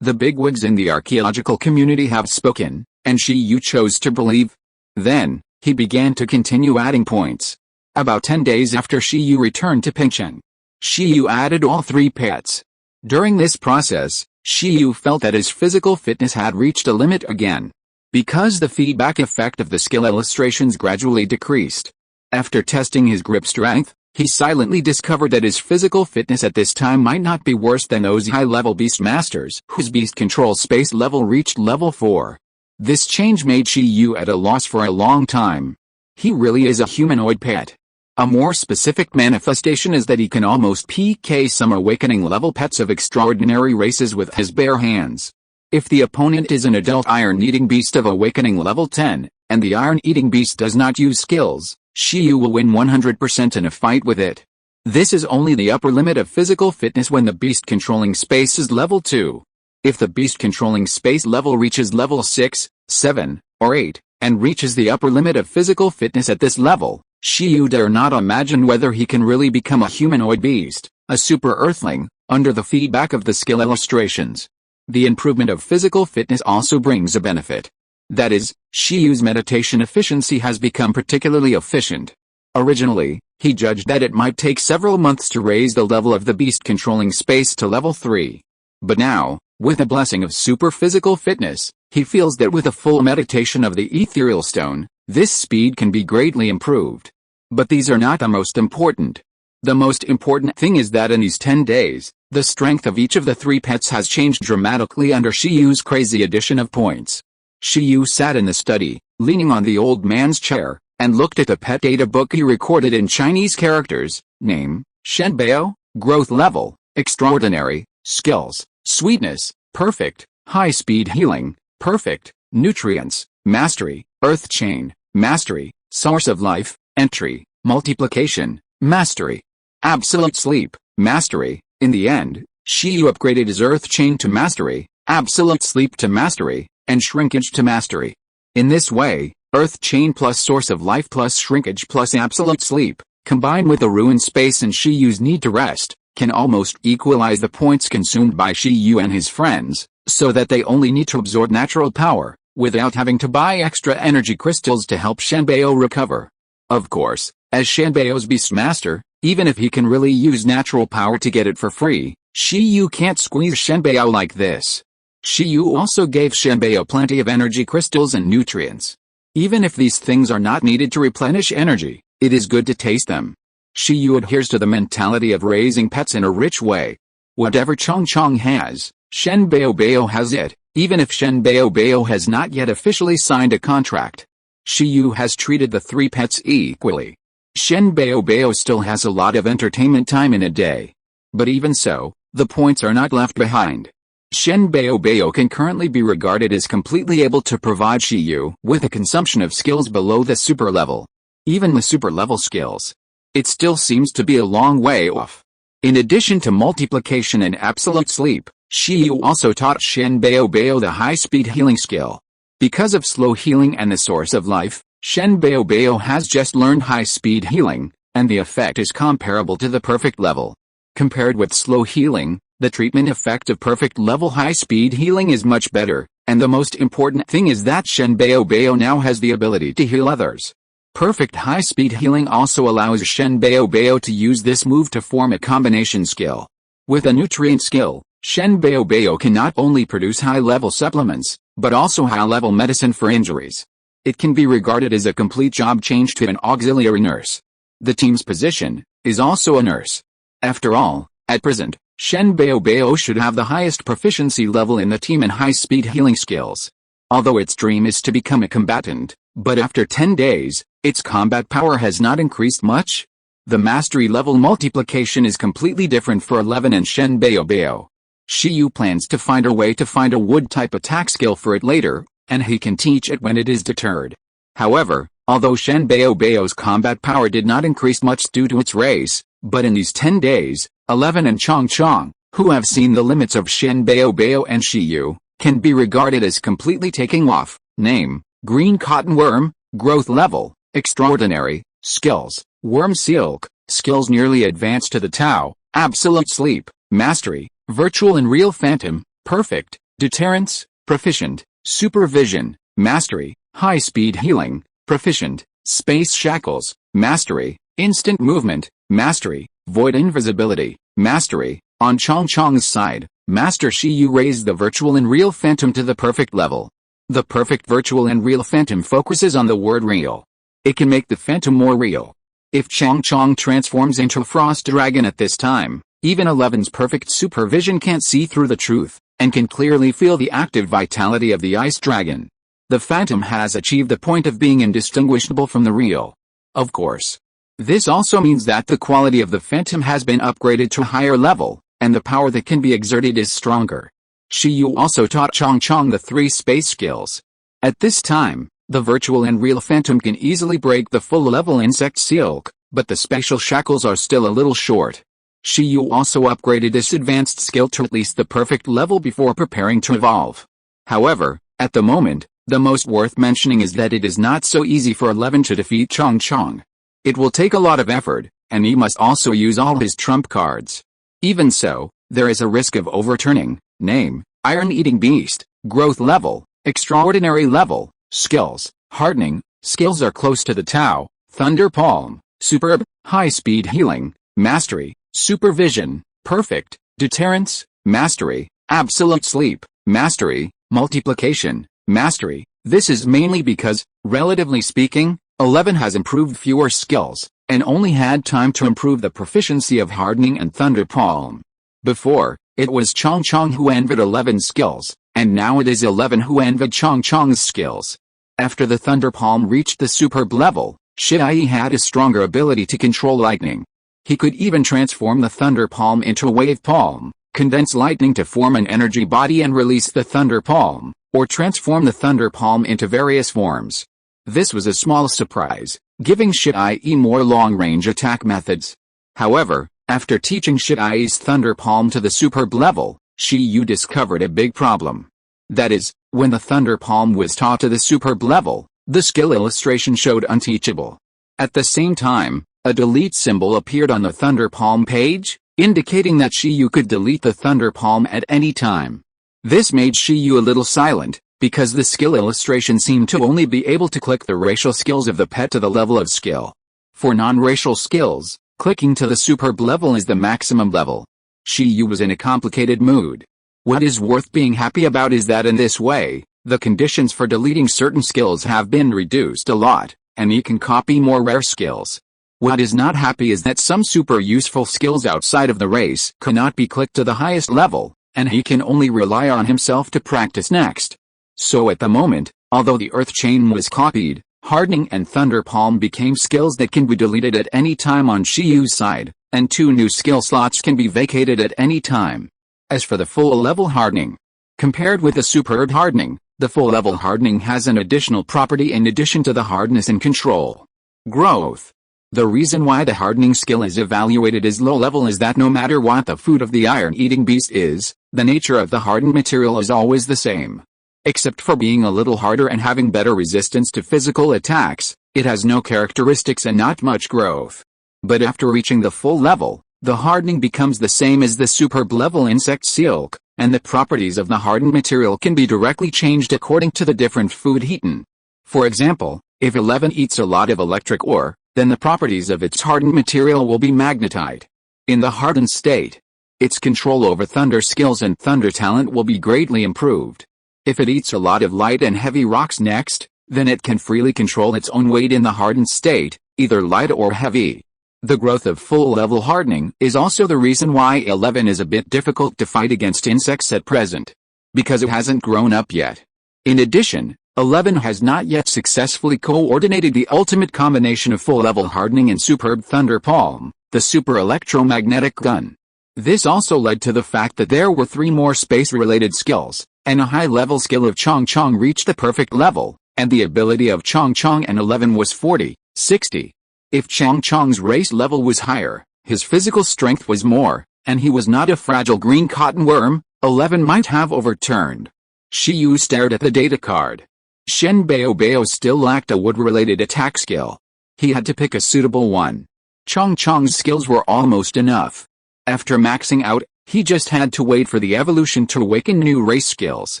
The bigwigs in the archaeological community have spoken, and Shiyu chose to believe. Then, he began to continue adding points. About 10 days after Shiyu returned to Pingcheng, Shiyu added all 3 pets. During this process, Shiyu felt that his physical fitness had reached a limit again. Because the feedback effect of the skill illustrations gradually decreased. After testing his grip strength, he silently discovered that his physical fitness at this time might not be worse than those high-level Beastmasters whose beast control space level reached level 4. This change made Shiyu at a loss for a long time. He really is a humanoid pet. A more specific manifestation is that he can almost PK some awakening level pets of extraordinary races with his bare hands. If the opponent is an adult iron-eating beast of awakening level 10, and the iron-eating beast does not use skills, Shiyu will win 100% in a fight with it. This is only the upper limit of physical fitness when the beast controlling space is level 2. If the beast controlling space level reaches level 6, 7, or 8, and reaches the upper limit of physical fitness at this level, Shiyu dare not imagine whether he can really become a humanoid beast, a super earthling, under the feedback of the skill illustrations. The improvement of physical fitness also brings a benefit. That is, Shiyu's meditation efficiency has become particularly efficient. Originally, he judged that it might take several months to raise the level of the beast controlling space to level 3. But now, with the blessing of super physical fitness, he feels that with a full meditation of the ethereal stone, this speed can be greatly improved. But these are not the most important. The most important thing is that in these 10 days, the strength of each of the 3 pets has changed dramatically under Shiyu's crazy addition of points. Shiyu sat in the study, leaning on the old man's chair, and looked at the pet data book he recorded in Chinese characters. Name, Shenbeo, growth level, extraordinary, skills, sweetness, perfect, high-speed healing, perfect, nutrients, mastery, earth chain, mastery, source of life, entry, multiplication, mastery, absolute sleep, mastery. In the end, Shiyu upgraded his earth chain to mastery, absolute sleep to mastery, and shrinkage to mastery. In this way, earth chain plus source of life plus shrinkage plus absolute sleep, combined with the ruined space and Shiyu's need to rest, can almost equalize the points consumed by Shiyu and his friends, so that they only need to absorb natural power, without having to buy extra energy crystals to help Shenbeo recover. Of course, as Shenbeo's Beastmaster, even if he can really use natural power to get it for free, Shiyu can't squeeze Shenbeo like this. Shiyu also gave Shenbeo plenty of energy crystals and nutrients. Even if these things are not needed to replenish energy, it is good to taste them. Shiyu adheres to the mentality of raising pets in a rich way. Whatever Chong has, Shenbeo has it, even if Shenbeo has not yet officially signed a contract. Shiyu has treated the 3 pets equally. Shenbeo still has a lot of entertainment time in a day. But even so, the points are not left behind. Shenbeo can currently be regarded as completely able to provide Shiyu with a consumption of skills below the super level. Even the super level skills. It still seems to be a long way off. In addition to multiplication and absolute sleep, Shiyu also taught Shenbeo the high-speed healing skill. Because of slow healing and the source of life, Shenbeo has just learned high-speed healing, and the effect is comparable to the perfect level. Compared with slow healing, the treatment effect of perfect level high-speed healing is much better, and the most important thing is that Shenbeo now has the ability to heal others. Perfect high-speed healing also allows Shenbeo to use this move to form a combination skill. With a nutrient skill, Shenbeo can not only produce high-level supplements, but also high-level medicine for injuries. It can be regarded as a complete job change to an auxiliary nurse. The team's position is also a nurse. After all, at present, Shenbeo should have the highest proficiency level in the team in high-speed healing skills. Although its dream is to become a combatant, but after 10 days, its combat power has not increased much. The mastery level multiplication is completely different for 11 and Shenbeo. Shiyu plans to find a way to find a wood-type attack skill for it later, and he can teach it when it is deterred. However, although Shenbeo's combat power did not increase much due to its race, but in these 10 days, 11 and Chong, who have seen the limits of Shenbeo and Shiyu, can be regarded as completely taking off. Name, green cotton worm, growth level, extraordinary, skills, worm silk, skills nearly advanced to the Tao, absolute sleep, mastery, virtual and real phantom, perfect, deterrence, proficient, supervision, mastery, high-speed healing, proficient, space shackles, mastery, instant movement, mastery, void invisibility, mastery. On Chong's side, Master Shiyu raised the virtual and real phantom to the perfect level. The perfect virtual and real phantom focuses on the word real. It can make the phantom more real. If Chong transforms into a frost dragon at this time, even 11's perfect supervision can't see through the truth, and can clearly feel the active vitality of the ice dragon. The phantom has achieved the point of being indistinguishable from the real. Of course. This also means that the quality of the phantom has been upgraded to a higher level, and the power that can be exerted is stronger. Shiyu also taught Chong the 3 space skills. At this time, the virtual and real phantom can easily break the full-level insect silk, but the spatial shackles are still a little short. Shiyu also upgraded this advanced skill to at least the perfect level before preparing to evolve. However, at the moment, the most worth mentioning is that it is not so easy for 11 to defeat Chong. It will take a lot of effort, and he must also use all his trump cards. Even so, there is a risk of overturning. Name, Iron-Eating Beast, growth level, extraordinary level, skills, hardening, skills are close to the Tao, Thunder Palm, superb, high-speed healing, mastery, supervision, perfect, deterrence, mastery, absolute sleep, mastery, multiplication, mastery. This is mainly because, relatively speaking, 11 has improved fewer skills, and only had time to improve the proficiency of hardening and Thunder Palm. Before, it was Chong who envied 11's skills, and now it is 11 who envied Chong's skills. After the Thunder Palm reached the superb level, Shiai had a stronger ability to control lightning. He could even transform the thunder palm into a wave palm, condense lightning to form an energy body and release the thunder palm, or transform the thunder palm into various forms. This was a small surprise, giving Shi-I more long-range attack methods. However, after teaching Shi-I's thunder palm to the superb level, Shi-Yu discovered a big problem. That is, when the thunder palm was taught to the superb level, the skill illustration showed unteachable. At the same time, a delete symbol appeared on the thunder palm page, indicating that Shi-Yu could delete the thunder palm at any time. This made Shi-Yu a little silent, because the skill illustration seemed to only be able to click the racial skills of the pet to the level of skill. For non-racial skills, clicking to the superb level is the maximum level. Shi-Yu was in a complicated mood. What is worth being happy about is that in this way, the conditions for deleting certain skills have been reduced a lot, and he can copy more rare skills. What is not happy is that some super useful skills outside of the race cannot be clicked to the highest level, and he can only rely on himself to practice next. So at the moment, although the Earth Chain was copied, Hardening and Thunder Palm became skills that can be deleted at any time on Shi-Yu's side, and 2 new skill slots can be vacated at any time. As for the full level hardening, compared with the superb hardening, the full level hardening has an additional property in addition to the hardness and control: growth. The reason why the hardening skill is evaluated as low level is that no matter what the food of the iron-eating beast is, the nature of the hardened material is always the same. Except for being a little harder and having better resistance to physical attacks, it has no characteristics and not much growth. But after reaching the full level, the hardening becomes the same as the superb level insect silk, and the properties of the hardened material can be directly changed according to the different food eaten. For example, if 11 eats a lot of electric ore, then the properties of its hardened material will be magnetite. In the hardened state, its control over thunder skills and thunder talent will be greatly improved. If it eats a lot of light and heavy rocks next, then it can freely control its own weight in the hardened state, either light or heavy. The growth of full-level hardening is also the reason why 11 is a bit difficult to fight against insects at present, because it hasn't grown up yet. In addition, 11 has not yet successfully coordinated the ultimate combination of full-level hardening and superb thunder palm, the super electromagnetic gun. This also led to the fact that there were 3 more space-related skills, and a high-level skill of Chong Chong reached the perfect level, and the ability of Chong Chong and 11 was 40, 60. If Chong Chong's race level was higher, his physical strength was more, and he was not a fragile green cotton worm, 11 might have overturned. Shi-Yu stared at the data card. Shen Bao still lacked a wood-related attack skill. He had to pick a suitable one. Chong Chong's skills were almost enough. After maxing out, he just had to wait for the evolution to awaken new race skills.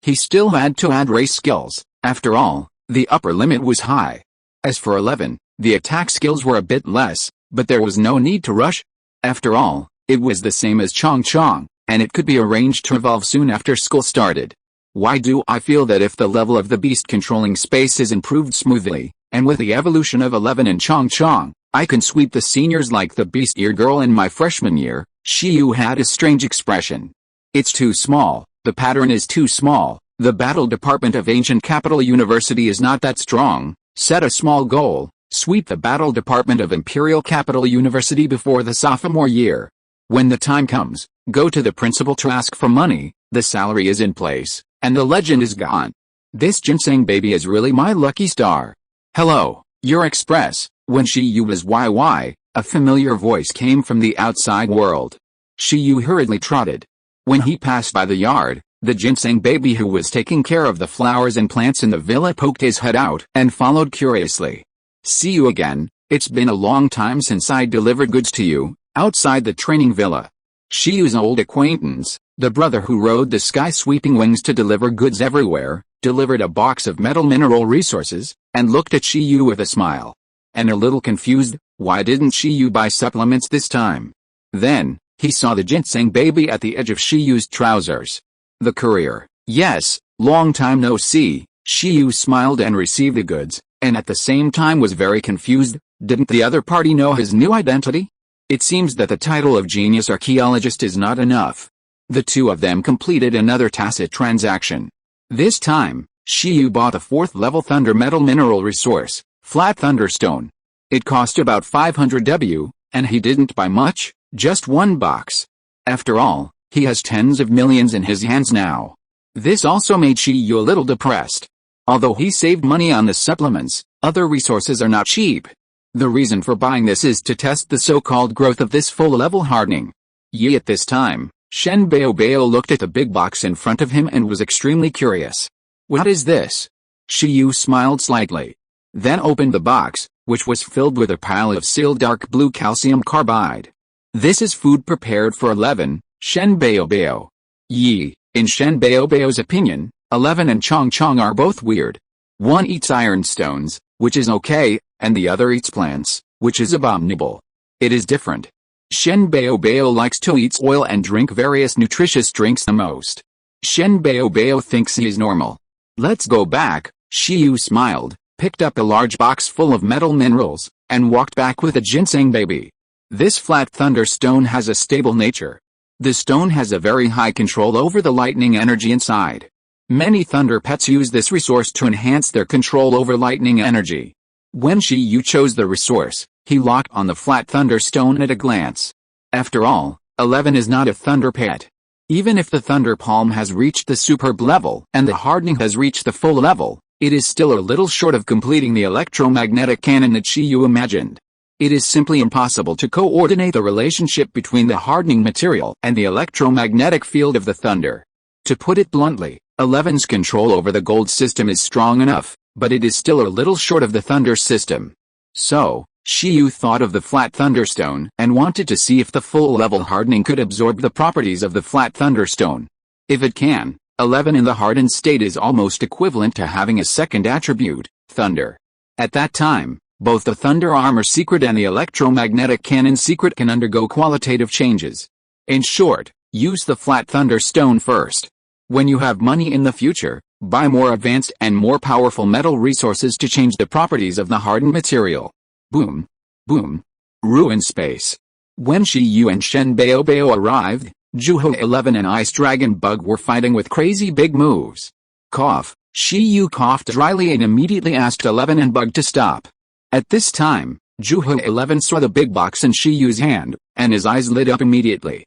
He still had to add race skills. After all, the upper limit was high. As for 11, the attack skills were a bit less, but there was no need to rush. After all, it was the same as Chong Chong, and it could be arranged to evolve soon after school started. Why do I feel that if the level of the beast controlling space is improved smoothly, and with the evolution of 11 and Chong Chong, I can sweep the seniors like the beast ear girl in my freshman year? Shi-Yu had a strange expression. It's too small, the pattern is too small, the battle department of Ancient Capital University is not that strong. Set a small goal, sweep the battle department of Imperial Capital University before the sophomore year. When the time comes, go to the principal to ask for money, the salary is in place, and the legend is gone. This ginseng baby is really my lucky star. Hello, your express. When Shi-Yu was YY, a familiar voice came from the outside world. Shi-Yu hurriedly trotted. When he passed by the yard, the ginseng baby who was taking care of the flowers and plants in the villa poked his head out and followed curiously. See you again, it's been a long time since I delivered goods to you, outside the training villa. Shi-Yu's old acquaintance, the brother who rode the sky-sweeping wings to deliver goods everywhere, delivered a box of metal mineral resources, and looked at Shi-Yu with a smile. And a little confused, why didn't Shi-Yu buy supplements this time? Then, he saw the ginseng baby at the edge of Shi-Yu's trousers. The courier. Yes, long time no see. Shi-Yu smiled and received the goods, and at the same time was very confused. Didn't the other party know his new identity? It seems that the title of genius archaeologist is not enough. The two of them completed another tacit transaction. This time, Shi-Yu bought a 4th level thunder metal mineral resource, flat thunderstone. It cost about 500 W, And he didn't buy much, just one box. After all, he has tens of millions in his hands now. This also made Shiyu a little depressed. Although he saved money on the supplements, other resources are not cheap. The reason for buying this is to test the so-called growth of this full-level hardening. At this time, Shen Baobao looked at the big box in front of him and was extremely curious. What is this? Shiyu smiled slightly. Then opened the box, which was filled with a pile of sealed dark blue calcium carbide. This is food prepared for 11, Shen Baobao. In Shen Baobao's opinion, 11 and Chong Chong are both weird. One eats ironstones, which is okay, and the other eats plants, which is abominable. It is different. Shen Baobao likes to eat oil and drink various nutritious drinks the most. Shen Baobao thinks he is normal. Let's go back, Shiyu smiled, picked up a large box full of metal minerals, and walked back with a ginseng baby. This flat thunder stone has a stable nature. The stone has a very high control over the lightning energy inside. Many thunder pets use this resource to enhance their control over lightning energy. When Shiyu chose the resource, he locked on the flat thunder stone at a glance. After all, 11 is not a thunder pet. Even if the thunder palm has reached the superb level and the hardening has reached the full level, it is still a little short of completing the electromagnetic cannon that Shiyu imagined. It is simply impossible to coordinate the relationship between the hardening material and the electromagnetic field of the thunder. To put it bluntly, 11's control over the gold system is strong enough, but it is still a little short of the thunder system. So, Shiyu thought of the flat thunderstone and wanted to see if the full-level hardening could absorb the properties of the flat thunderstone. If it can, 11 in the hardened state is almost equivalent to having a second attribute, thunder. At that time, both the thunder armor secret and the electromagnetic cannon secret can undergo qualitative changes. In short, use the flat thunderstone first. When you have money in the future, buy more advanced and more powerful metal resources to change the properties of the hardened material. Boom. Boom. Ruin space. When Shiyu and Shen Baobao arrived, Juho 11 and Ice Dragon Bug were fighting with crazy big moves. Cough. Shiyu coughed dryly and immediately asked 11 and Bug to stop. At this time, Juho 11 saw the big box in Shiyu's hand, and his eyes lit up immediately.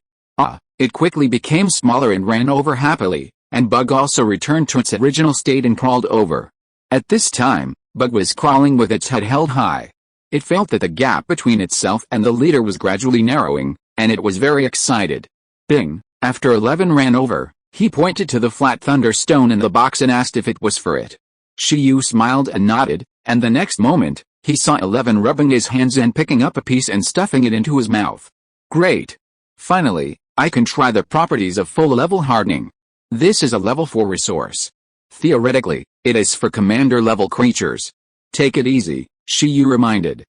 It quickly became smaller and ran over happily, and Bug also returned to its original state and crawled over. At this time, Bug was crawling with its head held high. It felt that the gap between itself and the leader was gradually narrowing, and it was very excited. Bing! After 11 ran over, he pointed to the flat thunder stone in the box and asked if it was for it. Shiyu smiled and nodded, and the next moment, he saw 11 rubbing his hands and picking up a piece and stuffing it into his mouth. Great! Finally, I can try the properties of full-level hardening. This is a level 4 resource. Theoretically, it is for commander-level creatures. Take it easy, Shiyu reminded.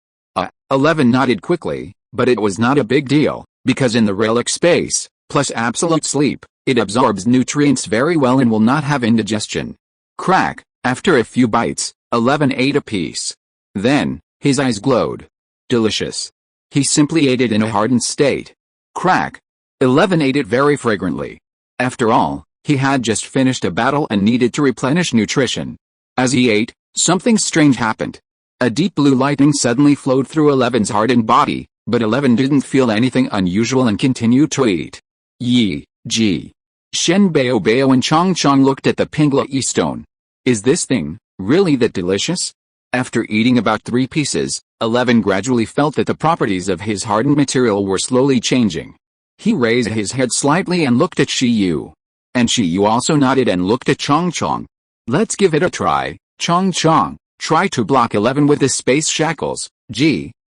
11 nodded quickly, but it was not a big deal, because in the relic space, plus absolute sleep, it absorbs nutrients very well and will not have indigestion. Crack! After a few bites, 11 ate a piece. Then, his eyes glowed. Delicious. He simply ate it in a hardened state. Crack! 11 ate it very fragrantly. After all, he had just finished a battle and needed to replenish nutrition. As he ate, something strange happened. A deep blue lightning suddenly flowed through 11's hardened body, but 11 didn't feel anything unusual and continued to eat. Shen Baobao and Chong Chong looked at the Pingla stone. Is this thing really that delicious? After eating about 3 pieces, 11 gradually felt that the properties of his hardened material were slowly changing. He raised his head slightly and looked at Shiyu. And Shiyu also nodded and looked at Chong Chong. Let's give it a try, Chong Chong. Try to block 11 with the space shackles.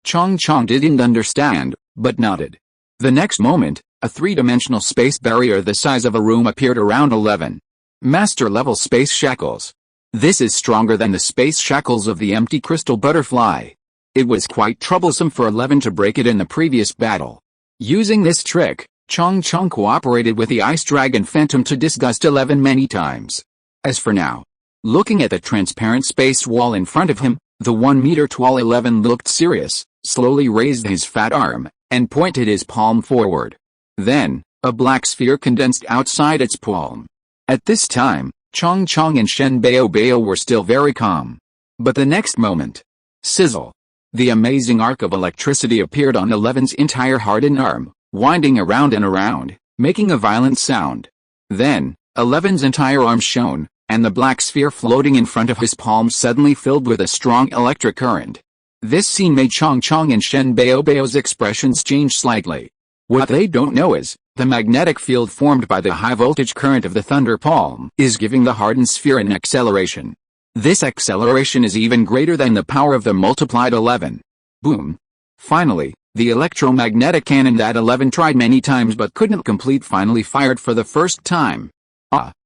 Chong Chong didn't understand, but nodded. The next moment, a 3-dimensional space barrier the size of a room appeared around 11. Master-level space shackles. This is stronger than the space shackles of the empty crystal butterfly. It was quite troublesome for 11 to break it in the previous battle. Using this trick, Chong Chong cooperated with the Ice Dragon Phantom to disgust 11 many times. As for now, looking at the transparent space wall in front of him, the 1-meter-tall 11 looked serious, slowly raised his fat arm, and pointed his palm forward. Then, a black sphere condensed outside its palm. At this time, Chong Chong and Shen Baobao were still very calm. But the next moment, sizzle! The amazing arc of electricity appeared on 11's entire hardened arm, winding around and around, making a violent sound. Then, 11's entire arm shone, and the black sphere floating in front of his palm suddenly filled with a strong electric current. This scene made Chong Chong and Shen Bao's expressions change slightly. What they don't know is, the magnetic field formed by the high-voltage current of the thunder palm is giving the hardened sphere an acceleration. This acceleration is even greater than the power of the multiplied 11. Boom. Finally, the electromagnetic cannon that 11 tried many times but couldn't complete finally fired for the first time.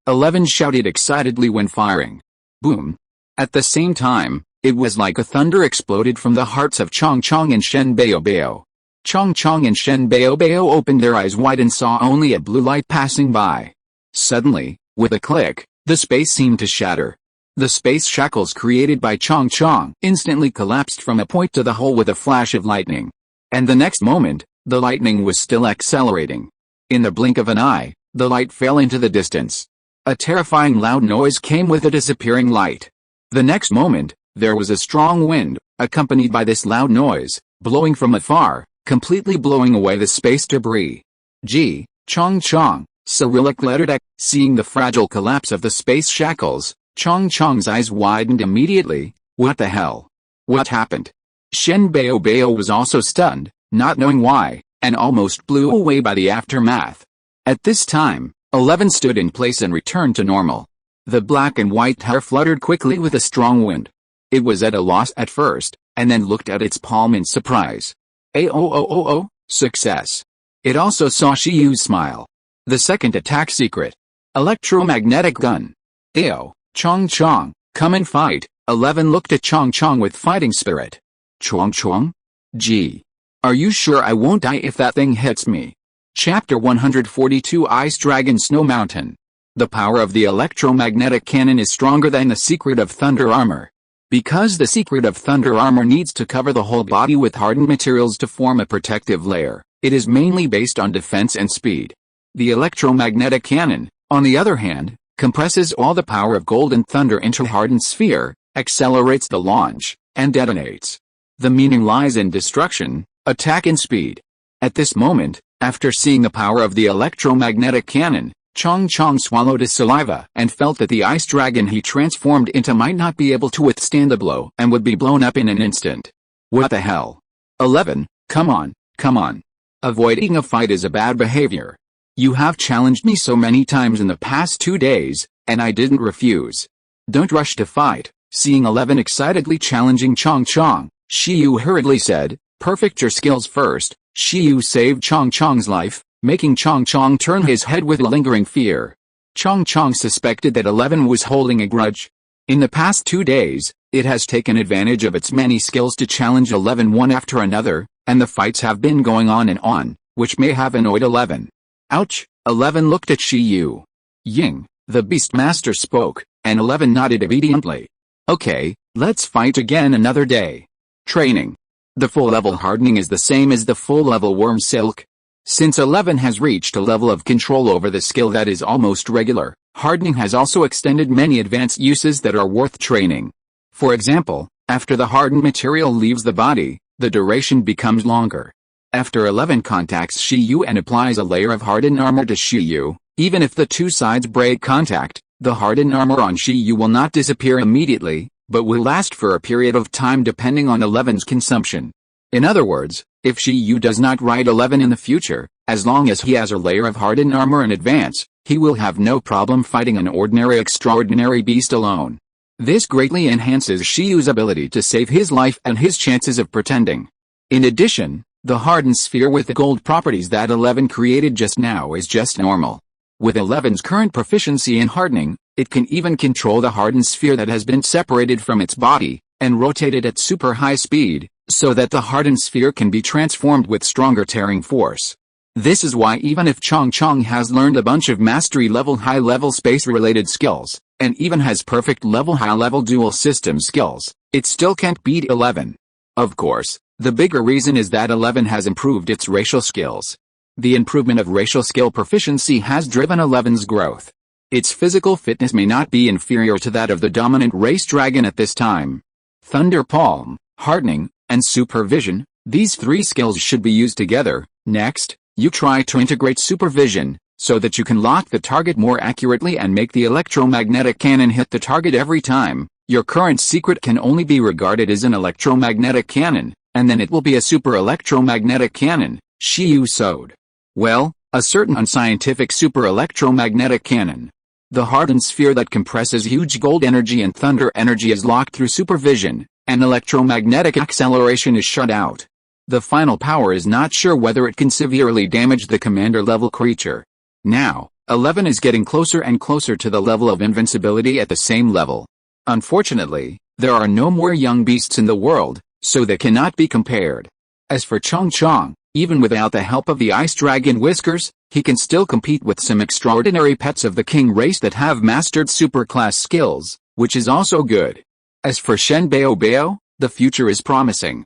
11 shouted excitedly when firing. Boom. At the same time, it was like a thunder exploded from the hearts of Chong Chong and Shen Bao. Chong Chong and Shen Bao opened their eyes wide and saw only a blue light passing by. Suddenly, with a click, the space seemed to shatter. The space shackles created by Chong Chong instantly collapsed from a point to the hole with a flash of lightning. And the next moment, the lightning was still accelerating. In the blink of an eye, the light fell into the distance. A terrifying loud noise came with the disappearing light. The next moment, there was a strong wind, accompanied by this loud noise, blowing from afar, completely blowing away the space debris. Gee, Chong Chong, Cyrillic lettered X. Seeing the fragile collapse of the space shackles, Chong Chong's eyes widened immediately. What the hell? What happened? Shen Bao was also stunned, not knowing why, and almost blew away by the aftermath. At this time, 11 stood in place and returned to normal. The black and white hair fluttered quickly with a strong wind. It was at a loss at first, and then looked at its palm in surprise. Success. It also saw Shiyu's smile. The second attack secret. Electromagnetic gun. Chong Chong, come and fight. 11 looked at Chong Chong with fighting spirit. Chong Chong? Gee. Are you sure I won't die if that thing hits me? Chapter 142 Ice Dragon Snow Mountain. The power of the electromagnetic cannon is stronger than the secret of thunder armor. Because the secret of thunder armor needs to cover the whole body with hardened materials to form a protective layer, it is mainly based on defense and speed. The electromagnetic cannon, on the other hand, compresses all the power of golden thunder into a hardened sphere, accelerates the launch, and detonates. The meaning lies in destruction, attack and speed. At this moment, after seeing the power of the electromagnetic cannon, Chong Chong swallowed his saliva and felt that the ice dragon he transformed into might not be able to withstand the blow and would be blown up in an instant. What the hell? 11, come on. Avoiding a fight is a bad behavior. You have challenged me so many times in the past 2 days, and I didn't refuse. Don't rush to fight. Seeing 11 excitedly challenging Chong Chong, Shiyu hurriedly said, perfect your skills first. Shiyu saved Chong Chong's life, making Chong Chong turn his head with lingering fear. Chong Chong suspected that 11 was holding a grudge. In the past 2 days, it has taken advantage of its many skills to challenge 11 one after another, and the fights have been going on, which may have annoyed 11. Ouch, 11 looked at Shiyu. Ying, the Beastmaster spoke, and 11 nodded obediently. Okay, let's fight again another day. Training. The full level hardening is the same as the full level worm silk. Since 11 has reached a level of control over the skill that is almost regular, hardening has also extended many advanced uses that are worth training. For example, after the hardened material leaves the body, the duration becomes longer. After 11 contacts Shiyu and applies a layer of hardened armor to Shiyu, even if the two sides break contact, the hardened armor on Shiyu will not disappear immediately, but will last for a period of time depending on 11's consumption. In other words, if Shiyu does not ride 11 in the future, as long as he has a layer of hardened armor in advance, he will have no problem fighting an ordinary extraordinary beast alone. This greatly enhances Shiyu's ability to save his life and his chances of pretending. In addition, the hardened sphere with the gold properties that 11 created just now is just normal. With 11's current proficiency in hardening, it can even control the hardened sphere that has been separated from its body, and rotated at super high speed, so that the hardened sphere can be transformed with stronger tearing force. This is why even if Chong Chong has learned a bunch of mastery level high-level space-related skills, and even has perfect level high-level dual system skills, it still can't beat 11. Of course, the bigger reason is that 11 has improved its racial skills. The improvement of racial skill proficiency has driven 11's growth. Its physical fitness may not be inferior to that of the dominant race dragon at this time. Thunder Palm, hardening, and supervision. These three skills should be used together. Next, you try to integrate supervision, so that you can lock the target more accurately and make the electromagnetic cannon hit the target every time. Your current secret can only be regarded as an electromagnetic cannon, and then it will be a super electromagnetic cannon. Shiyu sewed. Well, a certain unscientific super electromagnetic cannon. The hardened sphere that compresses huge gold energy and thunder energy is locked through supervision, and electromagnetic acceleration is shut out. The final power is not sure whether it can severely damage the commander-level creature. Now, 11 is getting closer and closer to the level of invincibility at the same level. Unfortunately, there are no more young beasts in the world, so they cannot be compared. As for Chong, even without the help of the ice dragon Whiskers, he can still compete with some extraordinary pets of the king race that have mastered superclass skills, which is also good. As for Shenbao, the future is promising.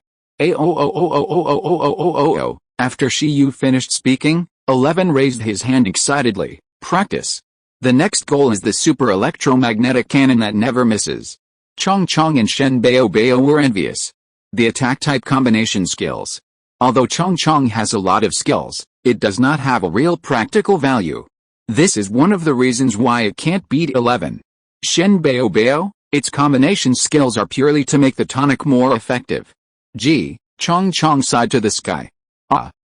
After Shiyu finished speaking, 11 raised his hand excitedly. Practice. The next goal is the super electromagnetic cannon that never misses. Chong and Shenbao were envious. The attack type combination skills. Although Chong has a lot of skills, it does not have a real practical value. This is one of the reasons why it can't beat 11. Shenbao, its combination skills are purely to make the tonic more effective. Chong sighed to the sky.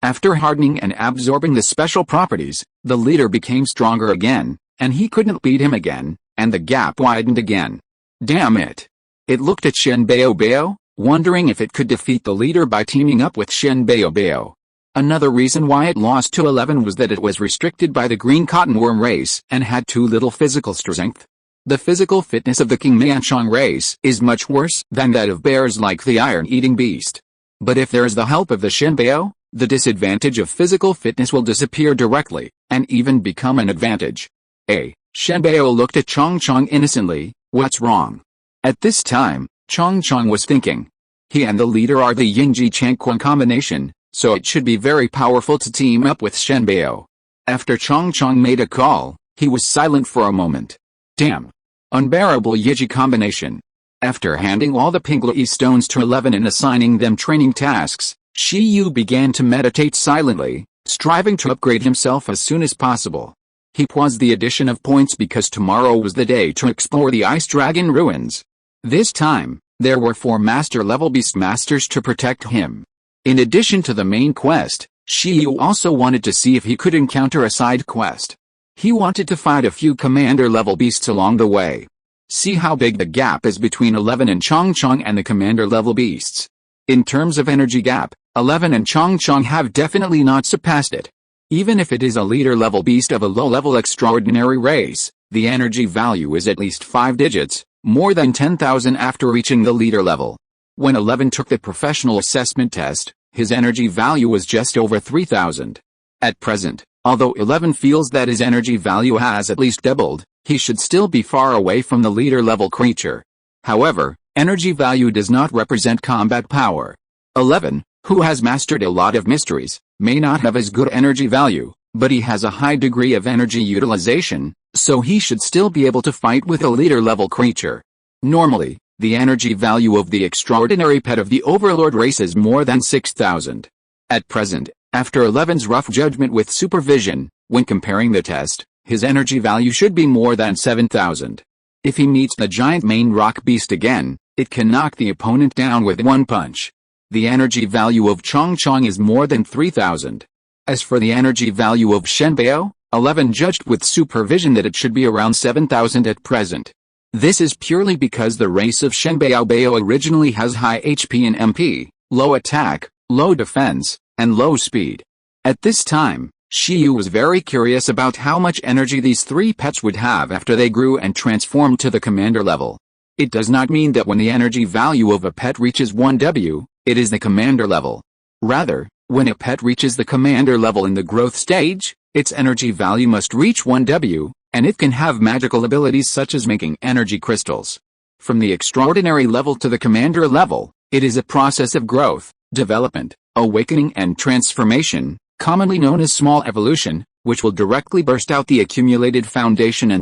After hardening and absorbing the special properties, the leader became stronger again, and he couldn't beat him again, and the gap widened again. Damn it. It looked at Shenbao, wondering if it could defeat the leader by teaming up with Shenbao. Another reason why it lost to 11 was that it was restricted by the green cottonworm race and had too little physical strength. The physical fitness of the King Manchong race is much worse than that of bears like the iron-eating beast. But if there is the help of the Shenbao, the disadvantage of physical fitness will disappear directly, and even become an advantage. Shenbao looked at Chong innocently. What's wrong? At this time, Chong was thinking. He and the leader are the Yingji Changquan combination, so it should be very powerful to team up with Shenbao. After Chong made a call, he was silent for a moment. Damn. Unbearable Yiji combination. After handing all the Pinglai stones to 11 and assigning them training tasks, Shiyu began to meditate silently, striving to upgrade himself as soon as possible. He paused the addition of points because tomorrow was the day to explore the Ice Dragon ruins. This time, there were 4 master-level beast masters to protect him. In addition to the main quest, Shiyu also wanted to see if he could encounter a side quest. He wanted to fight a few commander-level beasts along the way. See how big the gap is between 11 and Chong and the commander-level beasts. In terms of energy gap, 11 and Chong have definitely not surpassed it. Even if it is a leader-level beast of a low-level extraordinary race, the energy value is at least 5 digits, more than 10,000 after reaching the leader level. When 11 took the professional assessment test, his energy value was just over 3,000. At present, although 11 feels that his energy value has at least doubled, he should still be far away from the leader-level creature. However, energy value does not represent combat power. 11, who has mastered a lot of mysteries, may not have as good energy value, but he has a high degree of energy utilization, so he should still be able to fight with a leader-level creature. Normally, the energy value of the extraordinary pet of the Overlord race is more than 6,000. At present, after 11's rough judgment with supervision, when comparing the test, his energy value should be more than 7,000. If he meets the giant main rock beast again, it can knock the opponent down with one punch. The energy value of Chong is more than 3,000. As for the energy value of Shenbao, 11 judged with supervision that it should be around 7,000 at present. This is purely because the race of Shenbao originally has high HP and MP, low attack, low defense, and low speed. At this time, Shiyu was very curious about how much energy these 3 pets would have after they grew and transformed to the commander level. It does not mean that when the energy value of a pet reaches 1W, it is the commander level. Rather, when a pet reaches the commander level in the growth stage, its energy value must reach 1W, and it can have magical abilities such as making energy crystals. From the extraordinary level to the commander level, it is a process of growth, development, awakening and transformation, commonly known as small evolution, which will directly burst out the accumulated foundation of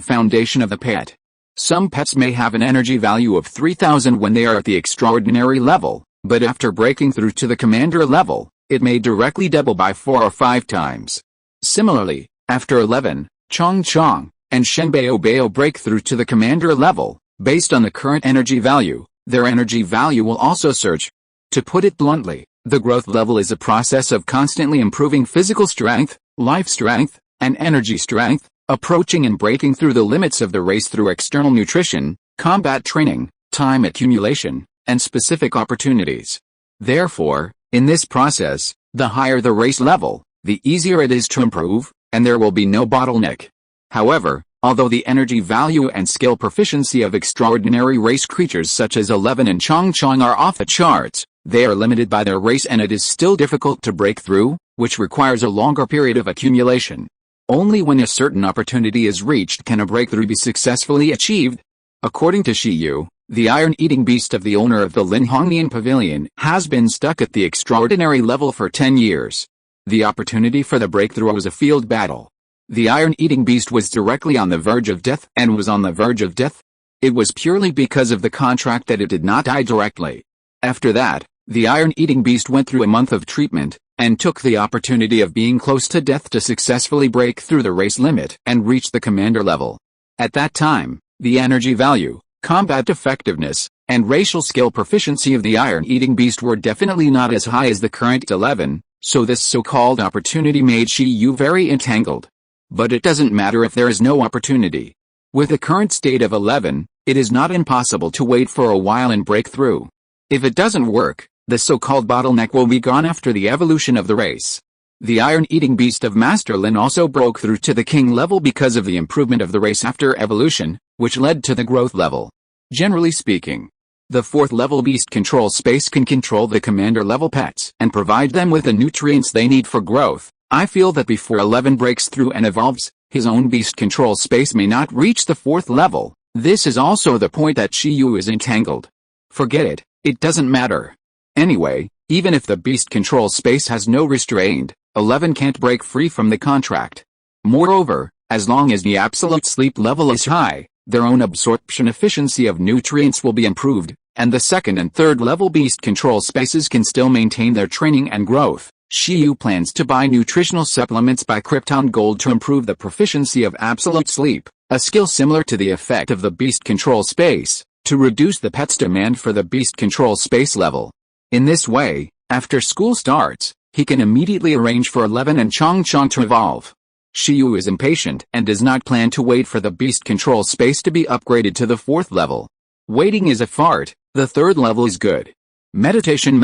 the pet. Some pets may have an energy value of 3,000 when they are at the extraordinary level, But after breaking through to the commander level, it may directly double by 4 or 5 times. Similarly, after 11, Chong Chong and Shenbao Bao break through to the commander level, based on the current energy value, their energy value will also surge. To put it bluntly, the growth level is a process of constantly improving physical strength, life strength, and energy strength, approaching and breaking through the limits of the race through external nutrition, combat training, time accumulation, and specific opportunities. Therefore, in this process, the higher the race level, the easier it is to improve, and there will be no bottleneck. However, although the energy value and skill proficiency of extraordinary race creatures such as 11 and Chong Chong are off the charts, they are limited by their race and it is still difficult to break through, which requires a longer period of accumulation. Only when a certain opportunity is reached can a breakthrough be successfully achieved. According to Shi Yu, the iron-eating beast of the owner of the Linhongnian Pavilion has been stuck at the extraordinary level for 10 years. The opportunity for the breakthrough was a field battle. The iron-eating beast was directly on the verge of death and was on the verge of death. It was purely because of the contract that it did not die directly. After that, the iron-eating beast went through a month of treatment, and took the opportunity of being close to death to successfully break through the race limit and reach the commander level. At that time, the energy value, combat effectiveness, and racial skill proficiency of the iron-eating beast were definitely not as high as the current 11, so this so-called opportunity made Shi Yu very entangled. But it doesn't matter if there is no opportunity. With the current state of 11, it is not impossible to wait for a while and break through. If it doesn't work, the so-called bottleneck will be gone after the evolution of the race. The iron-eating beast of Master Lin also broke through to the king level because of the improvement of the race after evolution, which led to the growth level. Generally speaking, the 4th level beast control space can control the commander level pets and provide them with the nutrients they need for growth. I feel that before 11 breaks through and evolves, his own beast control space may not reach the 4th level. This is also the point that Shi Yu is entangled. Forget it, it doesn't matter. Anyway, even if the beast control space has no restraint, 11 can't break free from the contract. Moreover, as long as the absolute sleep level is high, their own absorption efficiency of nutrients will be improved, and the 2nd and 3rd level beast control spaces can still maintain their training and growth. Shi Yu plans to buy nutritional supplements by Krypton Gold to improve the proficiency of absolute sleep, a skill similar to the effect of the beast control space, to reduce the pet's demand for the beast control space level. In this way, after school starts, he can immediately arrange for 11 and Chong Chong to evolve. Shi Yu is impatient and does not plan to wait for the beast control space to be upgraded to the 4th level. Waiting is a fart, the 3rd level is good. Meditation.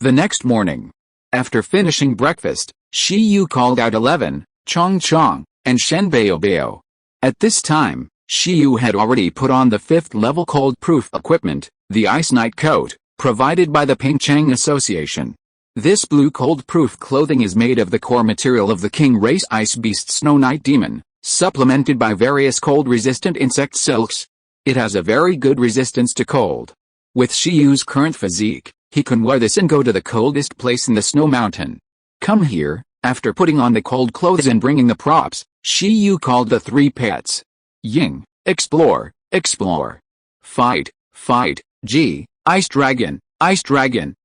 The next morning, after finishing breakfast, Shi Yu called out 11, Chong Chong, and Shenbao Bao. At this time, Shi Yu had already put on the 5th level cold-proof equipment, the Ice Night Coat, provided by the Pingchang Association. This blue cold-proof clothing is made of the core material of the king race ice beast Snow Night Demon, supplemented by various cold-resistant insect silks. It has a very good resistance to cold. With Shi Yu's current physique, he can wear this and go to the coldest place in the snow mountain. Come here. After putting on the cold clothes and bringing the props, Shi Yu called the 3 pets. Ying, explore, fight, G, ice dragon,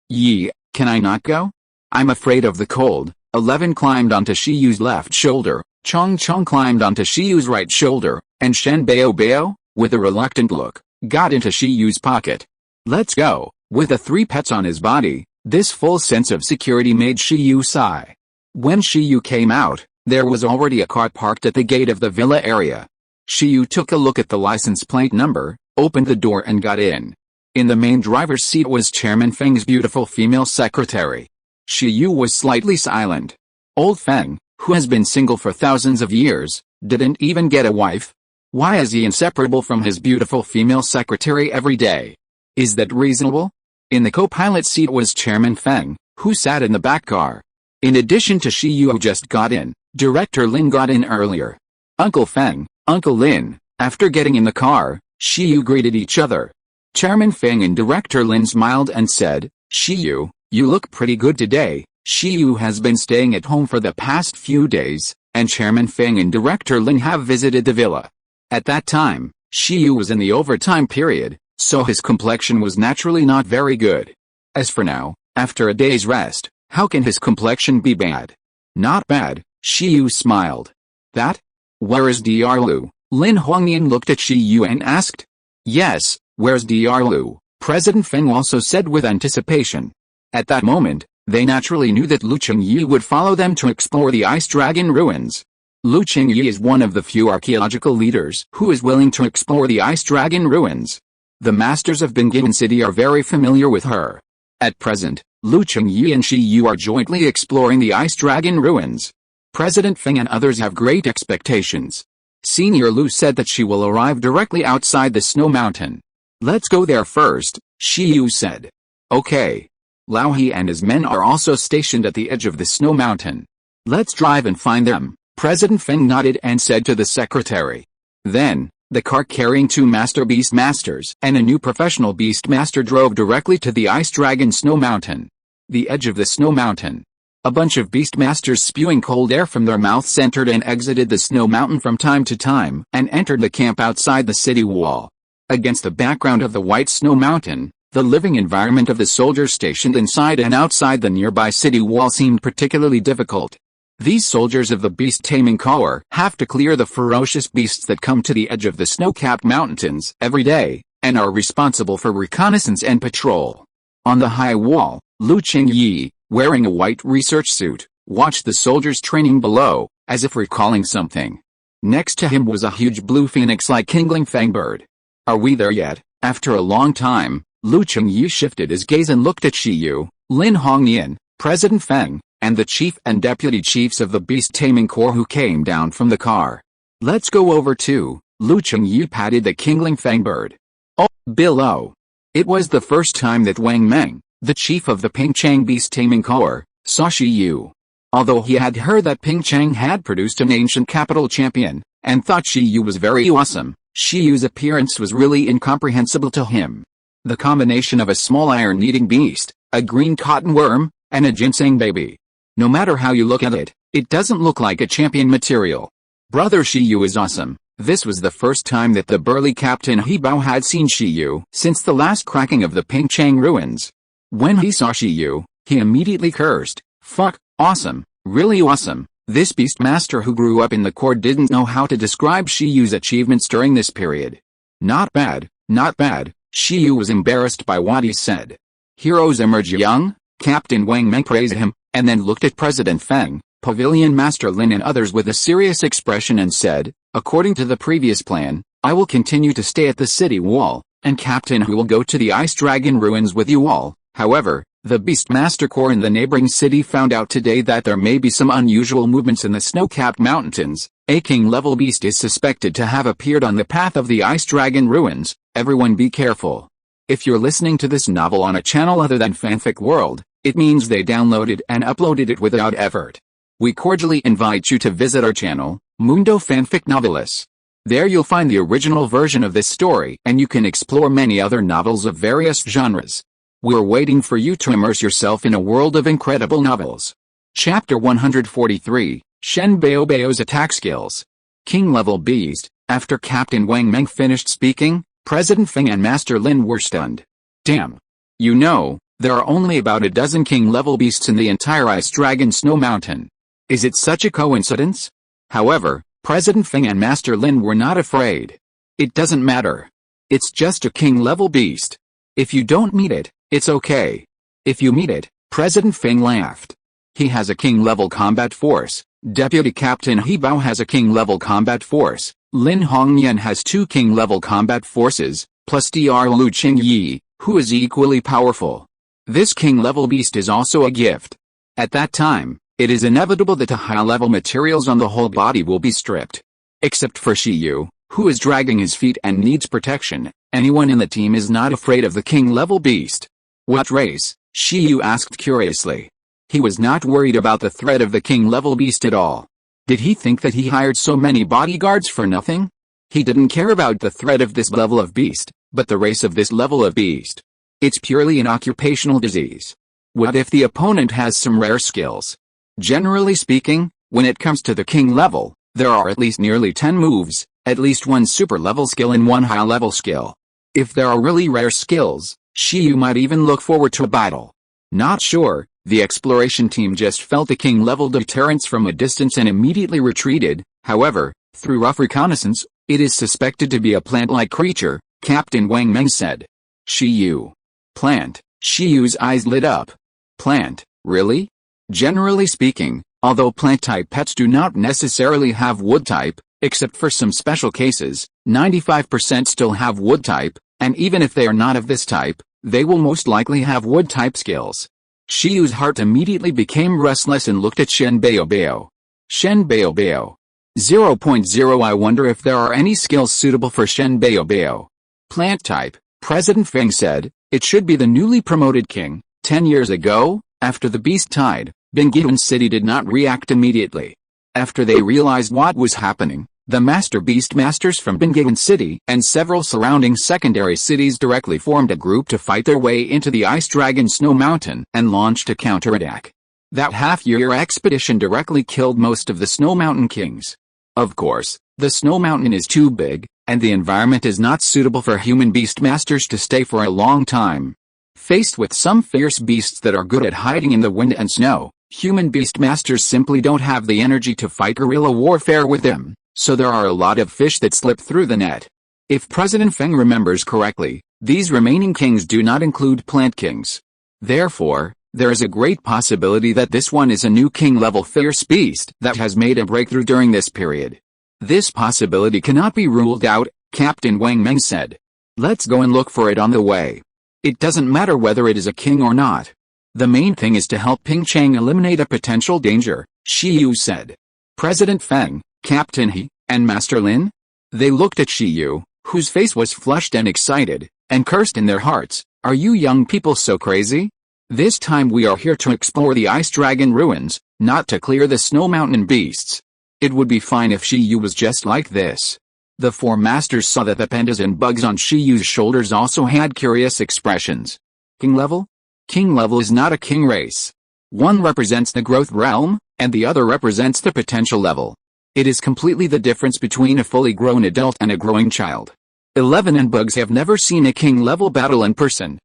Yi, can I not go? I'm afraid of the cold. 11 climbed onto Shi Yu's left shoulder, Chong Chong climbed onto Shi Yu's right shoulder, and Shenbao Bao, with a reluctant look, got into Shi Yu's pocket. Let's go. With the 3 pets on his body, this full sense of security made Shi Yu sigh. When Shi Yu came out, there was already a car parked at the gate of the villa area. Shi Yu took a look at the license plate number, opened the door and got in. In the main driver's seat was Chairman Feng's beautiful female secretary. Shi Yu was slightly silent. Old Feng, who has been single for thousands of years, didn't even get a wife. Why is he inseparable from his beautiful female secretary every day? Is that reasonable? In the co-pilot seat was Chairman Feng, who sat in the back car. In addition to Shi Yu who just got in, Director Lin got in earlier. Uncle Feng, Uncle Lin. After getting in the car, Shi Yu greeted each other. Chairman Feng and Director Lin smiled and said, Shi Yu, you look pretty good today. Shi Yu has been staying at home for the past few days, and Chairman Feng and Director Lin have visited the villa. At that time, Shi Yu was in the overtime period, so his complexion was naturally not very good. As for now, after a day's rest, how can his complexion be bad? Not bad, Shiyu smiled. That? Where's Dr. Lu? Lin Hongnian looked at Shiyu and asked. Yes, where's Dr. Lu? President Feng also said with anticipation. At that moment, they naturally knew that Lu Qingyi would follow them to explore the Ice Dragon ruins. Lu Qingyi is one of the few archaeological leaders who is willing to explore the Ice Dragon ruins. The masters of Bingin City are very familiar with her. At present, Lu Qingyi and Shiyu are jointly exploring the Ice Dragon ruins. President Feng and others have great expectations. Senior Lu said that she will arrive directly outside the snow mountain. Let's go there first, Shiyu said. Okay. Lao He and his men are also stationed at the edge of the snow mountain. Let's drive and find them. President Feng nodded and said to the secretary. Then, the car carrying 2 master beast masters and a new professional beast master drove directly to the Ice Dragon Snow Mountain. The edge of the snow mountain. A bunch of beast masters spewing cold air from their mouths entered and exited the snow mountain from time to time and entered the camp outside the city wall. Against the background of the white snow mountain, the living environment of the soldiers stationed inside and outside the nearby city wall seemed particularly difficult. These soldiers of the Beast Taming Corps have to clear the ferocious beasts that come to the edge of the snow-capped mountains every day, and are responsible for reconnaissance and patrol. On the high wall, Lu Qingyi, wearing a white research suit, watched the soldiers training below, as if recalling something. Next to him was a huge blue phoenix-like kindling fangbird. Are we there yet? After a long time, Lu Qingyi shifted his gaze and looked at Shiyu, Lin Hongnian, President Feng, and the chief and deputy chiefs of the Beast Taming Corps who came down from the car. Let's go over too, Lu Qingyi patted the kindling fangbird. Oh, below. It was the first time that Wang Meng, the chief of the Pingchang Beast Taming Corps, saw Shiyu. Although he had heard that Pingchang had produced an ancient capital champion, and thought Shiyu was very awesome, Shiyu's appearance was really incomprehensible to him. The combination of a small iron-eating beast, a green cotton worm, and a ginseng baby. No matter how you look at it, it doesn't look like a champion material. Brother Shiyu is awesome. This was the first time that the burly Captain Hebao had seen Shiyu since the last cracking of the Pingchang ruins. When he saw Shiyu, he immediately cursed. Fuck, awesome, really awesome. This beast master who grew up in the court didn't know how to describe Shiyu's achievements during this period. Not bad, not bad. Shiyu was embarrassed by what he said. Heroes emerge young, Captain Wang Meng praised him, and then looked at President Feng, Pavilion Master Lin and others with a serious expression and said, according to the previous plan, I will continue to stay at the city wall, and Captain Hu will go to the Ice Dragon ruins with you all. However, the Beast Master Corps in the neighboring city found out today that there may be some unusual movements in the snow-capped mountains. A king-level beast is suspected to have appeared on the path of the Ice Dragon ruins. Everyone be careful. If you're listening to this novel on a channel other than Fanfic World, it means they downloaded and uploaded it without effort. We cordially invite you to visit our channel, Mundo Fanfic Novelis. There you'll find the original version of this story and you can explore many other novels of various genres. We're waiting for you to immerse yourself in a world of incredible novels. Chapter 143, Shen Baobao's Attack Skills. King-level beast. After Captain Wang Meng finished speaking, President Feng and Master Lin were stunned. Damn. You know, there are only about a dozen king-level beasts in the entire Ice Dragon Snow Mountain. Is it such a coincidence? However, President Feng and Master Lin were not afraid. It doesn't matter. It's just a king-level beast. If you don't meet it, it's okay. If you meet it, President Feng laughed. He has a king-level combat force. Deputy Captain Hebao has a king-level combat force. Lin Hongnian has 2 king-level combat forces, plus Dr. Lu Qingyi, who is equally powerful. This king-level beast is also a gift. At that time, it is inevitable that the high-level materials on the whole body will be stripped. Except for Shiyu, who is dragging his feet and needs protection, anyone in the team is not afraid of the king-level beast. What race? Shiyu asked curiously. He was not worried about the threat of the king-level beast at all. Did he think that he hired so many bodyguards for nothing? He didn't care about the threat of this level of beast, but the race of this level of beast. It's purely an occupational disease. What if the opponent has some rare skills? Generally speaking, when it comes to the king level, there are at least nearly 10 moves, at least 1 super level skill and 1 high level skill. If there are really rare skills, Shiyu might even look forward to a battle. Not sure, the exploration team just felt the king-level deterrence from a distance and immediately retreated. However, through rough reconnaissance, it is suspected to be a plant-like creature, Captain Wang Meng said. Shiyu. Plant. Shiyu's eyes lit up. Plant, really? Generally speaking, although plant-type pets do not necessarily have wood-type, except for some special cases, 95% still have wood-type, and even if they are not of this type, they will most likely have wood-type skills. Shiyu's heart immediately became restless and looked at Shen Baobao. Shen Baobao. 0.0 I wonder if there are any skills suitable for Shen Baobao. Plant type, President Feng said, it should be the newly promoted king. 10 years ago, after the beast died, Bingyidan City did not react immediately. After they realized what was happening, the Master Beast Masters from Bingyidan City and several surrounding secondary cities directly formed a group to fight their way into the Ice Dragon Snow Mountain and launched a counterattack. That half-year expedition directly killed most of the Snow Mountain kings. Of course, the Snow Mountain is too big, and the environment is not suitable for human beast masters to stay for a long time. Faced with some fierce beasts that are good at hiding in the wind and snow, human beast masters simply don't have the energy to fight guerrilla warfare with them, so there are a lot of fish that slip through the net. If President Feng remembers correctly, these remaining kings do not include plant kings. Therefore, there is a great possibility that this one is a new king-level fierce beast that has made a breakthrough during this period. This possibility cannot be ruled out, Captain Wang Meng said. Let's go and look for it on the way. It doesn't matter whether it is a king or not. The main thing is to help Ping Chang eliminate a potential danger, Shiyu said. President Feng, Captain He, and Master Lin? They looked at Shiyu, whose face was flushed and excited, and cursed in their hearts. Are you young people so crazy? This time we are here to explore the Ice Dragon ruins, not to clear the Snow Mountain beasts. It would be fine if Shiyu was just like this. The four masters saw that the pandas and bugs on Shiyu's shoulders also had curious expressions. King level? King level is not a king race. One represents the growth realm, and the other represents the potential level. It is completely the difference between a fully grown adult and a growing child. 11 and bugs have never seen a king level battle in person.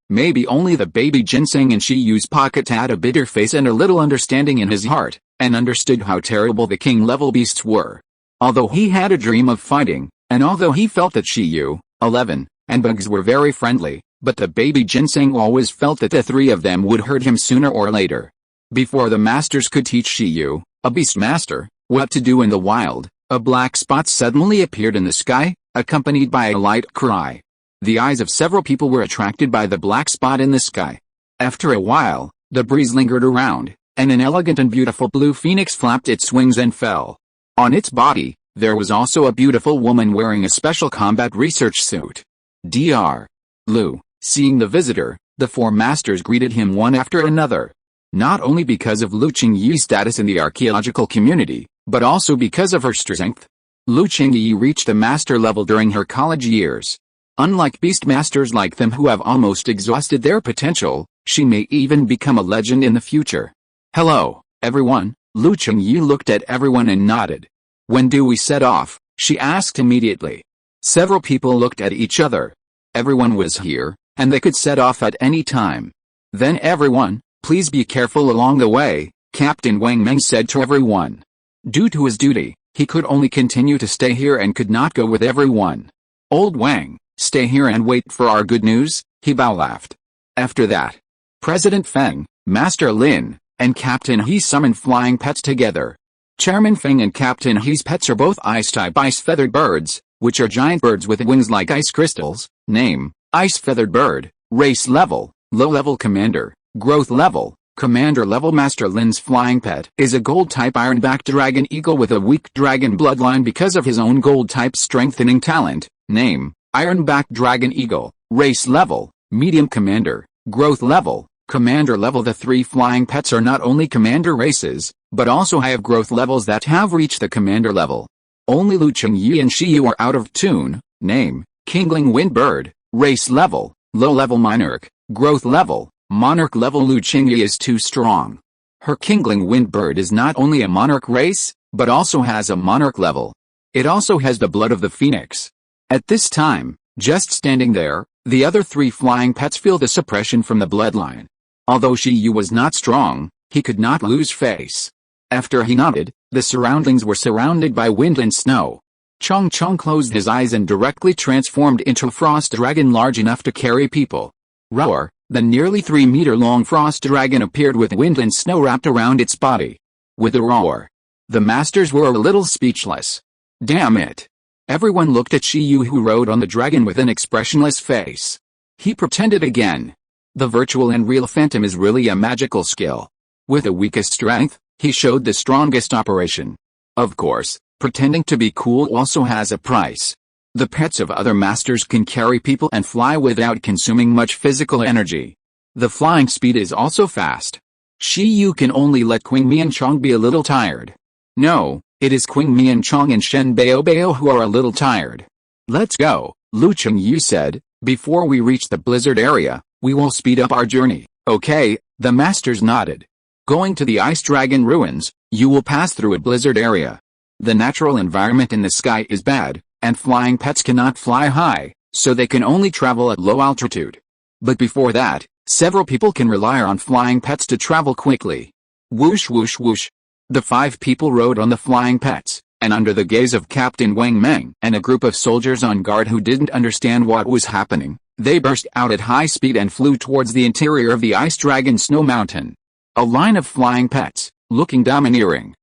Maybe only the baby ginseng in Shiyu's pocket had a bitter face and a little understanding in his heart, and understood how terrible the king-level beasts were. Although he had a dream of fighting, and although he felt that Shiyu, 11, and bugs were very friendly, but the baby ginseng always felt that the three of them would hurt him sooner or later. Before the masters could teach Shiyu, a beast master, what to do in the wild, a black spot suddenly appeared in the sky, accompanied by a light cry. The eyes of several people were attracted by the black spot in the sky. After a while, the breeze lingered around, and an elegant and beautiful blue phoenix flapped its wings and fell. On its body, there was also a beautiful woman wearing a special combat research suit. Dr. Lu, seeing the visitor, the four masters greeted him one after another. Not only because of Lu Qingyi's status in the archaeological community, but also because of her strength. Lu Qingyi reached the master level during her college years. Unlike beast masters like them who have almost exhausted their potential, she may even become a legend in the future. Hello, everyone. Lu Qingyi looked at everyone and nodded. When do we set off? She asked immediately. Several people looked at each other. Everyone was here, and they could set off at any time. Then everyone, please be careful along the way, Captain Wang Meng said to everyone. Due to his duty, he could only continue to stay here and could not go with everyone. Old Wang, stay here and wait for our good news, He Bao laughed. After that, President Feng, Master Lin, and Captain He summoned flying pets together. Chairman Feng and Captain He's pets are both ice-type ice-feathered birds, which are giant birds with wings like ice crystals. Name, ice-feathered bird. Race level, low-level commander. Growth level, commander level. Master Lin's flying pet is a gold-type ironback dragon eagle with a weak dragon bloodline because of his own gold-type strengthening talent. Name, Ironback Dragon Eagle. Race level, medium commander. Growth level, commander level. The three flying pets are not only commander races, but also have growth levels that have reached the commander level. Only Lu Qingyi and Shiyu are out of tune. Name, Kingling Wind Bird. Race level, low-level monarch. Growth level, monarch level. Lu Qingyi is too strong. Her Kingling Wind Bird is not only a monarch race, but also has a monarch level. It also has the blood of the phoenix. At this time, just standing there, The other 3 flying pets feel the suppression from the bloodline. Although Shi Yu was not strong, he could not lose face. After he nodded, the surroundings were surrounded by wind and snow. Chong Chong closed his eyes and directly transformed into a frost dragon large enough to carry people. Roar, the nearly 3-meter-long frost dragon appeared with wind and snow wrapped around its body. With a roar, the masters were a little speechless. Damn it! Everyone looked at Shi Yu, who rode on the dragon with an expressionless face. He pretended again. The virtual and real phantom is really a magical skill. With the weakest strength, he showed the strongest operation. Of course, pretending to be cool also has a price. The pets of other masters can carry people and fly without consuming much physical energy. The flying speed is also fast. Shi Yu can only let Qing Mian Chong be a little tired. No, it is Qing Mian Chong and Shen Bao Bao who are a little tired. Let's go, Lu Chengyu said. Before we reach the blizzard area, we will speed up our journey. Okay, the masters nodded. Going to the Ice Dragon ruins, you will pass through a blizzard area. The natural environment in the sky is bad, and flying pets cannot fly high, so they can only travel at low altitude. But before that, several people can rely on flying pets to travel quickly. Whoosh whoosh whoosh. The 5 people rode on the flying pets, and under the gaze of Captain Wang Meng and a group of soldiers on guard who didn't understand what was happening, they burst out at high speed and flew towards the interior of the Ice Dragon Snow Mountain. A line of flying pets, looking domineering.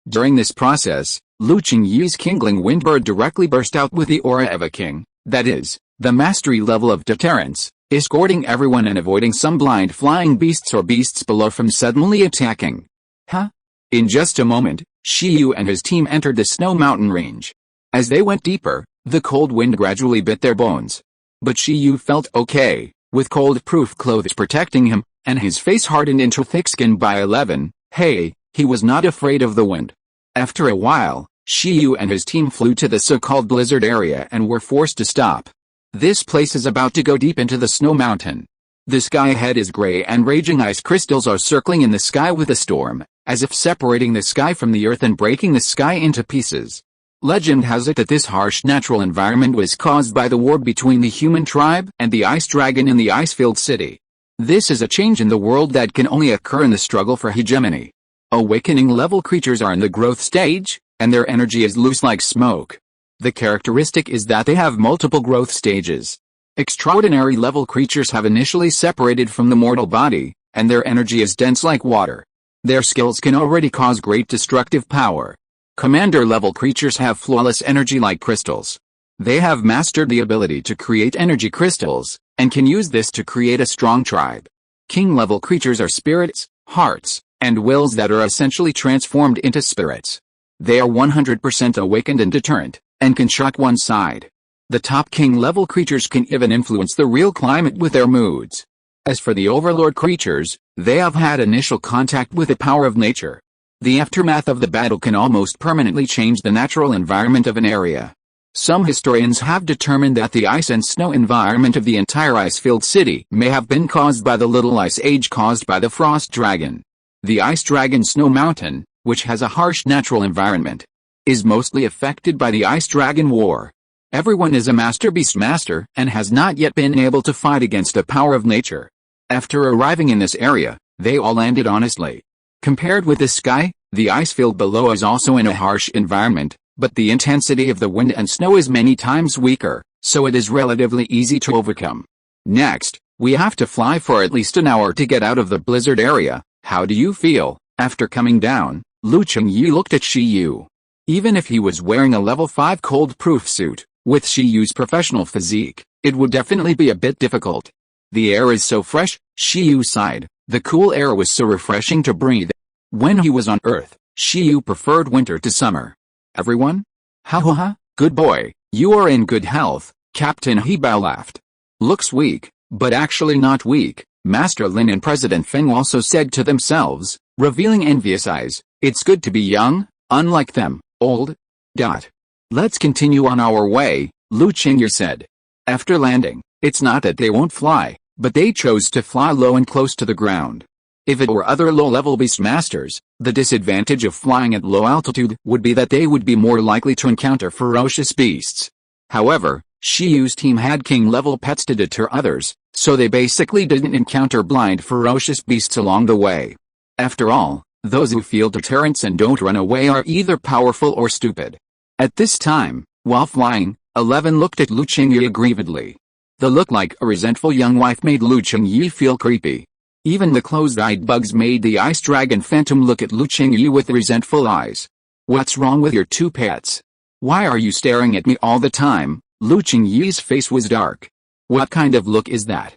During this process, Lu Chengyu's Kingling Windbird directly burst out with the aura of a king, that is, the mastery level of deterrence, escorting everyone and avoiding some blind flying beasts or beasts below from suddenly attacking. In just a moment, Shi Yu and his team entered the snow mountain range. As they went deeper, the cold wind gradually bit their bones. But Shi Yu felt okay, with cold-proof clothes protecting him, and his face hardened into thick skin by 11. He was not afraid of the wind. After a while, Shi Yu and his team flew to the so-called blizzard area and were forced to stop. This place is about to go deep into the snow mountain. The sky ahead is gray and raging ice crystals are circling in the sky with a storm, as if separating the sky from the earth and breaking the sky into pieces. Legend has it that this harsh natural environment was caused by the war between the human tribe and the ice dragon in the ice-filled city. This is a change in the world that can only occur in the struggle for hegemony. Awakening-level creatures are in the growth stage, and their energy is loose like smoke. The characteristic is that they have multiple growth stages. Extraordinary-level creatures have initially separated from the mortal body, and their energy is dense like water. Their skills can already cause great destructive power. Commander-level creatures have flawless energy like crystals. They have mastered the ability to create energy crystals, and can use this to create a strong tribe. King-level creatures are spirits, hearts, and wills that are essentially transformed into spirits. They are 100% awakened and deterrent, and can shock one side. The top king-level creatures can even influence the real climate with their moods. As for the overlord creatures, they have had initial contact with the power of nature. The aftermath of the battle can almost permanently change the natural environment of an area. Some historians have determined that the ice and snow environment of the entire ice-filled city may have been caused by the little ice age caused by the frost dragon. The Ice Dragon Snow Mountain, which has a harsh natural environment, is mostly affected by the Ice Dragon War. Everyone is a master beast master and has not yet been able to fight against the power of nature. After arriving in this area, they all landed honestly. Compared with the sky, the ice field below is also in a harsh environment, but the intensity of the wind and snow is many times weaker, so it is relatively easy to overcome. Next, we have to fly for at least an hour to get out of the blizzard area. How do you feel? After coming down, Lu Chengyu looked at Shi Yu. Even if he was wearing a level 5 cold-proof suit, with Shi Yu's professional physique, it would definitely be a bit difficult. The air is so fresh, Shi Yu sighed. The cool air was so refreshing to breathe. When he was on Earth, Shi Yu preferred winter to summer. Everyone? Ha ha ha, good boy, you are in good health, Captain Hebao laughed. Looks weak, but actually not weak, Master Lin and President Feng also said to themselves, revealing envious eyes. It's good to be young, unlike them, old. Let's continue on our way, Lu Qingyu said. After landing, it's not that they won't fly, but they chose to fly low and close to the ground. If it were other low-level beast masters, the disadvantage of flying at low altitude would be that they would be more likely to encounter ferocious beasts. However, Shiyu's team had king-level pets to deter others, so they basically didn't encounter blind ferocious beasts along the way. After all, those who feel deterrence and don't run away are either powerful or stupid. At this time, while flying, 11 looked at Lu Qingyi aggrievedly. The look like a resentful young wife made Lu Qingyi feel creepy. Even the closed-eyed bugs made the ice dragon phantom look at Lu Qingyi with resentful eyes. "What's wrong with your two pets? Why are you staring at me all the time?" Lu Qingyi's face was dark. "What kind of look is that?"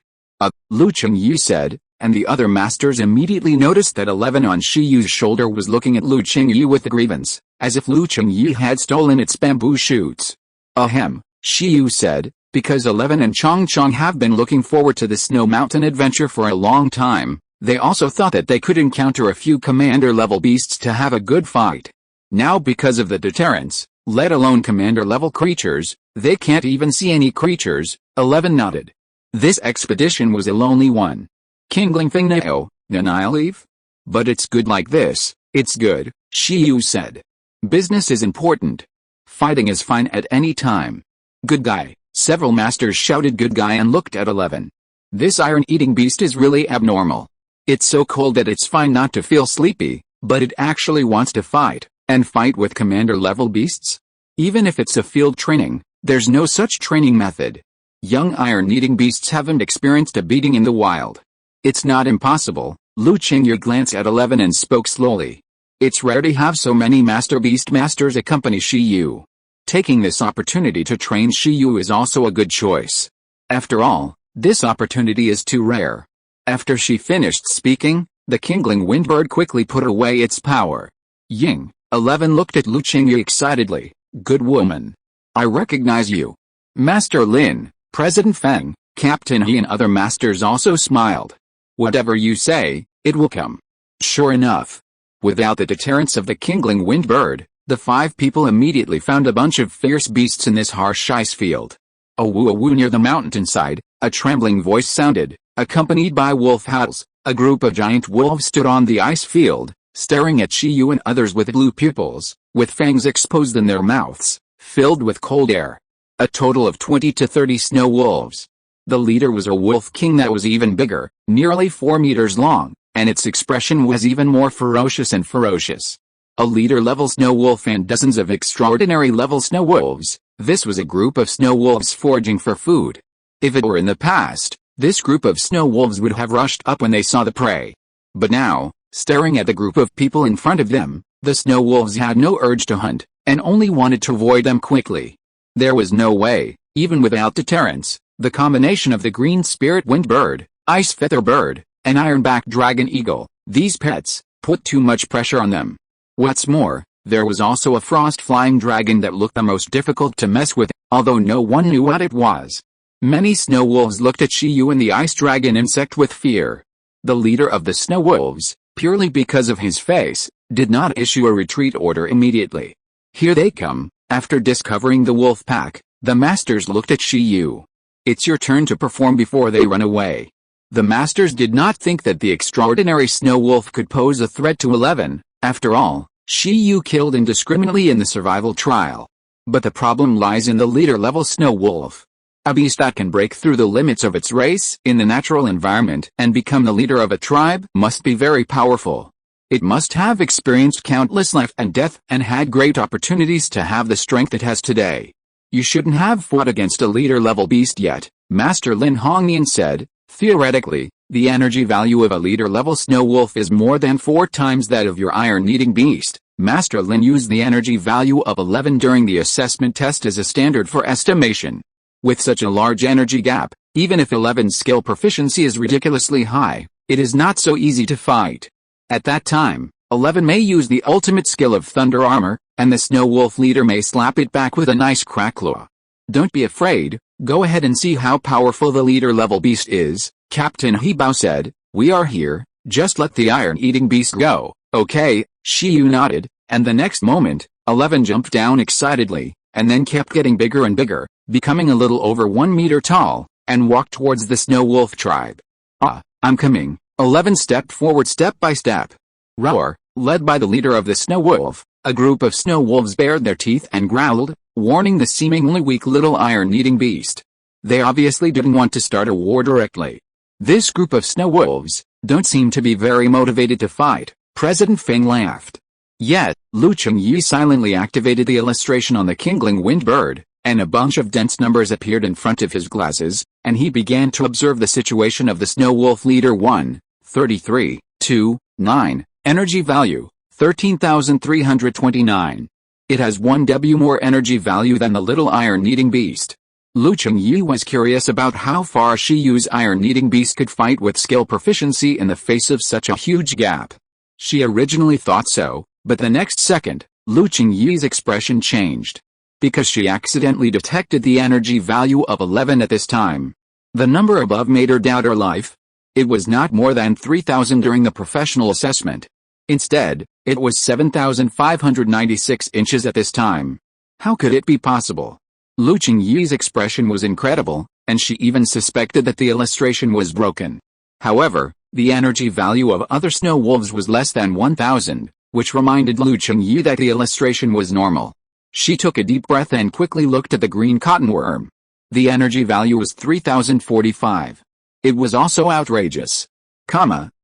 Lu Qingyi said, and the other masters immediately noticed that 11 on Shiyu's shoulder was looking at Lu Qingyi with a grievance, as if Lu Qingyi had stolen its bamboo shoots. "Ahem," Shiyu said, because 11 and Chongchong have been looking forward to the Snow Mountain adventure for a long time. They also thought that they could encounter a few commander-level beasts to have a good fight. Now because of the deterrence, let alone commander-level creatures, they can't even see any creatures. 11 nodded. This expedition was a lonely one. Kingling Fing Nao, Nanai leave? But it's good like this, it's good, Shiyu said. Business is important. Fighting is fine at any time. Good guy, several masters shouted good guy and looked at 11. This iron-eating beast is really abnormal. It's so cold that it's fine not to feel sleepy, but it actually wants to fight, and fight with commander-level beasts? Even if it's a field training, there's no such training method. Young iron-eating beasts haven't experienced a beating in the wild. It's not impossible. Lu Qingyi glanced at 11 and spoke slowly. It's rare to have so many master beast masters accompany Shiyu. Taking this opportunity to train Shiyu is also a good choice. After all, this opportunity is too rare. After she finished speaking, the Kingling Windbird quickly put away its power. Ying, 11 looked at Lu Qingyi excitedly. Good woman. I recognize you. Master Lin, President Feng, Captain He and other masters also smiled. Whatever you say, it will come. Sure enough. Without the deterrence of the Kingling Windbird, the 5 people immediately found a bunch of fierce beasts in this harsh ice field. A woo near the mountainside, a trembling voice sounded, accompanied by wolf howls. A group of giant wolves stood on the ice field, staring at Shiyu and others with blue pupils, with fangs exposed in their mouths, filled with cold air. A total of 20 to 30 snow wolves. The leader was a wolf king that was even bigger, nearly 4 meters long, and its expression was even more ferocious and ferocious. A leader-level snow wolf and dozens of extraordinary-level snow wolves. This was a group of snow wolves foraging for food. If it were in the past, this group of snow wolves would have rushed up when they saw the prey. But now, staring at the group of people in front of them, the snow wolves had no urge to hunt, and only wanted to avoid them quickly. There was no way, even without deterrence, the combination of the green spirit windbird, ice feather bird, and ironback dragon eagle, these pets, put too much pressure on them. What's more, there was also a frost-flying dragon that looked the most difficult to mess with, although no one knew what it was. Many snow wolves looked at Shiyu and the ice dragon insect with fear. The leader of the snow wolves, purely because of his face, did not issue a retreat order immediately. Here they come. After discovering the wolf pack, the masters looked at Shiyu. It's your turn to perform before they run away. The masters did not think that the extraordinary snow wolf could pose a threat to 11. After all, Shiyu killed indiscriminately in the survival trial. But the problem lies in the leader-level snow wolf. A beast that can break through the limits of its race in the natural environment and become the leader of a tribe must be very powerful. It must have experienced countless life and death and had great opportunities to have the strength it has today. You shouldn't have fought against a leader-level beast yet, Master Lin Hongnian said. Theoretically, the energy value of a leader-level snow wolf is more than 4 times that of your iron-eating beast. Master Lin used the energy value of 11 during the assessment test as a standard for estimation. With such a large energy gap, even if 11's skill proficiency is ridiculously high, it is not so easy to fight. At that time, 11 may use the ultimate skill of Thunder Armor, and the Snow Wolf leader may slap it back with a nice cracklaw. Don't be afraid, go ahead and see how powerful the leader-level beast is, Captain Hebao said. We are here, just let the iron-eating beast go. Okay, Shiyu nodded, and the next moment, 11 jumped down excitedly, and then kept getting bigger and bigger, becoming a little over 1 meter tall, and walked towards the Snow Wolf tribe. Ah, I'm coming. 11 stepped forward step by step. Roar, led by the leader of the Snow Wolf, a group of snow wolves bared their teeth and growled. warning the seemingly weak little iron-eating beast. They obviously didn't want to start a war directly. This group of snow wolves don't seem to be very motivated to fight, President Fang laughed. Yet, Lu Chengyi silently activated the illustration on the kindling wind bird, and a bunch of dense numbers appeared in front of his glasses, and he began to observe the situation of the snow wolf leader 1, 33, 2, 9, energy value, 13,329. It has 1W more energy value than the little iron-eating beast. Lu Chengyi was curious about how far Shiyu's iron-eating beast could fight with skill proficiency in the face of such a huge gap. She originally thought so, but the next second, Lu Chengyi's expression changed. Because she accidentally detected the energy value of 11 at this time. The number above made her doubt her life. It was not more than 3,000 during the professional assessment. Instead, it was 7,596 inches at this time. How could it be possible? Lu Chengyi's expression was incredible, and she even suspected that the illustration was broken. However, the energy value of other snow wolves was less than 1,000, which reminded Lu Chengyi that the illustration was normal. She took a deep breath and quickly looked at the green cotton worm. The energy value was 3,045. It was also outrageous.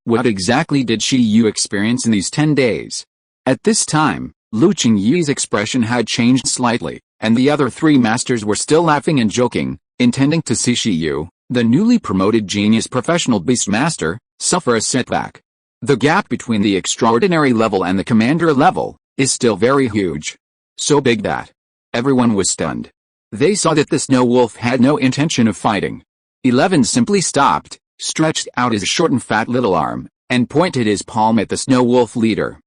What exactly did Shiyu experience in these 10 days? At this time, Lu Chengyi's expression had changed slightly, and the other three masters were still laughing and joking, intending to see Shiyu, the newly promoted genius professional beast master, suffer a setback. The gap between the extraordinary level and the commander level is still very huge. So big that everyone was stunned. They saw that the snow wolf had no intention of fighting. 11 simply stopped, stretched out his short and fat little arm, and pointed his palm at the snow wolf leader.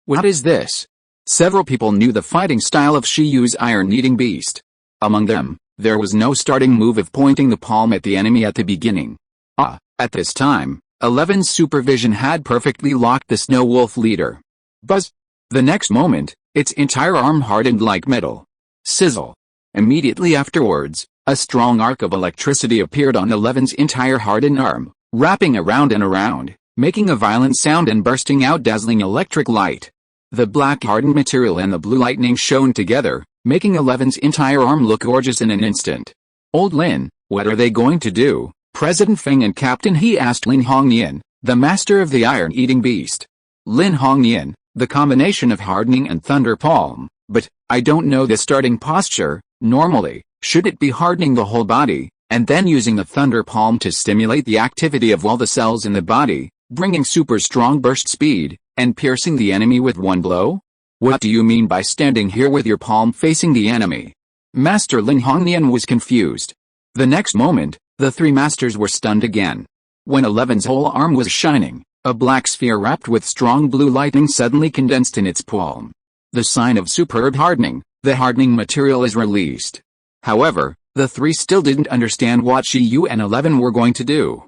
What is this? Several people knew the fighting style of Shiyu's iron-eating beast. Among them, there was no starting move of pointing the palm at the enemy at the beginning. At this time, 11's supervision had perfectly locked the snow wolf leader. Buzz! The next moment, its entire arm hardened like metal. Sizzle! Immediately afterwards, a strong arc of electricity appeared on 11's entire hardened arm, wrapping around and around, making a violent sound and bursting out dazzling electric light. The black hardened material and the blue lightning shone together, making 11's entire arm look gorgeous in an instant. Old Lin, what are they going to do? President Feng and Captain He asked Lin Hongnian, the master of the iron-eating beast. Lin Hongnian, the combination of hardening and thunder palm, but I don't know the starting posture. Normally, should it be hardening the whole body, and then using the thunder palm to stimulate the activity of all the cells in the body, bringing super strong burst speed, and piercing the enemy with one blow? What do you mean by standing here with your palm facing the enemy? Master Lin Hongnian was confused. The next moment, the three masters were stunned again. When 11's whole arm was shining, a black sphere wrapped with strong blue lightning suddenly condensed in its palm. The sign of superb hardening, the hardening material is released. However, the three still didn't understand what Shiyu and 11 were going to do.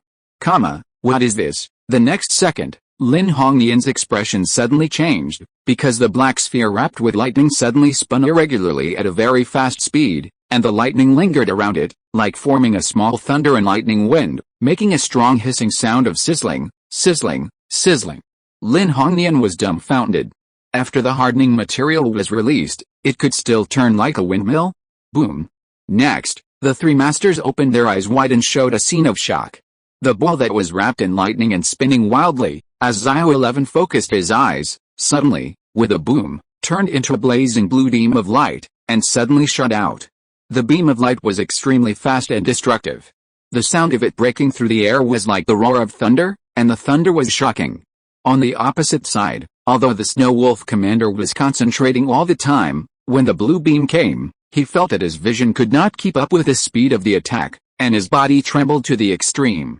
What is this? The next second, Lin Hongnian's expression suddenly changed, because the black sphere wrapped with lightning suddenly spun irregularly at a very fast speed, and the lightning lingered around it, like forming a small thunder and lightning wind, making a strong hissing sound of sizzling, sizzling, sizzling. Lin Hongnian was dumbfounded. After the hardening material was released, it could still turn like a windmill? Boom. Next, the three masters opened their eyes wide and showed a scene of shock. The ball that was wrapped in lightning and spinning wildly, as Zio 11 focused his eyes, suddenly, with a boom, turned into a blazing blue beam of light, and suddenly shot out. The beam of light was extremely fast and destructive. The sound of it breaking through the air was like the roar of thunder, and the thunder was shocking. On the opposite side, although the Snow Wolf commander was concentrating all the time, when the blue beam came, he felt that his vision could not keep up with the speed of the attack, and his body trembled to the extreme.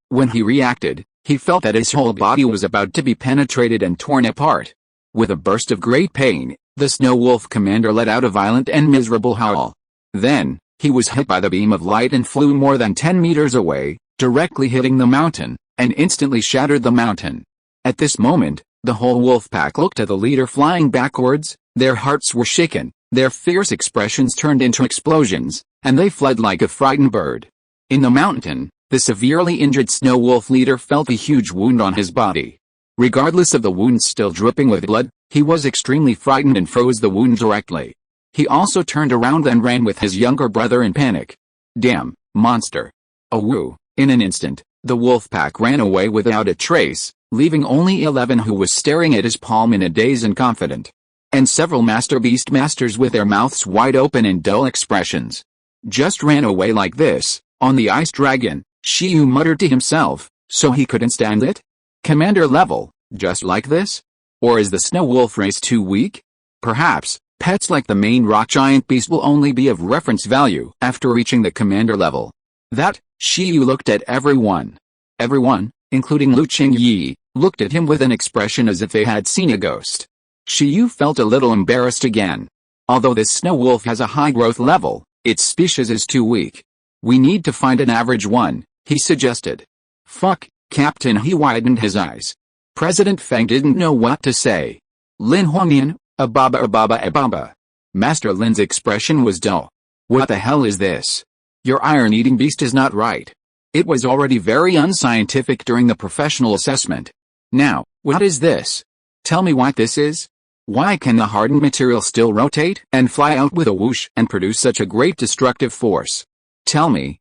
When he reacted, he felt that his whole body was about to be penetrated and torn apart. With a burst of great pain, the Snow Wolf commander let out a violent and miserable howl. Then, he was hit by the beam of light and flew more than 10 meters away, directly hitting the mountain, and instantly shattered the mountain. At this moment, the whole wolf pack looked at the leader flying backwards, their hearts were shaken, their fierce expressions turned into explosions, and they fled like a frightened bird. In the mountain, the severely injured Snow Wolf leader felt a huge wound on his body. Regardless of the wound still dripping with blood, he was extremely frightened and froze the wound directly. He also turned around and ran with his younger brother in panic. Damn, monster. Awoo. In an instant, the wolf pack ran away without a trace, leaving only 11 who was staring at his palm in a daze and confident. And several master beast masters with their mouths wide open and dull expressions. Just ran away like this, on the ice dragon, Shiyu muttered to himself, so he couldn't stand it? Commander level, just like this? Or is the snow wolf race too weak? Perhaps, pets like the main rock giant beast will only be of reference value after reaching the commander level. That, Shiyu looked at everyone. Everyone, including Lu Qingyi, looked at him with an expression as if they had seen a ghost. Shiyu felt a little embarrassed again. Although this snow wolf has a high growth level, its species is too weak. We need to find an average one, he suggested. Fuck, Captain, he widened his eyes. President Fang didn't know what to say. Lin Huangyan, ababa. Master Lin's expression was dull. What the hell is this? Your iron-eating beast is not right. It was already very unscientific during the professional assessment. Now, what is this? Tell me what this is? Why can the hardened material still rotate and fly out with a whoosh and produce such a great destructive force? Tell me.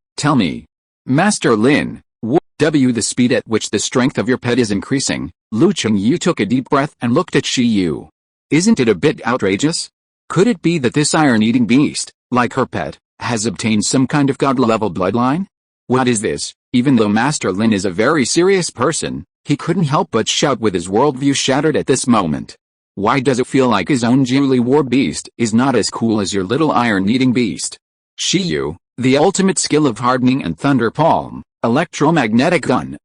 Master Lin, the speed at which the strength of your pet is increasing. Lu Qingyu took a deep breath and looked at Shiyu. Isn't it a bit outrageous? Could it be that this iron-eating beast, like her pet, has obtained some kind of god-level bloodline? What is this? Even though Master Lin is a very serious person, he couldn't help but shout with his worldview shattered at this moment. Why does it feel like his own Jiuli war beast is not as cool as your little iron-eating beast? Shiyu, the ultimate skill of hardening and thunder palm, electromagnetic gun.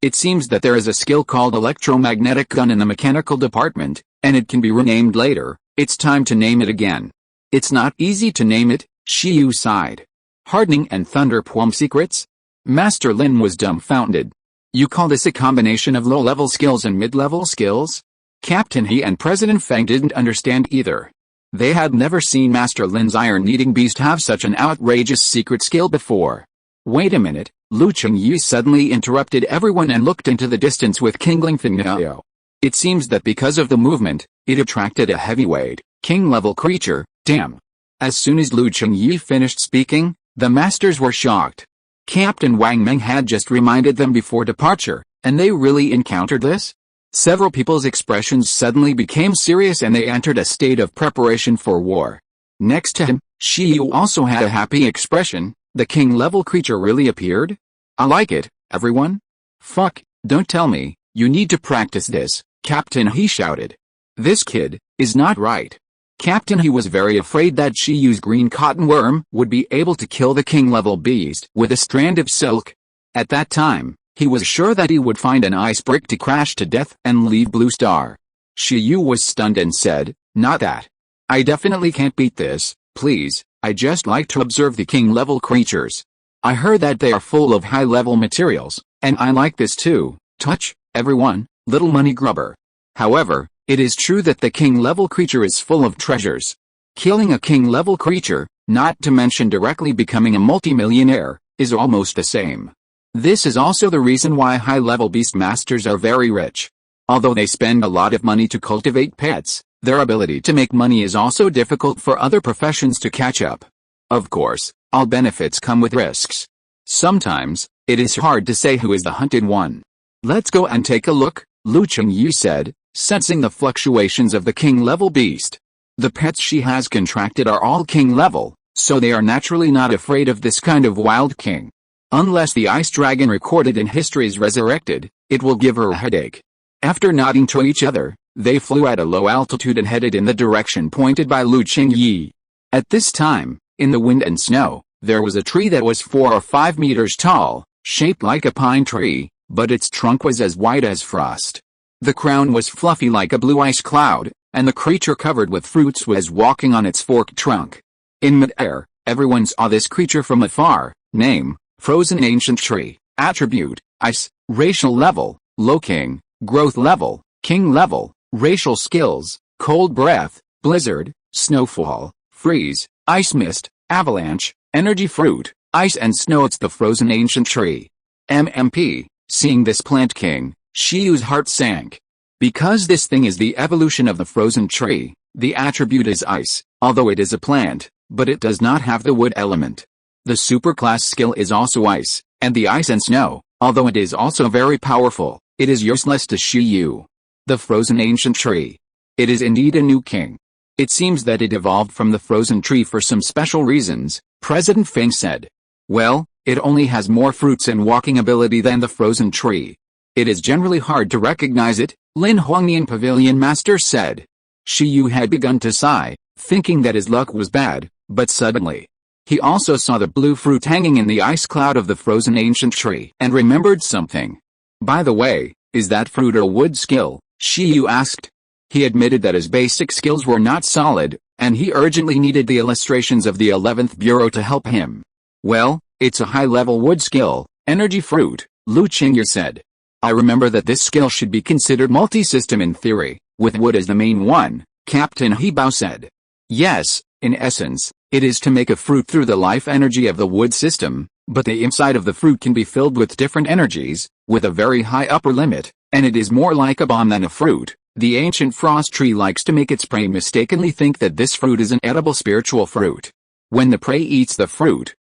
It seems that there is a skill called electromagnetic gun in the mechanical department, and it can be renamed later. It's time to name it again. It's not easy to name it, Shiyu sighed. Hardening and thunder palm secrets? Master Lin was dumbfounded. You call this a combination of low-level skills and mid-level skills? Captain He and President Fang didn't understand either. They had never seen Master Lin's iron-eating beast have such an outrageous secret skill before. Wait a minute, Lu Qingyu suddenly interrupted everyone and looked into the distance with kindling fingernail. It seems that because of the movement, it attracted a heavyweight, king-level creature. Damn. As soon as Lu Qingyu finished speaking, the masters were shocked. Captain Wang Meng had just reminded them before departure, and they really encountered this? Several people's expressions suddenly became serious and they entered a state of preparation for war. Next to him, Shiyu also had a happy expression. The king-level creature really appeared? I like it, everyone. Fuck, don't tell me, you need to practice this, Captain He shouted. This kid is not right. Captain He was very afraid that Shiyu's green cotton worm would be able to kill the king-level beast with a strand of silk. At that time, he was sure that he would find an ice brick to crash to death and leave Blue Star. Shiyu was stunned and said, not that. I definitely can't beat this, please. I just like to observe the king-level creatures. I heard that they are full of high-level materials, and I like this too. Touch, everyone, little money grubber. However, it is true that the king-level creature is full of treasures. Killing a king-level creature, not to mention directly becoming a multimillionaire, is almost the same. This is also the reason why high-level beast masters are very rich. Although they spend a lot of money to cultivate pets, their ability to make money is also difficult for other professions to catch up. Of course, all benefits come with risks. Sometimes, it is hard to say who is the hunted one. Let's go and take a look, Lu Qingyu said, sensing the fluctuations of the king-level beast. The pets she has contracted are all king-level, so they are naturally not afraid of this kind of wild king. Unless the ice dragon recorded in history is resurrected, it will give her a headache. After nodding to each other, they flew at a low altitude and headed in the direction pointed by Lu Qingyi. At this time, in the wind and snow, there was a tree that was 4 or 5 meters tall, shaped like a pine tree, but its trunk was as white as frost. The crown was fluffy like a blue ice cloud, and the creature covered with fruits was walking on its forked trunk. In mid-air, everyone saw this creature from afar. Name, frozen ancient tree. Attribute, ice. Racial level, low king. Growth level, king level. Racial skills, cold breath, blizzard, snowfall, freeze, ice mist, avalanche, energy fruit, ice and snow. It's the frozen ancient tree. MMP, seeing this plant king, Shiyu's heart sank. Because this thing is the evolution of the frozen tree, the attribute is ice, although it is a plant, but it does not have the wood element. The superclass skill is also ice, and the ice and snow, although it is also very powerful, it is useless to Shiyu. The frozen ancient tree. It is indeed a new king. It seems that it evolved from the frozen tree for some special reasons, President Feng said. Well, it only has more fruits and walking ability than the frozen tree. It is generally hard to recognize it, Lin Huangnian Pavilion Master said. Shiyu had begun to sigh, thinking that his luck was bad, but suddenly, he also saw the blue fruit hanging in the ice cloud of the frozen ancient tree and remembered something. By the way, is that fruit a wood skill? Shiyu asked. He admitted that his basic skills were not solid, and he urgently needed the illustrations of the 11th Bureau to help him. Well, it's a high-level wood skill, energy fruit, Lu Qingye said. I remember that this skill should be considered multi-system in theory, with wood as the main one, Captain Hebao said. Yes, in essence, it is to make a fruit through the life energy of the wood system, but the inside of the fruit can be filled with different energies, with a very high upper limit, and it is more like a bomb than a fruit. The ancient frost tree likes to make its prey mistakenly think that this fruit is an edible spiritual fruit. When the prey eats the fruit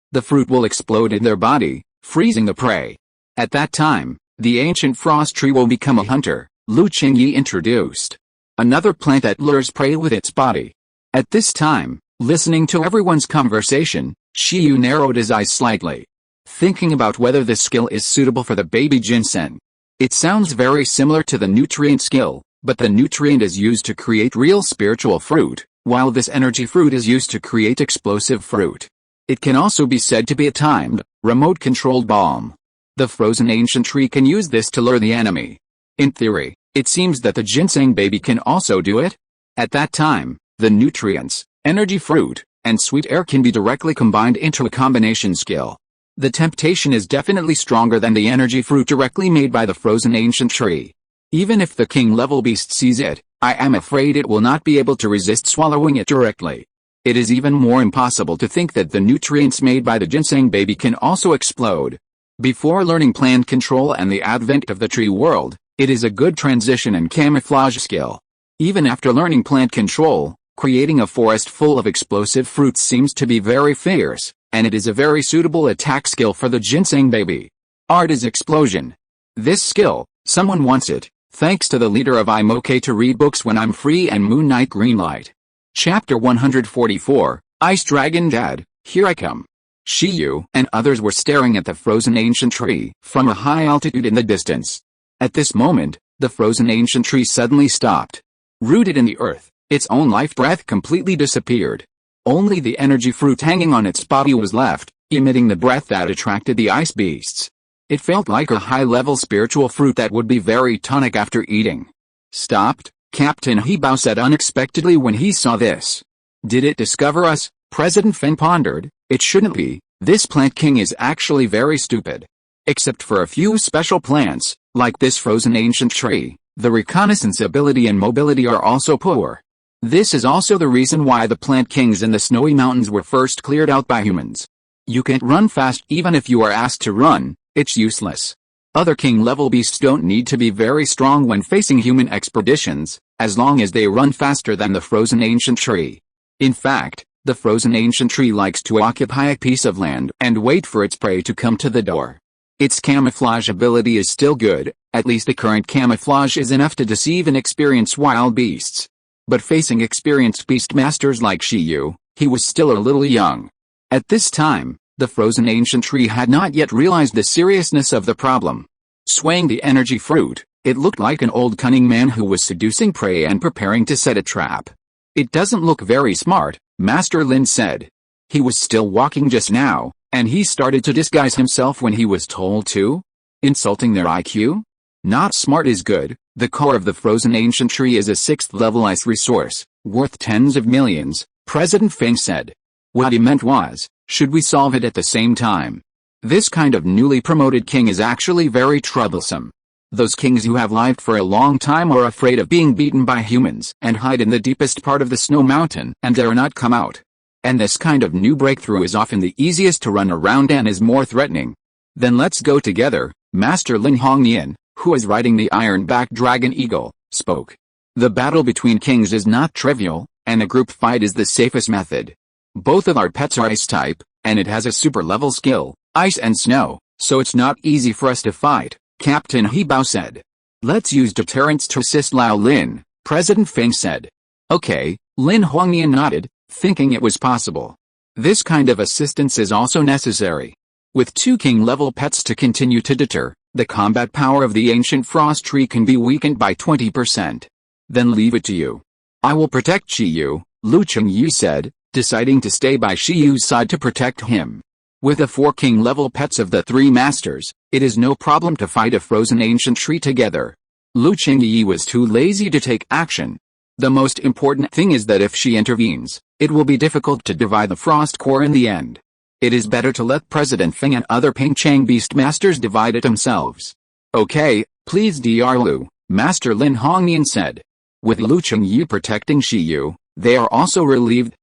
will explode in their body, freezing the prey. At that time, the ancient frost tree will become a hunter, Lu Qingye introduced. Another plant that lures prey with its body. At this time, listening to everyone's conversation, Shiyu narrowed his eyes slightly, thinking about whether this skill is suitable for the baby ginseng. It sounds very similar to the nutrient skill, but the nutrient is used to create real spiritual fruit, while this energy fruit is used to create explosive fruit. It can also be said to be a timed, remote-controlled bomb. The frozen ancient tree can use this to lure the enemy. In theory, it seems that the ginseng baby can also do it. At that time, the nutrients, energy fruit, and sweet air can be directly combined into a combination skill. The temptation is definitely stronger than the energy fruit directly made by the frozen ancient tree. Even if the king-level beast sees it, I am afraid it will not be able to resist swallowing it directly. It is even more impossible to think that the nutrients made by the ginseng baby can also explode. Before learning plant control and the advent of the tree world, it is a good transition and camouflage skill. Even after learning plant control, creating a forest full of explosive fruits seems to be very fierce, and it is a very suitable attack skill for the ginseng baby. Art is explosion. This skill, someone wants it, thanks to the leader of I'm okay to read books when I'm free and Moon Knight Greenlight. Chapter 144, Ice Dragon Dad, Here I Come. Shiyu and others were staring at the frozen ancient tree from a high altitude in the distance. At this moment, the frozen ancient tree suddenly stopped. Rooted in the earth, its own life breath completely disappeared. Only the energy fruit hanging on its body was left, emitting the breath that attracted the ice beasts. It felt like a high-level spiritual fruit that would be very tonic after eating. Stopped, Captain Hebao said unexpectedly when he saw this. Did it discover us? President Feng pondered. It shouldn't be. This plant king is actually very stupid. Except for a few special plants, like this frozen ancient tree, the reconnaissance ability and mobility are also poor. This is also the reason why the plant kings in the snowy mountains were first cleared out by humans. You can't run fast even if you are asked to run, it's useless. Other king-level beasts don't need to be very strong when facing human expeditions, as long as they run faster than the frozen ancient tree. In fact, the frozen ancient tree likes to occupy a piece of land and wait for its prey to come to the door. Its camouflage ability is still good, at least the current camouflage is enough to deceive and experience wild beasts. But facing experienced beast masters like Shiyu, he was still a little young. At this time, the frozen ancient tree had not yet realized the seriousness of the problem. Swaying the energy fruit, it looked like an old cunning man who was seducing prey and preparing to set a trap. It doesn't look very smart, Master Lin said. He was still walking just now, and he started to disguise himself when he was told to. Insulting their IQ? Not smart is good. The core of the frozen ancient tree is a 6th-level ice resource, worth tens of millions, President Feng said. What he meant was, should we solve it at the same time? This kind of newly promoted king is actually very troublesome. Those kings who have lived for a long time are afraid of being beaten by humans and hide in the deepest part of the snow mountain and dare not come out. And this kind of new breakthrough is often the easiest to run around and is more threatening. Then let's go together, Master Lin Hongnian, who is riding the iron-backed dragon eagle, spoke. The battle between kings is not trivial, and a group fight is the safest method. Both of our pets are ice type, and it has a super level skill, ice and snow, so it's not easy for us to fight, Captain Hebao said. Let's use deterrence to assist Lao Lin, President Feng said. Okay, Lin Huangnian nodded, thinking it was possible. This kind of assistance is also necessary. With 2 king-level pets to continue to deter, the combat power of the ancient frost tree can be weakened by 20%. Then leave it to you. I will protect Shiyu, Lu Chengyi said, deciding to stay by Shiyu's side to protect him. With the 4 king-level pets of the 3 masters, it is no problem to fight a frozen ancient tree together. Lu Chengyi was too lazy to take action. The most important thing is that if she intervenes, it will be difficult to divide the frost core in the end. It is better to let President Feng and other Pingchang Beast Masters divide it themselves. Okay, please Dr. Lu, Master Lin Hongnian said. With Lu Chengyi protecting Shiyu, they are also relieved.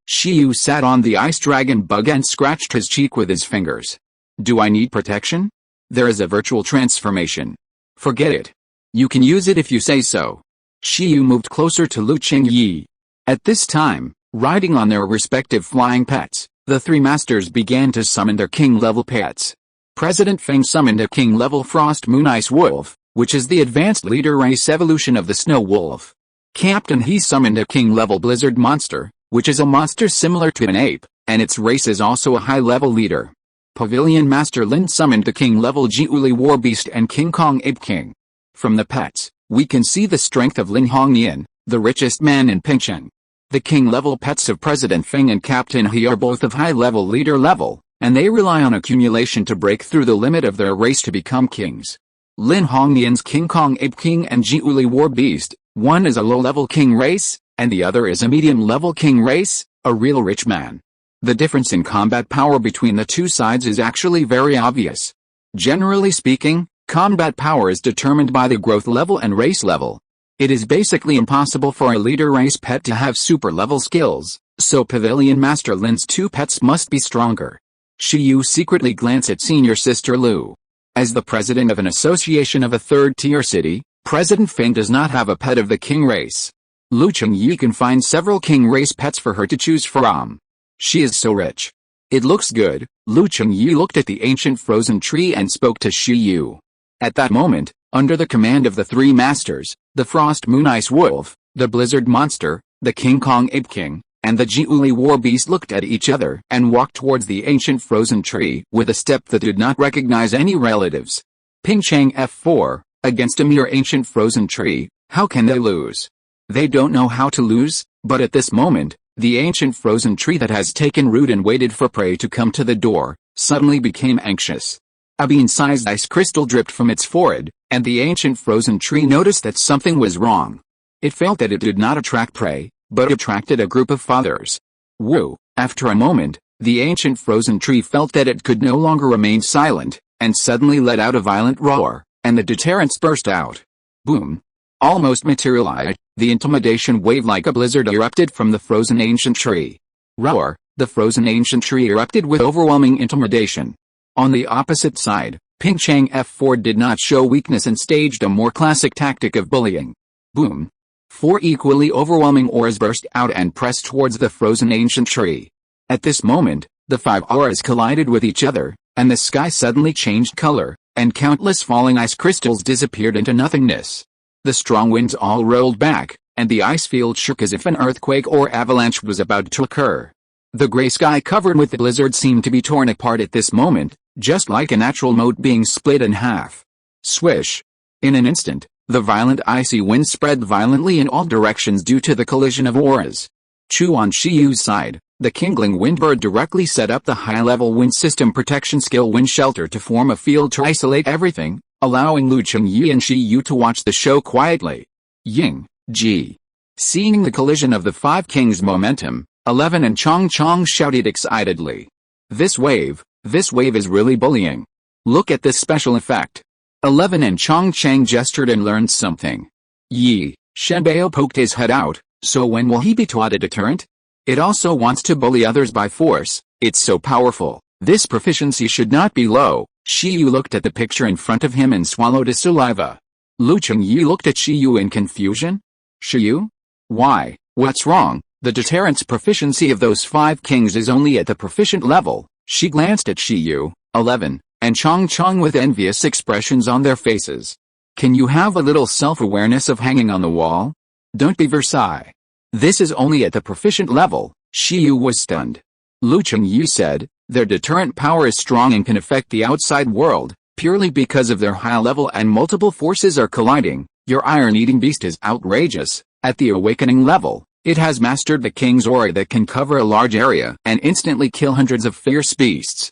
Shiyu sat on the ice dragon bug and scratched his cheek with his fingers. Do I need protection? There is a virtual transformation. Forget it. You can use it if you say so. Shiyu moved closer to Lu Chengyi. At this time, riding on their respective flying pets, the 3 masters began to summon their king-level pets. President Feng summoned a king-level Frost Moon Ice Wolf, which is the advanced leader race evolution of the Snow Wolf. Captain He summoned a king-level Blizzard Monster, which is a monster similar to an ape, and its race is also a high-level leader. Pavilion Master Lin summoned the king-level Jiuli War Beast and King Kong Ape King. From the pets, we can see the strength of Lin Hongnian, the richest man in Pingcheng. The king-level pets of President Feng and Captain He are both of high-level leader level, and they rely on accumulation to break through the limit of their race to become kings. Lin Hongnian's King Kong Ape King and Jiuli War Beast, one is a low-level king race, and the other is a medium-level king race, a real rich man. The difference in combat power between the 2 sides is actually very obvious. Generally speaking, combat power is determined by the growth level and race level. It is basically impossible for a leader race pet to have super level skills, so Pavilion Master Lin's 2 pets must be stronger. Shiyu secretly glanced at senior sister Lu. As the president of an association of a 3rd-tier city, President Feng does not have a pet of the king race. Lu Chengyi can find several king race pets for her to choose from. She is so rich. It looks good. Lu Chengyi looked at the ancient frozen tree and spoke to Shiyu. At that moment, under the command of the 3 masters, the Frost Moon Ice Wolf, the Blizzard Monster, the King Kong Ape King, and the Jiuli War Beast looked at each other and walked towards the ancient frozen tree with a step that did not recognize any relatives. Pingchang F4, against a mere ancient frozen tree, how can they lose? They don't know how to lose, but at this moment, the ancient frozen tree that has taken root and waited for prey to come to the door, suddenly became anxious. A bean-sized ice crystal dripped from its forehead, and the ancient frozen tree noticed that something was wrong. It felt that it did not attract prey, but attracted a group of fathers. Woo! After a moment, the ancient frozen tree felt that it could no longer remain silent, and suddenly let out a violent roar, and the deterrence burst out. Boom! Almost materialized, the intimidation wave like a blizzard erupted from the frozen ancient tree. Roar! The frozen ancient tree erupted with overwhelming intimidation. On the opposite side, Pingchang F4 did not show weakness and staged a more classic tactic of bullying. Boom! 4 equally overwhelming auras burst out and pressed towards the frozen ancient tree. At this moment, the 5 auras collided with each other, and the sky suddenly changed color, and countless falling ice crystals disappeared into nothingness. The strong winds all rolled back, and the ice field shook as if an earthquake or avalanche was about to occur. The gray sky covered with the blizzard seemed to be torn apart at this moment, just like a natural moat being split in half. Swish! In an instant, the violent icy wind spread violently in all directions due to the collision of auras. Chu on Shiyu's side, the Kingling Windbird directly set up the high-level wind system protection skill Wind Shelter to form a field to isolate everything, allowing Lu Chengyi and Shiyu to watch the show quietly. Ying, Ji. Seeing the collision of the 5 kings' momentum, 11 and Chong Chong shouted excitedly. This wave is really bullying. Look at this special effect. 11 and Chong Chang gestured and learned something. Yi, Shenbao poked his head out, so when will he be taught a deterrent? It also wants to bully others by force, it's so powerful, this proficiency should not be low. Shiyu looked at the picture in front of him and swallowed his saliva. Lu Chengyi looked at Shiyu in confusion. Shiyu? Why What's wrong? The deterrence proficiency of those 5 kings is only at the proficient level. She glanced at Shiyu, 11, and Chong with envious expressions on their faces. Can you have a little self-awareness of hanging on the wall? Don't be Versailles. This is only at the proficient level. Shiyu was stunned. Lu Chengyu said, their deterrent power is strong and can affect the outside world, purely because of their high level and multiple forces are colliding. Your iron-eating beast is outrageous. At the awakening level, it has mastered the king's aura that can cover a large area and instantly kill hundreds of fierce beasts.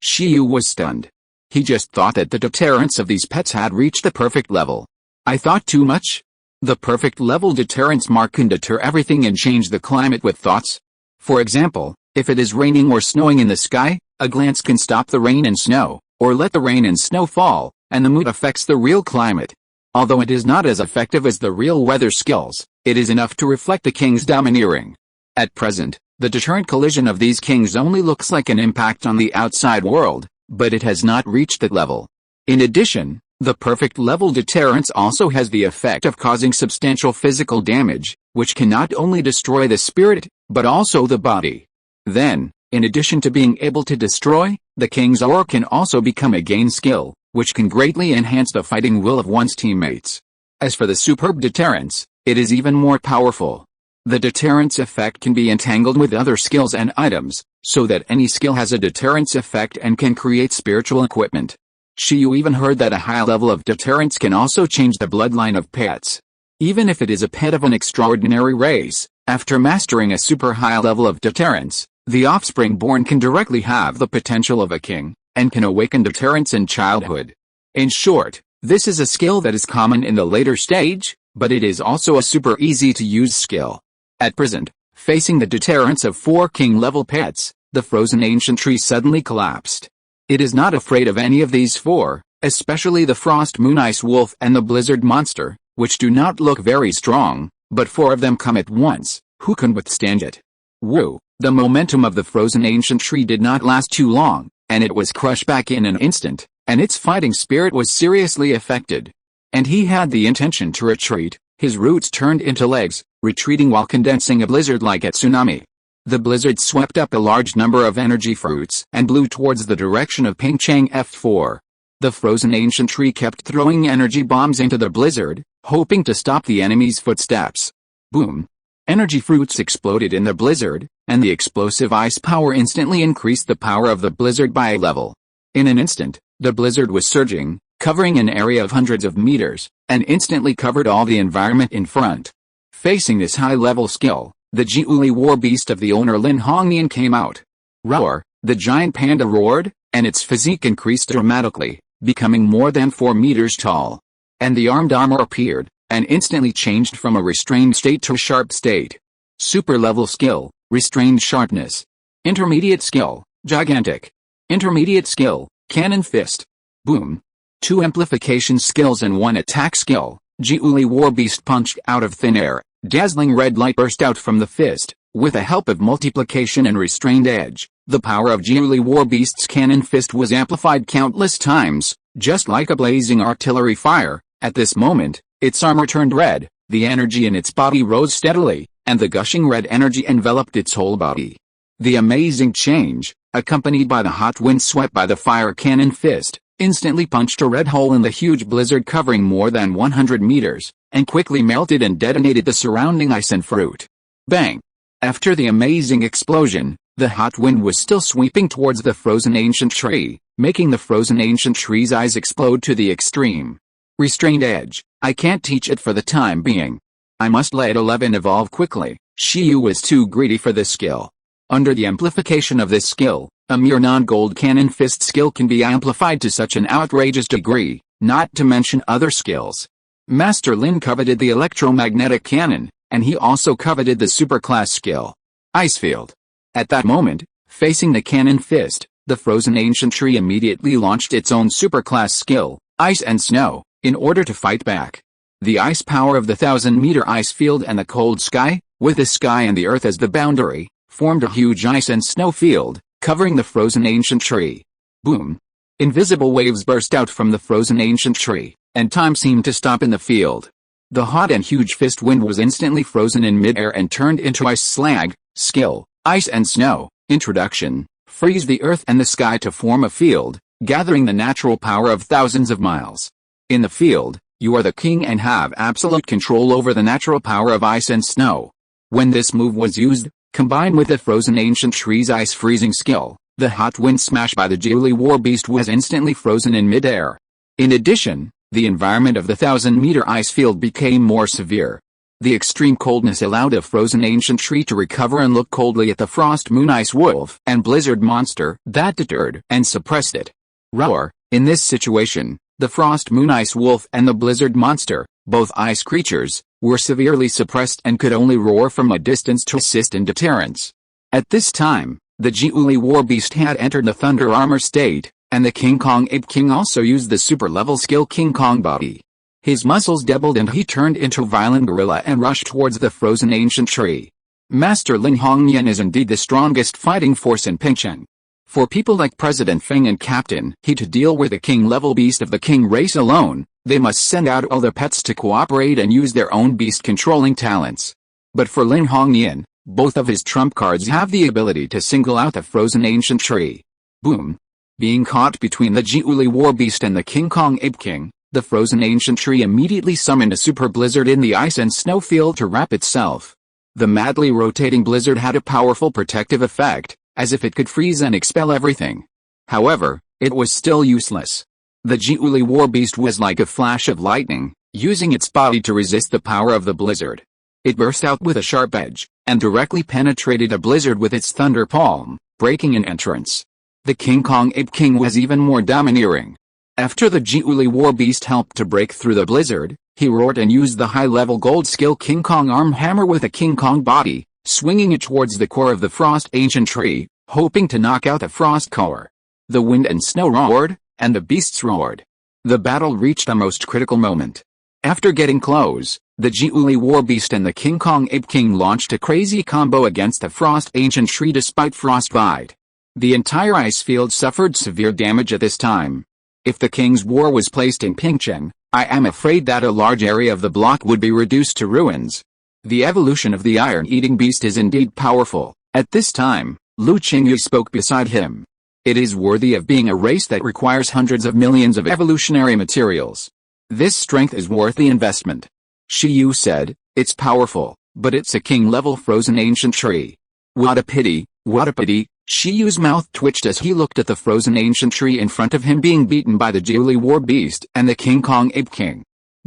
Shiyu was stunned. He just thought that the deterrence of these pets had reached the perfect level. I thought too much? The perfect level deterrence mark can deter everything and change the climate with thoughts. For example, if it is raining or snowing in the sky, a glance can stop the rain and snow, or let the rain and snow fall, and the mood affects the real climate. Although it is not as effective as the real weather skills, it is enough to reflect the king's domineering. At present, the deterrent collision of these kings only looks like an impact on the outside world, but it has not reached that level. In addition, the perfect level deterrence also has the effect of causing substantial physical damage, which can not only destroy the spirit, but also the body. Then, in addition to being able to destroy, the king's aura can also become a gain skill, which can greatly enhance the fighting will of one's teammates. As for the superb deterrence, it is even more powerful. The deterrence effect can be entangled with other skills and items, so that any skill has a deterrence effect and can create spiritual equipment. Shiyu even heard that a high level of deterrence can also change the bloodline of pets. Even if it is a pet of an extraordinary race, after mastering a super high level of deterrence, the offspring born can directly have the potential of a king, and can awaken deterrence in childhood. In short, this is a skill that is common in the later stage, but it is also a super easy to use skill. At present, facing the deterrence of 4 king-level pets, the frozen ancient tree suddenly collapsed. It is not afraid of any of these 4, especially the frost moon ice wolf and the blizzard monster, which do not look very strong, but 4 of them come at once. Who can withstand it? Woo! The momentum of the frozen ancient tree did not last too long, and it was crushed back in an instant, and its fighting spirit was seriously affected. And he had the intention to retreat. His roots turned into legs, retreating while condensing a blizzard like a tsunami. The blizzard swept up a large number of energy fruits and blew towards the direction of Pingchang F4. The frozen ancient tree kept throwing energy bombs into the blizzard, hoping to stop the enemy's footsteps. Boom! Energy fruits exploded in the blizzard, and the explosive ice power instantly increased the power of the blizzard by a level. In an instant, the blizzard was surging, covering an area of hundreds of meters, and instantly covered all the environment in front. Facing this high-level skill, the Jiuli war beast of the owner Lin Hongnian came out. Roar! The giant panda roared, and its physique increased dramatically, becoming more than 4 meters tall. And the armed armor appeared, and instantly changed from a restrained state to a sharp state. Super-level skill, restrained sharpness. Intermediate skill, gigantic. Intermediate skill, cannon fist. Boom! 2 amplification skills and 1 attack skill. Jiuli Warbeast punched out of thin air. Dazzling red light burst out from the fist. With the help of multiplication and restrained edge, the power of Jiuli Warbeast's cannon fist was amplified countless times, just like a blazing artillery fire. At this moment, its armor turned red, the energy in its body rose steadily, and the gushing red energy enveloped its whole body. The amazing change, accompanied by the hot wind swept by the fire cannon fist, instantly punched a red hole in the huge blizzard covering more than 100 meters, and quickly melted and detonated the surrounding ice and fruit. Bang! After the amazing explosion, the hot wind was still sweeping towards the frozen ancient tree, making the frozen ancient tree's eyes explode to the extreme. Restrained edge, I can't teach it for the time being. I must let 11 evolve quickly. Shiyu was too greedy for this skill. Under the amplification of this skill, a mere non-gold cannon fist skill can be amplified to such an outrageous degree, not to mention other skills. Master Lin coveted the electromagnetic cannon, and he also coveted the superclass skill, Ice Field. At that moment, facing the cannon fist, the frozen ancient tree immediately launched its own superclass skill, Ice and Snow, in order to fight back. The ice power of the 1,000-meter ice field and the cold sky, with the sky and the earth as the boundary, formed a huge ice and snow field, covering the frozen ancient tree. Boom! Invisible waves burst out from the frozen ancient tree, and time seemed to stop in the field. The hot and huge fist wind was instantly frozen in midair and turned into ice slag. Skill, ice and snow. Introduction. Freeze the earth and the sky to form a field, gathering the natural power of thousands of miles. In the field, you are the king and have absolute control over the natural power of ice and snow. When this move was used, combined with the frozen ancient tree's ice freezing skill, the hot wind smash by the Jiuli war beast was instantly frozen in midair. In addition, the environment of the 1,000-meter ice field became more severe. The extreme coldness allowed a frozen ancient tree to recover and look coldly at the frost moon ice wolf and blizzard monster that deterred and suppressed it. Roar. In this situation, the frost moon ice wolf and the blizzard monster, both ice creatures, were severely suppressed and could only roar from a distance to assist in deterrence. At this time, the Jiuli war beast had entered the thunder armor state, and the King Kong Ape King also used the super-level skill King Kong body. His muscles doubled and he turned into a violent gorilla and rushed towards the frozen ancient tree. Master Lin Hongnian is indeed the strongest fighting force in Pingcheng. For people like President Feng and Captain He to deal with a king-level beast of the king race alone, they must send out all their pets to cooperate and use their own beast-controlling talents. But for Lin Hongnian, both of his trump cards have the ability to single out the frozen ancient tree. Boom! Being caught between the Jiuli war beast and the King Kong Ape King, the frozen ancient tree immediately summoned a super blizzard in the ice and snow field to wrap itself. The madly rotating blizzard had a powerful protective effect, as if it could freeze and expel everything. However, it was still useless. The Jiuli war beast was like a flash of lightning, using its body to resist the power of the blizzard. It burst out with a sharp edge, and directly penetrated the blizzard with its thunder palm, breaking an entrance. The King Kong Ape King was even more domineering. After the Jiuli war beast helped to break through the blizzard, he roared and used the high-level gold skill King Kong arm hammer with a King Kong body, swinging it towards the core of the frost ancient tree, hoping to knock out the frost core. The wind and snow roared, and the beasts roared. The battle reached a most critical moment. After getting close, the Jiuli war beast and the King Kong Ape King launched a crazy combo against the frost ancient tree despite frostbite. The entire ice field suffered severe damage at this time. If the King's War was placed in Pingcheng, I am afraid that a large area of the block would be reduced to ruins. The evolution of the iron-eating beast is indeed powerful. At this time, Lu Qingyu spoke beside him. It is worthy of being a race that requires hundreds of millions of evolutionary materials. This strength is worth the investment. Shi Yu said, it's powerful, but it's a king-level frozen ancient tree. What a pity, what a pity. Shi Yu's mouth twitched as he looked at the frozen ancient tree in front of him being beaten by the Jiuli war beast and the King Kong Ape King.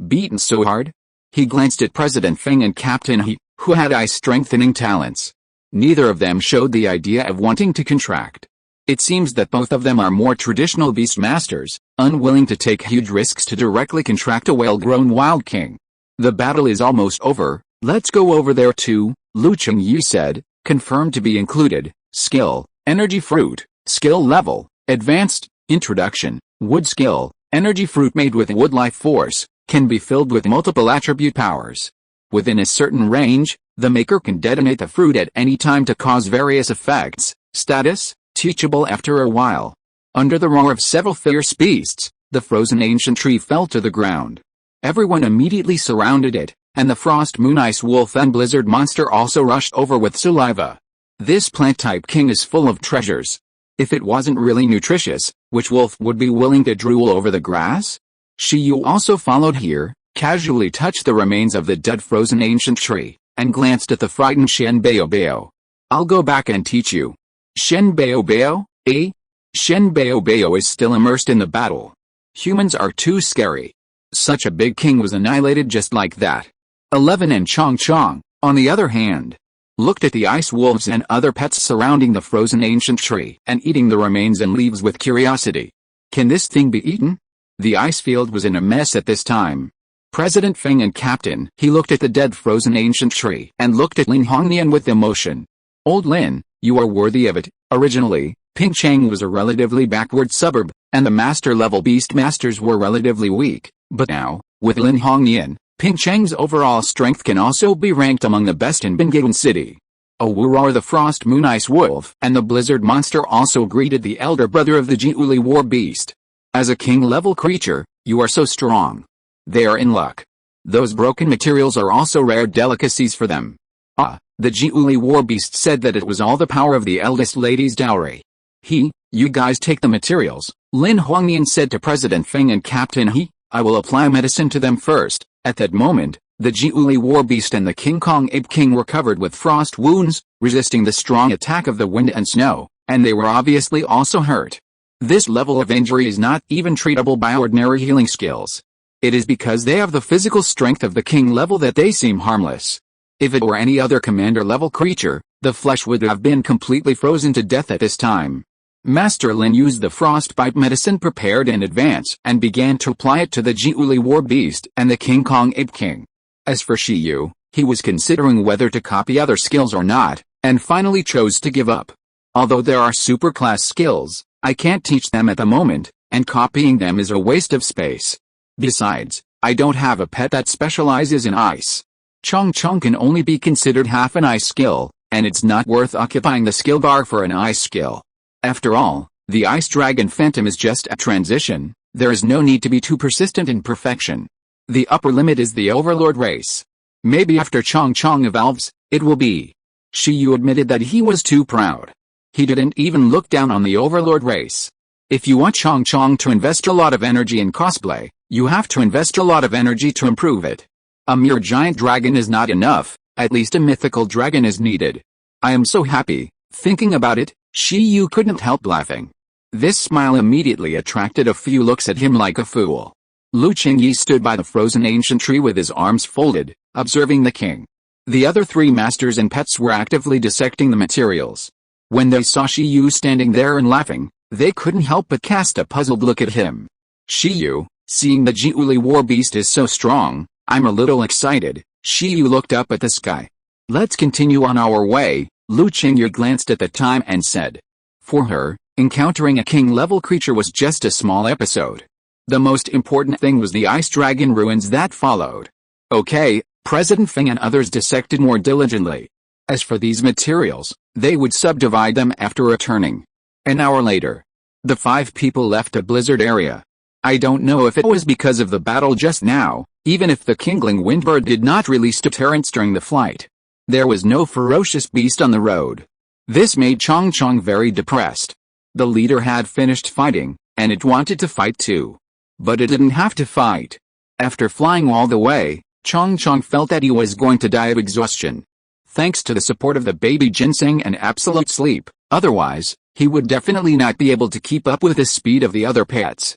Beaten so hard? He glanced at President Feng and Captain He, who had ice-strengthening talents. Neither of them showed the idea of wanting to contract. It seems that both of them are more traditional beast masters, unwilling to take huge risks to directly contract a well-grown wild king. The battle is almost over, let's go over there too, Lu Qingyu said, confirmed to be included. Skill, energy fruit, skill level, advanced, introduction, wood skill, energy fruit made with wood life force, can be filled with multiple attribute powers. Within a certain range, the maker can detonate the fruit at any time to cause various effects. Status, teachable after a while. Under the roar of several fierce beasts, the frozen ancient tree fell to the ground. Everyone immediately surrounded it, and the frost moon ice wolf and blizzard monster also rushed over with saliva. This plant-type king is full of treasures. If it wasn't really nutritious, which wolf would be willing to drool over the grass? Shi Yu also followed here, casually touched the remains of the dead frozen ancient tree, and glanced at the frightened Shen Baobao. I'll go back and teach you. Shen Baobao, eh? Shen Baobao is still immersed in the battle. Humans are too scary. Such a big king was annihilated just like that. 11 and Chong Chong, on the other hand, looked at the ice wolves and other pets surrounding the frozen ancient tree and eating the remains and leaves with curiosity. Can this thing be eaten? The ice field was in a mess at this time. President Feng and Captain He looked at the dead frozen ancient tree and looked at Lin Hongnian with emotion. Old Lin, you are worthy of it. Originally, Pingcheng was a relatively backward suburb, and the master-level beast masters were relatively weak, but now, with Lin Hongnian, Pingcheng's overall strength can also be ranked among the best in Binggaoan City. Awurar the frost moon ice wolf and the blizzard monster also greeted the elder brother of the Jiuli war beast. As a king-level creature, you are so strong. They are in luck. Those broken materials are also rare delicacies for them. Ah, the Jiuli war beast said that it was all the power of the eldest lady's dowry. You guys take the materials, Lin Huangnian said to President Feng and Captain He. I will apply medicine to them first. At that moment, the Jiuli war beast and the King Kong ape king were covered with frost wounds, resisting the strong attack of the wind and snow, and they were obviously also hurt. This level of injury is not even treatable by ordinary healing skills. It is because they have the physical strength of the king level that they seem harmless. If it were any other commander level creature, the flesh would have been completely frozen to death at this time. Master Lin used the frostbite medicine prepared in advance and began to apply it to the Jiuli war beast and the King Kong ape king. As for Shiyu, he was considering whether to copy other skills or not, and finally chose to give up. Although there are superclass skills, I can't teach them at the moment, and copying them is a waste of space. Besides, I don't have a pet that specializes in ice. Chong Chong can only be considered half an ice skill, and it's not worth occupying the skill bar for an ice skill. After all, the Ice Dragon Phantom is just a transition. There is no need to be too persistent in perfection. The upper limit is the Overlord race. Maybe after Chong Chong evolves, it will be. Shiyu admitted that he was too proud. He didn't even look down on the Overlord race. If you want Chong Chong to invest a lot of energy in cosplay, you have to invest a lot of energy to improve it. A mere giant dragon is not enough, at least a mythical dragon is needed. I am so happy, thinking about it. Shiyu couldn't help laughing. This smile immediately attracted a few looks at him like a fool. Lu Qingyi stood by the frozen ancient tree with his arms folded, observing the king. The other three masters and pets were actively dissecting the materials. When they saw Shiyu standing there and laughing, they couldn't help but cast a puzzled look at him. Shiyu, seeing the Jiuli war beast is so strong, I'm a little excited. Shiyu looked up at the sky. Let's continue on our way. Lu Qingyi glanced at the time and said. For her, encountering a king-level creature was just a small episode. The most important thing was the ice dragon ruins that followed. Okay, President Feng and others dissected more diligently. As for these materials, they would subdivide them after returning. An hour later, the 5 people left a blizzard area. I don't know if it was because of the battle just now, even if the Kingling Windbird did not release deterrents during the flight. There was no ferocious beast on the road. This made Chong Chong very depressed. The leader had finished fighting, and it wanted to fight too. But it didn't have to fight. After flying all the way, Chong Chong felt that he was going to die of exhaustion. Thanks to the support of the baby ginseng and absolute sleep, otherwise, he would definitely not be able to keep up with the speed of the other pets.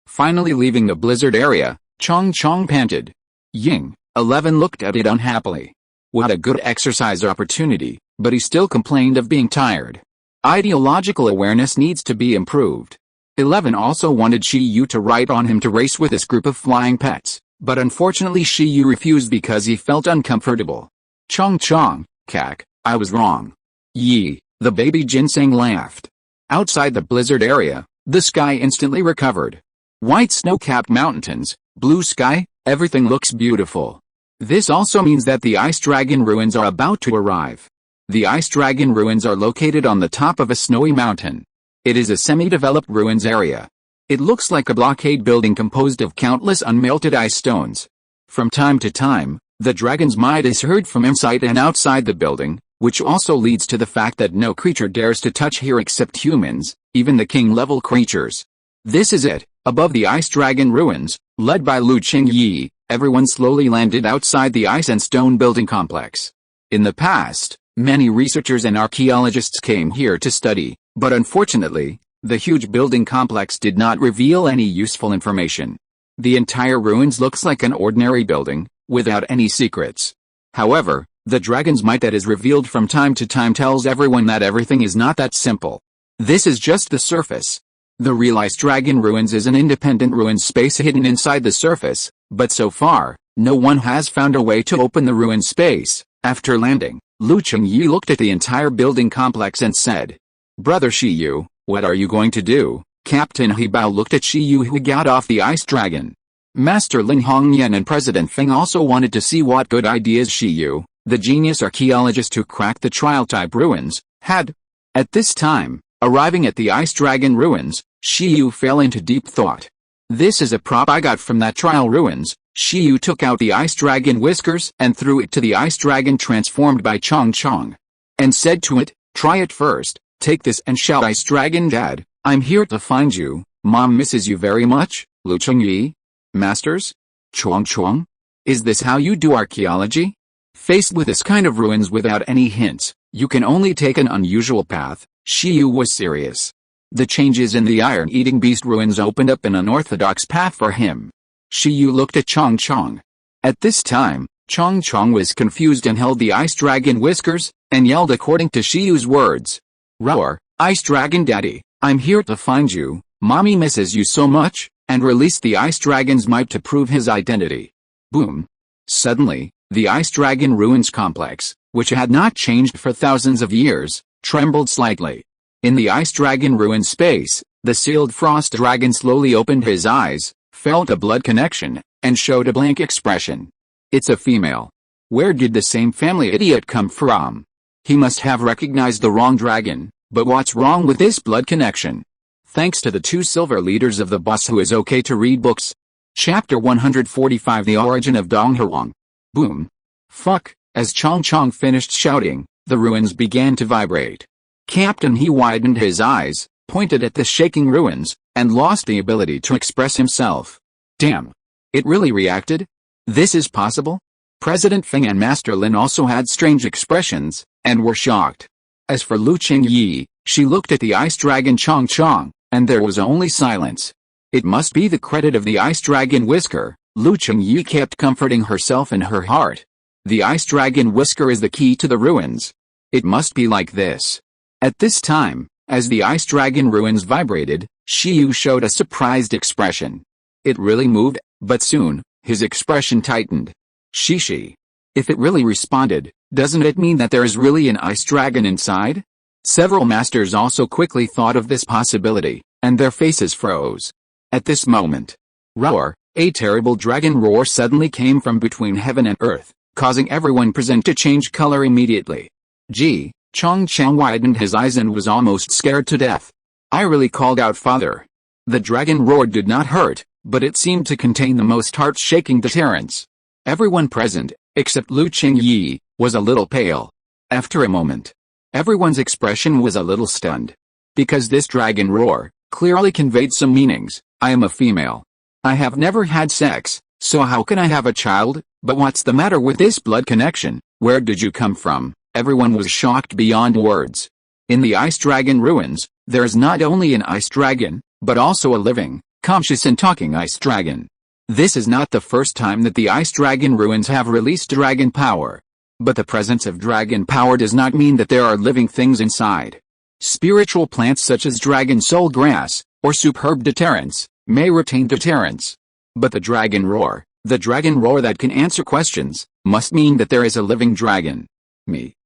Finally leaving the blizzard area, Chong Chong panted. Ying, 11 looked at it unhappily. What a good exercise opportunity, but he still complained of being tired. Ideological awareness needs to be improved. 11 also wanted Shiyu to ride on him to race with this group of flying pets, but unfortunately Shiyu refused because he felt uncomfortable. Chong Chong, cack, I was wrong. Yi, the baby ginseng laughed. Outside the blizzard area, the sky instantly recovered. White snow-capped mountains, blue sky, everything looks beautiful. This also means that the Ice Dragon ruins are about to arrive. The Ice Dragon ruins are located on the top of a snowy mountain. It is a semi-developed ruins area. It looks like a blockade building composed of countless unmelted ice stones. From time to time, the dragon's might is heard from inside and outside the building, which also leads to the fact that no creature dares to touch here except humans, even the king-level creatures. This is it. Above the Ice Dragon ruins, led by Lu Qingyi, everyone slowly landed outside the ice and stone building complex. In the past, many researchers and archaeologists came here to study, but unfortunately, the huge building complex did not reveal any useful information. The entire ruins looks like an ordinary building, without any secrets. However, the dragon's might that is revealed from time to time tells everyone that everything is not that simple. This is just the surface. The real Ice Dragon ruins is an independent ruin space hidden inside the surface, but so far, no one has found a way to open the ruin space. After landing, Lu Qingyi looked at the entire building complex and said, Brother Shiyu, what are you going to do? Captain Hebao looked at Shiyu who got off the Ice Dragon. Master Lin Hongyan and President Feng also wanted to see what good ideas Shiyu, the genius archaeologist who cracked the trial-type ruins, had. At this time, arriving at the Ice Dragon ruins, Shiyu fell into deep thought. This is a prop I got from that trial ruins, Shiyu took out the ice dragon whiskers and threw it to the ice dragon transformed by Chong Chong. And said to it, "Try it first, take this and shout, Ice Dragon Dad, I'm here to find you, Mom misses you very much, Lu Chengyi. Masters? Chong Chong? Is this how you do archaeology?" Faced with this kind of ruins without any hints, you can only take an unusual path, Shiyu was serious. The changes in the iron-eating beast ruins opened up an unorthodox path for him. Shiyu looked at Chong Chong. At this time, Chong Chong was confused and held the ice dragon whiskers, and yelled according to Shiyu's words. "Roar, Ice Dragon Daddy, I'm here to find you, Mommy misses you so much," and released the ice dragon's might to prove his identity. Boom. Suddenly, the ice dragon ruins complex, which had not changed for thousands of years, trembled slightly. In the ice dragon ruin space, the sealed frost dragon slowly opened his eyes, felt a blood connection, and showed a blank expression. It's a female. Where did the same family idiot come from? He must have recognized the wrong dragon, but what's wrong with this blood connection? Thanks to the 2 silver leaders of the boss who is okay to read books. Chapter 145 The Origin of Donghuang. Boom. Fuck, as Chong Chong finished shouting, the ruins began to vibrate. Captain He widened his eyes, pointed at the shaking ruins, and lost the ability to express himself. Damn. It really reacted? This is possible? President Feng and Master Lin also had strange expressions, and were shocked. As for Lu Qingyi, she looked at the ice dragon Chong Chong, and there was only silence. It must be the credit of the ice dragon whisker, Lu Qingyi kept comforting herself in her heart. The ice dragon whisker is the key to the ruins. It must be like this. At this time, as the ice dragon ruins vibrated, Shiyu showed a surprised expression. It really moved, but soon, his expression tightened. Shishi. If it really responded, doesn't it mean that there is really an ice dragon inside? Several masters also quickly thought of this possibility, and their faces froze. At this moment, roar, a terrible dragon roar suddenly came from between heaven and earth, causing everyone present to change color immediately. Gee, Chong Chong widened his eyes and was almost scared to death. I really called out father. The dragon roar did not hurt, but it seemed to contain the most heart-shaking deterrence. Everyone present, except Lu Qingyi, was a little pale. After a moment, everyone's expression was a little stunned. Because this dragon roar clearly conveyed some meanings. I am a female. I have never had sex, so how can I have a child? But what's the matter with this blood connection? Where did you come from? Everyone was shocked beyond words. In the ice dragon ruins, there is not only an ice dragon, but also a living, conscious and talking ice dragon. This is not the first time that the ice dragon ruins have released dragon power. But the presence of dragon power does not mean that there are living things inside. Spiritual plants such as dragon soul grass, or superb deterrence, may retain deterrence. But the dragon roar that can answer questions, must mean that there is a living dragon.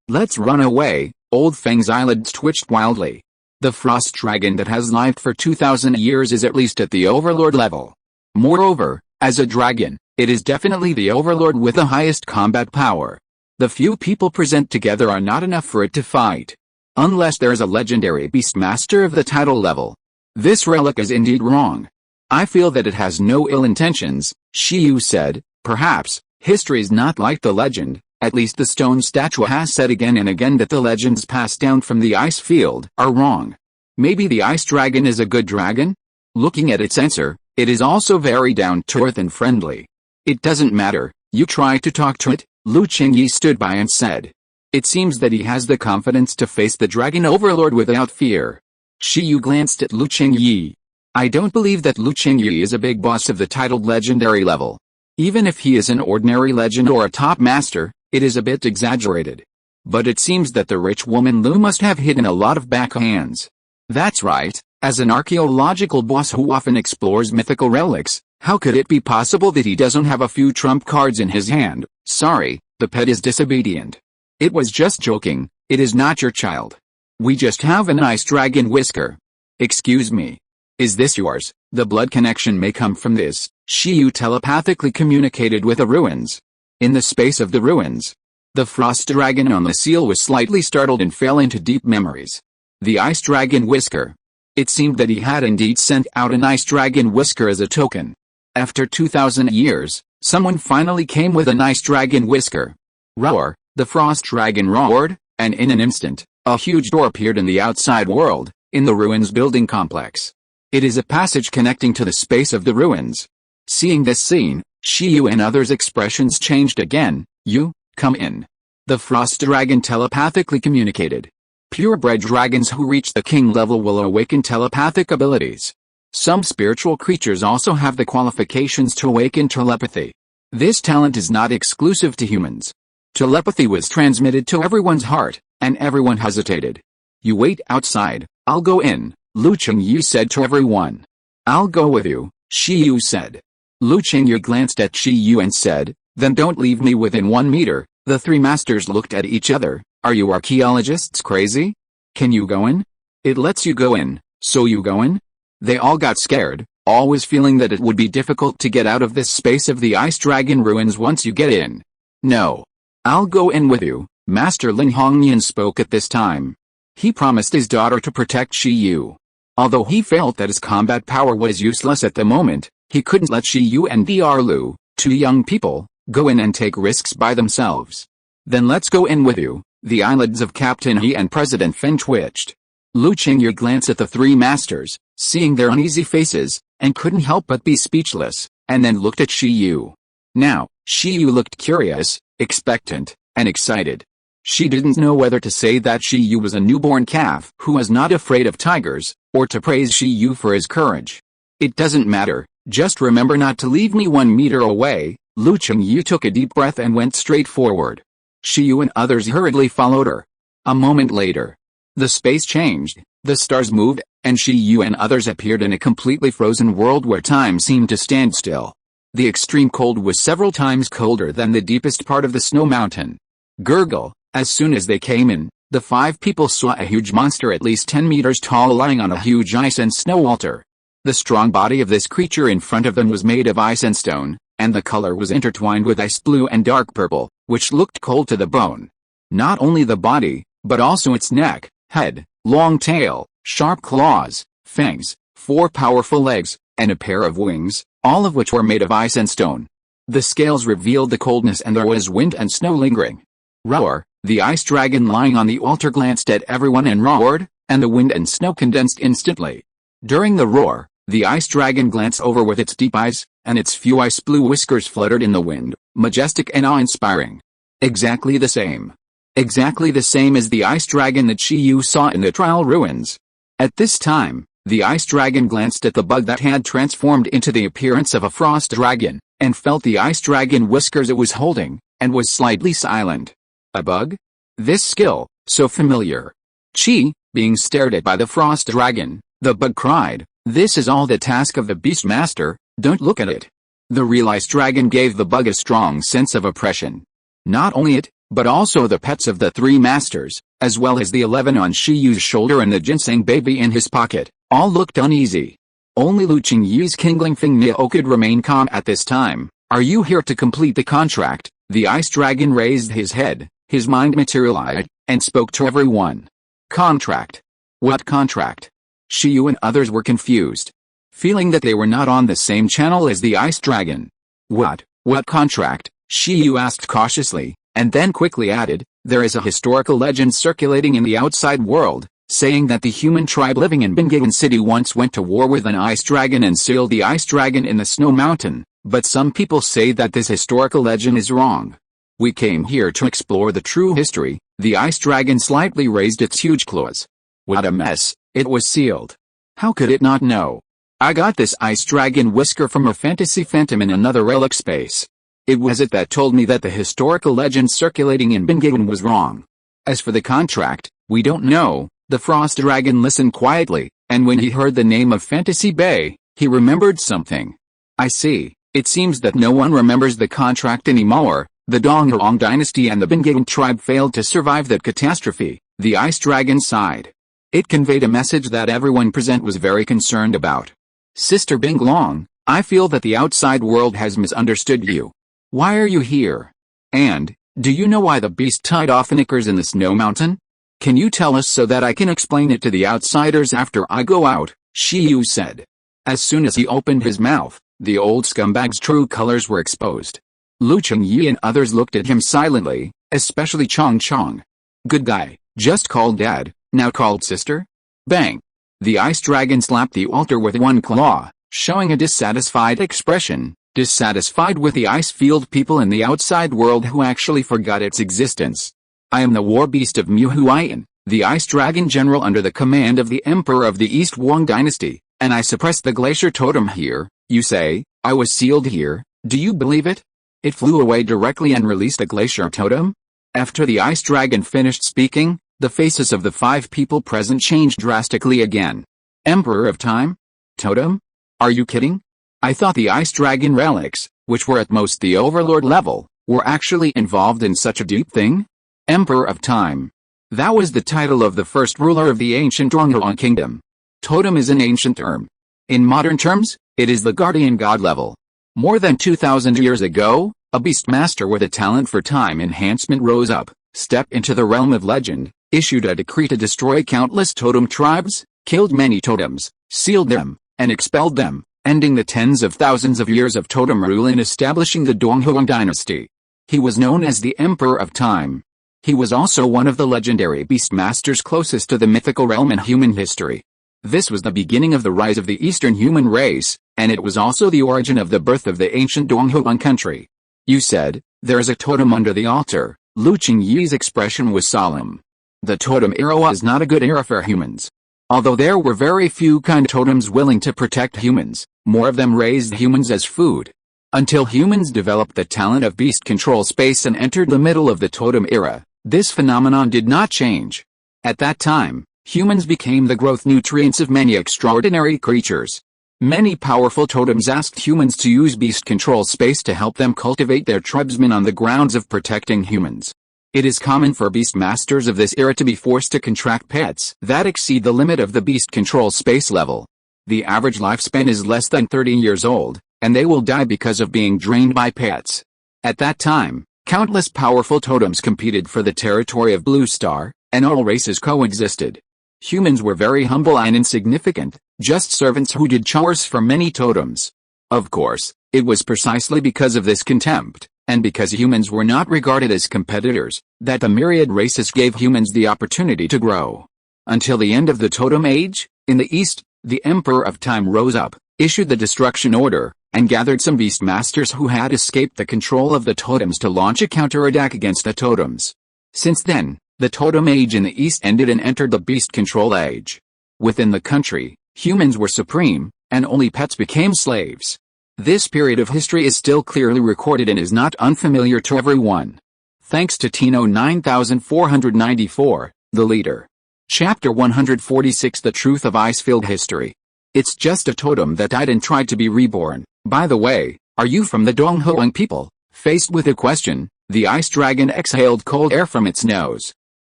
Let's run away. Old Feng's eyelids twitched wildly. The frost dragon that has lived for 2,000 years is at least at the overlord level. Moreover, as a dragon, it is definitely the overlord with the highest combat power. The few people present together are not enough for it to fight. Unless there is a legendary beastmaster of the title level. This relic is indeed wrong. I feel that it has no ill intentions, Shiyu said. Perhaps, history is not like the legend. At least the stone statue has said again and again that the legends passed down from the ice field are wrong. Maybe the ice dragon is a good dragon? Looking at its answer, it is also very down to earth and friendly. It doesn't matter, you try to talk to it, Lu Qingyi stood by and said. It seems that he has the confidence to face the dragon overlord without fear. Shiyu glanced at Lu Qingyi. I don't believe that Lu Qingyi is a big boss of the titled legendary level. Even if he is an ordinary legend or a top master, it is a bit exaggerated. But it seems that the rich woman Lu must have hidden a lot of backhands. That's right, as an archaeological boss who often explores mythical relics, how could it be possible that he doesn't have a few trump cards in his hand? Sorry, the pet is disobedient. It was just joking, it is not your child. We just have an ice dragon whisker. Excuse me. Is this yours? The blood connection may come from this. Shiyu telepathically communicated with the ruins. In the space of the ruins, the frost dragon on the seal was slightly startled and fell into deep memories. The ice dragon whisker. It seemed that he had indeed sent out an ice dragon whisker as a token. After 2,000 years, Someone finally came with a nice dragon whisker. Roar, the frost dragon roared, and in an instant, a huge door appeared in the outside world, in the ruins building complex. It is a passage connecting to the space of the ruins. Seeing this scene, Shiyu and others' expressions changed again. You, come in. The frost dragon telepathically communicated. Purebred dragons who reach the king level will awaken telepathic abilities. Some spiritual creatures also have the qualifications to awaken telepathy. This talent is not exclusive to humans. Telepathy was transmitted to everyone's heart, and everyone hesitated. You wait outside, I'll go in, Lu Chengyu said to everyone. I'll go with you, Shiyu said. Lu Chengyu glanced at Shiyu and said, then don't leave me within 1 meter. The three masters looked at each other. Are you archaeologists crazy? Can you go in? It lets you go in, so you go in? They all got scared, always feeling that it would be difficult to get out of this space of the ice dragon ruins once you get in. No. I'll go in with you, Master Lin Hongyan spoke at this time. He promised his daughter to protect Shiyu. Although he felt that his combat power was useless at the moment, he couldn't let Shiyu and Dr. Lu, two young people, go in and take risks by themselves. Then let's go in with you. The eyelids of Captain He and President Fen twitched. Lu Chengyu glanced at the three masters, seeing their uneasy faces, and couldn't help but be speechless, and then looked at Shiyu. Now, Shiyu looked curious, expectant, and excited. She didn't know whether to say that Shiyu was a newborn calf who was not afraid of tigers, or to praise Shiyu for his courage. It doesn't matter, just remember not to leave me 1 meter away. Lu Chengyu took a deep breath and went straight forward. Shiyu and others hurriedly followed her. A moment later, the space changed, the stars moved, and Shiyu and others appeared in a completely frozen world where time seemed to stand still. The extreme cold was several times colder than the deepest part of the snow mountain. Gurgle, as soon as they came in, the 5 people saw a huge monster at least 10 meters tall lying on a huge ice and snow altar. The strong body of this creature in front of them was made of ice and stone, and the color was intertwined with ice blue and dark purple, which looked cold to the bone. Not only the body, but also its neck, head, long tail, sharp claws, fangs, 4 powerful legs, and a pair of wings, all of which were made of ice and stone. The scales revealed the coldness and there was wind and snow lingering. Roar, the ice dragon lying on the altar glanced at everyone and roared, and the wind and snow condensed instantly. During the roar, the ice dragon glanced over with its deep eyes, and its few ice blue whiskers fluttered in the wind, majestic and awe-inspiring. Exactly the same. Exactly the same as the ice dragon that Shiyu saw in the trial ruins. At this time, the ice dragon glanced at the bug that had transformed into the appearance of a frost dragon, and felt the ice dragon whiskers it was holding, and was slightly silent. A bug? This skill, so familiar. Chi, being stared at by the frost dragon, the bug cried, "This is all the task of the beast master, don't look at it." The real ice dragon gave the bug a strong sense of oppression. Not only it, but also the pets of the 3 masters, as well as the 11 on Shiyu's shoulder and the ginseng baby in his pocket, all looked uneasy. Only Lu Chengyu's Kingling Fing Nio could remain calm at this time. Are you here to complete the contract? The ice dragon raised his head, his mind materialized, and spoke to everyone. Contract? What contract? Shiyu and others were confused, feeling that they were not on the same channel as the ice dragon. What contract? Shiyu asked cautiously, and then quickly added, there is a historical legend circulating in the outside world, saying that the human tribe living in Bingagan City once went to war with an ice dragon and sealed the ice dragon in the snow mountain, but some people say that this historical legend is wrong. We came here to explore the true history. The ice dragon slightly raised its huge claws. What a mess, it was sealed. How could it not know? I got this ice dragon whisker from a fantasy phantom in another relic space. It was it that told me that the historical legend circulating in Bingagan was wrong. As for the contract, we don't know. The frost dragon listened quietly, and when he heard the name of Fantasy Bay, he remembered something. I see, it seems that no one remembers the contract anymore. The Donghorong dynasty and the Bingagan tribe failed to survive that catastrophe, the ice dragon sighed. It conveyed a message that everyone present was very concerned about. Sister Binglong, I feel that the outside world has misunderstood you. Why are you here? And, do you know why the beast tied off knickers in the snow mountain? Can you tell us so that I can explain it to the outsiders after I go out? Shiyu said. As soon as he opened his mouth, The old scumbag's true colors were exposed. Lu Chengyi and others looked at him silently, especially Chong Chong. Good guy, just called dad, now called sister? Bang! The ice dragon slapped the altar with one claw, showing a dissatisfied expression, dissatisfied with the ice field people in the outside world who actually forgot its existence. I am the war beast of Mu Huayan, the ice dragon general under the command of the emperor of the East Wang dynasty, and I suppressed the glacier totem here. You say, I was sealed here, do you believe it? It flew away directly and released the glacier totem? After the ice dragon finished speaking, the faces of the 5 people present changed drastically again. Emperor of Time? Totem? Are you kidding? I thought the ice dragon relics, which were at most the overlord level, were actually involved in such a deep thing? Emperor of Time. That was the title of the first ruler of the ancient Donghuang kingdom. Totem is an ancient term. In modern terms, it is the guardian god level. More than 2,000 years ago, a beastmaster with a talent for time enhancement rose up, stepped into the realm of legend, issued a decree to destroy countless totem tribes, killed many totems, sealed them, and expelled them, ending the tens of thousands of years of totem rule and establishing the Donghuang dynasty. He was known as the Emperor of Time. He was also one of the legendary beastmasters closest to the mythical realm in human history. This was the beginning of the rise of the Eastern human race, and it was also the origin of the birth of the ancient Donghuang country. You said, there is a totem under the altar. Lu Chengyi's expression was solemn. The totem era was not a good era for humans. Although there were very few kind totems willing to protect humans, more of them raised humans as food. Until humans developed the talent of beast control space and entered the middle of the totem era, this phenomenon did not change. At that time, humans became the growth nutrients of many extraordinary creatures. Many powerful totems asked humans to use beast control space to help them cultivate their tribesmen on the grounds of protecting humans. It is common for beast masters of this era to be forced to contract pets that exceed the limit of the beast control space level. The average lifespan is less than 30 years old, and they will die because of being drained by pets. At that time, countless powerful totems competed for the territory of Blue Star, and all races coexisted. Humans were very humble and insignificant, just servants who did chores for many totems. Of course, it was precisely because of this contempt, and because humans were not regarded as competitors, that the myriad races gave humans the opportunity to grow. Until the end of the totem age, in the East, the Emperor of Time rose up, issued the destruction order, and gathered some beastmasters who had escaped the control of the totems to launch a counterattack against the totems. Since then, the totem age in the East ended and entered the beast control age. Within the country, humans were supreme, and only pets became slaves. This period of history is still clearly recorded and is not unfamiliar to everyone. Thanks to Tino 9494, the leader. Chapter 146 The Truth of Icefield History. It's just a totem that died and tried to be reborn. By the way, are you from the Donghuang people? Faced with a question, the ice dragon exhaled cold air from its nose.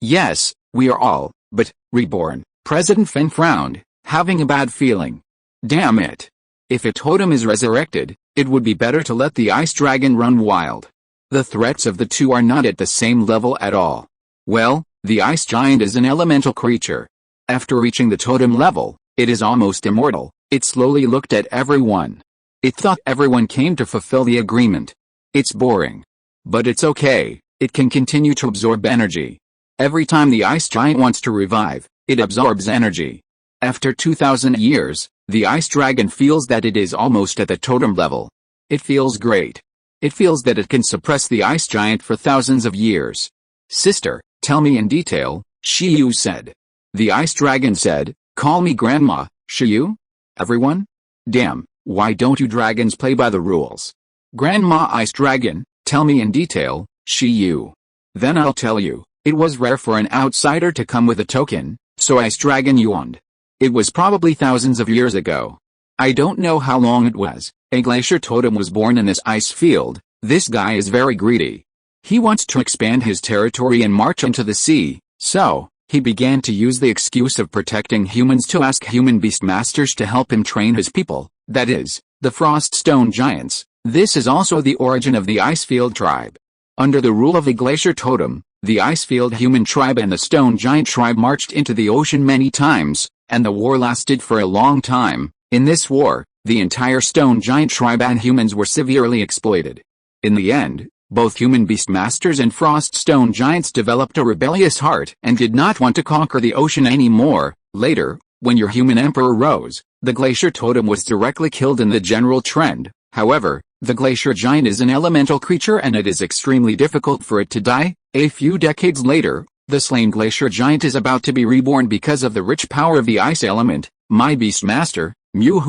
Yes, we are all, but, reborn. President Fen frowned, having a bad feeling. Damn it. If a totem is resurrected, it would be better to let the ice dragon run wild. The threats of the two are not at the same level at all. Well, the ice giant is an elemental creature. After reaching the totem level, it is almost immortal. It slowly looked at everyone. It thought everyone came to fulfill the agreement. It's boring. But it's okay, it can continue to absorb energy. Every time the ice giant wants to revive, it absorbs energy. After 2,000 years, the ice dragon feels that it is almost at the totem level. It feels great. It feels that it can suppress the ice giant for thousands of years. Sister, tell me in detail, Shiyu said. The ice dragon said, call me Grandma, Shiyu? Everyone? Damn, why don't you dragons play by the rules? Grandma Ice Dragon, tell me in detail, Shiyu. Then I'll tell you. It was rare for an outsider to come with a token, so Ice Dragon yawned. It was probably thousands of years ago. I don't know how long it was. A glacier totem was born in this ice field. This guy is very greedy. He wants to expand his territory and march into the sea, so he began to use the excuse of protecting humans to ask human beastmasters to help him train his people, that is, the Froststone Giants. This is also the origin of the Icefield tribe. Under the rule of the glacier totem, the Icefield human tribe and the Stone Giant tribe marched into the ocean many times, and the war lasted for a long time. In this war, The entire stone giant tribe and humans were severely exploited. In the end, both human beastmasters and frost stone giants developed a rebellious heart and did not want to conquer the ocean anymore. Later, when your human emperor rose, the glacier totem was directly killed in the general trend. However, the glacier giant is an elemental creature and it is extremely difficult for it to die. A few decades later, the slain glacier giant is about to be reborn because of the rich power of the ice element. My beastmaster, Mu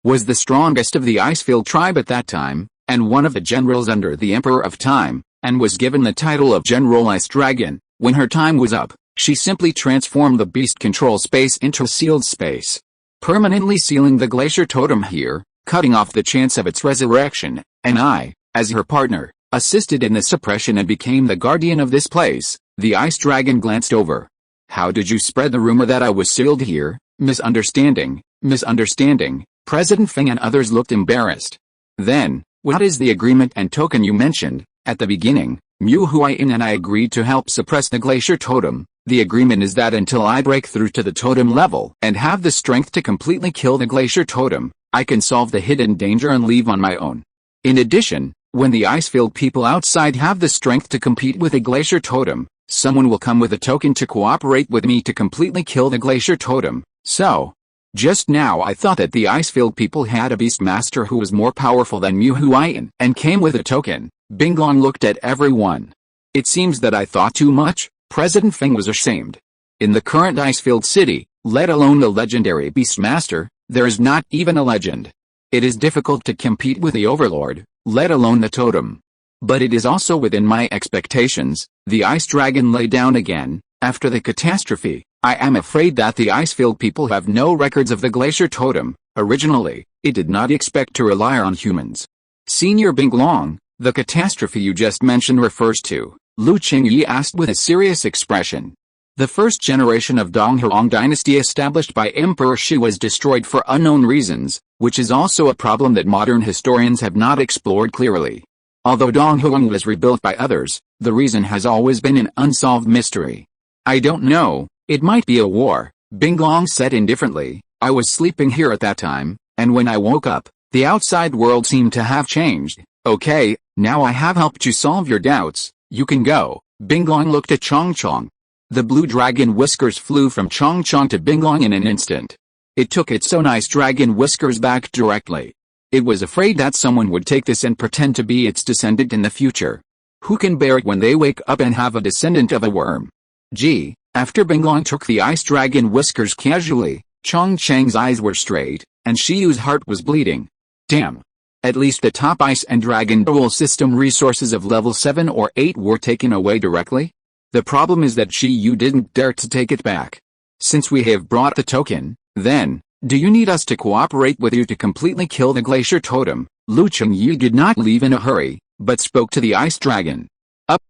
was the strongest of the ice-filled tribe at that time, and one of the generals under the Emperor of Time, and was given the title of General Ice Dragon. When her time was up, she simply transformed the beast control space into a sealed space, permanently sealing the glacier totem here, cutting off the chance of its resurrection, and I, as her partner, assisted in the suppression and became the guardian of this place. The ice dragon glanced over. How did you spread the rumor that I was sealed here? Misunderstanding. President Feng and others looked embarrassed. Then, what is the agreement and token you mentioned? At the beginning, Mu Huayan and I agreed to help suppress the glacier totem. The agreement is that until I break through to the totem level and have the strength to completely kill the glacier totem, I can solve the hidden danger and leave on my own. In addition, when the ice-filled people outside have the strength to compete with a glacier totem, someone will come with a token to cooperate with me to completely kill the glacier totem. So, just now I thought that the ice-filled people had a beastmaster who was more powerful than Mu Huayan and came with a token. Binglong looked at everyone. It seems that I thought too much. President Feng was ashamed. In the current ice-filled city, let alone the legendary beastmaster, there is not even a legend. It is difficult to compete with the overlord, let alone the totem. But it is also within my expectations. The ice dragon lay down again. After the catastrophe, I am afraid that the ice-filled people have no records of the glacier totem. Originally, it did not expect to rely on humans. Senior Binglong, the catastrophe you just mentioned refers to, Lu Qingyi asked with a serious expression. The first generation of Donghuang dynasty established by Emperor Shi was destroyed for unknown reasons, which is also a problem that modern historians have not explored clearly. Although Donghuang was rebuilt by others, the reason has always been an unsolved mystery. I don't know, it might be a war, Binglong said indifferently. I was sleeping here at that time, and when I woke up, the outside world seemed to have changed. Okay, now I have helped you solve your doubts, you can go. Binglong looked at Chong Chong. The blue dragon whiskers flew from Chong Chong to Binglong in an instant. It took its so nice dragon whiskers back directly. It was afraid that someone would take this and pretend to be its descendant in the future. Who can bear it when they wake up and have a descendant of a worm? Gee, after Binglong took the ice dragon whiskers casually, Chong Chang's eyes were straight, and Shiyu's heart was bleeding. Damn. At least the top ice and dragon dual system resources of level 7 or 8 were taken away directly. The problem is that Shiyu didn't dare to take it back. Since we have brought the token, then, do you need us to cooperate with you to completely kill the glacier totem? Lu Qingyi did not leave in a hurry, but spoke to the ice dragon.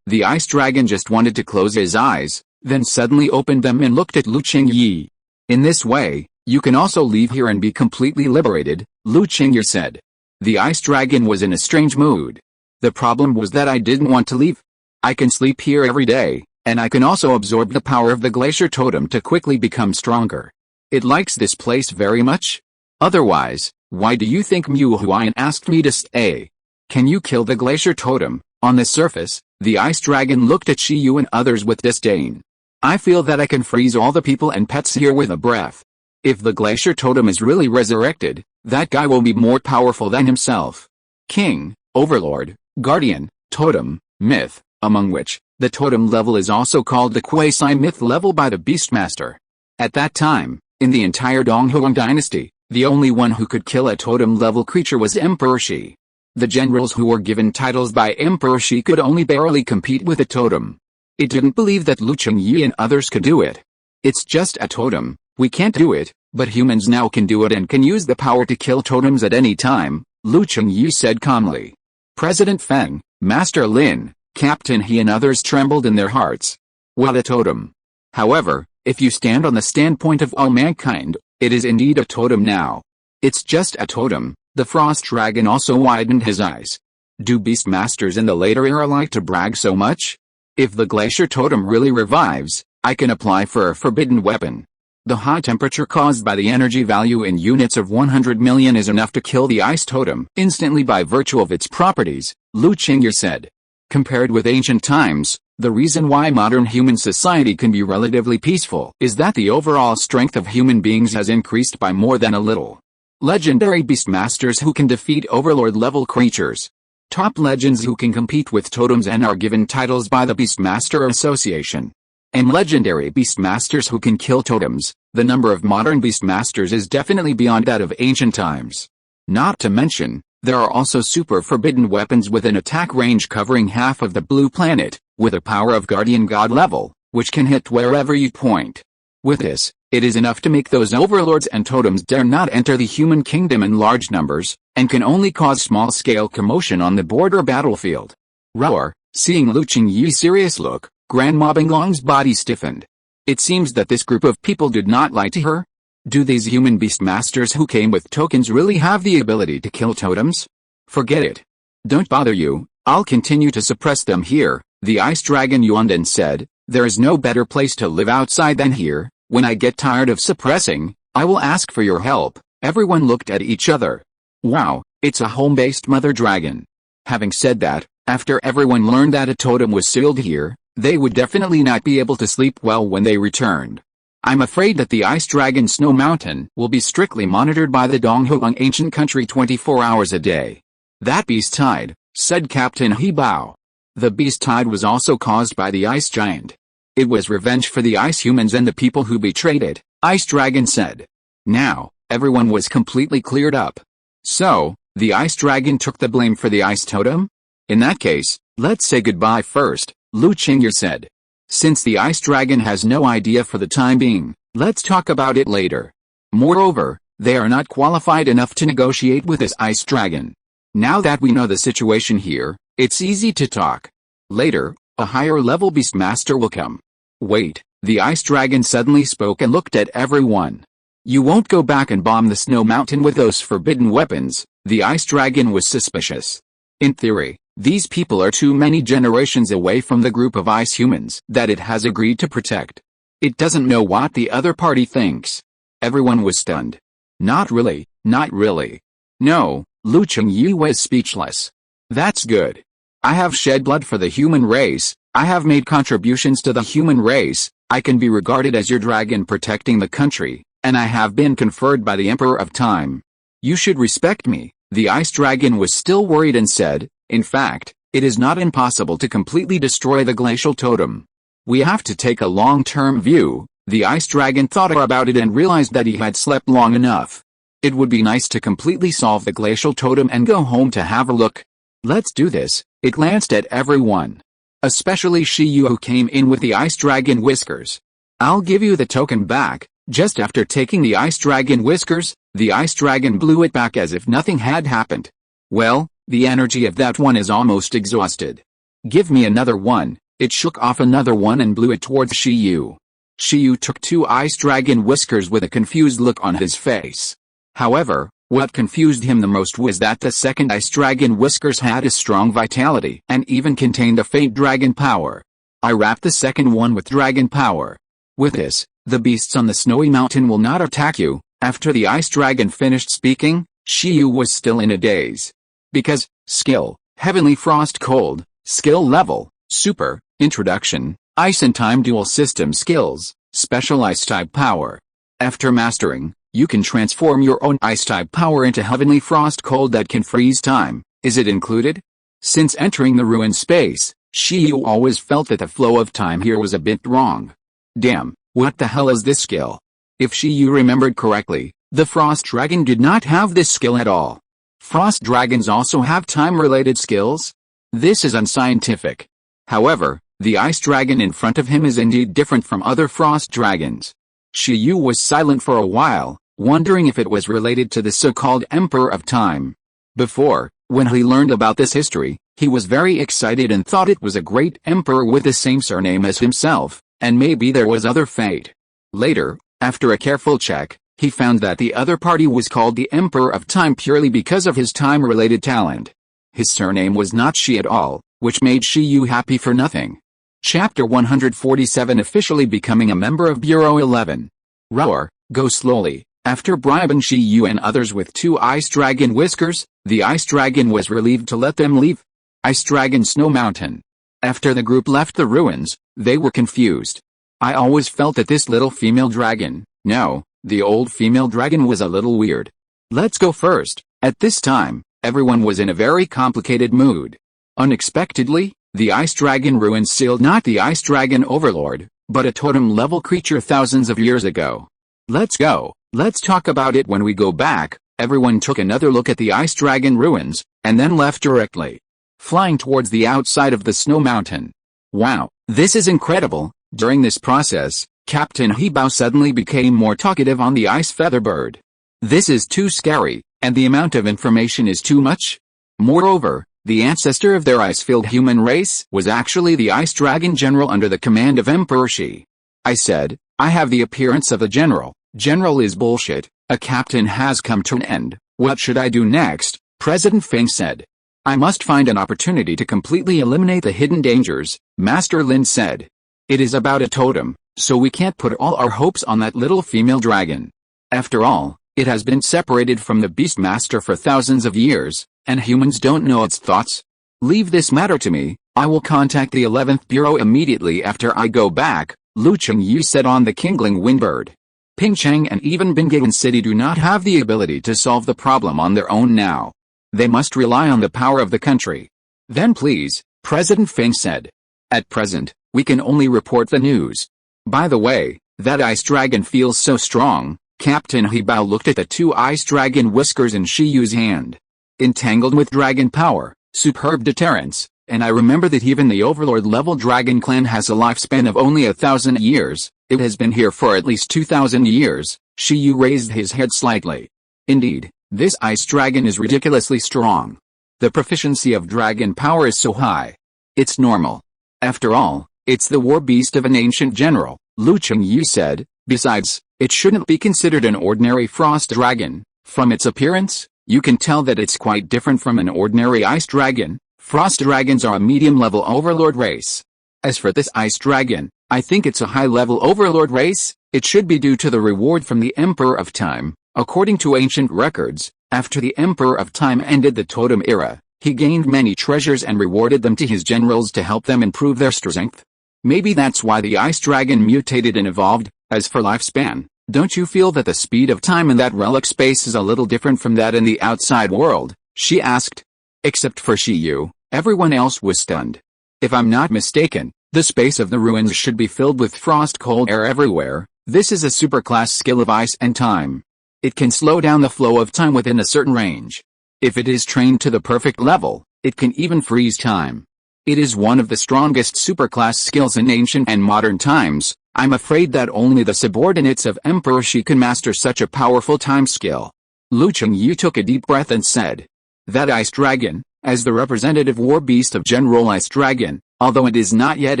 The ice dragon just wanted to close his eyes, then suddenly opened them and looked at Lu Qingyi. In this way, you can also leave here and be completely liberated, Lu Qingyi said. The ice dragon was in a strange mood. The problem was that I didn't want to leave. I can sleep here every day, and I can also absorb the power of the glacier totem to quickly become stronger. It likes this place very much. Otherwise, why do you think Mu Huayan asked me to stay? Can you kill the glacier totem? On the surface, the ice dragon looked at Shiyu and others with disdain. I feel that I can freeze all the people and pets here with a breath. If the glacier totem is really resurrected, that guy will be more powerful than himself. King, overlord, guardian, totem, myth, among which, the totem level is also called the quasi-myth level by the beastmaster. At that time, in the entire Donghuang dynasty, the only one who could kill a totem-level creature was Emperor Shi. The generals who were given titles by Emperor Shi could only barely compete with a totem. It didn't believe that Lu Qingyi and others could do it. It's just a totem, we can't do it, but humans now can do it and can use the power to kill totems at any time, Lu Qingyi said calmly. President Feng, Master Lin, Captain He and others trembled in their hearts. What a totem! However, if you stand on the standpoint of all mankind, it is indeed a totem now. It's just a totem. The frost dragon also widened his eyes. Do beastmasters in the later era like to brag so much? If the glacier totem really revives, I can apply for a forbidden weapon. The high temperature caused by the energy value in units of 100 million is enough to kill the ice totem instantly by virtue of its properties, Lu Qingye said. Compared with ancient times, the reason why modern human society can be relatively peaceful is that the overall strength of human beings has increased by more than a little. Legendary beastmasters who can defeat overlord-level creatures. Top legends who can compete with totems and are given titles by the Beastmaster Association. And legendary beastmasters who can kill totems. The number of modern beastmasters is definitely beyond that of ancient times. Not to mention, there are also super forbidden weapons with an attack range covering half of the blue planet, with a power of guardian god level, which can hit wherever you point. With this, it is enough to make those overlords and totems dare not enter the human kingdom in large numbers, and can only cause small-scale commotion on the border battlefield. Roar, seeing Lu Qingye's serious look, Grandma Binglong's body stiffened. It seems that this group of people did not lie to her. Do these human beastmasters who came with tokens really have the ability to kill totems? Forget it. Don't bother you, I'll continue to suppress them here, the ice dragon Yuanden said. There is no better place to live outside than here. When I get tired of suppressing, I will ask for your help. Everyone looked at each other. Wow, it's a home-based mother dragon. Having said that, after everyone learned that a totem was sealed here, they would definitely not be able to sleep well when they returned. I'm afraid that the ice dragon Snow Mountain will be strictly monitored by the Donghuang ancient country 24 hours a day. That beast tide, said Captain He Bao. The beast tide was also caused by the ice giant. It was revenge for the ice humans and the people who betrayed it, Ice Dragon said. Now, everyone was completely cleared up. So, the ice dragon took the blame for the ice totem? In that case, let's say goodbye first, Lu Qingye said. Since the ice dragon has no idea for the time being, let's talk about it later. Moreover, they are not qualified enough to negotiate with this ice dragon. Now that we know the situation here, it's easy to talk. Later, a higher level beastmaster will come. Wait, the ice dragon suddenly spoke and looked at everyone. You won't go back and bomb the Snow Mountain with those forbidden weapons, the ice dragon was suspicious. In theory, these people are too many generations away from the group of ice humans that it has agreed to protect. It doesn't know what the other party thinks. Everyone was stunned. Not really, not really. No, Lu Qingye was speechless. That's good. I have shed blood for the human race, I have made contributions to the human race, I can be regarded as your dragon protecting the country, and I have been conferred by the Emperor of Time. You should respect me. The ice dragon was still worried and said, in fact, it is not impossible to completely destroy the glacial totem. We have to take a long-term view. The ice dragon thought about it and realized that he had slept long enough. It would be nice to completely solve the glacial totem and go home to have a look. Let's do this. It glanced at everyone. Especially Shiyu, who came in with the ice dragon whiskers. I'll give you the token back. Just after taking the ice dragon whiskers, the ice dragon blew it back as if nothing had happened. Well, the energy of that one is almost exhausted. Give me another one. It shook off another one and blew it towards Shiyu. Shiyu took 2 ice dragon whiskers with a confused look on his face. However, what confused him the most was that the second ice dragon whiskers had a strong vitality and even contained a faint dragon power. I wrapped the second one with dragon power. With this, the beasts on the snowy mountain will not attack you. After the ice dragon finished speaking, Shiyu was still in a daze. Because, skill, heavenly frost cold, skill level, super, introduction, ice and time dual system skills, special ice type power. After mastering, you can transform your own ice type power into heavenly frost cold that can freeze time. Is it included? Since entering the ruined space, Shiyu always felt that the flow of time here was a bit wrong. Damn, what the hell is this skill? If Shiyu remembered correctly, the frost dragon did not have this skill at all. Frost dragons also have time-related skills? This is unscientific. However, the ice dragon in front of him is indeed different from other frost dragons. Shiyu was silent for a while, wondering if it was related to the so-called Emperor of Time. Before, when he learned about this history, he was very excited and thought it was a great emperor with the same surname as himself, and maybe there was other fate. Later, after a careful check, he found that the other party was called the Emperor of Time purely because of his time-related talent. His surname was not Shi at all, which made Shiyu happy for nothing. Chapter 147 Officially becoming a member of Bureau 11. Roar, go slowly. After bribing Shi-Yu and others with 2 ice dragon whiskers, the ice dragon was relieved to let them leave. Ice Dragon Snow Mountain. After the group left the ruins, they were confused. I always felt that this little female dragon, no, the old female dragon was a little weird. Let's go first. At this time, everyone was in a very complicated mood. Unexpectedly, the ice dragon ruins sealed not the ice dragon overlord, but a totem-level creature thousands of years ago. Let's go. Let's talk about it when we go back. Everyone took another look at the ice dragon ruins, and then left directly, flying towards the outside of the snow mountain. Wow, this is incredible. During this process, Captain Hebao suddenly became more talkative on the ice featherbird. This is too scary, and the amount of information is too much. Moreover, the ancestor of their ice-filled human race was actually the ice dragon general under the command of Emperor Shi. I said, I have the appearance of a general. General is bullshit. A captain has come to an end. What should I do next? President Feng said. I must find an opportunity to completely eliminate the hidden dangers, Master Lin said. It is about a totem, so we can't put all our hopes on that little female dragon. After all, it has been separated from the Beastmaster for thousands of years, and humans don't know its thoughts. Leave this matter to me. I will contact the 11th Bureau immediately after I go back, Lu Chengyu said on the Kingling Windbird. Pingchang and even Bingayan City do not have the ability to solve the problem on their own now. They must rely on the power of the country. Then please, President Feng said. At present, we can only report the news. By the way, that ice dragon feels so strong. Captain Hebao looked at the 2 ice dragon whiskers in Shi-Yu's hand. Entangled with dragon power, superb deterrence, and I remember that even the overlord level dragon clan has a lifespan of only 1,000 years. It has been here for at least 2,000 years. Shi-Yu raised his head slightly. Indeed, this ice dragon is ridiculously strong. The proficiency of dragon power is so high. It's normal. After all, it's the war beast of an ancient general, Lu Chengyu said. Besides, it shouldn't be considered an ordinary frost dragon. From its appearance, you can tell that it's quite different from an ordinary ice dragon. Frost dragons are a medium-level overlord race. As for this ice dragon, I think it's a high-level overlord race. It should be due to the reward from the Emperor of Time. According to ancient records, after the Emperor of Time ended the Totem era, he gained many treasures and rewarded them to his generals to help them improve their strength. Maybe that's why the ice dragon mutated and evolved. As for lifespan, don't you feel that the speed of time in that relic space is a little different from that in the outside world? She asked. Except for Shi-Yu, everyone else was stunned. If I'm not mistaken, the space of the ruins should be filled with frost-cold air everywhere. This is a superclass skill of ice and time. It can slow down the flow of time within a certain range. If it is trained to the perfect level, it can even freeze time. It is one of the strongest superclass skills in ancient and modern times. I'm afraid that only the subordinates of Emperor Shi can master such a powerful time skill. Lu Chengyu took a deep breath and said, that ice dragon, as the representative war beast of General Ice Dragon, although it is not yet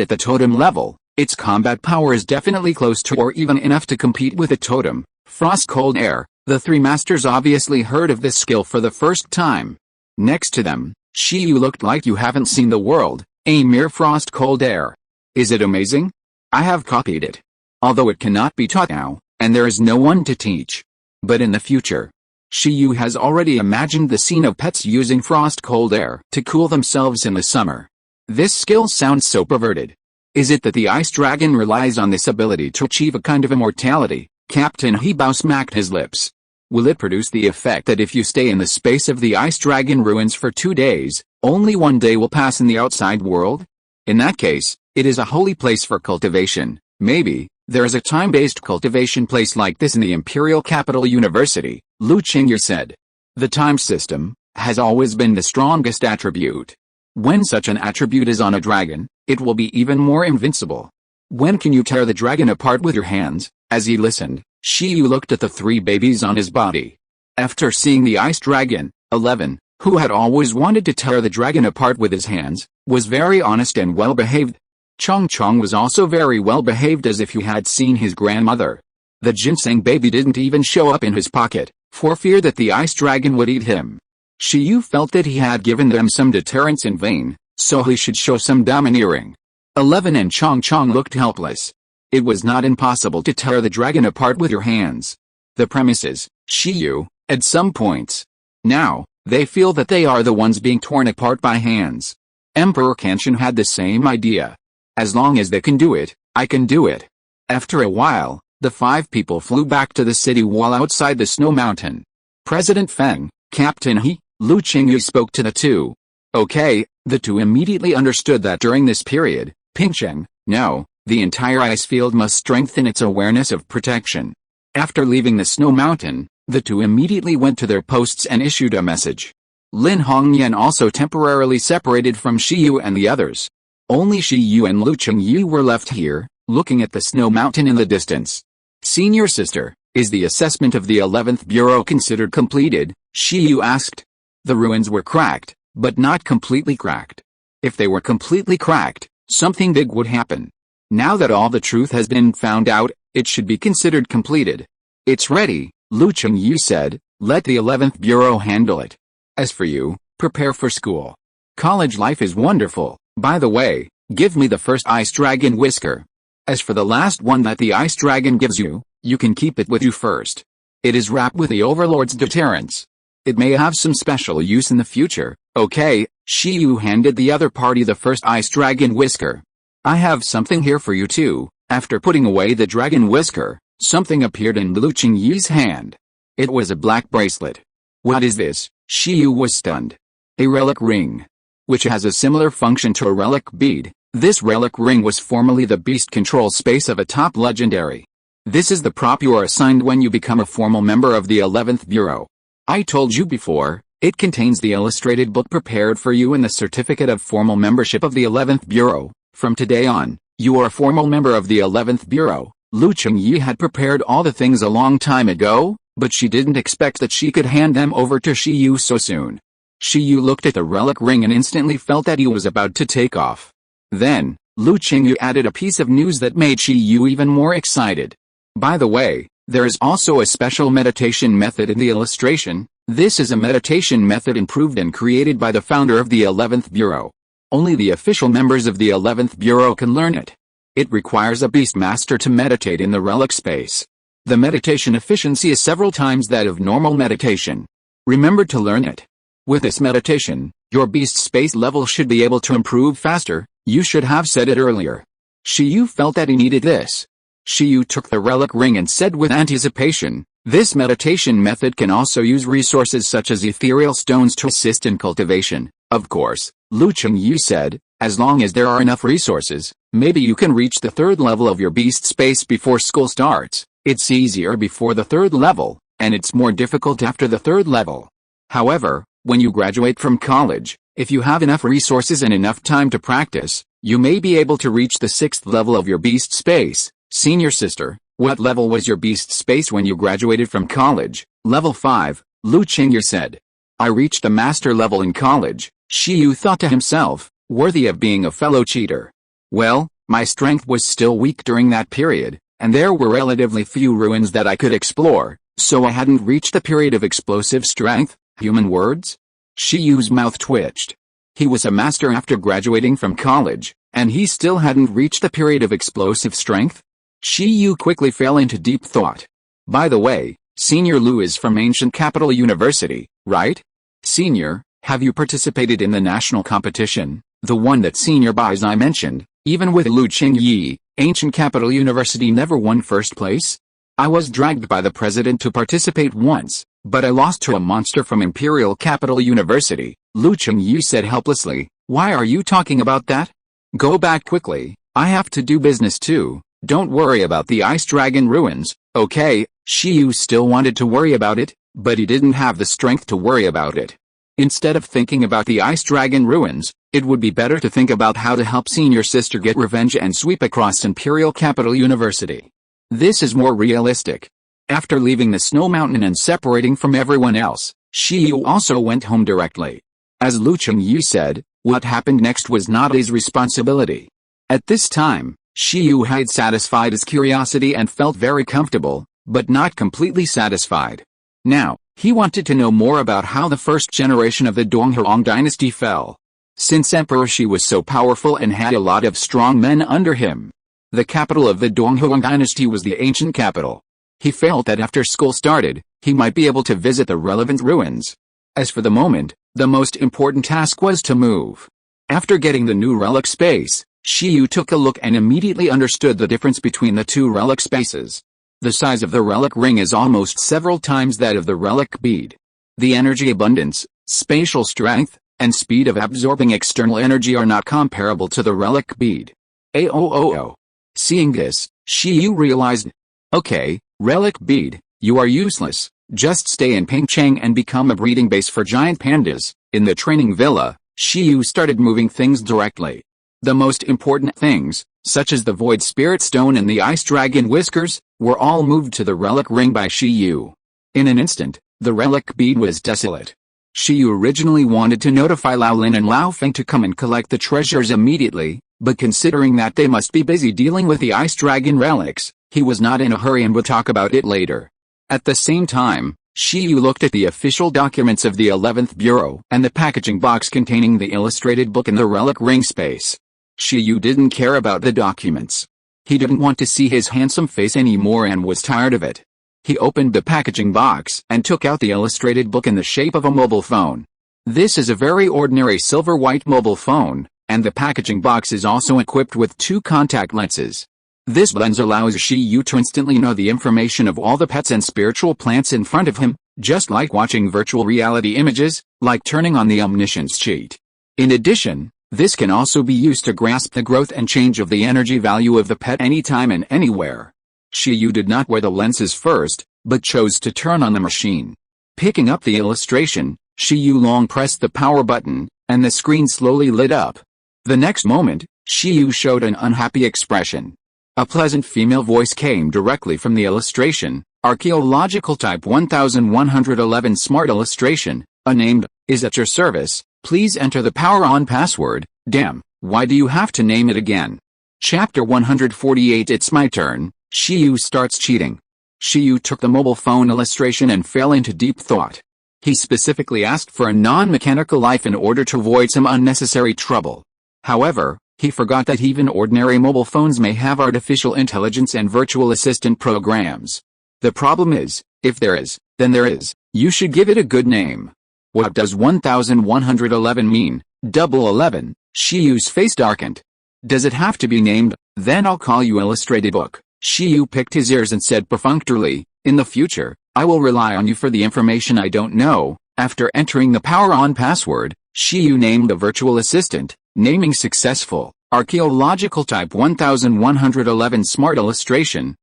at the totem level, its combat power is definitely close to or even enough to compete with a totem, Frost Cold Air. The 3 masters obviously heard of this skill for the first time. Next to them, Shi-Yu looked like you haven't seen the world, a mere Frost Cold Air. Is it amazing? I have copied it. Although it cannot be taught now, and there is no one to teach. But in the future, Shi-Yu has already imagined the scene of pets using Frost Cold Air to cool themselves in the summer. This skill sounds so perverted. Is it that the ice dragon relies on this ability to achieve a kind of immortality? Captain Hebao smacked his lips. Will it produce the effect that if you stay in the space of the ice dragon ruins for 2 days, only 1 day will pass in the outside world? In that case, it is a holy place for cultivation. Maybe, there is a time-based cultivation place like this in the Imperial Capital University, Lu Chengyu said. The time system has always been the strongest attribute. When such an attribute is on a dragon, it will be even more invincible. When can you tear the dragon apart with your hands? As he listened, Shi-Yu looked at the 3 babies on his body. After seeing the ice dragon, 11, who had always wanted to tear the dragon apart with his hands, was very honest and well-behaved. Chong Chong was also very well-behaved as if he had seen his grandmother. The ginseng baby didn't even show up in his pocket, for fear that the ice dragon would eat him. Shi-Yu felt that he had given them some deterrence in vain, so he should show some domineering. 11 and Chong Chong looked helpless. It was not impossible to tear the dragon apart with your hands. The premises, Shiyu, at some points. Now, they feel that they are the ones being torn apart by hands. Emperor Kenshin had the same idea. As long as they can do it, I can do it. After a while, the 5 people flew back to the city wall outside the snow mountain. President Feng, Captain He, Lu Qingyu spoke to the two. Okay, the two immediately understood that during this period, Pingcheng, no, the entire ice field must strengthen its awareness of protection. After leaving the snow mountain, the two immediately went to their posts and issued a message. Lin Hongyan also temporarily separated from Shiyu and the others. Only Shiyu and Lu Qingyu were left here, looking at the snow mountain in the distance. Senior sister, is the assessment of the 11th Bureau considered completed? Shiyu asked. The ruins were cracked, but not completely cracked. If they were completely cracked, something big would happen. Now that all the truth has been found out, it should be considered completed. It's ready, Lu Qingyu said. Let the 11th Bureau handle it. As for you, prepare for school. College life is wonderful. By the way, give me the first ice dragon whisker. As for the last one that the ice dragon gives you, you can keep it with you first. It is wrapped with the Overlord's deterrence. It may have some special use in the future. Okay, Shiyu handed the other party the first ice dragon whisker. I have something here for you too. After putting away the dragon whisker, something appeared in Lu Qingyu's hand. It was a black bracelet. What is this? Shiyu was stunned. A relic ring, which has a similar function to a relic bead. This relic ring was formerly the beast control space of a top legendary. This is the prop you are assigned when you become a formal member of the 11th Bureau. I told you before, it contains the illustrated book prepared for you and the certificate of formal membership of the 11th Bureau. From today on, you are a formal member of the 11th Bureau. Lu Qingyu had prepared all the things a long time ago, but she didn't expect that she could hand them over to Shiyu so soon. Shiyu looked at the relic ring and instantly felt that he was about to take off. Then, Lu Qingyu added a piece of news that made Shiyu even more excited. By the way, there is also a special meditation method in the illustration. This is a meditation method improved and created by the founder of the 11th Bureau. Only the official members of the 11th Bureau can learn it. It requires a beast master to meditate in the relic space. The meditation efficiency is several times that of normal meditation. Remember to learn it. With this meditation, your beast space level should be able to improve faster. You should have said it earlier. Shiyu felt that he needed this. Shiyu took the relic ring and said with anticipation, this meditation method can also use resources such as ethereal stones to assist in cultivation. Of course, Lu Qingyu said, as long as there are enough resources, maybe you can reach the 3rd level of your beast space before school starts. It's easier before the 3rd level, and it's more difficult after the 3rd level. However, when you graduate from college, if you have enough resources and enough time to practice, you may be able to reach the 6th level of your beast space. Senior sister, what level was your beast space when you graduated from college? Level 5, Lu Qingyu said. I reached the master level in college. Shiyu thought to himself, worthy of being a fellow cheater. Well, my strength was still weak during that period, and there were relatively few ruins that I could explore, so I hadn't reached the period of explosive strength. Human words? Shiyu's mouth twitched. He was a master after graduating from college, and he still hadn't reached the period of explosive strength? Shiyu quickly fell into deep thought. By the way, Senior Lu is from Ancient Capital University, right? Senior, have you participated in the national competition, the one that Senior Baizai mentioned? Even with Lu Qingyi, Ancient Capital University never won first place? I was dragged by the president to participate once, but I lost to a monster from Imperial Capital University, Lu Qingyu said helplessly. Why are you talking about that? Go back quickly, I have to do business too. Don't worry about the Ice Dragon ruins, okay? Shiyu still wanted to worry about it, but he didn't have the strength to worry about it. Instead of thinking about the Ice Dragon ruins, it would be better to think about how to help senior sister get revenge and sweep across Imperial Capital University. This is more realistic. After leaving the snow mountain and separating from everyone else, Shiyu also went home directly. As Lu Qingyu said, what happened next was not his responsibility. At this time, Shiyu had satisfied his curiosity and felt very comfortable, but not completely satisfied. Now, he wanted to know more about how the first generation of the Donghuang dynasty fell. Since Emperor Shi was so powerful and had a lot of strong men under him, The capital of the Donghuang dynasty was the ancient capital. He felt that after school started, he might be able to visit the relevant ruins. As for the moment, the most important task was to move. After getting the new relic space, Shiyu took a look and immediately understood the difference between the two relic spaces. The size of the relic ring is almost several times that of the relic bead. The energy abundance, spatial strength, and speed of absorbing external energy are not comparable to the relic bead. Aoo. Seeing this, Shiyu realized, okay, relic bead, you are useless, just stay in Pengcheng and become a breeding base for giant pandas. In the training villa, Shiyu started moving things directly. The most important things, such as the Void Spirit Stone and the Ice Dragon Whiskers, were all moved to the relic ring by Shiyu. In an instant, the relic bead was desolate. Shiyu originally wanted to notify Lao Lin and Lao Feng to come and collect the treasures immediately, but considering that they must be busy dealing with the Ice Dragon relics, he was not in a hurry and would talk about it later. At the same time, Shiyu looked at the official documents of the 11th Bureau and the packaging box containing the illustrated book in the relic ring space. Shiyu didn't care about the documents. He didn't want to see his handsome face anymore and was tired of it. He opened the packaging box and took out the illustrated book in the shape of a mobile phone. This is a very ordinary silver-white mobile phone, and the packaging box is also equipped with 2 contact lenses. This lens allows Shiyu to instantly know the information of all the pets and spiritual plants in front of him, just like watching virtual reality images, like turning on the omniscience cheat. In addition, this can also be used to grasp the growth and change of the energy value of the pet anytime and anywhere. Shiyu did not wear the lenses first, but chose to turn on the machine. Picking up the illustration, Shiyu long pressed the power button, and the screen slowly lit up. The next moment, Shiyu showed an unhappy expression. A pleasant female voice came directly from the illustration. Archaeological type 1111 smart illustration, unnamed, is at your service. Please enter the power on password. Damn, why do you have to name it again? Chapter 148. It's my turn. Shiyu starts cheating. Shiyu took the mobile phone illustration and fell into deep thought. He specifically asked for a non-mechanical life in order to avoid some unnecessary trouble. However, he forgot that even ordinary mobile phones may have artificial intelligence and virtual assistant programs. The problem is, if there is, then there is. You should give it a good name. What does 1111 mean? 11. Shiyu's face darkened. Does it have to be named? Then I'll call you illustrated book. Shiyu picked his ears and said perfunctorily, in the future, I will rely on you for the information I don't know. After entering the power on password, Shiyu named the virtual assistant, naming successful. Archaeological type 1111 smart illustration,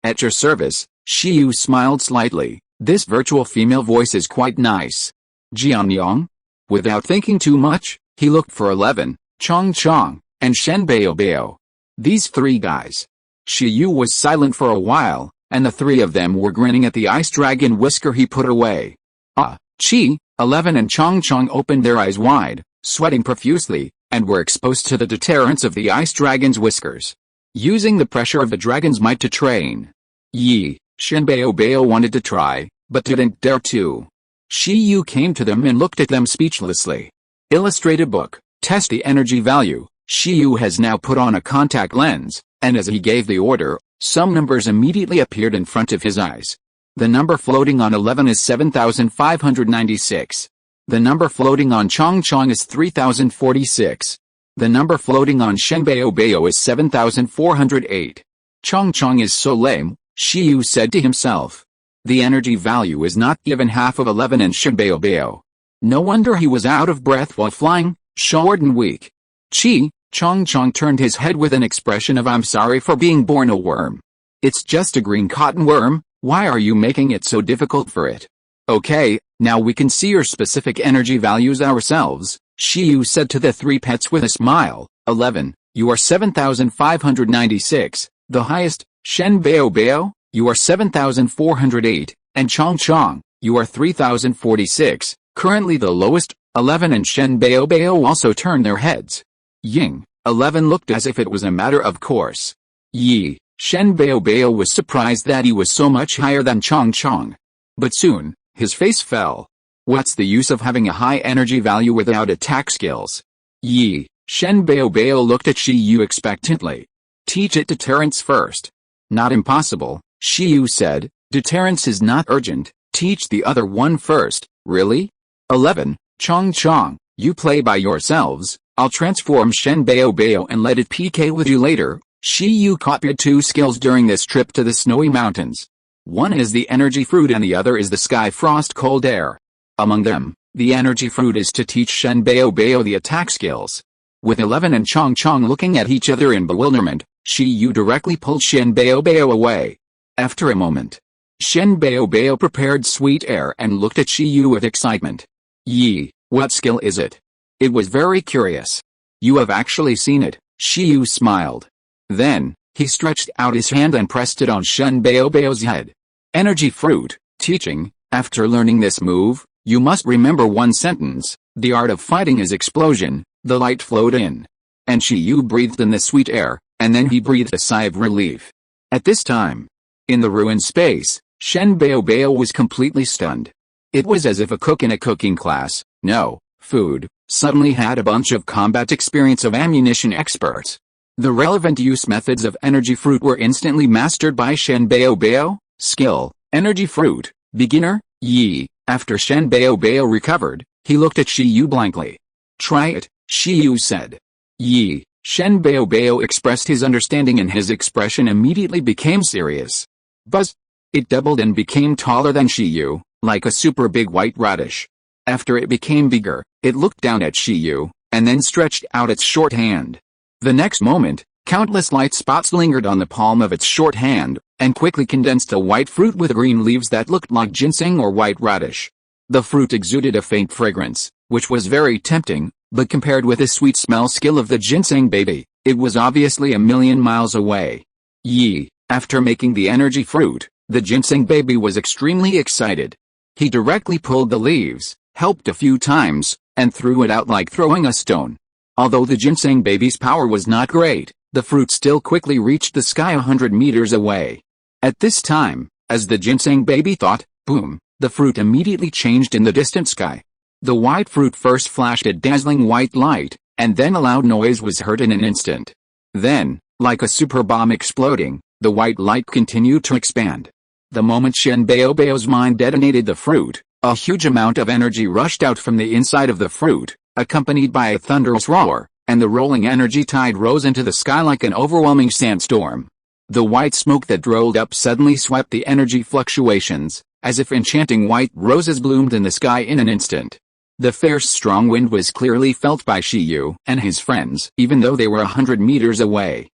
at your service. Shiyu smiled slightly. This virtual female voice is quite nice. Jianyong? Without thinking too much, he looked for 11, Chong Chong, and Shen Bao. These 3 guys. Shiyu was silent for a while, and the 3 of them were grinning at the ice dragon whisker he put away. Chi, 11 and Chong Chong opened their eyes wide, sweating profusely, and were exposed to the deterrence of the ice dragon's whiskers. Using the pressure of the dragon's might to train. Shen Bao wanted to try, but didn't dare to. Shiyu came to them and looked at them speechlessly. Illustrated book, test the energy value. Shiyu has now put on a contact lens, and as he gave the order, some numbers immediately appeared in front of his eyes. The number floating on 11 is 7,596. The number floating on Chong Chong is 3,046. The number floating on Shen Bao is 7,408. Chong Chong is so lame, Shiyu said to himself. The energy value is not even half of 11 and Shen Bao. No wonder he was out of breath while flying, short and weak. Chong Chong turned his head with an expression of I'm sorry for being born a worm. It's just a green cotton worm, why are you making it so difficult for it? Okay, now we can see your specific energy values ourselves, Shiyu said to the 3 pets with a smile. 11, you are 7,596, the highest. Shen Bao, you are 7,408, and Chong Chong, you are 3,046, currently the lowest. 11 and Shen Bao also turned their heads. 11 looked as if it was a matter of course. Shen Bao was surprised that he was so much higher than Chong Chong. But soon, his face fell. What's the use of having a high energy value without attack skills? Shen Bao looked at Shiyu expectantly. Teach it to Terrence first. Not impossible, Shiyu said. Deterrence is not urgent, teach the other one first. Really? 11. Chong, you play by yourselves. I'll transform Shenbao and let it PK with you later. Shiyu copied 2 skills during this trip to the snowy mountains. One is the energy fruit and the other is the sky frost cold air. Among them, the energy fruit is to teach Shenbao the attack skills. With 11 and Chong looking at each other in bewilderment, Shiyu directly pulled Shenbao away. After a moment, Shenbao prepared sweet air and looked at Shiyu with excitement. Yi, what skill is it? It was very curious. You have actually seen it, Shiyu smiled. Then, he stretched out his hand and pressed it on Shenbao's head. Energy fruit, teaching. After learning this move, you must remember one sentence. The art of fighting is explosion. The light flowed in. And Shiyu breathed in the sweet air, and then he breathed a sigh of relief. At this time, in the ruined space, Shenbao was completely stunned. It was as if a cook in a cooking class, food, suddenly had a bunch of combat experience of ammunition experts. The relevant use methods of energy fruit were instantly mastered by Shenbao. Skill, energy fruit, beginner, Yi. After Shenbao recovered, he looked at Shiyu blankly. Try it, Shiyu said. Yi. Shenbao expressed his understanding and his expression immediately became serious. Buzz! It doubled and became taller than Shiyu, like a super big white radish. After it became bigger, it looked down at Shiyu, and then stretched out its short hand. The next moment, countless light spots lingered on the palm of its short hand, and quickly condensed a white fruit with green leaves that looked like ginseng or white radish. The fruit exuded a faint fragrance, which was very tempting, but compared with the sweet smell skill of the ginseng baby, it was obviously a million miles away. Yi, after making the energy fruit, the ginseng baby was extremely excited. He directly pulled the leaves, helped a few times, and threw it out like throwing a stone. Although the ginseng baby's power was not great, the fruit still quickly reached the sky 100 meters away. At this time, as the ginseng baby thought, boom, the fruit immediately changed in the distant sky. The white fruit first flashed a dazzling white light, and then a loud noise was heard in an instant. Then, like a super bomb exploding, the white light continued to expand. The moment Shenbao's mind detonated the fruit, a huge amount of energy rushed out from the inside of the fruit, accompanied by a thunderous roar, and the rolling energy tide rose into the sky like an overwhelming sandstorm. The white smoke that rolled up suddenly swept the energy fluctuations, as if enchanting white roses bloomed in the sky in an instant. The fierce strong wind was clearly felt by Shiyu and his friends, even though they were 100 meters away.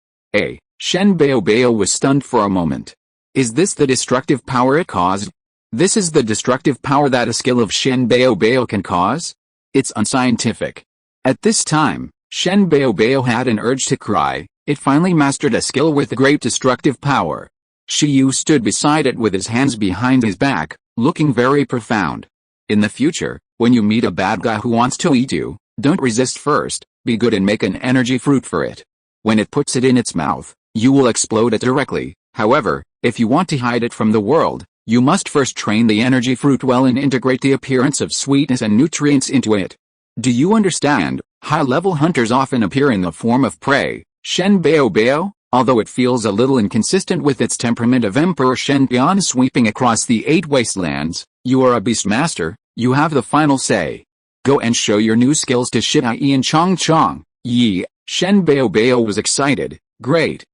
Shenbao was stunned for a moment. Is this the destructive power it caused? This is the destructive power that a skill of Shenbao can cause? It's unscientific. At this time, Shenbao had an urge to cry. It finally mastered a skill with great destructive power. Shiyu stood beside it with his hands behind his back, looking very profound. In the future, when you meet a bad guy who wants to eat you, don't resist first, be good and make an energy fruit for it. When it puts it in its mouth, you will explode it directly. However, if you want to hide it from the world, you must first train the energy fruit well and integrate the appearance of sweetness and nutrients into it. Do you understand? High-level hunters often appear in the form of prey. Shenbao, although it feels a little inconsistent with its temperament of Emperor Shenpion sweeping across the 8 wastelands, you are a beastmaster, you have the final say. Go and show your new skills to Shiyi and Chong. Yi, Shenbao was excited. Great.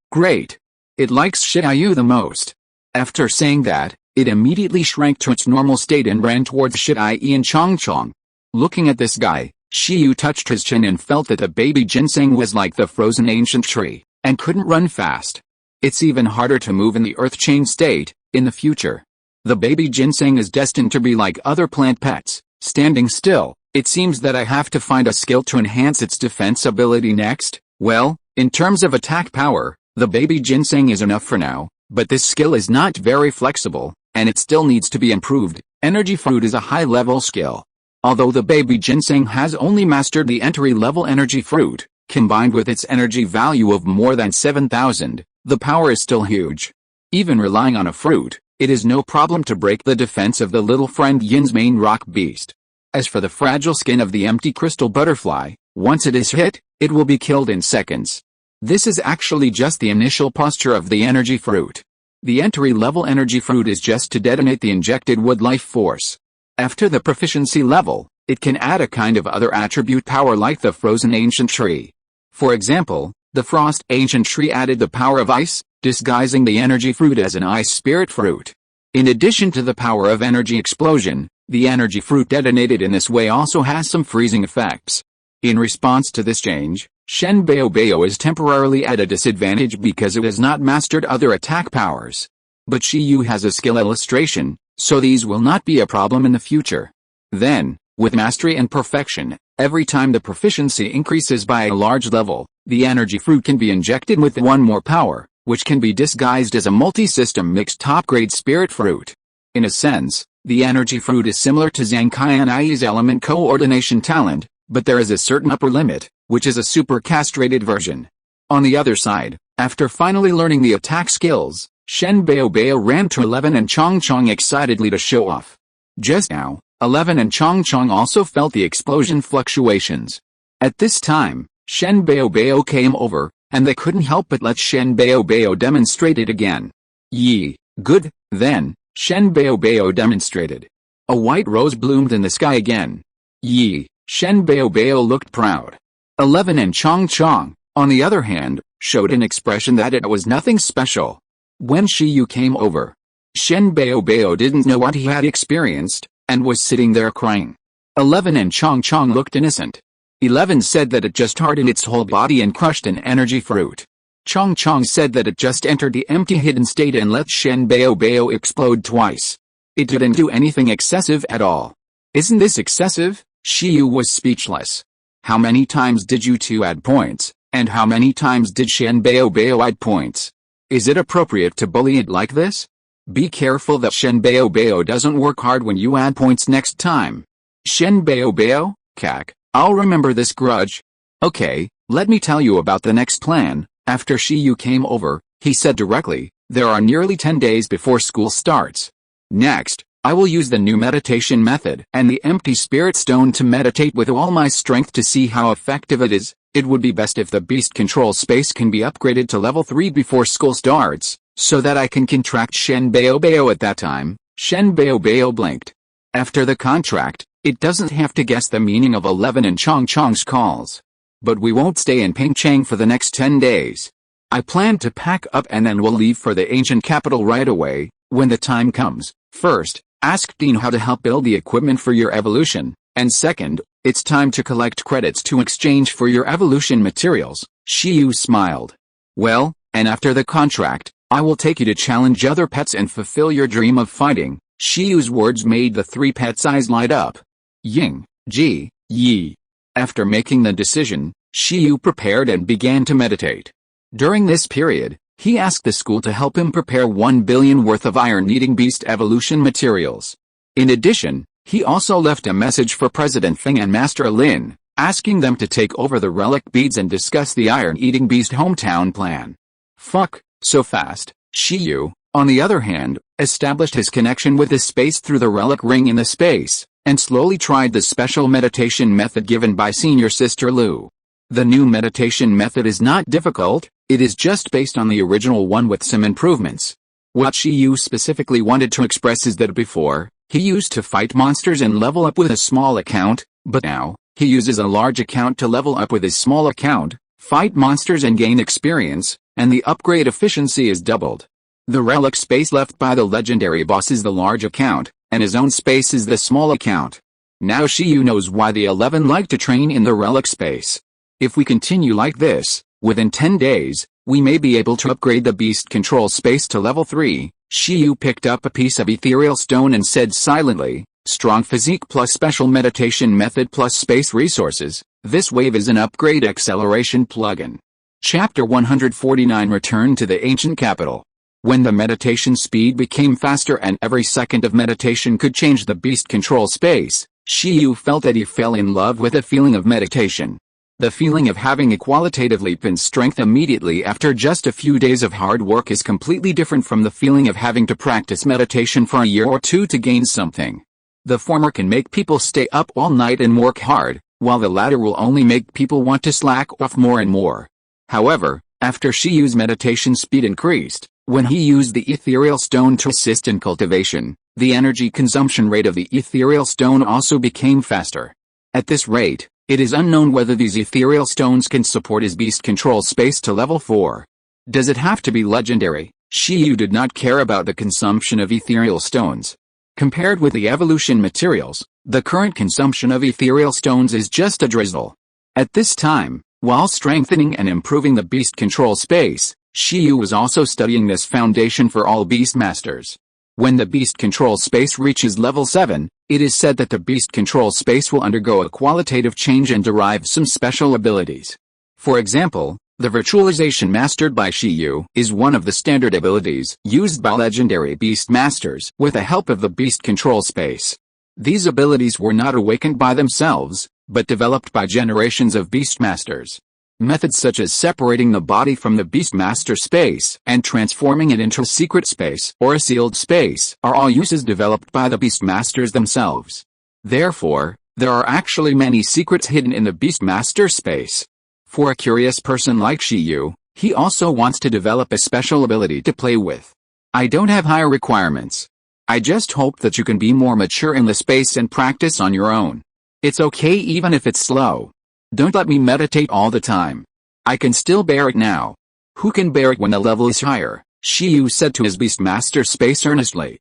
It likes Shiyi the most. After saying that, it immediately shrank to its normal state and ran towards Shiyi and Chong. Looking at this guy, Shiyu touched his chin and felt that the baby ginseng was like the frozen ancient tree, and couldn't run fast. It's even harder to move in the earth-chained state, in the future. The baby ginseng is destined to be like other plant pets, standing still. It seems that I have to find a skill to enhance its defense ability next. Well, in terms of attack power, the baby ginseng is enough for now, but this skill is not very flexible, and it still needs to be improved. Energy fruit is a high-level skill. Although the baby ginseng has only mastered the entry-level energy fruit, combined with its energy value of more than 7,000, the power is still huge. Even relying on a fruit, it is no problem to break the defense of the little friend Yin's main rock beast. As for the fragile skin of the empty crystal butterfly, once it is hit, it will be killed in seconds. This is actually just the initial posture of the energy fruit. The entry-level energy fruit is just to detonate the injected wood life force. After the proficiency level, it can add a kind of other attribute power like the frozen ancient tree. For example, the frost ancient tree added the power of ice, disguising the energy fruit as an ice spirit fruit. In addition to the power of energy explosion, the energy fruit detonated in this way also has some freezing effects. In response to this change, Shen Baobao is temporarily at a disadvantage because it has not mastered other attack powers. But Shiyu has a skill illustration, so these will not be a problem in the future. Then, with mastery and perfection, every time the proficiency increases by a large level, the energy fruit can be injected with one more power, which can be disguised as a multi-system mixed top-grade spirit fruit. In a sense, the energy fruit is similar to Zhang Qianyi's element coordination talent, but there is a certain upper limit, which is a super castrated version. On the other side, after finally learning the attack skills, Shen Baobao ran to 11 and Chongchong excitedly to show off. Just now, 11 and Chongchong also felt the explosion fluctuations. At this time, Shen Baobao came over, and they couldn't help but let Shen Baobao demonstrate it again. Yee, good, then, Shen Baobao demonstrated. A white rose bloomed in the sky again. Yee, Shen Baobao looked proud. 11 and Chongchong, on the other hand, showed an expression that it was nothing special. When Shiyu came over, Shen Baobao didn't know what he had experienced, and was sitting there crying. 11 and Chongchong looked innocent. 11 said that it just hardened its whole body and crushed an energy fruit. Chongchong said that it just entered the empty hidden state and let Shen Baobao explode twice. It didn't do anything excessive at all. Isn't this excessive? Shiyu was speechless. How many times did you two add points, and how many times did Shen Baobao add points? Is it appropriate to bully it like this? Be careful that Shen Baobao doesn't work hard when you add points next time. Shen Baobao, cack, I'll remember this grudge. Okay, let me tell you about the next plan. After Shiyu came over, he said directly, there are nearly 10 days before school starts. Next, I will use the new meditation method and the empty spirit stone to meditate with all my strength to see how effective it is. It would be best if the beast control space can be upgraded to level 3 before school starts, so that I can contract Shen Baobao at that time. Shen Baobao blinked. After the contract, it doesn't have to guess the meaning of 11 and Chongchong's calls. But we won't stay in Pingchang for the next 10 days. I plan to pack up and then we'll leave for the ancient capital right away, when the time comes. First, ask Dean how to help build the equipment for your evolution, and second, it's time to collect credits to exchange for your evolution materials. Shiyu smiled. Well, and after the contract, I will take you to challenge other pets and fulfill your dream of fighting. Shiyu's words made the 3 pets' eyes light up. Ying, Ji, Yi. After making the decision, Shiyu prepared and began to meditate. During this period, he asked the school to help him prepare 1 billion worth of iron-eating beast evolution materials. In addition, he also left a message for President Feng and Master Lin, asking them to take over the relic beads and discuss the iron-eating beast hometown plan. Fuck, so fast. Shiyu, on the other hand, established his connection with the space through the relic ring in the space, and slowly tried the special meditation method given by senior sister Lu. The new meditation method is not difficult, it is just based on the original one with some improvements. What Shiyu specifically wanted to express is that before, he used to fight monsters and level up with a small account, but now, he uses a large account to level up with his small account, fight monsters and gain experience, and the upgrade efficiency is doubled. The relic space left by the legendary boss is the large account, and his own space is the small account. Now Shiyu knows why the 11 like to train in the relic space. If we continue like this, within 10 days, we may be able to upgrade the beast control space to level 3. Shiyu picked up a piece of ethereal stone and said silently, strong physique plus special meditation method plus space resources, this wave is an upgrade acceleration plugin. Chapter 149 Return to the Ancient Capital. When the meditation speed became faster and every second of meditation could change the beast control space, Shiyu felt that he fell in love with the feeling of meditation. The feeling of having a qualitative leap in strength immediately after just a few days of hard work is completely different from the feeling of having to practice meditation for a year or two to gain something. The former can make people stay up all night and work hard, while the latter will only make people want to slack off more and more. However, After Shiyu's meditation speed increased, when he used the ethereal stone to assist in cultivation, the energy consumption rate of the ethereal stone also became faster. At this rate, it is unknown whether these ethereal stones can support his beast control space to level 4. Does it have to be legendary? Shiyu did not care about the consumption of ethereal stones. Compared with the evolution materials, the current consumption of ethereal stones is just a drizzle. At this time, while strengthening and improving the beast control space, Shiyu was also studying this foundation for all beast masters. When the beast control space reaches level 7, it is said that the beast control space will undergo a qualitative change and derive some special abilities. For example, the virtualization mastered by Shiyu is one of the standard abilities used by legendary beast masters with the help of the beast control space. These abilities were not awakened by themselves, but developed by generations of beastmasters. Methods such as separating the body from the beastmaster space and transforming it into a secret space or a sealed space are all uses developed by the beastmasters themselves. Therefore, there are actually many secrets hidden in the beastmaster space. For a curious person like Shiyu, he also wants to develop a special ability to play with. I don't have higher requirements. I just hope that you can be more mature in the space and practice on your own. It's okay even if it's slow. Don't let me meditate all the time. I can still bear it now. Who can bear it when the level is higher? Shiyu said to his beastmaster space earnestly.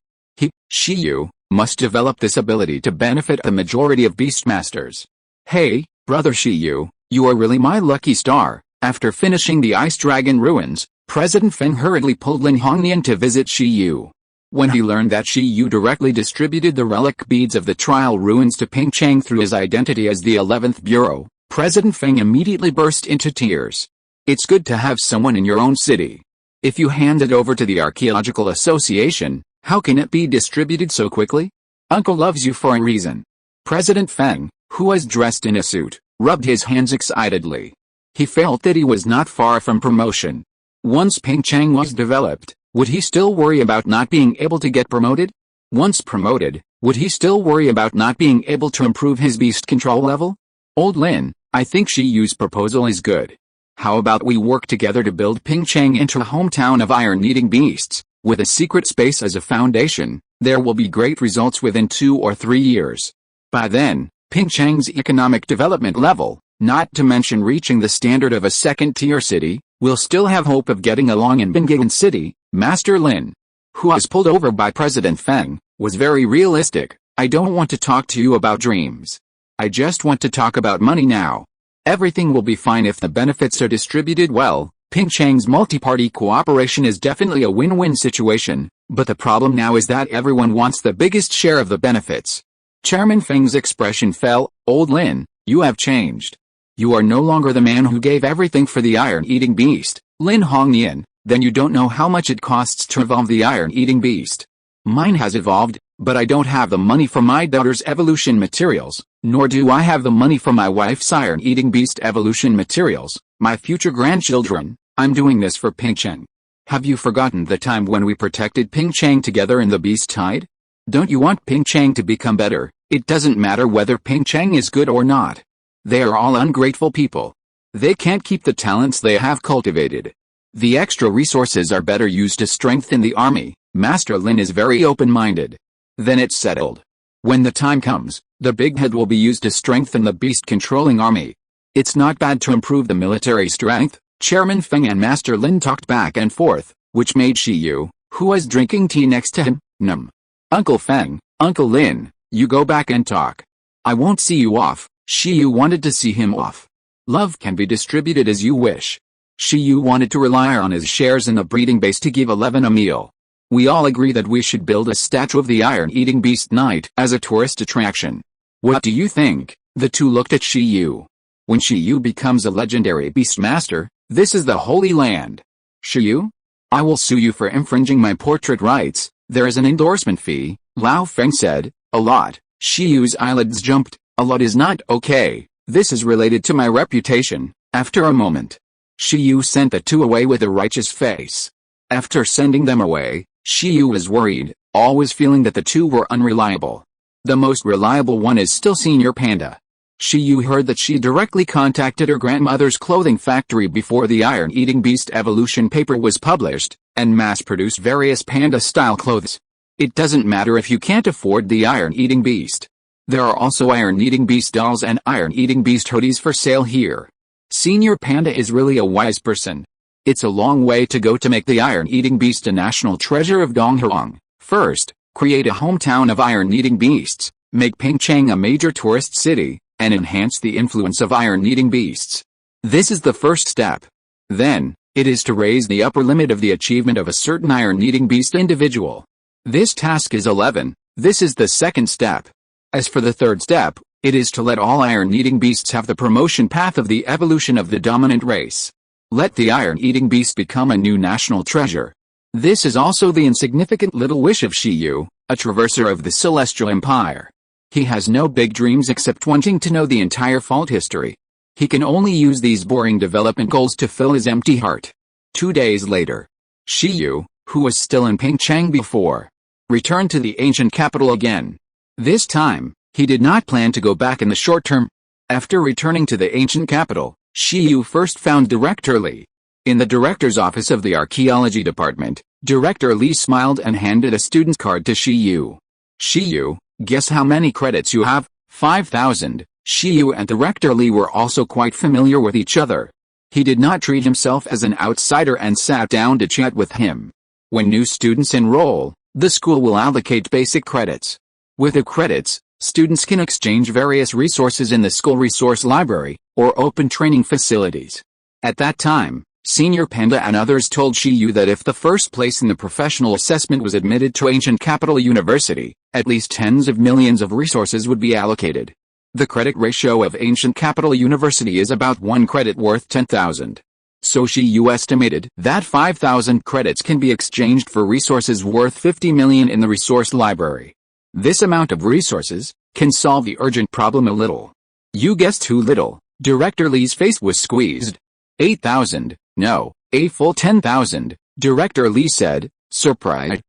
Shiyu, must develop this ability to benefit the majority of beastmasters. Hey, brother Shiyu, you are really my lucky star. After finishing the Ice Dragon ruins, President Feng hurriedly pulled Lin Hongnian to visit Shiyu. When he learned that Shiyu directly distributed the relic beads of the trial ruins to Ping Chang through his identity as the 11th Bureau, President Feng immediately burst into tears. It's good to have someone in your own city. If you hand it over to the Archaeological Association, how can it be distributed so quickly? Uncle loves you for a reason. President Feng, who was dressed in a suit, rubbed his hands excitedly. He felt that he was not far from promotion. Once Ping Chang was developed, would he still worry about not being able to get promoted? Once promoted, would he still worry about not being able to improve his beast control level? Old Lin, I think Shiyu's proposal is good. How about we work together to build Ping Chang into a hometown of iron-eating beasts, with a secret space as a foundation? There will be great results within 2 or 3 years. By then, Ping Chang's economic development level, not to mention reaching the standard of a second-tier city, will still have hope of getting along in Bingigan City. Master Lin, who was pulled over by President Feng, was very realistic. I don't want to talk to you about dreams. I just want to talk about money now. Everything will be fine if the benefits are distributed well. Ping Chang's multi-party cooperation is definitely a win-win situation, but the problem now is that everyone wants the biggest share of the benefits. Chairman Feng's expression fell. Old Lin, you have changed. You are no longer the man who gave everything for the iron-eating beast, Lin Hongnian. Then you don't know how much it costs to evolve the iron-eating beast. Mine has evolved, but I don't have the money for my daughter's evolution materials, nor do I have the money for my wife's iron-eating beast evolution materials, my future grandchildren. I'm doing this for Ping Chang. Have you forgotten the time when we protected Ping Chang together in the beast tide? Don't you want Ping Chang to become better? It doesn't matter whether Ping Chang is good or not. They are all ungrateful people. They can't keep the talents they have cultivated. The extra resources are better used to strengthen the army. Master Lin is very open-minded. Then it's settled. When the time comes, the big head will be used to strengthen the beast-controlling army. It's not bad to improve the military strength. Chairman Feng and Master Lin talked back and forth, which made Shiyu, who was drinking tea next to him, numb. Uncle Feng, Uncle Lin, you go back and talk. I won't see you off. Shiyu wanted to see him off. Love can be distributed as you wish. Shiyu wanted to rely on his shares in the breeding base to give 11 a meal. We all agree that we should build a statue of the iron-eating beast knight as a tourist attraction. What do you think? The two looked at Shiyu. When Shiyu becomes a legendary beastmaster, this is the Holy Land. Shiyu? I will sue you for infringing my portrait rights. There is an endorsement fee, Lao Feng said. A lot. Shiyu's eyelids jumped. A lot is not okay. This is related to my reputation. After a moment, Shiyu sent the two away with a righteous face. After sending them away, Shiyu was worried, always feeling that the two were unreliable. The most reliable one is still Senior Panda. Shiyu heard that she directly contacted her grandmother's clothing factory before the iron-eating beast evolution paper was published, and mass-produced various panda-style clothes. It doesn't matter if you can't afford the iron-eating beast. There are also iron-eating beast dolls and iron-eating beast hoodies for sale here. Senior Panda is really a wise person. It's a long way to go to make the iron-eating beast a national treasure of Donghuang. First, create a hometown of iron-eating beasts, make Pingcheng a major tourist city, and enhance the influence of iron-eating beasts. This is the first step. Then, it is to raise the upper limit of the achievement of a certain iron-eating beast individual. This task is 11. This is the second step. As for the third step, it is to let all iron-eating beasts have the promotion path of the evolution of the dominant race. Let the iron-eating beast become a new national treasure. This is also the insignificant little wish of Shiyu, a traverser of the Celestial Empire. He has no big dreams except wanting to know the entire fault history. He can only use these boring development goals to fill his empty heart. 2 days later, Shiyu, who was still in Pingcheng before, returned to the ancient capital again. This time, he did not plan to go back in the short term. After returning to the ancient capital, Shiyu first found Director Li. In the director's office of the archaeology department, Director Li smiled and handed a student's card to Shiyu. Shiyu, guess how many credits you have? 5,000. Shiyu and Director Li were also quite familiar with each other. He did not treat himself as an outsider and sat down to chat with him. When new students enroll, the school will allocate basic credits. With the credits, students can exchange various resources in the school resource library, or open training facilities. At that time, Senior Panda and others told Shiyu that if the first place in the professional assessment was admitted to Ancient Capital University, at least tens of millions of resources would be allocated. The credit ratio of Ancient Capital University is about 1 credit worth 10,000. So Shiyu estimated that 5,000 credits can be exchanged for resources worth 50 million in the resource library. This amount of resources can solve the urgent problem a little. You guessed too little. Director Li's face was squeezed. 8,000, no, a full 10,000, Director Li said, surprised.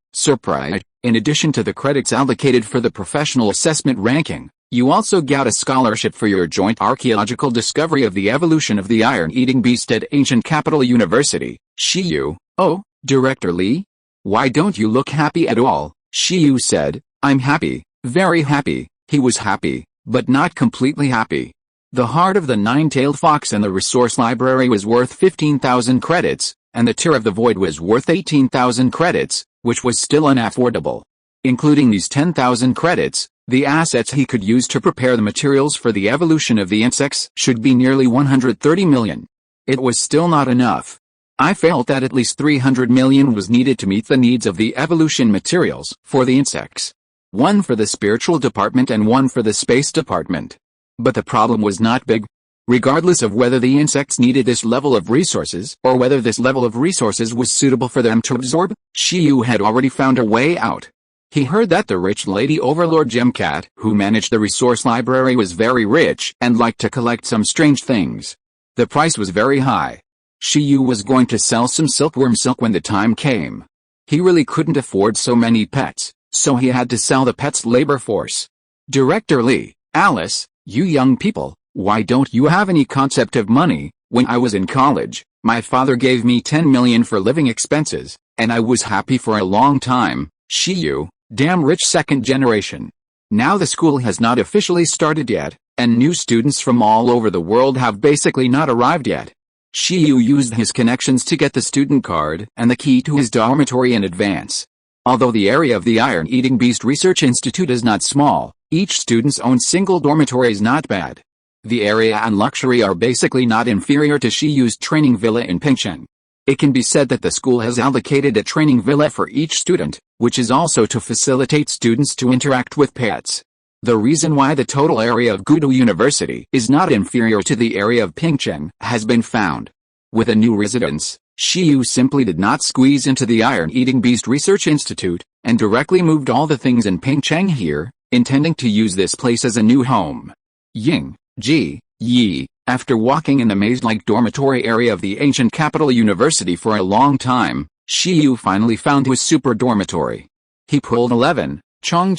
In addition to the credits allocated for the professional assessment ranking, you also got a scholarship for your joint archaeological discovery of the evolution of the iron-eating beast at Ancient Capital University. Shiyu, oh, Director Li? Why don't you look happy at all? Shiyu said, I'm happy, very happy. He was happy, but not completely happy. The heart of the nine-tailed fox in the resource library was worth 15,000 credits, and the tear of the void was worth 18,000 credits, which was still unaffordable. Including these 10,000 credits, the assets he could use to prepare the materials for the evolution of the insects should be nearly 130 million. It was still not enough. I felt that at least 300 million was needed to meet the needs of the evolution materials for the insects. One for the spiritual department and one for the space department. But the problem was not big. Regardless of whether the insects needed this level of resources or whether this level of resources was suitable for them to absorb, Shiyu had already found a way out. He heard that the rich lady overlord Gemcat, who managed the resource library, was very rich and liked to collect some strange things. The price was very high. Shiyu was going to sell some silkworm silk when the time came. He really couldn't afford so many pets, so he had to sell the pets' labor force. Director Li, Alice, you young people, why don't you have any concept of money? When I was in college, my father gave me 10 million for living expenses, and I was happy for a long time. Shiyu, damn rich second generation. Now the school has not officially started yet, and new students from all over the world have basically not arrived yet. Shiyu used his connections to get the student card and the key to his dormitory in advance. Although the area of the Iron-Eating Beast Research Institute is not small, each student's own single dormitory is not bad. The area and luxury are basically not inferior to Shiyu's training villa in Pingcheng. It can be said that the school has allocated a training villa for each student, which is also to facilitate students to interact with pets. The reason why the total area of Gudu University is not inferior to the area of Pingcheng has been found. With a new residence, Shiyu simply did not squeeze into the Iron-Eating Beast Research Institute, and directly moved all the things in Pingcheng here, intending to use this place as a new home. Ying, Ji, Yi, after walking in the maze-like dormitory area of the ancient capital university for a long time, Shiyu finally found his super dormitory. He pulled 11, Chong,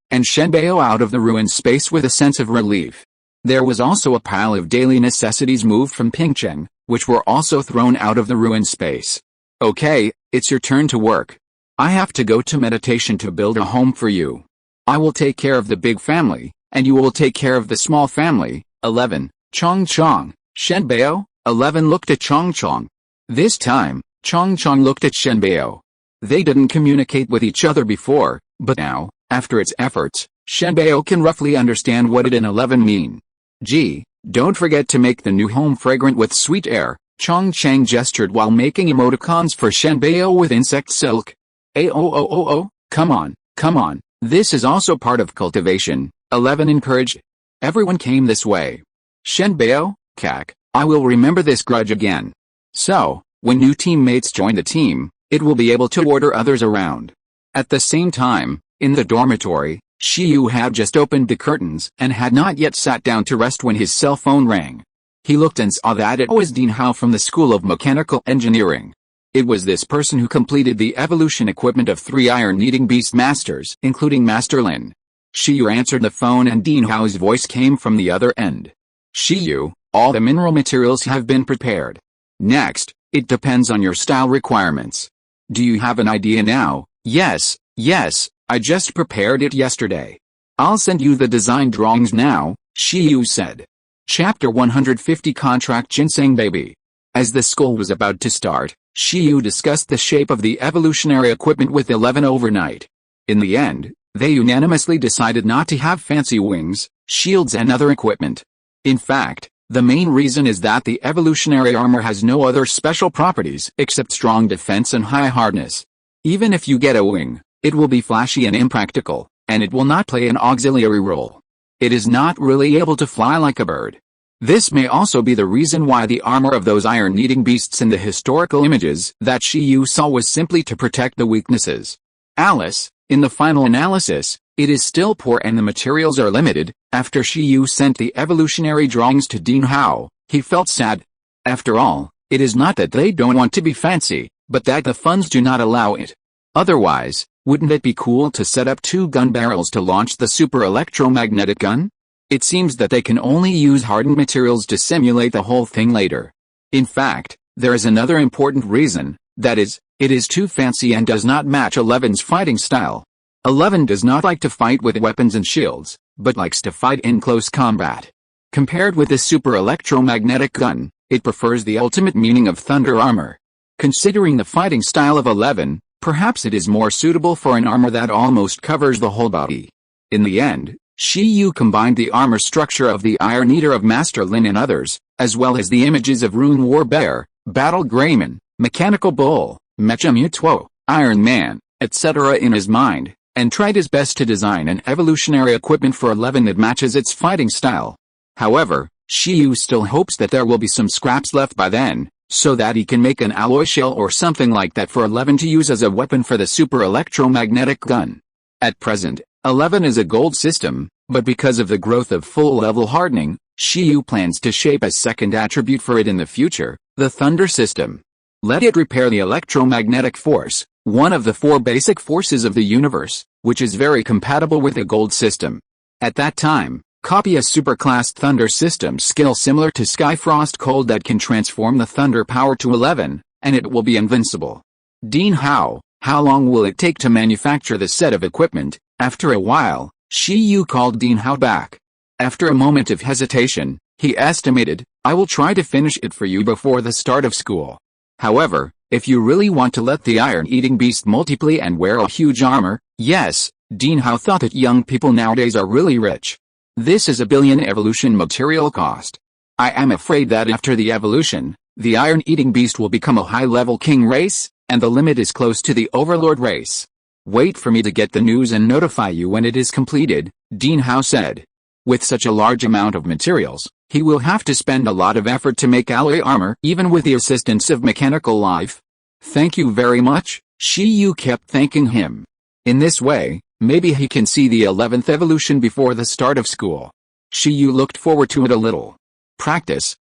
and Shenbao out of the ruined space with a sense of relief. There was also a pile of daily necessities moved from Pingcheng, which were also thrown out of the ruined space. Okay, it's your turn to work. I have to go to meditation to build a home for you. I will take care of the big family, and you will take care of the small family. 11. Chong Chong, Shenbao. 11 looked at Chong Chong. This time, Chong Chong looked at Shenbao. They didn't communicate with each other before, but now, after its efforts, Shenbao can roughly understand what it and 11 mean. Gee, don't forget to make the new home fragrant with sweet air. Chong Chang gestured while making emoticons for Shenbao with insect silk. Come on. This is also part of cultivation. 11 encouraged. Everyone came this way. Shenbao, Kak, I will remember this grudge again. So, when new teammates join the team, it will be able to order others around. At the same time, in the dormitory, Shiyu had just opened the curtains and had not yet sat down to rest when his cell phone rang. He looked and saw that it was Dean Hao from the School of Mechanical Engineering. It was this person who completed the evolution equipment of 3 iron-eating beast masters, including Master Lin. Shiyu answered the phone and Dean Hao's voice came from the other end. Shiyu, all the mineral materials have been prepared. Next, it depends on your style requirements. Do you have an idea now? Yes, I just prepared it yesterday. I'll send you the design drawings now, Shiyu said. Chapter 150 Contract Ginseng Baby. As the school was about to start, Shiyu discussed the shape of the evolutionary equipment with 11 overnight. In the end, they unanimously decided not to have fancy wings, shields and other equipment. In fact, the main reason is that the evolutionary armor has no other special properties except strong defense and high hardness. Even if you get a wing, it will be flashy and impractical, and it will not play an auxiliary role. It is not really able to fly like a bird. This may also be the reason why the armor of those iron-eating beasts in the historical images that Shiyu saw was simply to protect the weaknesses. Alice, in the final analysis, it is still poor and the materials are limited. After Shiyu sent the evolutionary drawings to Dean Hao, he felt sad. After all, it is not that they don't want to be fancy, but that the funds do not allow it. Otherwise, wouldn't it be cool to set up 2 gun barrels to launch the super electromagnetic gun? It seems that they can only use hardened materials to simulate the whole thing later. In fact, there is another important reason, that is, it is too fancy and does not match 11's fighting style. 11 does not like to fight with weapons and shields, but likes to fight in close combat. Compared with the super electromagnetic gun, it prefers the ultimate meaning of thunder armor. Considering the fighting style of 11, perhaps it is more suitable for an armor that almost covers the whole body. In the end, Shiyu combined the armor structure of the Iron Eater of Master Lin and others, as well as the images of Rune War Bear, Battle Greyman, Mechanical Bull, Mecha Mutuo, Iron Man, etc. in his mind, and tried his best to design an evolutionary equipment for 11 that matches its fighting style. However, Shiyu still hopes that there will be some scraps left by then, so that he can make an alloy shell or something like that for 11 to use as a weapon for the super electromagnetic gun. At present, 11 is a gold system, but because of the growth of full-level hardening, Shiyu plans to shape a second attribute for it in the future, the thunder system. Let it repair the electromagnetic force, one of the 4 basic forces of the universe, which is very compatible with a gold system. At that time, copy a superclass thunder system skill similar to Skyfrost Cold that can transform the thunder power to 11, and it will be invincible. Dean Hao, how long will it take to manufacture the set of equipment? After a while, Shiyu called Dean Hao back. After a moment of hesitation, he estimated, I will try to finish it for you before the start of school. However, if you really want to let the iron-eating beast multiply and wear a huge armor, yes, Dean Hao thought that young people nowadays are really rich. This is a billion evolution material cost. I am afraid that after the evolution, the iron-eating beast will become a high-level king race, and the limit is close to the overlord race. Wait for me to get the news and notify you when it is completed, Dean Hao said. With such a large amount of materials, he will have to spend a lot of effort to make alloy armor even with the assistance of mechanical life. Thank you very much, Shiyu kept thanking him. In this way, maybe he can see the 11th evolution before the start of school. Shiyu looked forward to it a little. Practice.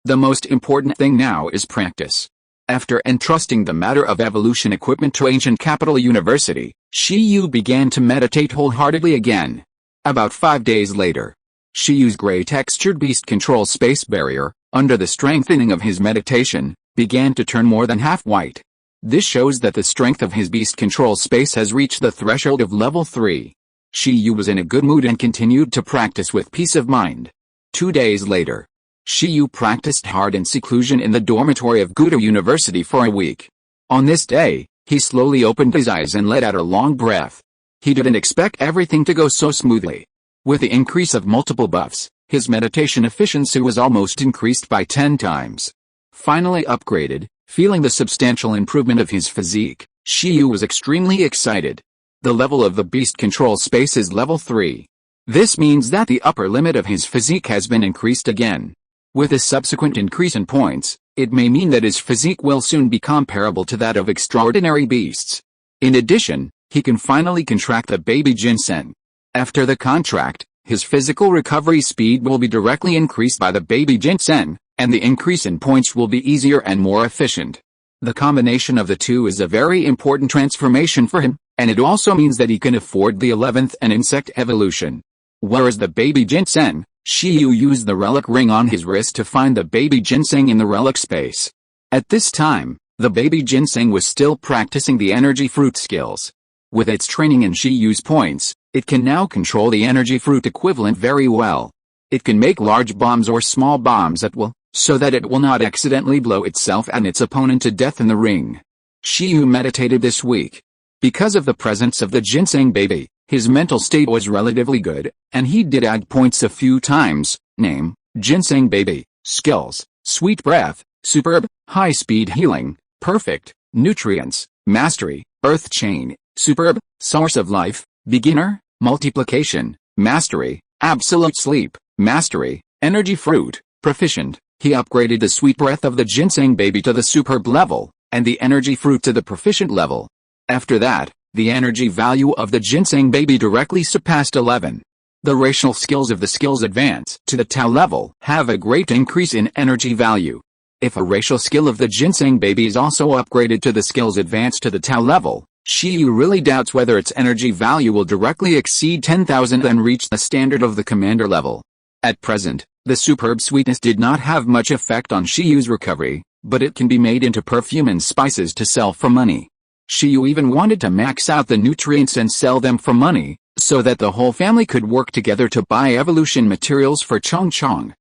The most important thing now is practice. After entrusting the matter of evolution equipment to Ancient Capital University, Shiyu began to meditate wholeheartedly again. About 5 days later, Shiyu's gray textured beast control space barrier, under the strengthening of his meditation, began to turn more than half white. This shows that the strength of his beast control space has reached the threshold of level 3. Shiyu was in a good mood and continued to practice with peace of mind. 2 days later, Shiyu practiced hard in seclusion in the dormitory of Gudo University for a week. On this day, he slowly opened his eyes and let out a long breath. He didn't expect everything to go so smoothly. With the increase of multiple buffs, his meditation efficiency was almost increased by 10 times. Finally upgraded, feeling the substantial improvement of his physique, Shiyu was extremely excited. The level of the beast control space is level 3. This means that the upper limit of his physique has been increased again. With a subsequent increase in points, it may mean that his physique will soon be comparable to that of extraordinary beasts. In addition, he can finally contract the baby ginseng. After the contract, his physical recovery speed will be directly increased by the baby ginseng, and the increase in points will be easier and more efficient. The combination of the two is a very important transformation for him, and it also means that he can afford the 11th and insect evolution. Whereas the baby ginseng, Shiyu used the relic ring on his wrist to find the baby ginseng in the relic space. At this time, the baby ginseng was still practicing the energy fruit skills. With its training in Shiyu's points, it can now control the energy fruit equivalent very well. It can make large bombs or small bombs at will, so that it will not accidentally blow itself and its opponent to death in the ring. Shiyu meditated this week. Because of the presence of the ginseng baby, his mental state was relatively good, and he did add points a few times. Name, ginseng baby, skills, sweet breath, superb, high-speed healing, perfect, nutrients, mastery, earth chain, superb, source of life, beginner, multiplication, mastery, absolute sleep, mastery, energy fruit, proficient. He upgraded the sweet breath of the ginseng baby to the superb level, and the energy fruit to the proficient level. After that, the energy value of the ginseng baby directly surpassed 11. The racial skills of the skills advance to the Tao level have a great increase in energy value. If a racial skill of the ginseng baby is also upgraded to the skills advance to the Tao level, Shiyu really doubts whether its energy value will directly exceed 10,000 and reach the standard of the commander level. At present, the superb sweetness did not have much effect on Shiyu's recovery, but it can be made into perfume and spices to sell for money. Shiyu even wanted to max out the nutrients and sell them for money, so that the whole family could work together to buy evolution materials for Chong Chong.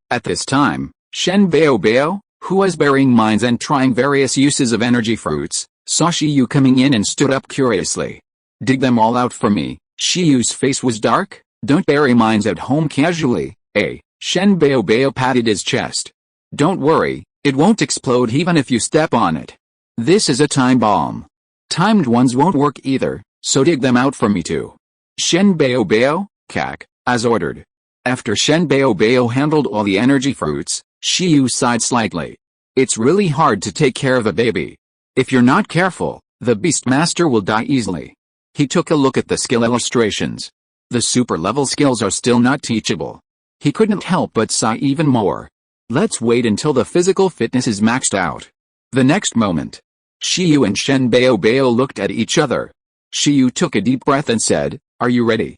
At this time, Shen Bao Bao, who was burying mines and trying various uses of energy fruits, saw Shiyu coming in and stood up curiously. Dig them all out for me. Shiyu's face was dark. Don't bury mines at home casually. Shen Bao Bao patted his chest. Don't worry, it won't explode even if you step on it. This is a time bomb. Timed ones won't work either, so dig them out for me too. Shen Bao Bao, cack, as ordered. After Shen Bao Bao handled all the energy fruits, Shiyu sighed slightly. It's really hard to take care of a baby. If you're not careful, the beast master will die easily. He took a look at the skill illustrations. The super level skills are still not teachable. He couldn't help but sigh even more. Let's wait until the physical fitness is maxed out. The next moment, Shiyu and Shen Bao Bao looked at each other. Shiyu took a deep breath and said, "Are you ready?"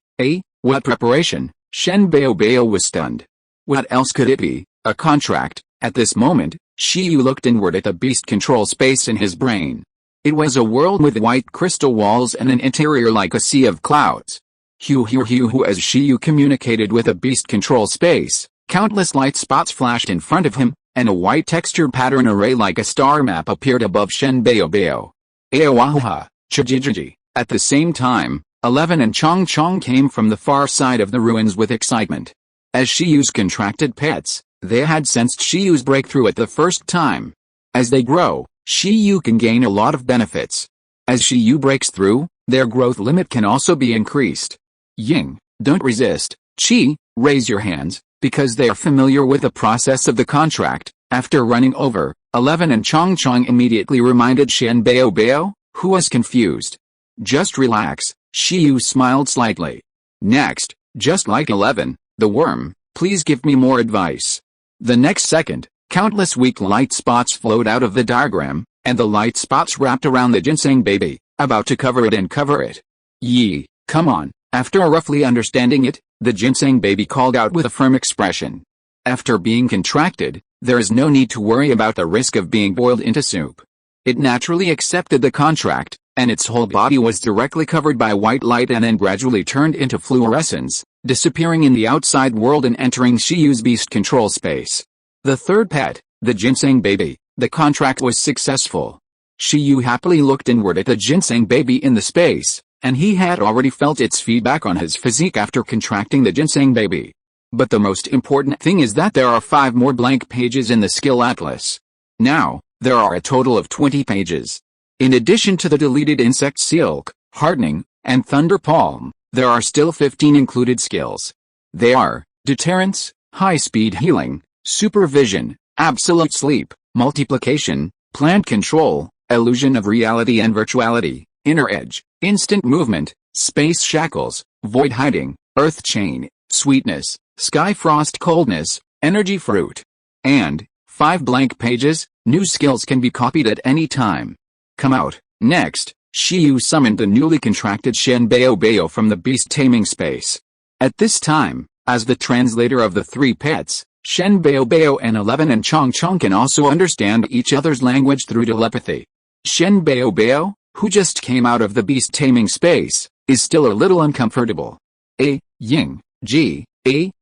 What preparation? Shen Bao Bao was stunned. What else could it be? A contract? At this moment, Shiyu looked inward at the beast control space in his brain. It was a world with white crystal walls and an interior like a sea of clouds. As Shiyu communicated with a beast control space, countless light spots flashed in front of him, and a white textured pattern array like a star map appeared above Shen Bao Bao. Aowaha, Chijiji. At the same time, 11 and Chong Chong came from the far side of the ruins with excitement. As Shiyu's contracted pets, they had sensed Shiyu's breakthrough at the first time. As they grow, Shiyu can gain a lot of benefits. As Shiyu breaks through, their growth limit can also be increased. Ying, don't resist. Chi, raise your hands, because they are familiar with the process of the contract. After running over, 11 and Chong Chong immediately reminded Shen Bao Bao, who was confused. Just relax, Shiyu smiled slightly. Next, just like 11, the worm, please give me more advice. The next second, countless weak light spots flowed out of the diagram, and the light spots wrapped around the ginseng baby, about to cover it and cover it. Come on. After roughly understanding it, The ginseng baby called out with a firm expression. After being contracted, there is no need to worry about the risk of being boiled into soup. It naturally accepted the contract, and its whole body was directly covered by white light and then gradually turned into fluorescence, disappearing in the outside world and entering Shiyu's beast control space. The third pet, the ginseng baby, the contract was successful. Shiyu happily looked inward at the ginseng baby in the space, and he had already felt its feedback on his physique after contracting the ginseng baby. But the most important thing is that there are 5 more blank pages in the skill atlas. Now, there are a total of 20 pages. In addition to the deleted insect silk, hardening, and thunder palm, there are still 15 included skills. They are deterrence, high-speed healing, supervision, absolute sleep, multiplication, plant control, illusion of reality and virtuality, inner edge, instant movement, space shackles, void hiding, earth chain, sweetness, sky frost coldness, energy fruit. And 5 blank pages. New skills can be copied at any time. Come out. Next, Shiyu summoned the newly contracted Shen Bao from the beast taming space. At this time, as the translator of the 3 pets, Shen Bao and 11 and Chong Chong can also understand each other's language through telepathy. Shen Bao, who just came out of the beast taming space, is still a little uncomfortable. Ying, Ji,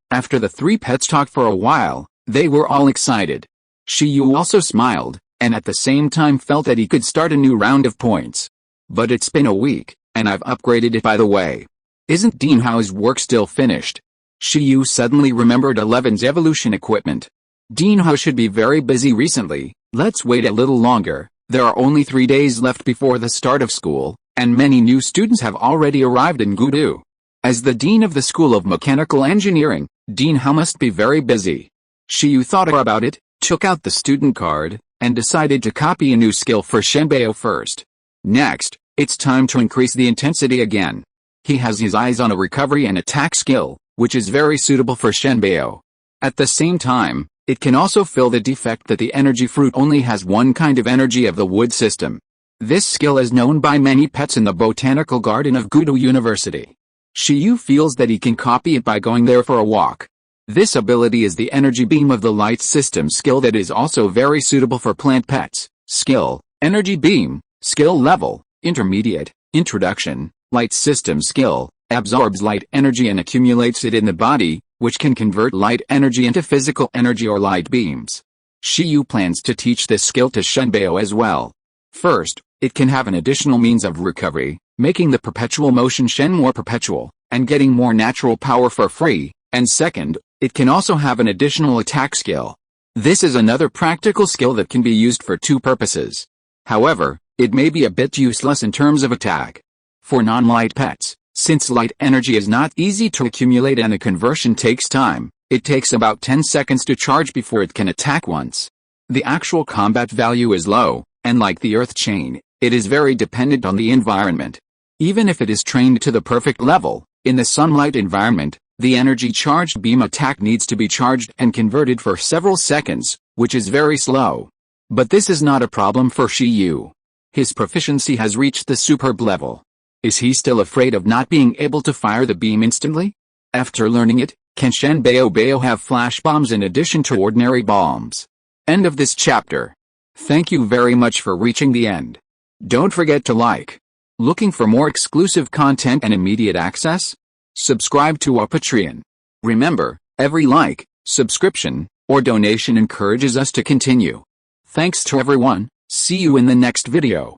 after the 3 pets talked for a while, they were all excited. Shiyu also smiled, and at the same time felt that he could start a new round of points. But it's been a week, and I've upgraded it by the way. Isn't Dean Hao's work still finished? Shiyu suddenly remembered 11's evolution equipment. Dean Hao should be very busy recently. Let's wait a little longer. There are only 3 days left before the start of school, and many new students have already arrived in Gudu. As the dean of the School of Mechanical Engineering, Dean Hao must be very busy. Shiyu thought about it, took out the student card, and decided to copy a new skill for Shenbao first. Next, it's time to increase the intensity again. He has his eyes on a recovery and attack skill, which is very suitable for Shenbao. At the same time, it can also fill the defect that the energy fruit only has one kind of energy of the wood system. This skill is known by many pets in the botanical garden of Gudu University. Shiyu feels that he can copy it by going there for a walk. This ability is the energy beam of the light system skill that is also very suitable for plant pets. Skill, energy beam, skill level, intermediate, introduction, light system skill, absorbs light energy and accumulates it in the body, which can convert light energy into physical energy or light beams. Shiyu plans to teach this skill to Shenbao as well. First, it can have an additional means of recovery, making the perpetual motion Shen more perpetual, and getting more natural power for free, and second, it can also have an additional attack skill. This is another practical skill that can be used for 2 purposes. However, it may be a bit useless in terms of attack. For non-light pets, since light energy is not easy to accumulate and the conversion takes time, it takes about 10 seconds to charge before it can attack once. The actual combat value is low, and like the earth chain, it is very dependent on the environment. Even if it is trained to the perfect level, in the sunlight environment, the energy-charged beam attack needs to be charged and converted for several seconds, which is very slow. But this is not a problem for Shiyu. His proficiency has reached the superb level. Is he still afraid of not being able to fire the beam instantly? After learning it, can Shenbao have flash bombs in addition to ordinary bombs? End of this chapter. Thank you very much for reaching the end. Don't forget to like. Looking for more exclusive content and immediate access? Subscribe to our Patreon. Remember, every like, subscription, or donation encourages us to continue. Thanks to everyone. See you in the next video.